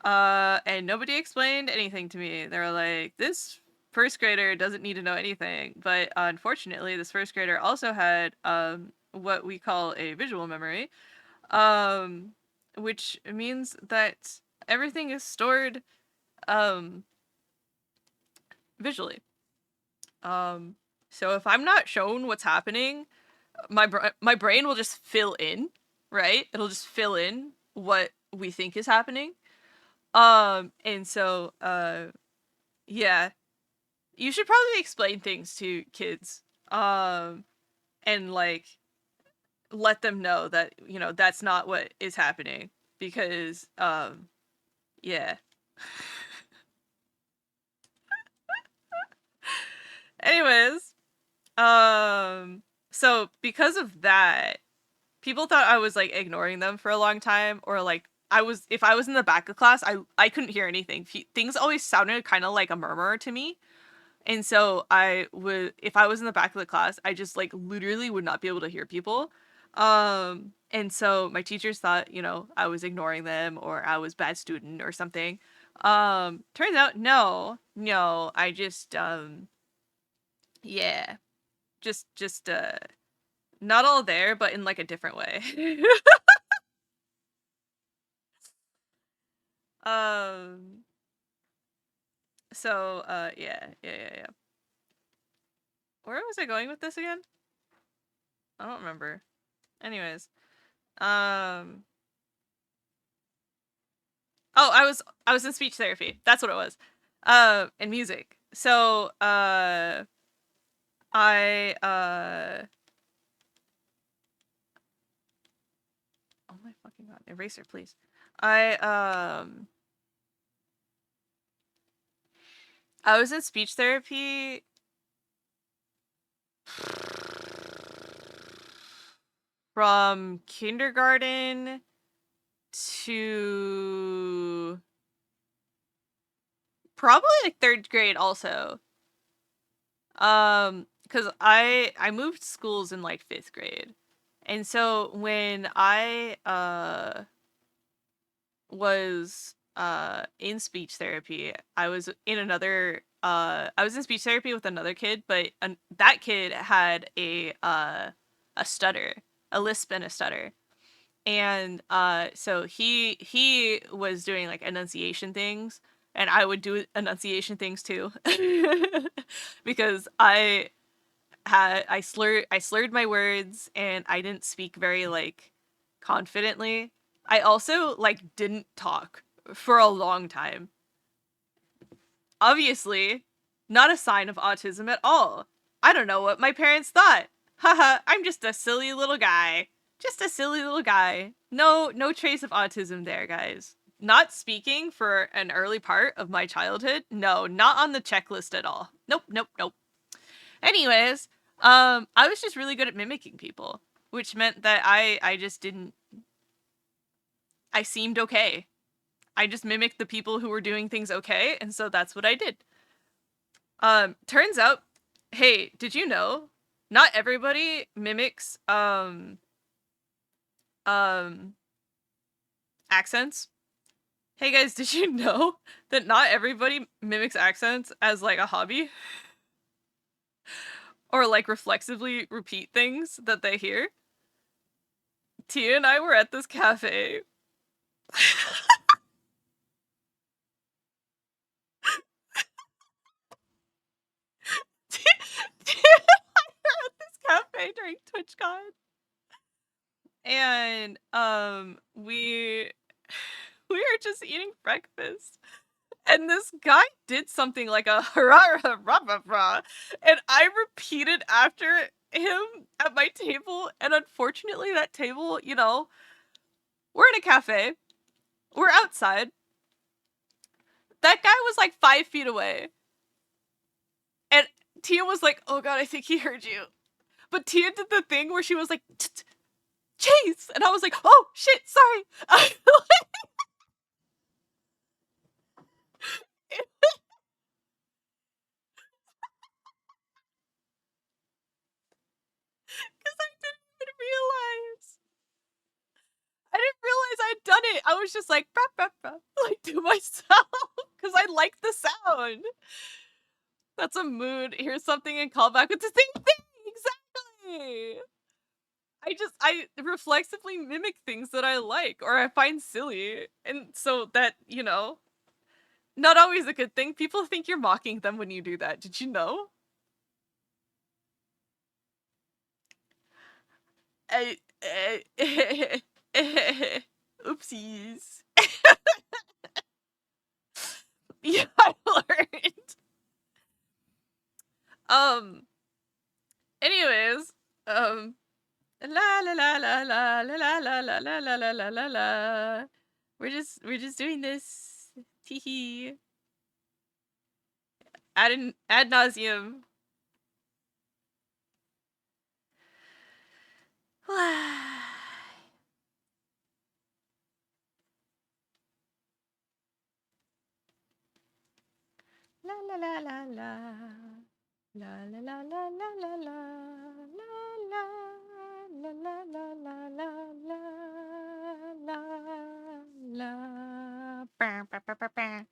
And nobody explained anything to me. They were like, this 1st grader doesn't need to know anything. But unfortunately, this 1st grader also had what we call a visual memory, um, which means that everything is stored um, visually. Um, so if I'm not shown what's happening, my brain will just fill in, right? It'll just fill in what we think is happening. And so yeah, you should probably explain things to kids. And like let them know that, you know, that's not what is happening because yeah. Anyways, so because of that, people thought I was like ignoring them for a long time, or like if I was in the back of class, I couldn't hear anything. Things always sounded kind of like a murmur to me. And so if I was in the back of the class, I just like literally would not be able to hear people. And so my teachers thought, you know, I was ignoring them or I was bad student or something. Turns out, no, I just, yeah, just not all there, but in like a different way. um, so, yeah. where was I going with this again? I don't remember. Anyways, oh, I was in speech therapy. That's what it was. In music. So, I oh my fucking god, eraser, please. I was in speech therapy from kindergarten to probably like 3rd grade also. Because I moved schools in like 5th grade. And so when I was in speech therapy, I was in speech therapy with another kid, but that kid had a stutter, a lisp and a stutter. And so he was doing like enunciation things, and I would do enunciation things too. Because I slurred my words, and I didn't speak very like confidently. I also like didn't talk for a long time. Obviously, not a sign of autism at all. I don't know what my parents thought. Haha, I'm just a silly little guy. Just a silly little guy. No trace of autism there, guys. Not speaking for an early part of my childhood. No, not on the checklist at all. Nope. Anyways, I was just really good at mimicking people, which meant that I just didn't. I seemed okay. I just mimicked the people who were doing things okay, and so that's what I did. Turns out, hey, did you know? Not everybody mimics accents. Hey guys, did you know that not everybody mimics accents as like a hobby? Or like reflexively repeat things that they hear? Tia and I were at this cafe. Tia and I were at this cafe during TwitchCon. And we were just eating breakfast. And this guy did something like a hurrah, and I repeated after him at my table. And unfortunately, that table, you know, we're in a cafe, we're outside. That guy was like 5 feet away, and Tia was like, "Oh god, I think he heard you." But Tia did the thing where she was like, "Chase," and I was like, "Oh shit, sorry." Because I didn't even realize. I didn't realize I'd done it. I was just like, bah, bah, bah, like to myself, because I like the sound. That's a mood. Here's something and call back with the same thing. Exactly. I reflexively mimic things that I like or I find silly. And so that, you know, not always a good thing. People think you're mocking them when you do that. Did you know? I, oopsies. Yeah, I learned. Anyways, la la la la la la la la la la la la la la la. We're just doing this. Teehee. Ad nauseum. La la la la la. La la la la la la la. La la la la la la la la la la. Bah, bah, bah, bah, bah.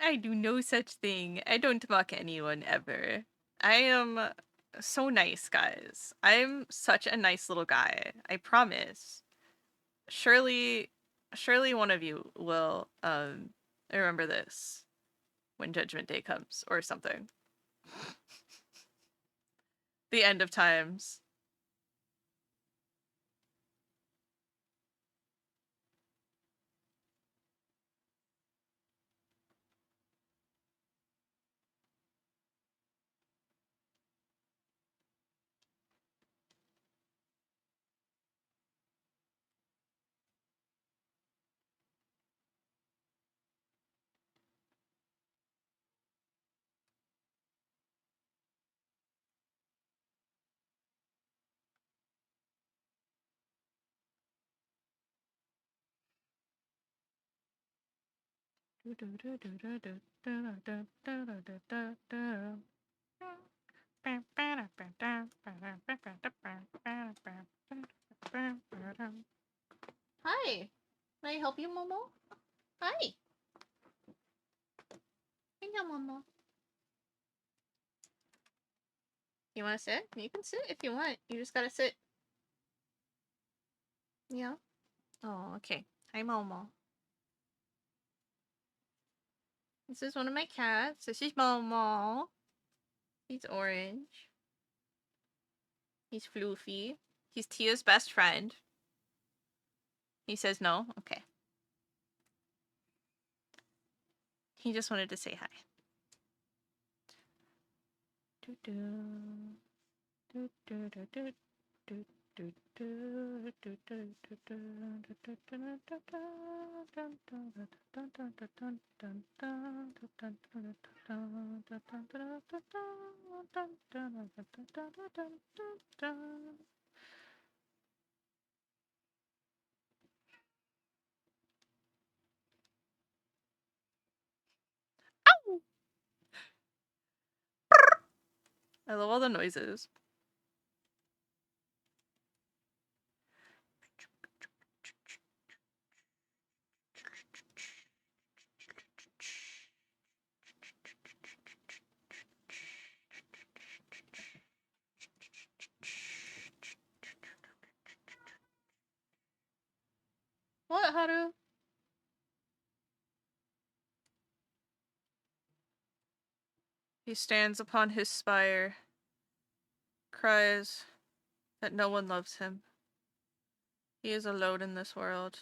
I do no such thing. I don't mock anyone ever. I am so nice, guys. I'm such a nice little guy. I promise. Surely, surely one of you will remember this when Judgment Day comes or something. The end of times. Hi. May I help you, Momo? Hi. Hello, Momo. You want to sit? You can sit if you want. You just gotta sit. Yeah. Oh, okay. Hi, Momo. This is one of my cats. This is Momo. He's orange. He's floofy. He's Tia's best friend. He says no? Okay. He just wanted to say hi. I love all the noises. What, Haru? He stands upon his spire, cries that no one loves him. He is alone in this world.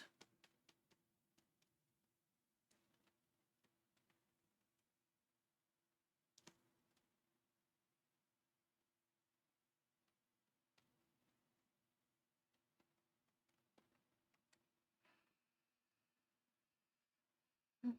Da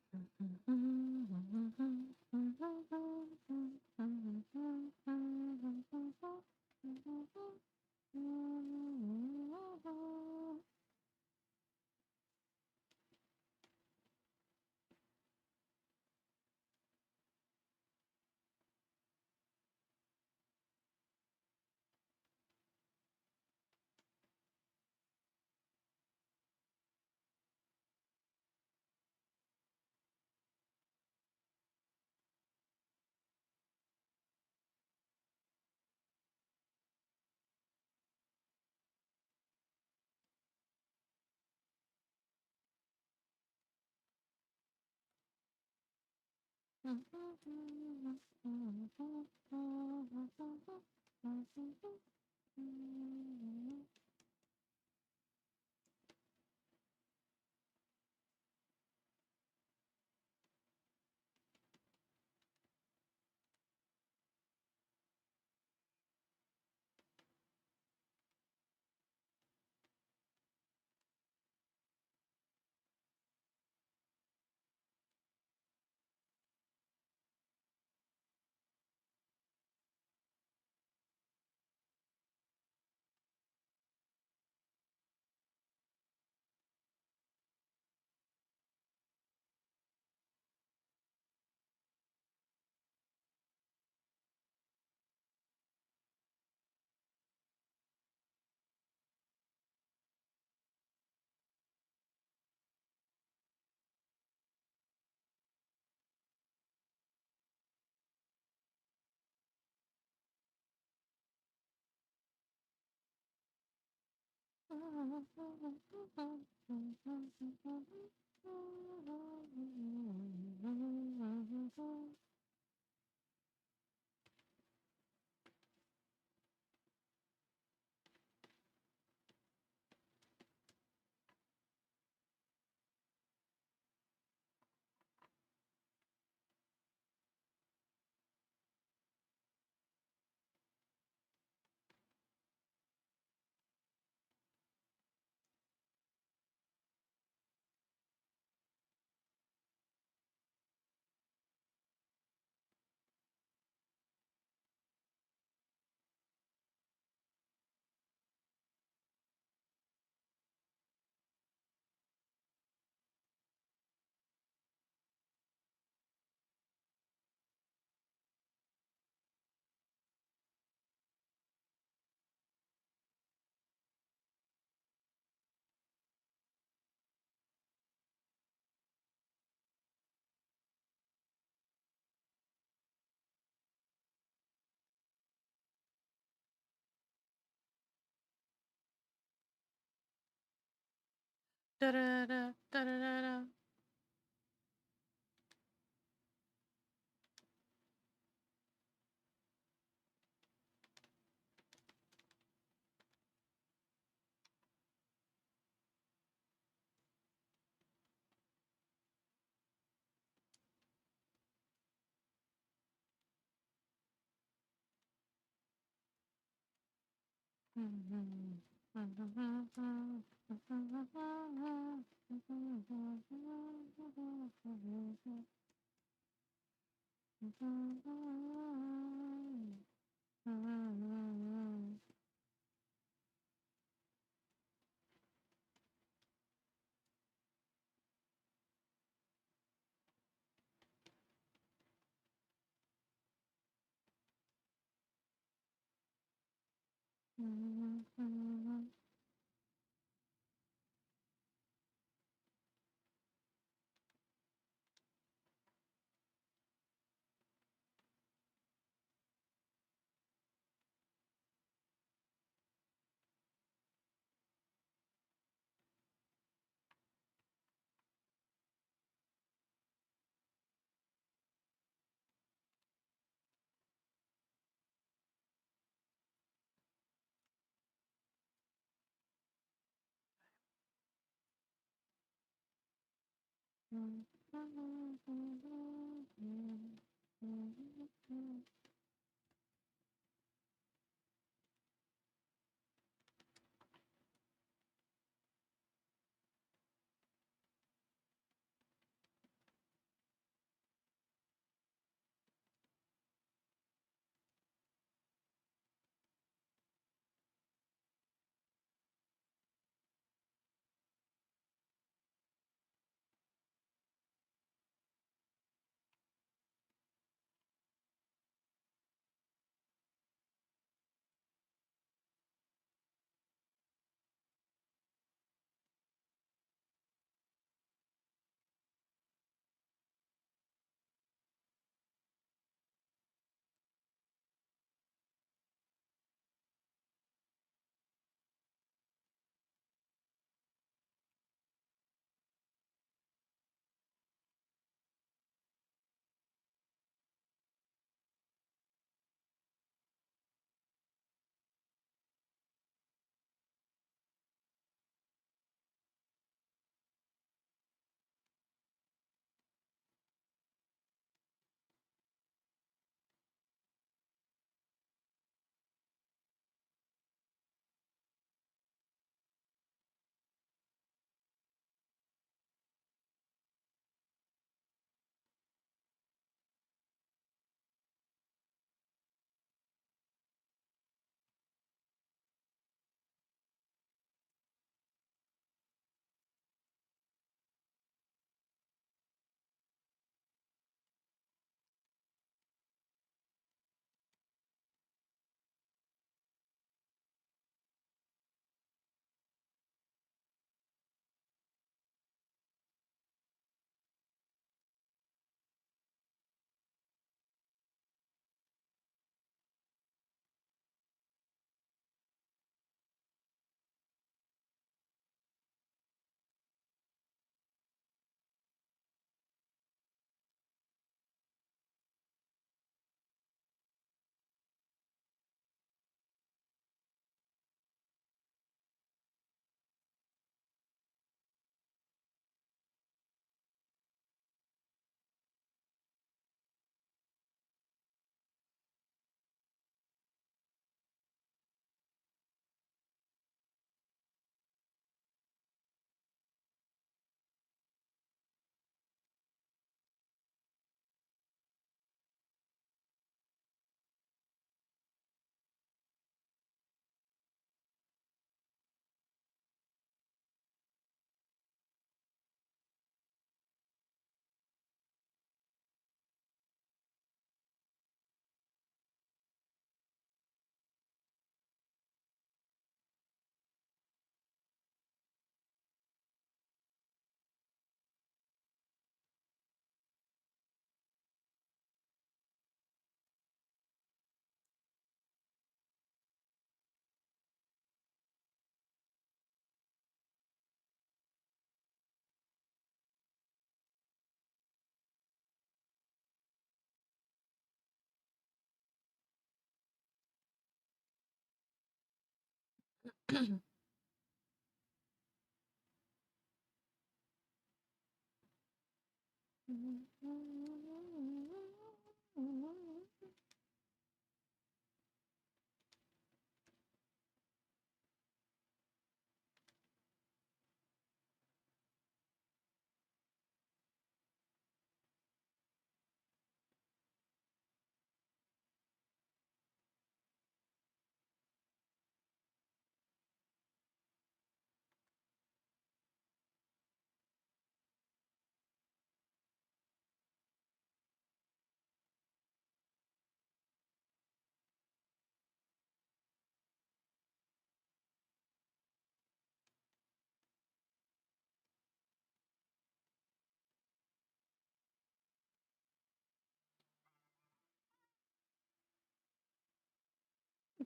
da da da da da.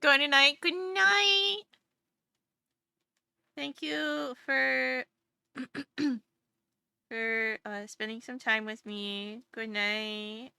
Good night. Good night. Thank you for for spending some time with me. Good night.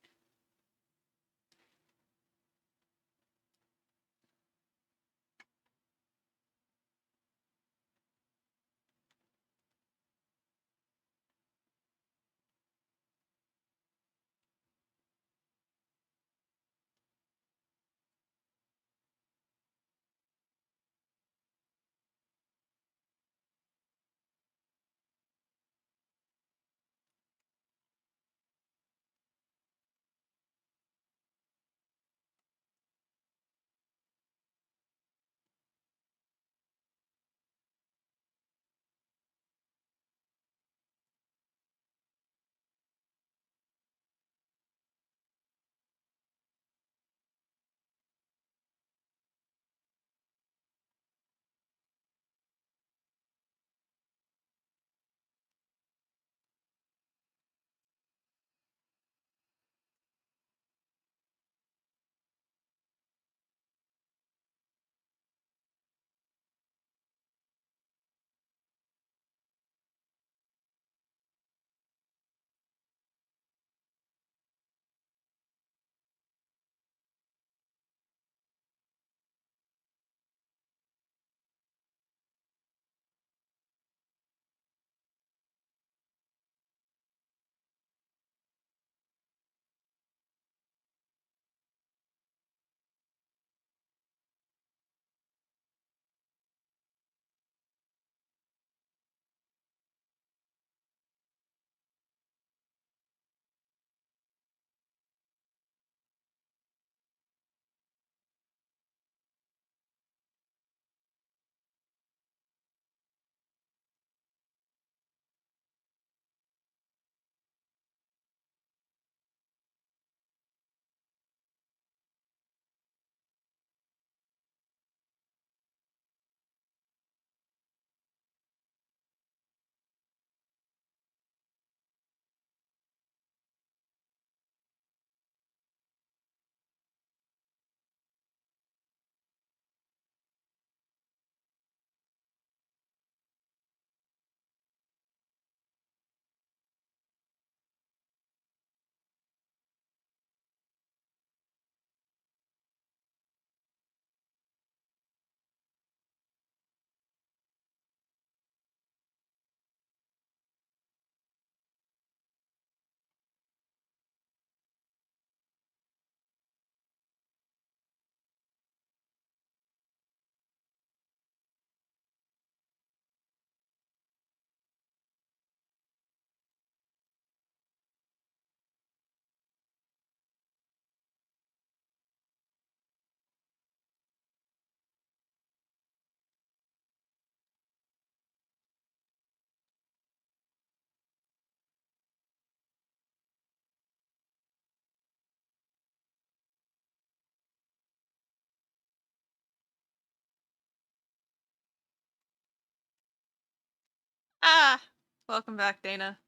Ah, welcome back, Dana.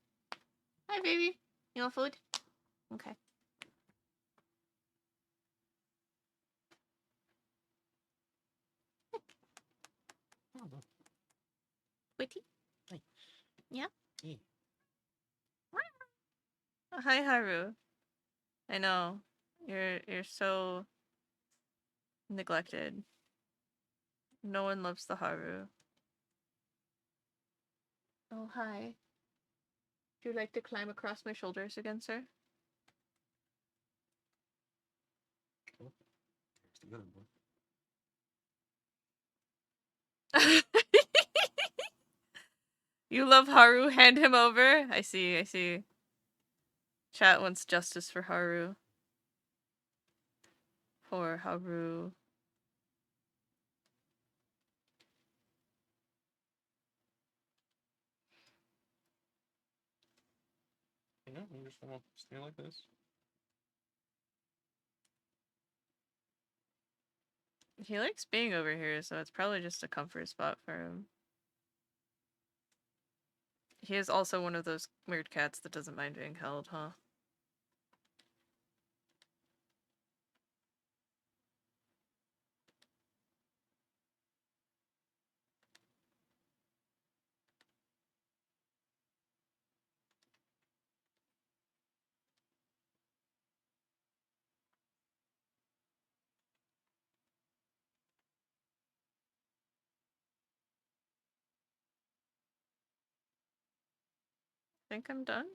Hi, baby. You want food? Okay. Witty? Hi. Yeah? Hey. Hi, Haru. I know. You're so neglected. No one loves the Haru. Oh, hi. Would you like to climb across my shoulders again, sir? You love Haru? Hand him over? I see, I see. Chat wants justice for Haru. Poor Haru. Yeah, you just want to stay like this. He likes being over here, so it's probably just a comfort spot for him. He is also one of those weird cats that doesn't mind being held, huh? Think I'm done?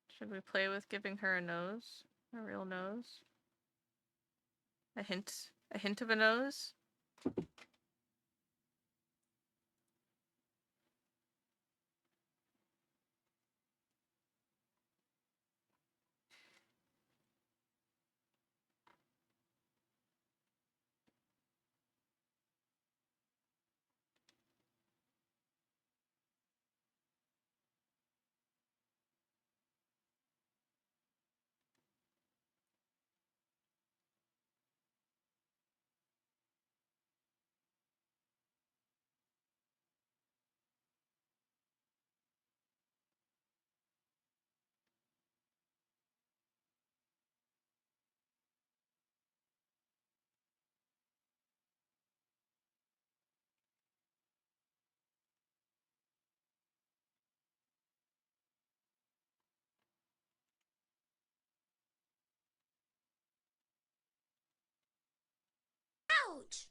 Should we play with giving her a nose? A real nose? A hint? A hint of a nose? Ouch!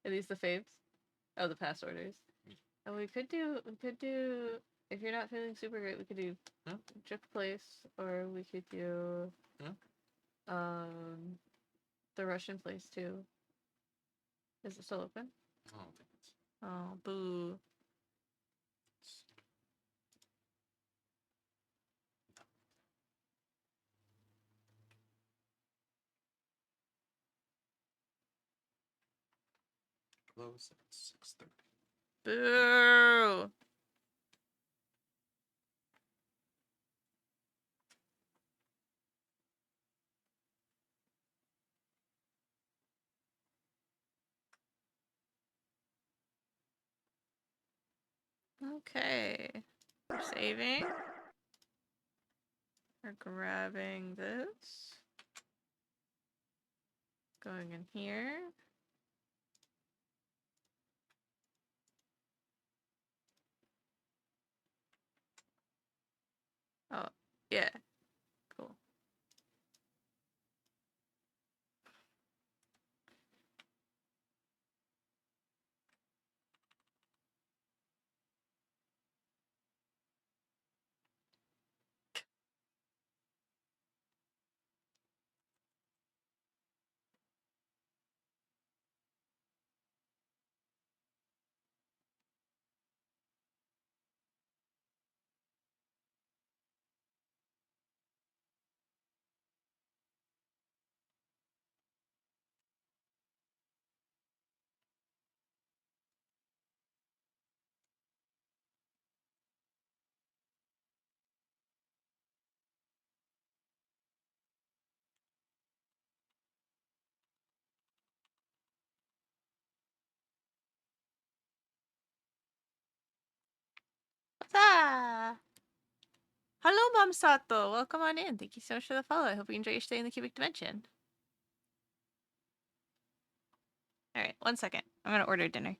Are these the faves? Oh, the past orders. And we could do, if you're not feeling super great, we could do Juk Place, or we could do, the Russian place too. Is it still open? I don't think it's. Oh, boo. Close at 6:30. Boo! Okay. We're saving. We're grabbing this. Going in here. Oh, yeah. Cool. Hello, Mom Sato. Welcome on in. Thank you so much for the follow. I hope you enjoy your stay in the cubic dimension. All right, 1 second. I'm gonna order dinner.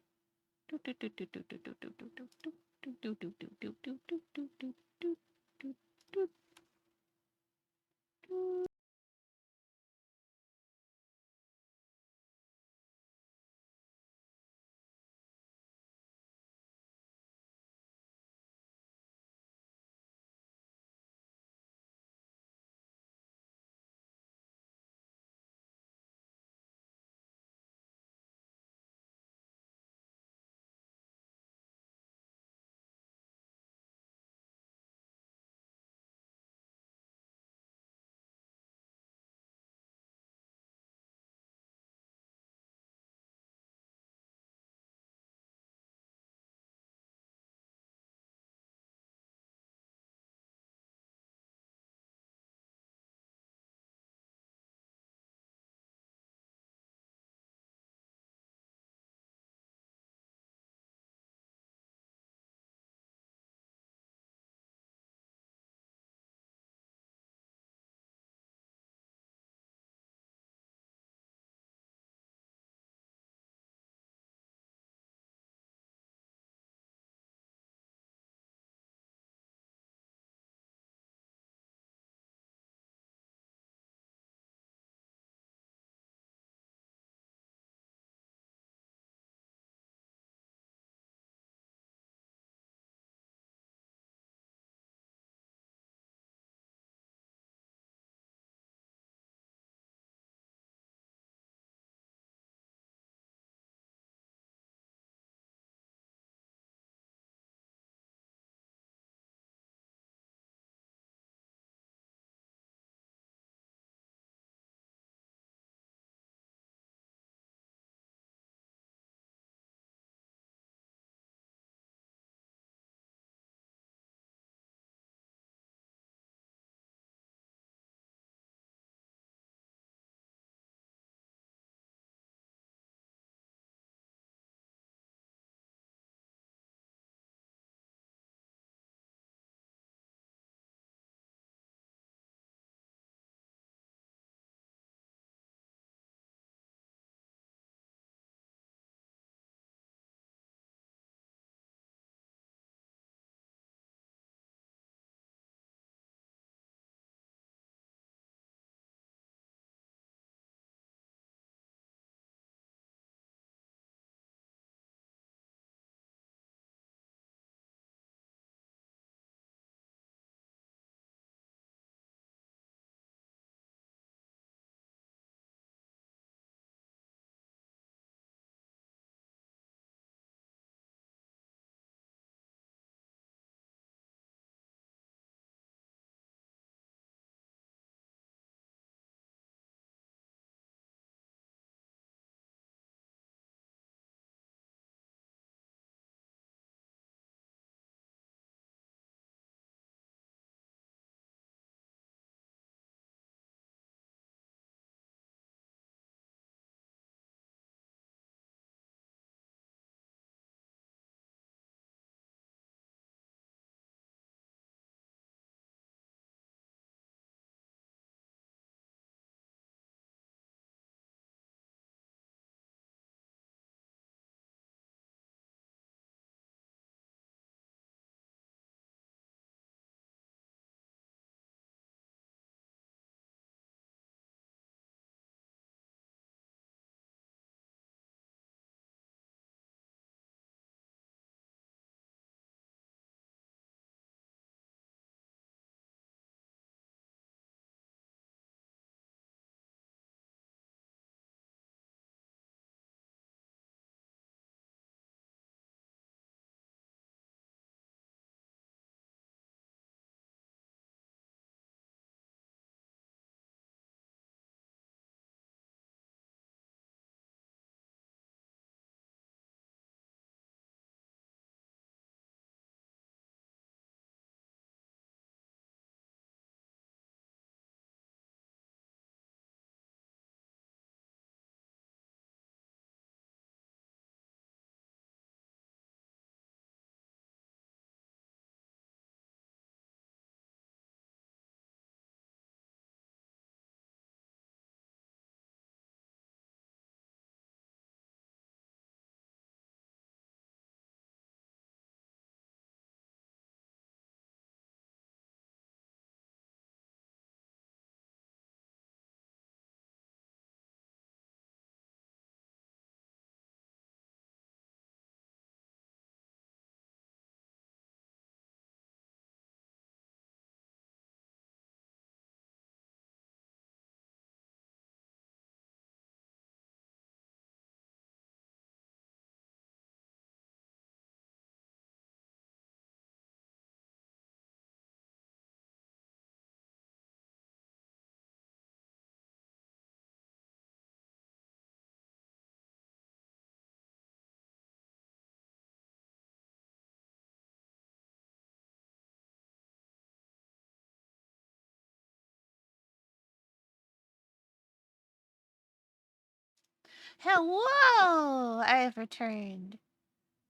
Hello! I have returned.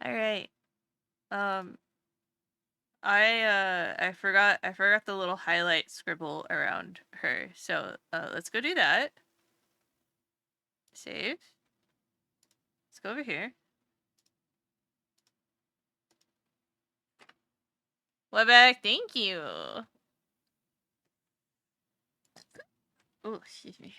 Alright. I forgot the little highlight scribble around her. So let's go do that. Save. Let's go over here. Webeck, thank you. Oh, excuse me.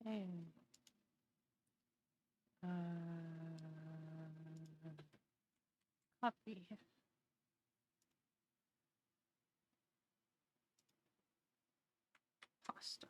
Hey. Copy. Pasta.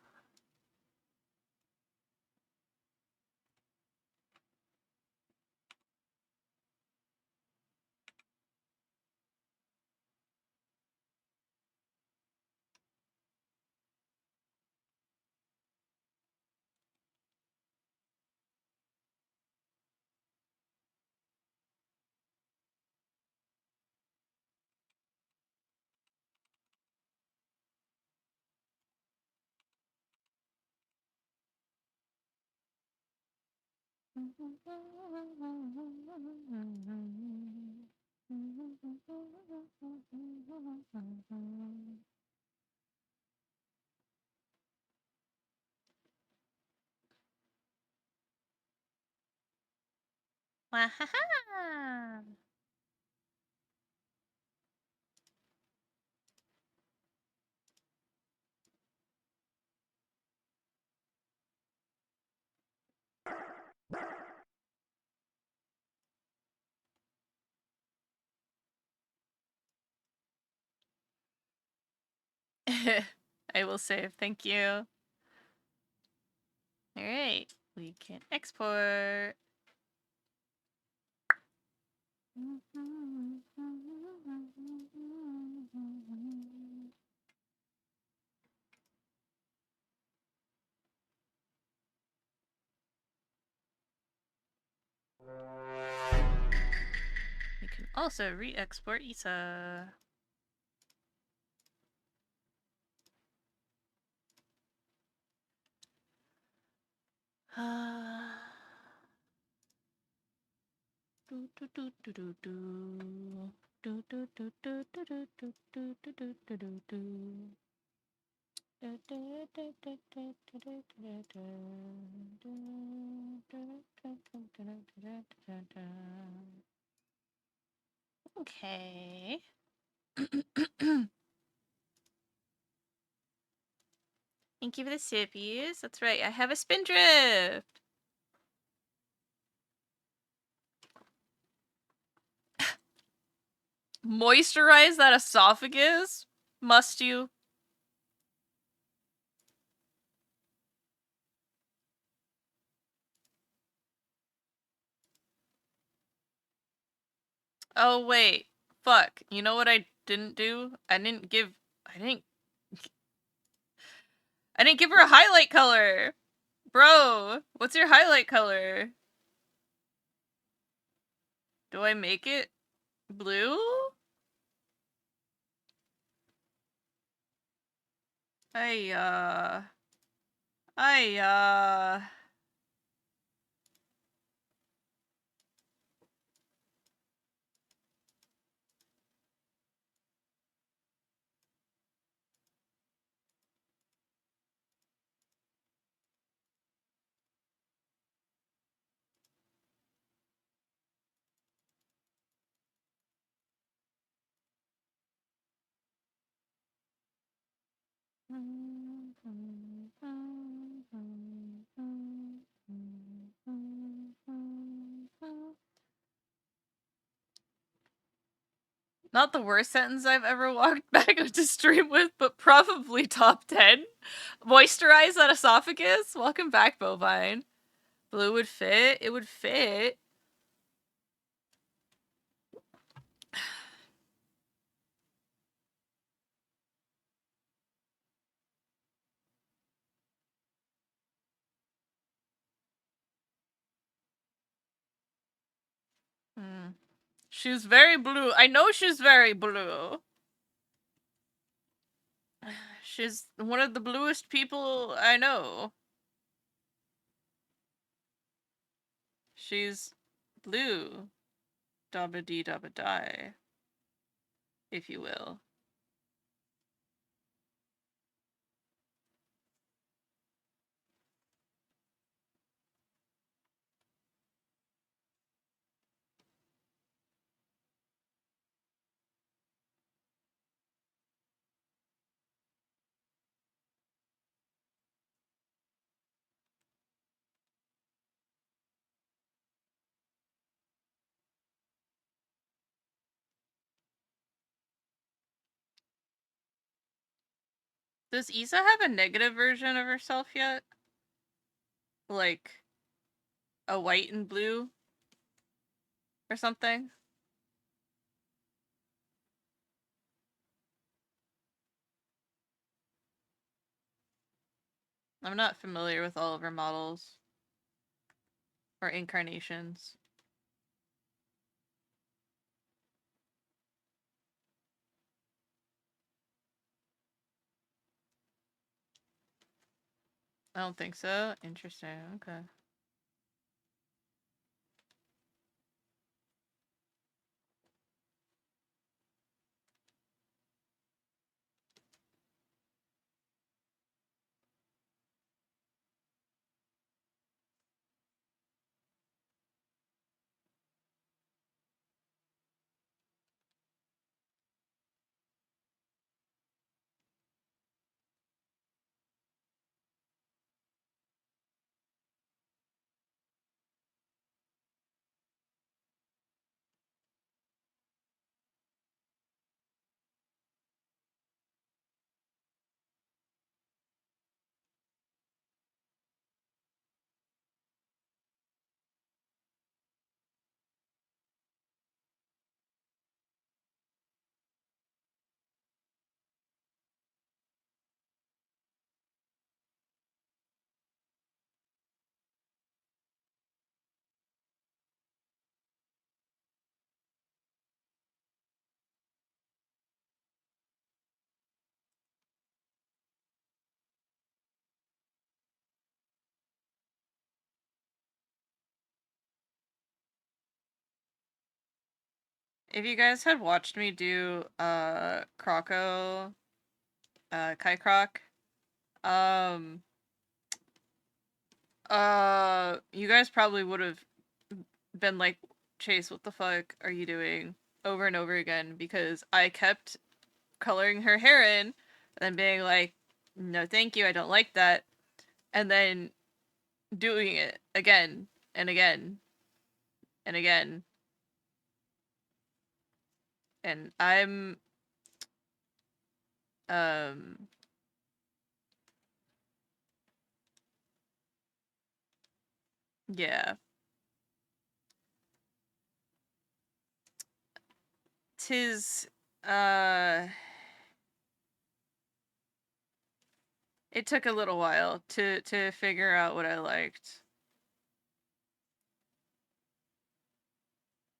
Wahaha! I will save, thank you. Alright, we can export. We can also re-export Isa. Okay. Thank you for the sippies. That's right, I have a spindrift. Moisturize that esophagus? Must you? Oh wait. Fuck. You know what I didn't do? I didn't give her a highlight color. Bro, what's your highlight color? Do I make it blue? I Not the worst sentence I've ever walked back into stream with, but probably top 10. Moisturize that esophagus? Welcome back, Bovine. Blue would fit. It would fit. She's very blue. I know she's very blue. She's one of the bluest people I know. She's blue. Dabba dee dabba die. If you will. Does Isa have a negative version of herself yet? Like a white and blue? Or something? I'm not familiar with all of her models. Or incarnations. I don't think so. Interesting. Okay. If you guys had watched me do Croco, Kai Croc, um, you guys probably would have been like, Chase, what the fuck are you doing? Over and over again, because I kept coloring her hair in, and then being like, no thank you, I don't like that, and then doing it again and again and again. And I'm, um, yeah. Tis, uh, it took a little while to figure out what I liked.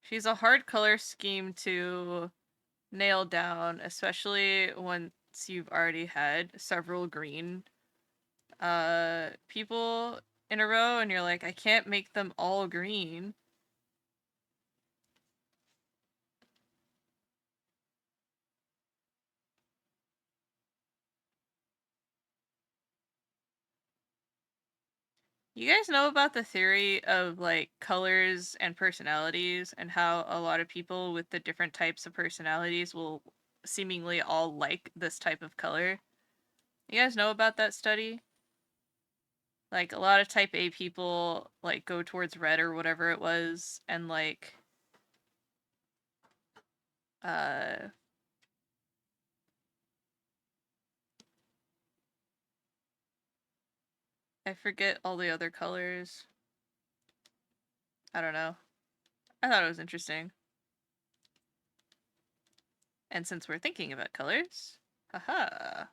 She's a hard color scheme to nail down, especially once you've already had several green people in a row and you're like, I can't make them all green. You guys know about the theory of like colors and personalities, and how a lot of people with the different types of personalities will seemingly all like this type of color? You guys know about that study? Like, a lot of type A people like go towards red or whatever it was, and like uh I forget all the other colors. I don't know. I thought it was interesting. And since we're thinking about colors, haha.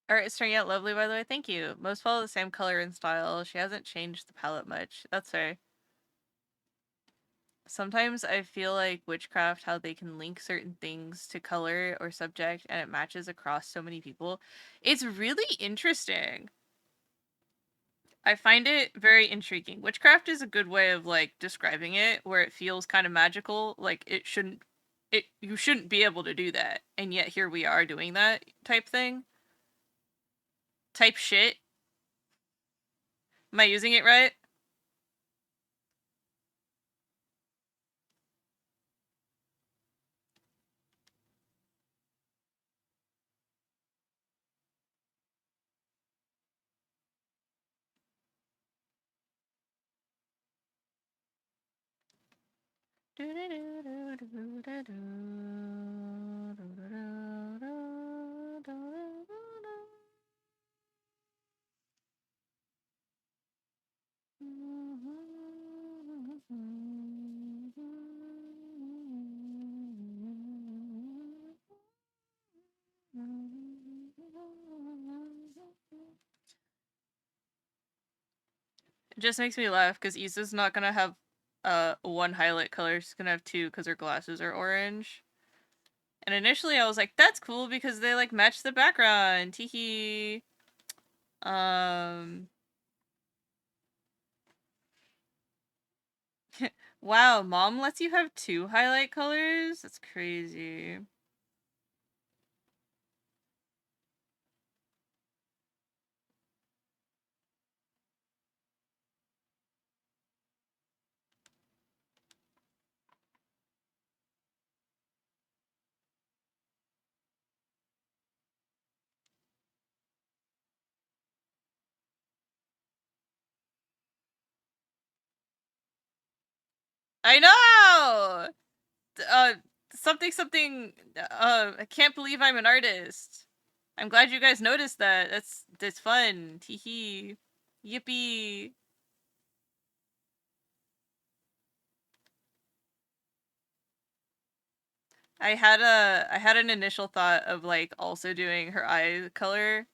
Art is turning out lovely, by the way. Thank you. Most follow the same color and style. She hasn't changed the palette much. That's fair. Sometimes I feel like witchcraft, how they can link certain things to color or subject and it matches across so many people. It's really interesting. I find it very intriguing. Witchcraft is a good way of like describing it, where it feels kind of magical. Like you shouldn't be able to do that, and yet here we are doing that type thing. Type shit. Am I using it right? It just makes me laugh because Issa's not gonna have one highlight color, she's gonna have two because her glasses are orange. And initially I was like, that's cool because they like match the background. Teehee. Um Wow, mom lets you have two highlight colors? That's crazy. I know! Uh, something, I can't believe I'm an artist. I'm glad you guys noticed that. That's fun. Tee hee. Yippee. I had an initial thought of like also doing her eye color.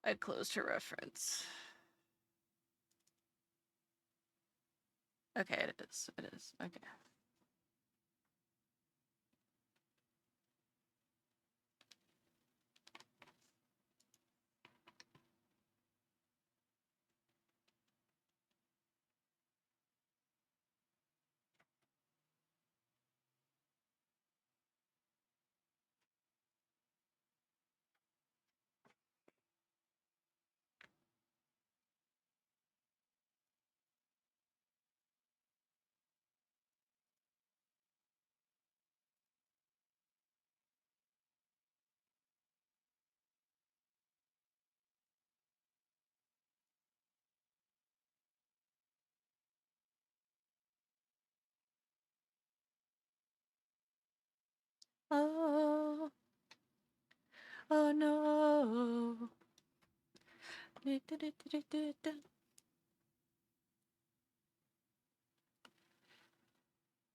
I closed her reference. Okay, it is. It is. Okay.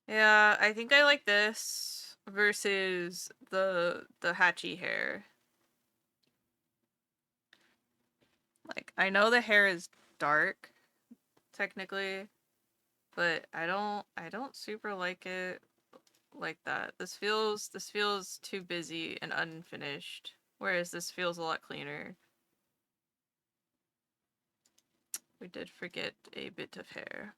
Yeah, I think I like this versus the hatchy hair. Like, I know the hair is dark, technically, but I don't super like it like that. This feels too busy and unfinished, whereas this feels a lot cleaner. We did forget a bit of hair.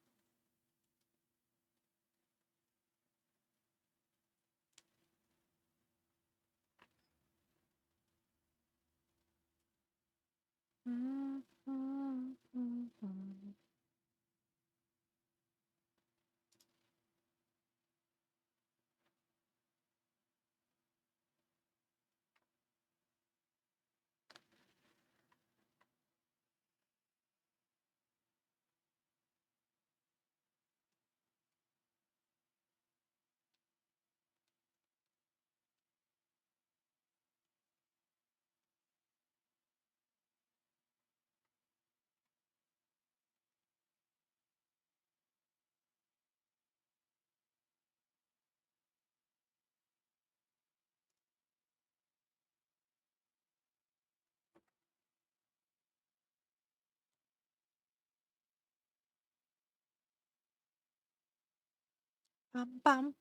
Bum bum.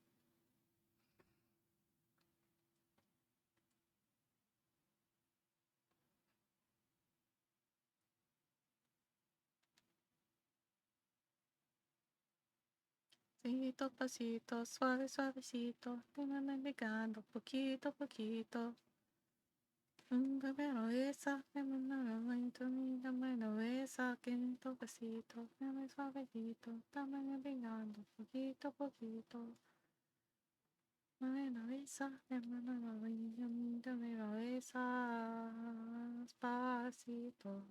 Pasito, pasito, suave, suavecito, te van negando poquito, poquito. Pero esa, bueno, esa, que tu besito, dame suavecito, dame negando poquito, poquito. Bueno, esa, dame esa, despacito.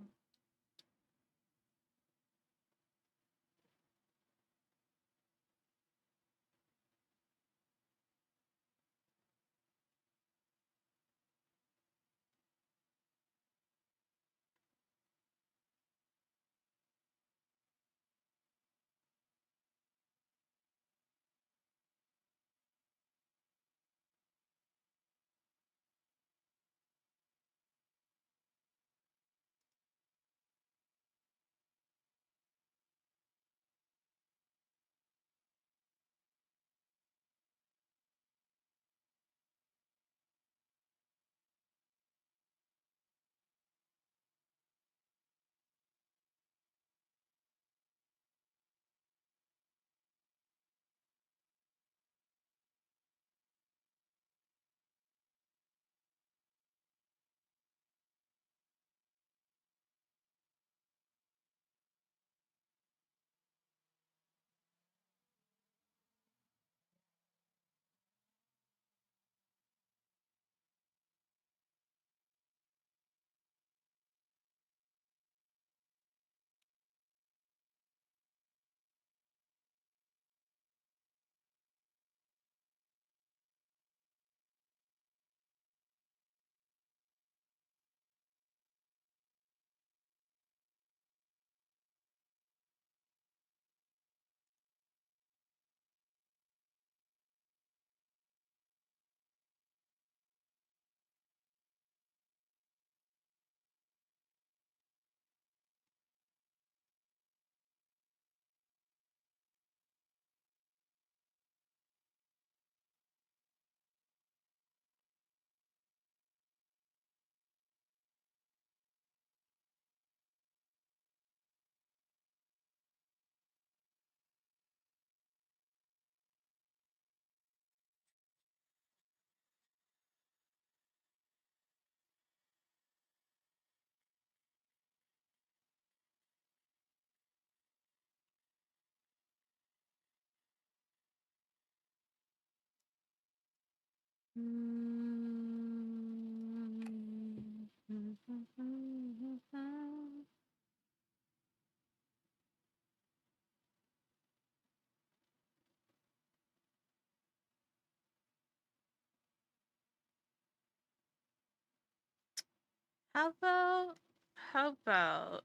How about How about...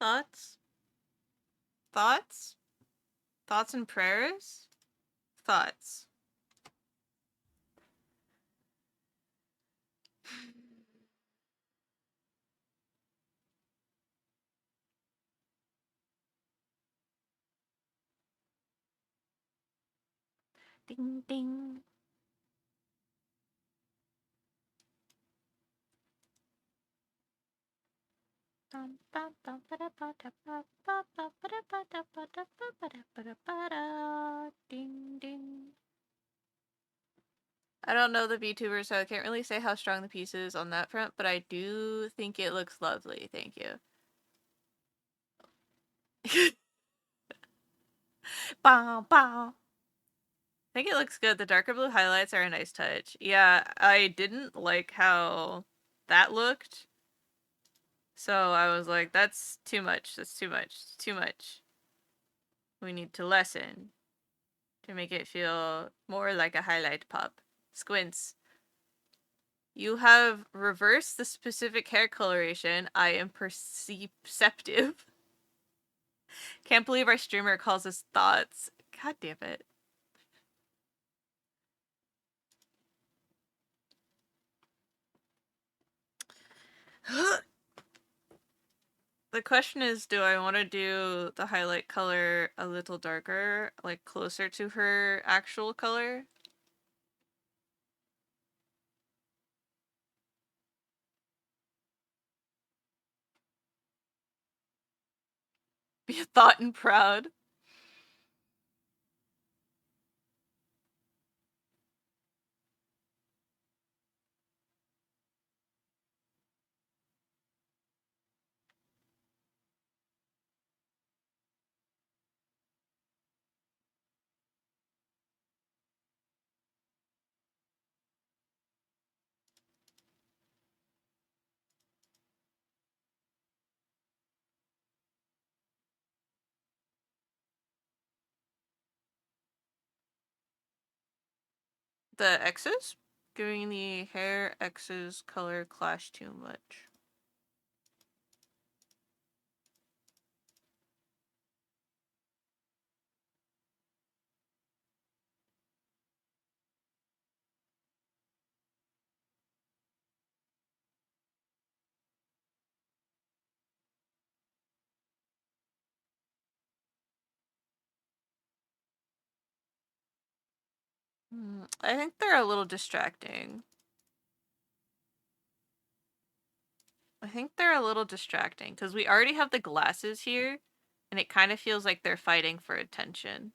Thoughts? Thoughts? Thoughts and prayers? Thoughts. Ding ding. Ding ding. I don't know the VTuber, so I can't really say how strong the piece is on that front, but I do think it looks lovely. Thank you. Bow, bow. I think it looks good. The darker blue highlights are a nice touch. Yeah, I didn't like how that looked. So I was like, that's too much. That's too much. It's too much. We need to lessen to make it feel more like a highlight pop. Squints. You have reversed the specific hair coloration. I am perceptive. Can't believe our streamer calls us thoughts. God damn it. The question is, do I want to do the highlight color a little darker, like closer to her actual color? Be a thought and proud. the X's? Giving the hair X's color clash too much. I think they're a little distracting. Because we already have the glasses here, and it kind of feels like they're fighting for attention.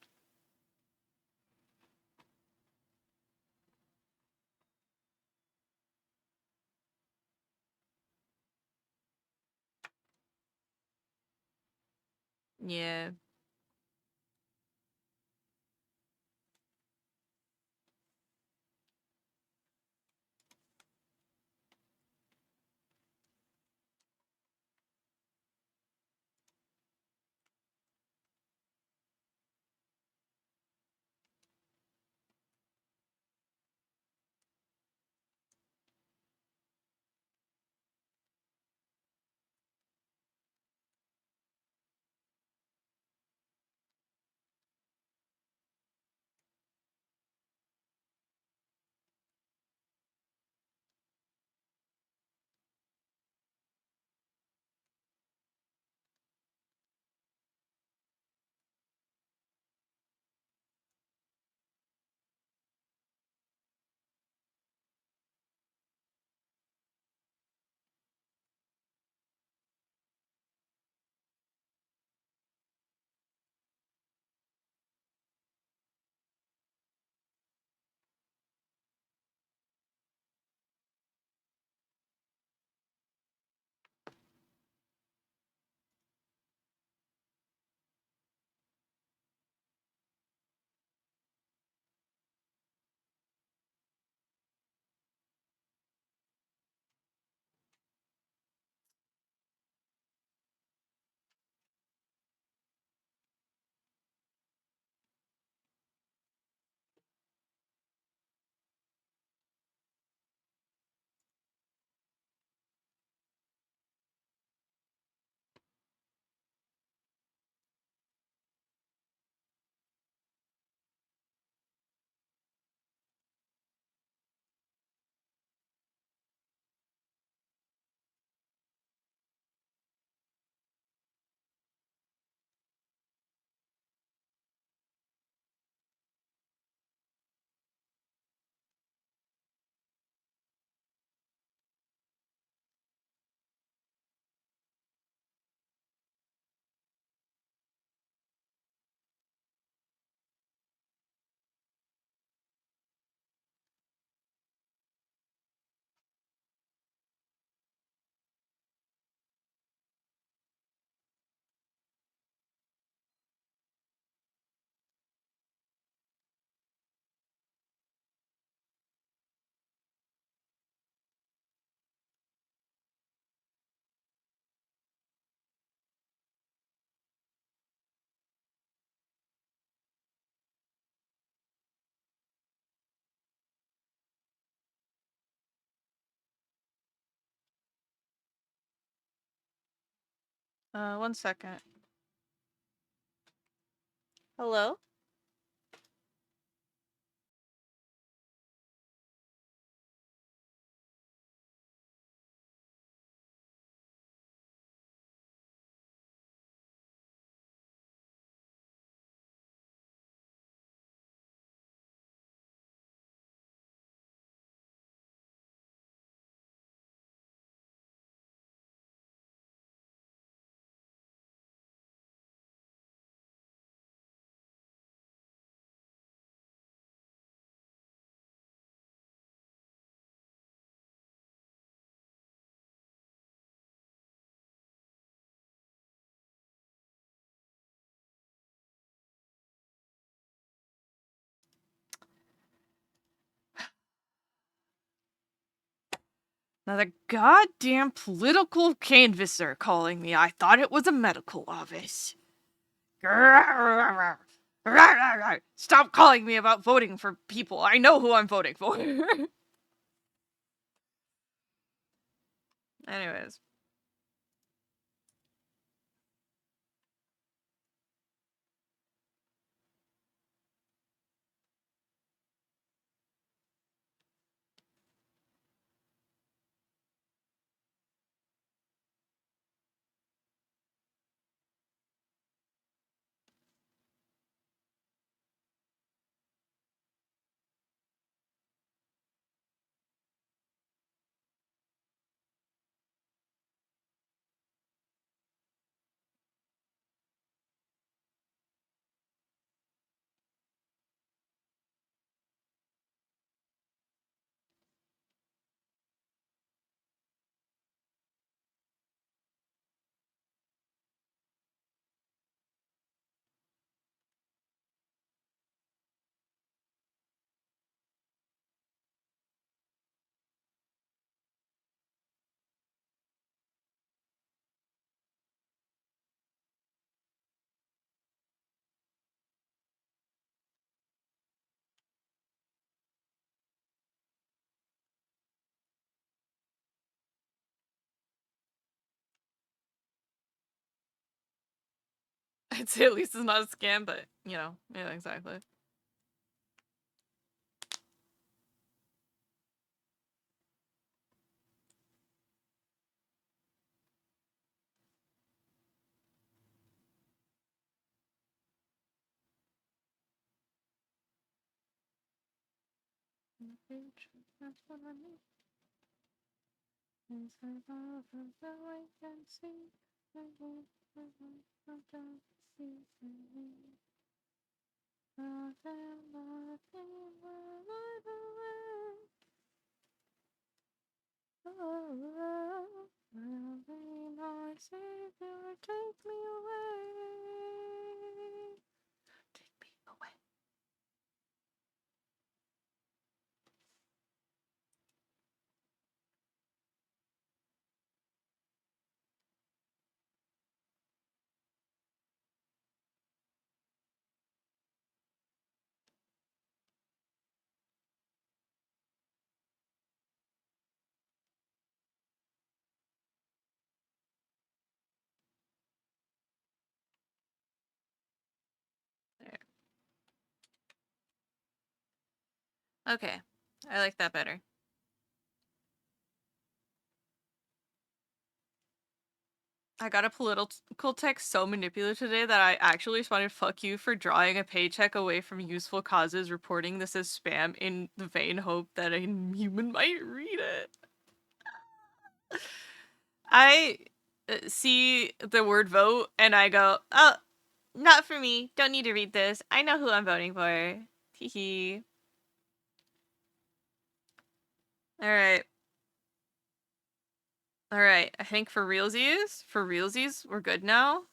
Yeah. One second. Hello? Another goddamn political canvasser calling me. I thought it was a medical office. Grrr. Stop calling me about voting for people. I know who I'm voting for. Anyways. I'd say at least it's not a scam, but, you know, yeah, exactly. That's what I need. Is the love of the wait and see. Oh, will be my savior, take me away. Take me away. There. Okay, I like that better. I got a political text so manipulative today that I actually responded, "Fuck you for drawing a paycheck away from useful causes, reporting this as spam in the vain hope that a human might read it." I see the word vote and I go, "Oh, not for me. Don't need to read this. I know who I'm voting for." Hee. Alright. Alright, I think for realsies, we're good now.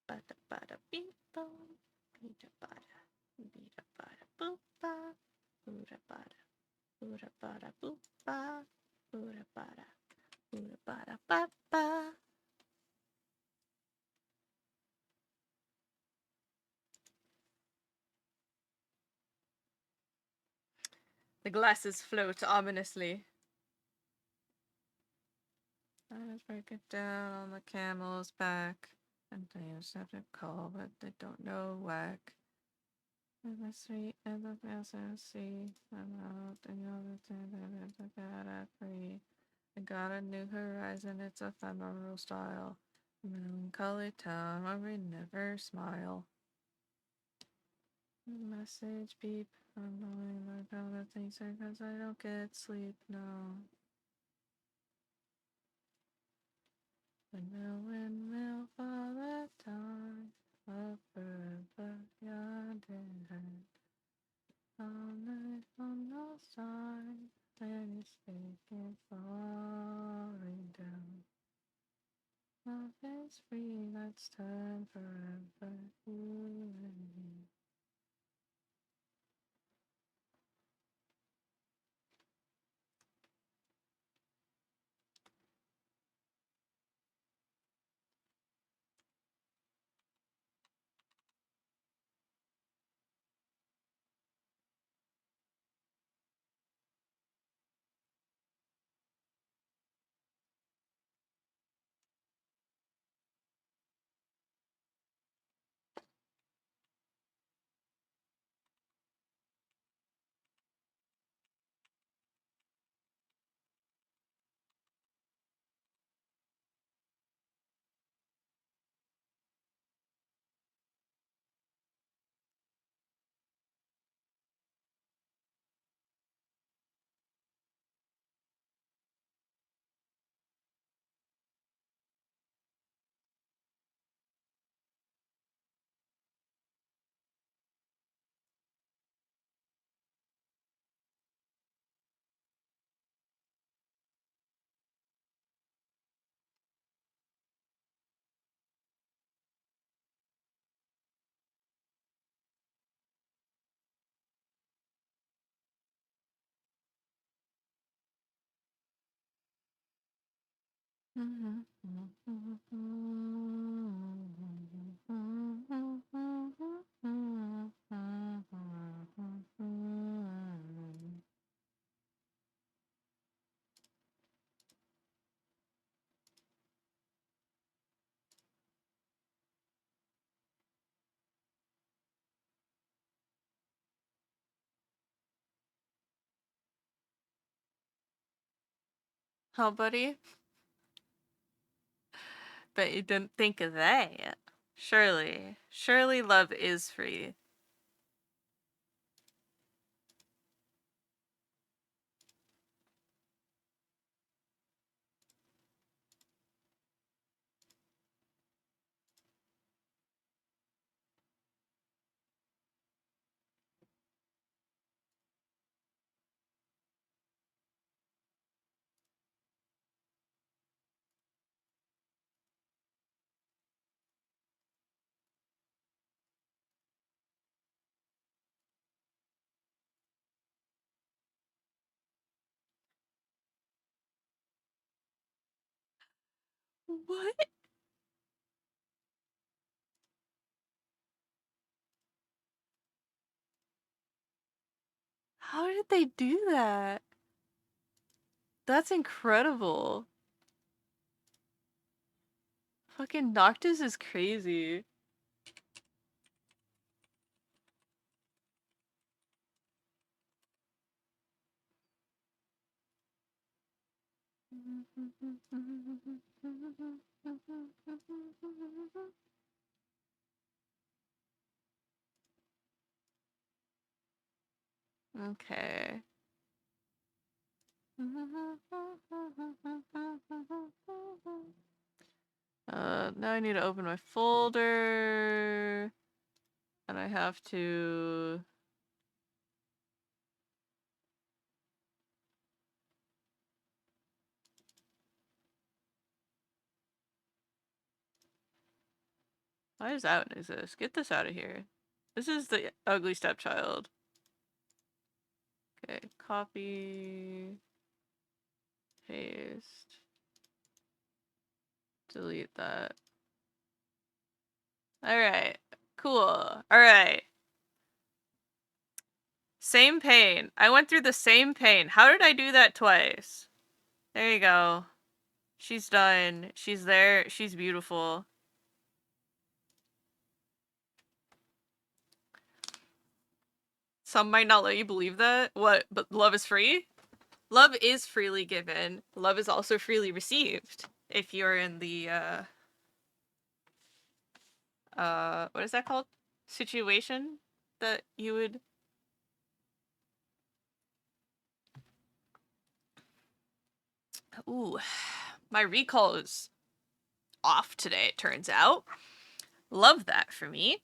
Bada bada beep boom, beada bada, beada bada boop ba, booda bada, booda bada boop ba, booda bada ba ba. The glasses float ominously. I just break it down on the camel's back. And they just have to call, but they don't know whack. And the sweet and the fancy. I'm out and the thing that I got free. I got a new horizon, it's ephemeral style. Melancholy town where we never smile. Message beep. I'm knowing my kind of things because I don't get sleep now. Windmill for the time of forever yonder. It's time forever. You and me. Oh, buddy? Bet you didn't think of that. Surely. Surely love is free. What? How did they do that? That's incredible. Fucking Noctis is crazy. Okay. Now I need to open my folder. And I have to... Why does that one exist? Get this out of here. This is the ugly stepchild. Okay, copy, paste, delete that. Alright, cool. Alright. Same pain. I went through the same pain. How did I do that twice? There you go. She's done. She's there. She's beautiful. Some might not let you believe that. What? But love is free? Love is freely given. Love is also freely received. If you're in the, what is that called? Situation that you would... Ooh. My recall is off today, it turns out. Love that for me.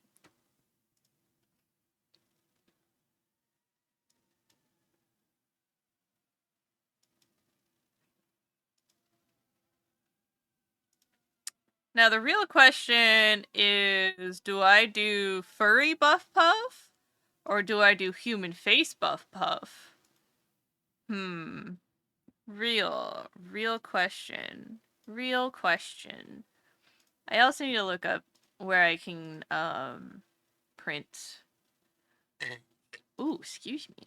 Now the real question is, do I do furry buff puff? Or do I do human face buff puff? Real question. Real question. I also need to look up where I can print. Ooh, excuse me.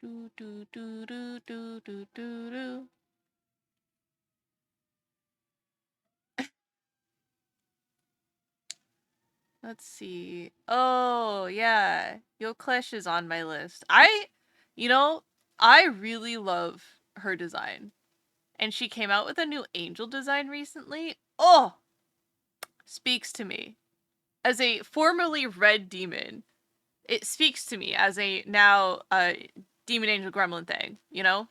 Do do do do do do do do. Let's see. Oh yeah, Yoklesh is on my list. You know, I really love her design, and she came out with a new angel design recently. Oh, speaks to me as a formerly red demon. It speaks to me as a now demon angel gremlin thing. You know.